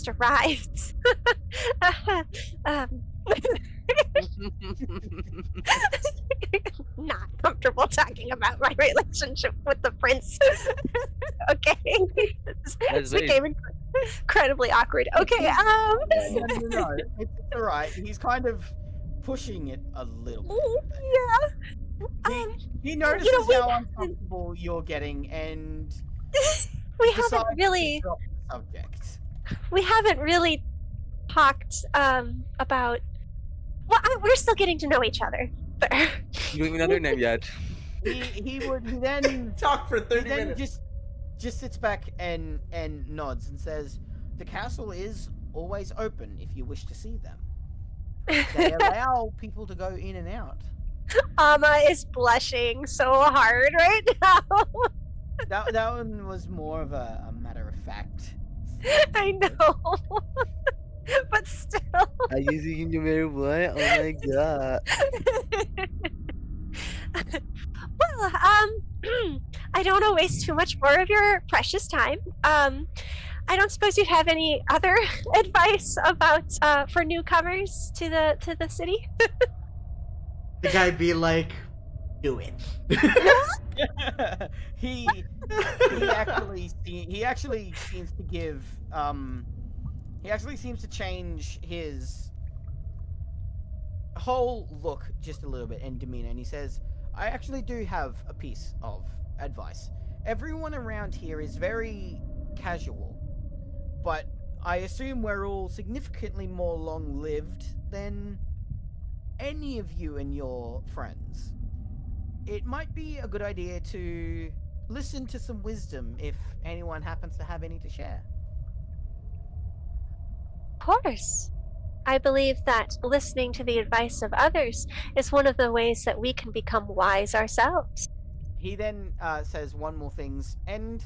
arrived. Not comfortable talking about my relationship with the prince. Okay. This became incredibly awkward. Okay. No, it's alright. He's kind of pushing it a little bit. Yeah. He notices how uncomfortable you're getting, and we haven't really drop the subject. We haven't really talked about. Well, we're still getting to know each other. You don't even know their name yet. He then talk for 30 minutes. Just sits back and nods and says, "The castle is always open if you wish to see them. They allow people to go in and out." Amma is blushing so hard right now. That one was more of a matter of fact. I know. But still. Are you thinking you marry what? Oh my god. Well, I don't want to waste too much more of your precious time. I don't suppose you'd have any other advice about for newcomers to the city? The guy be like, do it. he actually seems to give he actually seems to change his whole look just a little bit and demeanor, and he says, I actually do have a piece of advice. Everyone around here is very casual, but I assume we're all significantly more long-lived than any of you and your friends. It might be a good idea to listen to some wisdom if anyone happens to have any to share. Of course. I believe that listening to the advice of others is one of the ways that we can become wise ourselves. He then says one more things, and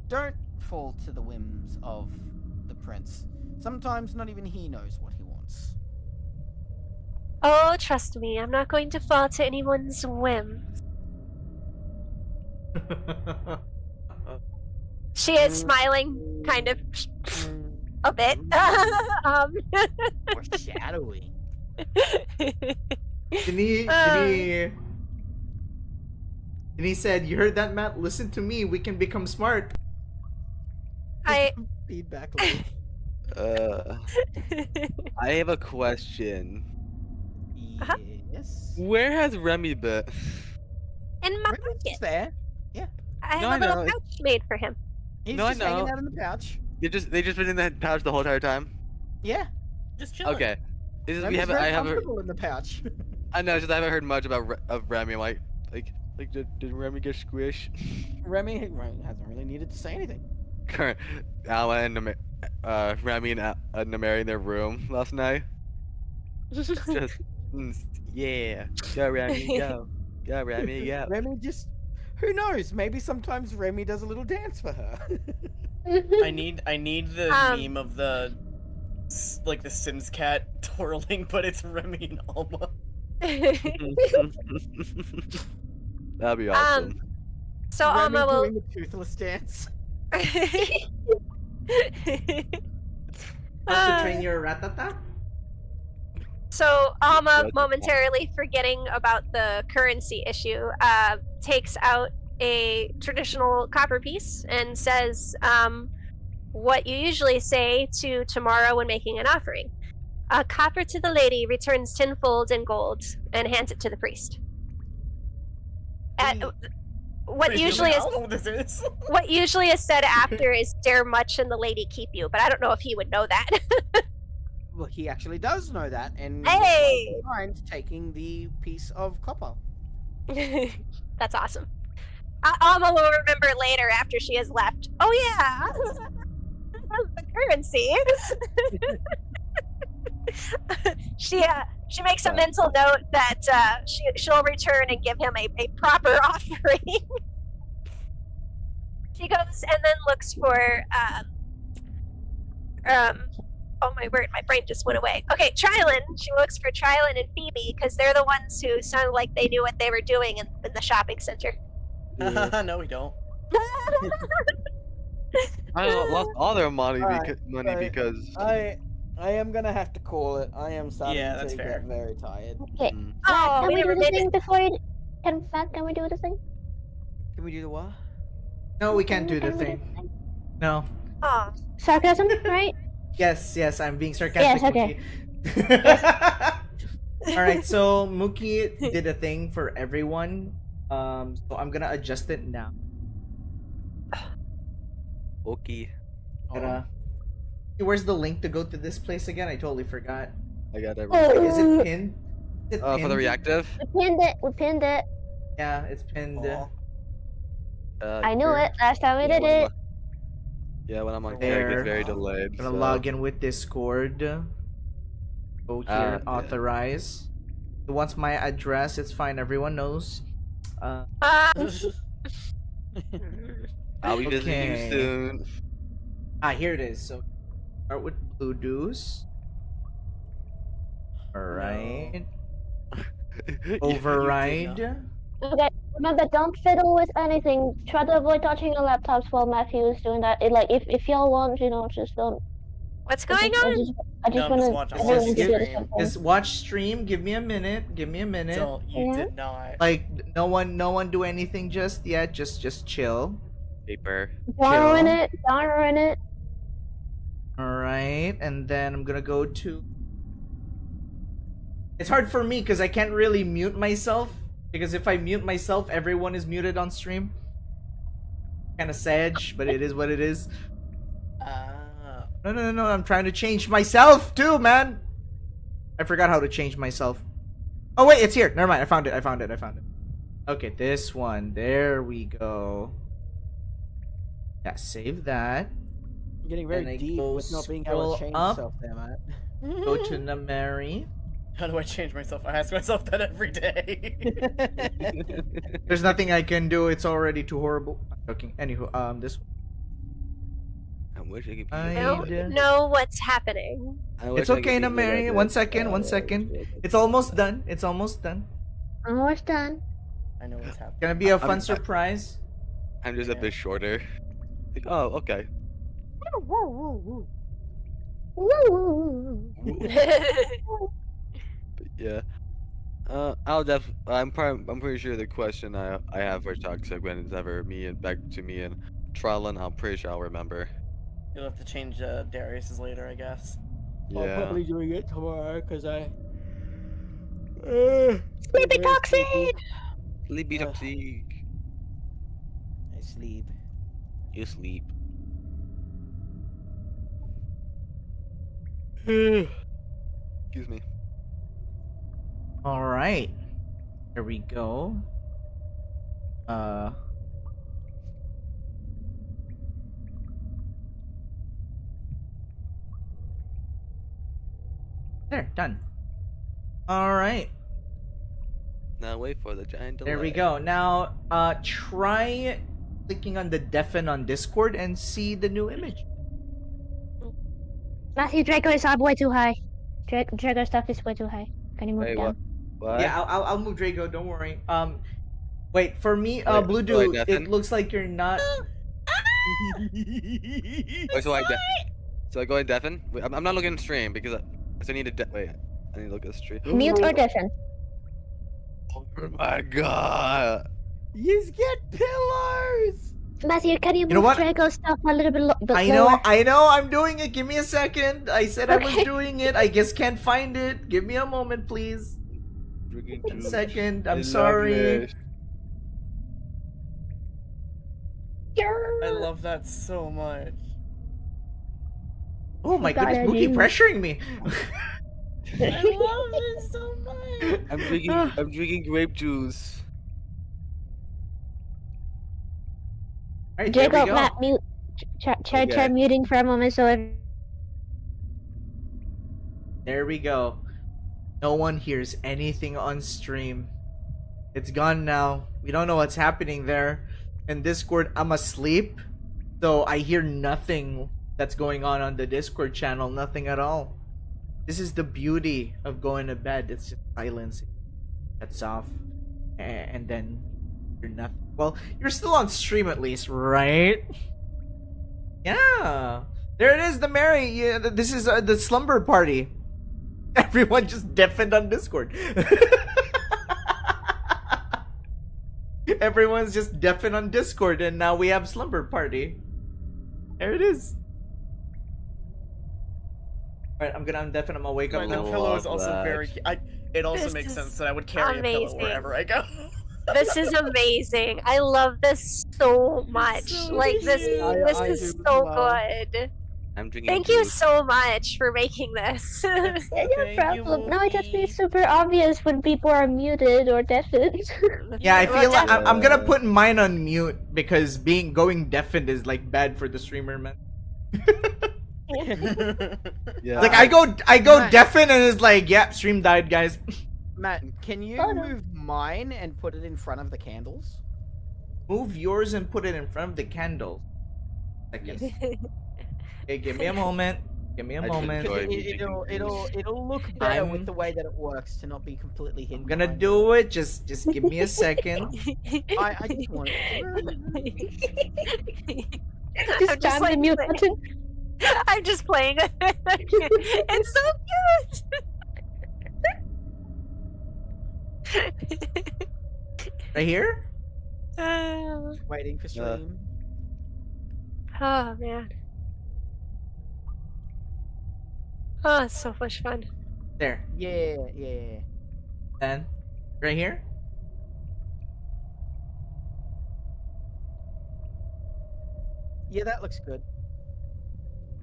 don't fall to the whims of the prince. Sometimes not even he knows what he wants. Oh, trust me, I'm not going to fall to anyone's whims. She is smiling, kind of a bit. Foreshadowing. Denise said, you heard that, Matt? Listen to me. We can become smart. Feedback. I have a question. Yes. Where has Remy been? In my Remy's pocket. there. Yeah. I No, have a I little know. pouch made for him. He's No, I just hanging know. out in the pouch. They just been in that pouch the whole entire time. Yeah. Just chilling. Okay. It's just, Remy's we haven't. very I haven't. comfortable in the pouch. I know. Just I haven't heard much about of Remy. I'm like did Remy get squished? Remy hasn't really needed to say anything. Current Alan and Remy and Namari in their room last night. Just yeah, go Remy, go Remy, go. Remy just, who knows? Maybe sometimes Remy does a little dance for her. I need the meme of the the Sims cat twirling, but it's Remy and Alma. That'd be awesome. So Remy Alma will. doing the toothless dance. How to train your ratata? So Alma, momentarily forgetting about the currency issue, takes out a traditional copper piece and says, what you usually say to tomorrow when making an offering. A copper to the lady returns tenfold in gold and hands it to the priest. What Wait, usually I is don't know what this is. what usually is said after is dare much and the lady keep you, but I don't know if he would know that. Well, he actually does know that, and Hey! mind taking the piece of copper. That's awesome. Alma will remember later after she has left. Oh yeah, the currency. She makes a mental note that she'll return and give him a proper offering. She goes and then looks for oh my word, my brain just went away. Okay, Trilin. She looks for Trilin and Phoebe because they're the ones who sounded like they knew what they were doing in the shopping center. No, we don't. I lost all their money, because I am gonna have to call it. I am starting Yeah, to that's fair. get very tired. Okay. Oh, Can we we do never the made thing it. before it? Can we do the thing? Can we do the what? No, we can't do the Can we thing. No. Oh, Sarcasm, right? Yes, I'm being sarcastic. Yes, okay. Mookie. Alright, so Mookie did a thing for everyone. So I'm gonna adjust it now. okay. Where's the link to go to this place again? I totally forgot. I got everything. Is it pinned? Is it For the pinned? reactive. We pinned it. Yeah, it's pinned. I knew it last time we did it. Yeah, when I'm on There. camera, it's very delayed. I'm gonna so- log in with Discord. Go here, yeah. authorize. It wants my address. It's fine. Everyone knows. I'll be visiting Okay. you soon. Here it is. So start with Blue Deuce. All right. You Override. Okay. Remember, don't fiddle with anything. Try to avoid touching your laptops while Matthew is doing that. Like, if y'all want, just don't. What's going on? I just No, I'm just want watching everyone to do stream. this one thing. Just watch stream. Give me a minute. Give me a minute. So you Yeah. did not. Like no one do anything just yet. Just chill. Paper. Don't ruin Chill. it. Don't ruin it. All right, and then I'm gonna go to. It's hard for me because I can't really mute myself. Because if I mute myself, everyone is muted on stream. Kind of sad, but it is what it is. No. I'm trying to change myself too, man. I forgot how to change myself. Oh wait, it's here. Never mind. I found it. Okay, this one. There we go. Yeah, save that. You're getting Then very I deep go with not being able to scroll change up. yourself there, Matt. Go to Namari. How do I change myself? I ask myself that every day. There's nothing I can do. It's already too horrible. I'm joking. Anywho, this. I wish I could. I I don't know what's happening. It's okay, Namari. 1 second. 1 second. It's almost done. It's almost done. Almost done. I know what's happening. Gonna be a fun surprise. I'm just a bit shorter. Like, oh, okay. But yeah. I'm pretty sure the question I have for Toxic when it's ever back to me and Trellin, I'm pretty sure I'll remember. You'll have to change Darius's later, I guess. I'm Yeah. probably doing it tomorrow because I. Sleepy toxic. Sleepy Toxic. I sleep. You sleep. Excuse me. All right. Here we go. There, done. All right. Now wait for the giant delay. There we go. Now, try clicking on the deafen on Discord and see the new image. Matthew, Draco is up way too high. Draco stuff is way too high. Can you move Wait, it down? What? Yeah, I'll move Drago. Don't worry. Wait for me, Wait, Blue so I Dude. deafen? It looks like you're not. Wait, so I go and deafen? Wait, I'm not looking at stream because I need to wait. I need to look at stream. Mute or deafen? Oh my god. You get pillows. Matthew, can you know move what? Draco stuff a little bit, I lower? know. I'm doing it. Give me a second. I said I was Okay. doing it. I just can't find it. Give me a moment, please. Drinking 1 juice. second. I I'm love sorry. it. I love that so much. Oh my Got goodness, it, Mookie you. pressuring me. I love it so much. I'm drinking grape juice. Alright, there we Draco, go. Matt, mute. Try Okay. muting for a moment so There we go. No one hears anything on stream. It's gone now. We don't know what's happening there. In Discord, I'm asleep. So I hear nothing that's going on the Discord channel. Nothing at all. This is the beauty of going to bed. It's just silence. That's off. And then you're nothing. Well, you're still on stream at least, right? Yeah. There it is, the Mary. Yeah, this is the slumber party. Everyone just deafened on Discord. Everyone's just deafened on Discord, and now we have slumber party. There it is. Alright, I'm gonna undeafen. I'm gonna wake up The now. pillow is also that. very. It also This makes is sense that I would carry a pillow amazing. wherever I go. This is amazing. I love this so much. so Like this cute. this I is do as so well. good. I'm drinking Thank you juice. so much for making this. Yeah, no Thank you, problem. No, it just Mookie. be super obvious when people are muted or deafened. Yeah, I Well, feel like def- I'm gonna put mine on mute because going deafened is like bad for the streamer, man. Yeah. Like I go Right. deafened and it's like, yeah, stream died, guys. Matt, can you Oh, no. move mine and put it in front of the candles? Move yours and put it in front of the candles. Second. Okay, give me a moment. Give me a I just moment. enjoy me drinking It'll look better I'm- with the way that it works to not be completely hidden. I'm gonna behind do it. Just give me a second. I just want Just I'm just jam the like mute button. I'm just playing with it. It's so cute. Right here? waiting for stream. Oh man. Oh, it's so much fun. There. Yeah. And right here? Yeah, that looks good.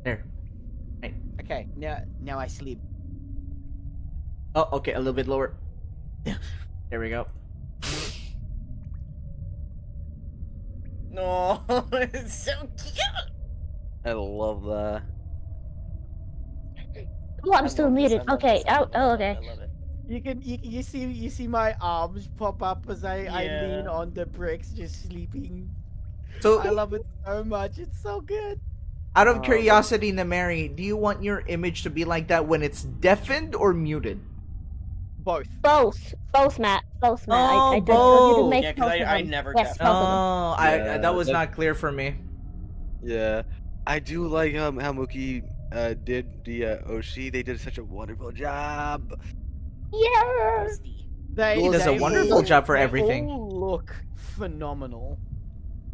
There. Right. Okay, now I sleep. Oh, okay, a little bit lower. There we go. No, it's so cute. I love that. Oh, I'm still muted. Okay. Okay. I love it. You see my arms pop up as I lean Yeah. on the bricks, just sleeping. So, I love it so much. It's so good. out of curiosity, Namari, do you want your image to be like that when it's deafened or muted? Both. Both, Matt. Both, Matt. Oh, I told you to both. make Yeah, because both of I them. never Yes, deaf. both of them. Oh, Yeah, that was that- not clear for me. Yeah, I do like how Mookie did the Oshi. They did such a wonderful job. Yeah. He does a wonderful job for everything. They all look phenomenal.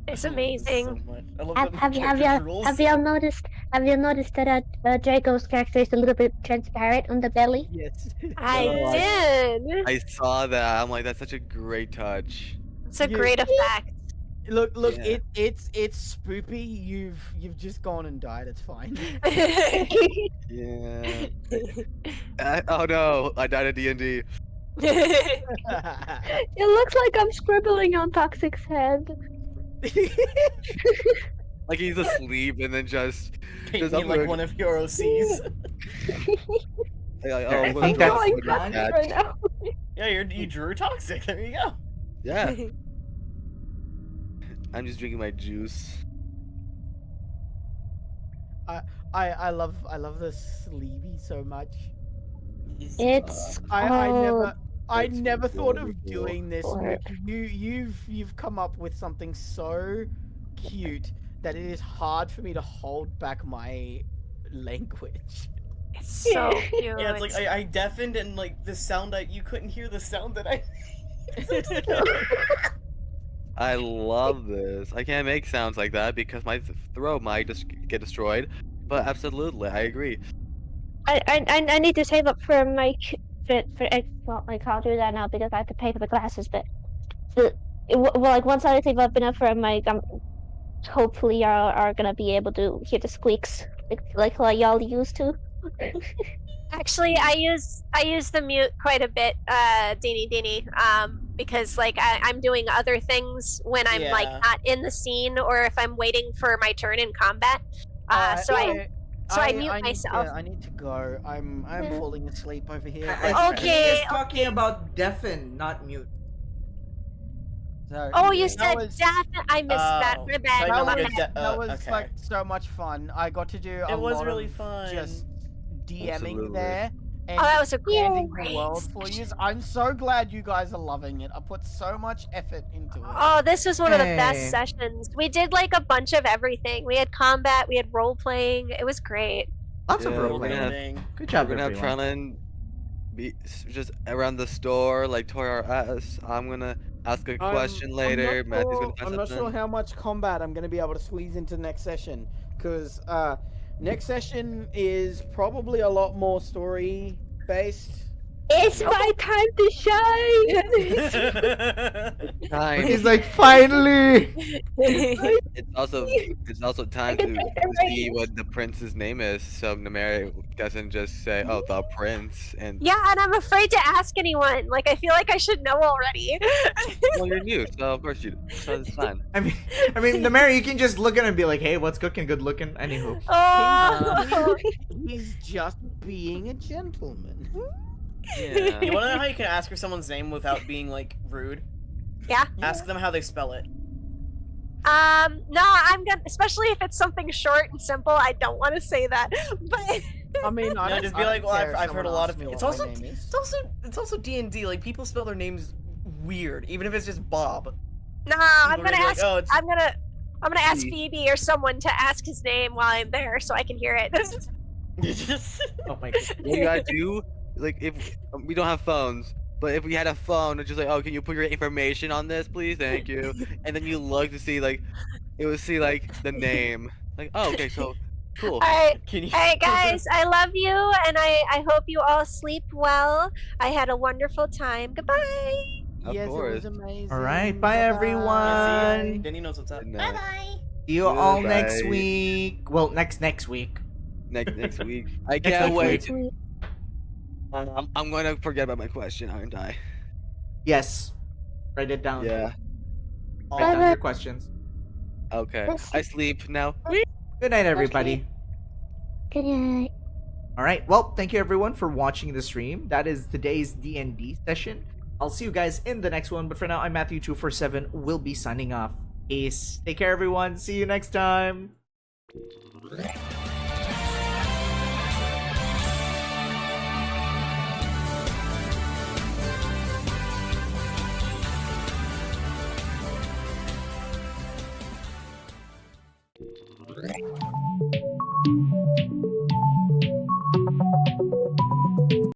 It's I love this so amazing. much. I love Have, the have, character you rules. have you noticed? Have you noticed that Draco's character is a little bit transparent on the belly? Yes. I Oh, did. I saw that. I'm like, that's such a great touch. It's a Yeah. great effect. Look, Yeah. it's spoopy. You've just gone and died. It's fine. Yeah. Oh no, I died at DnD. It looks like I'm scribbling on Toxic's head. Like he's asleep and then just Paint me like one of your OCs. like, I oh, think look, that's look at that. right now. Yeah, you drew toxic. There you go. Yeah. I'm just drinking my juice. I love the sleepy so much. It's I It's never thought of adorable. doing this. Or- Mick. You've come up with something so cute that it is hard for me to hold back my language. It's so cute. Yeah, it's like I deafened and like the sound you couldn't hear the sound that I. I love this. I can't make sounds like that because my throat might just get destroyed. But absolutely, I agree. I need to save up for my well, I can't do that now because I have to pay for the glasses. But like once I save up enough for a mic, hopefully y'all are gonna be able to hear the squeaks like y'all used to. Actually, I use the mute quite a bit, Dini, because like I'm doing other things when I'm like Yeah. not in the scene or if I'm waiting for my turn in combat. So I mute need myself. I need to go. I'm falling asleep over here. Okay, He's talking about deafen, not mute. So, Oh, you that said was- death. I missed that. Oh, My so bad. I That know My like was, a bad. de- that was okay. like so much fun. I got to do a It was lot really of fun. just DMing Absolutely. there and Oh, that was a expanding the great world for you. I'm so glad you guys are loving it. I put so much effort into it. Oh, this was one of the Hey. best sessions. We did like a bunch of everything. We had combat, we had role playing. It was great. Lots of Yeah, role we're gonna have- playing. Building. Good job, We're gonna have everyone. Trellin be just around the store, like Toy R Us. I'm gonna ask a question later. Matthew's gonna find I'm not something. sure how much combat I'm going to be able to squeeze into next session because next session is probably a lot more story based. It's my time to shine. Time. He's like, finally! It's also time can to take the see reins. what the prince's name is, so Namari doesn't just say, "Oh, the prince," and Yeah, and I'm afraid to ask anyone. Like I feel like I should know already. well, you're new, so of course you. So it's fine. I mean, the Mary, you can just look at him and be like, hey, what's cooking? Good looking. Anywho. Oh. He's just being a gentleman. Yeah. You want to know how you can ask for someone's name without being like rude? Yeah. Ask them how they spell it. No, I'm gonna, especially if it's something short and simple. I don't want to say that, but I mean, I No, don't, just I be don't like, well, care if I've heard a someone lot asks of. me It's what also my name is. it's also D&D. Like people spell their names weird, even if it's just Bob. no, I'm People are gonna gonna be like, ask. oh, it's I'm gonna ask Steve. Phoebe or someone to ask his name while I'm there, so I can hear it. Oh my god. What you gotta do, like, if we don't have phones, but if we had a phone, it's just like, oh, can you put your information on this, please? Thank you. And then you look to see, like, it would see, like, the name. Like, oh, okay, so, cool. Alright, Can you? alright, guys, I love you, and I hope you all sleep well. I had a wonderful time. Goodbye. Of Yes, it course. was amazing. All right, bye Bye-bye. Yeah, see ya. everyone. Jenny knows what's up. Good Bye night. bye. See you all next Goodbye. week. Well, next week. Next week. I Next can't week. wait. I'm gonna forget about my question, aren't I? Yes. Write it down. Yeah. Write down your questions. Okay. I sleep now. Good night, everybody. Good night. All right. Well, thank you everyone for watching the stream. That is today's D&D session. I'll see you guys in the next one. But for now, I'm Matthew247. We'll be signing off. Peace. Take care, everyone. See you next time.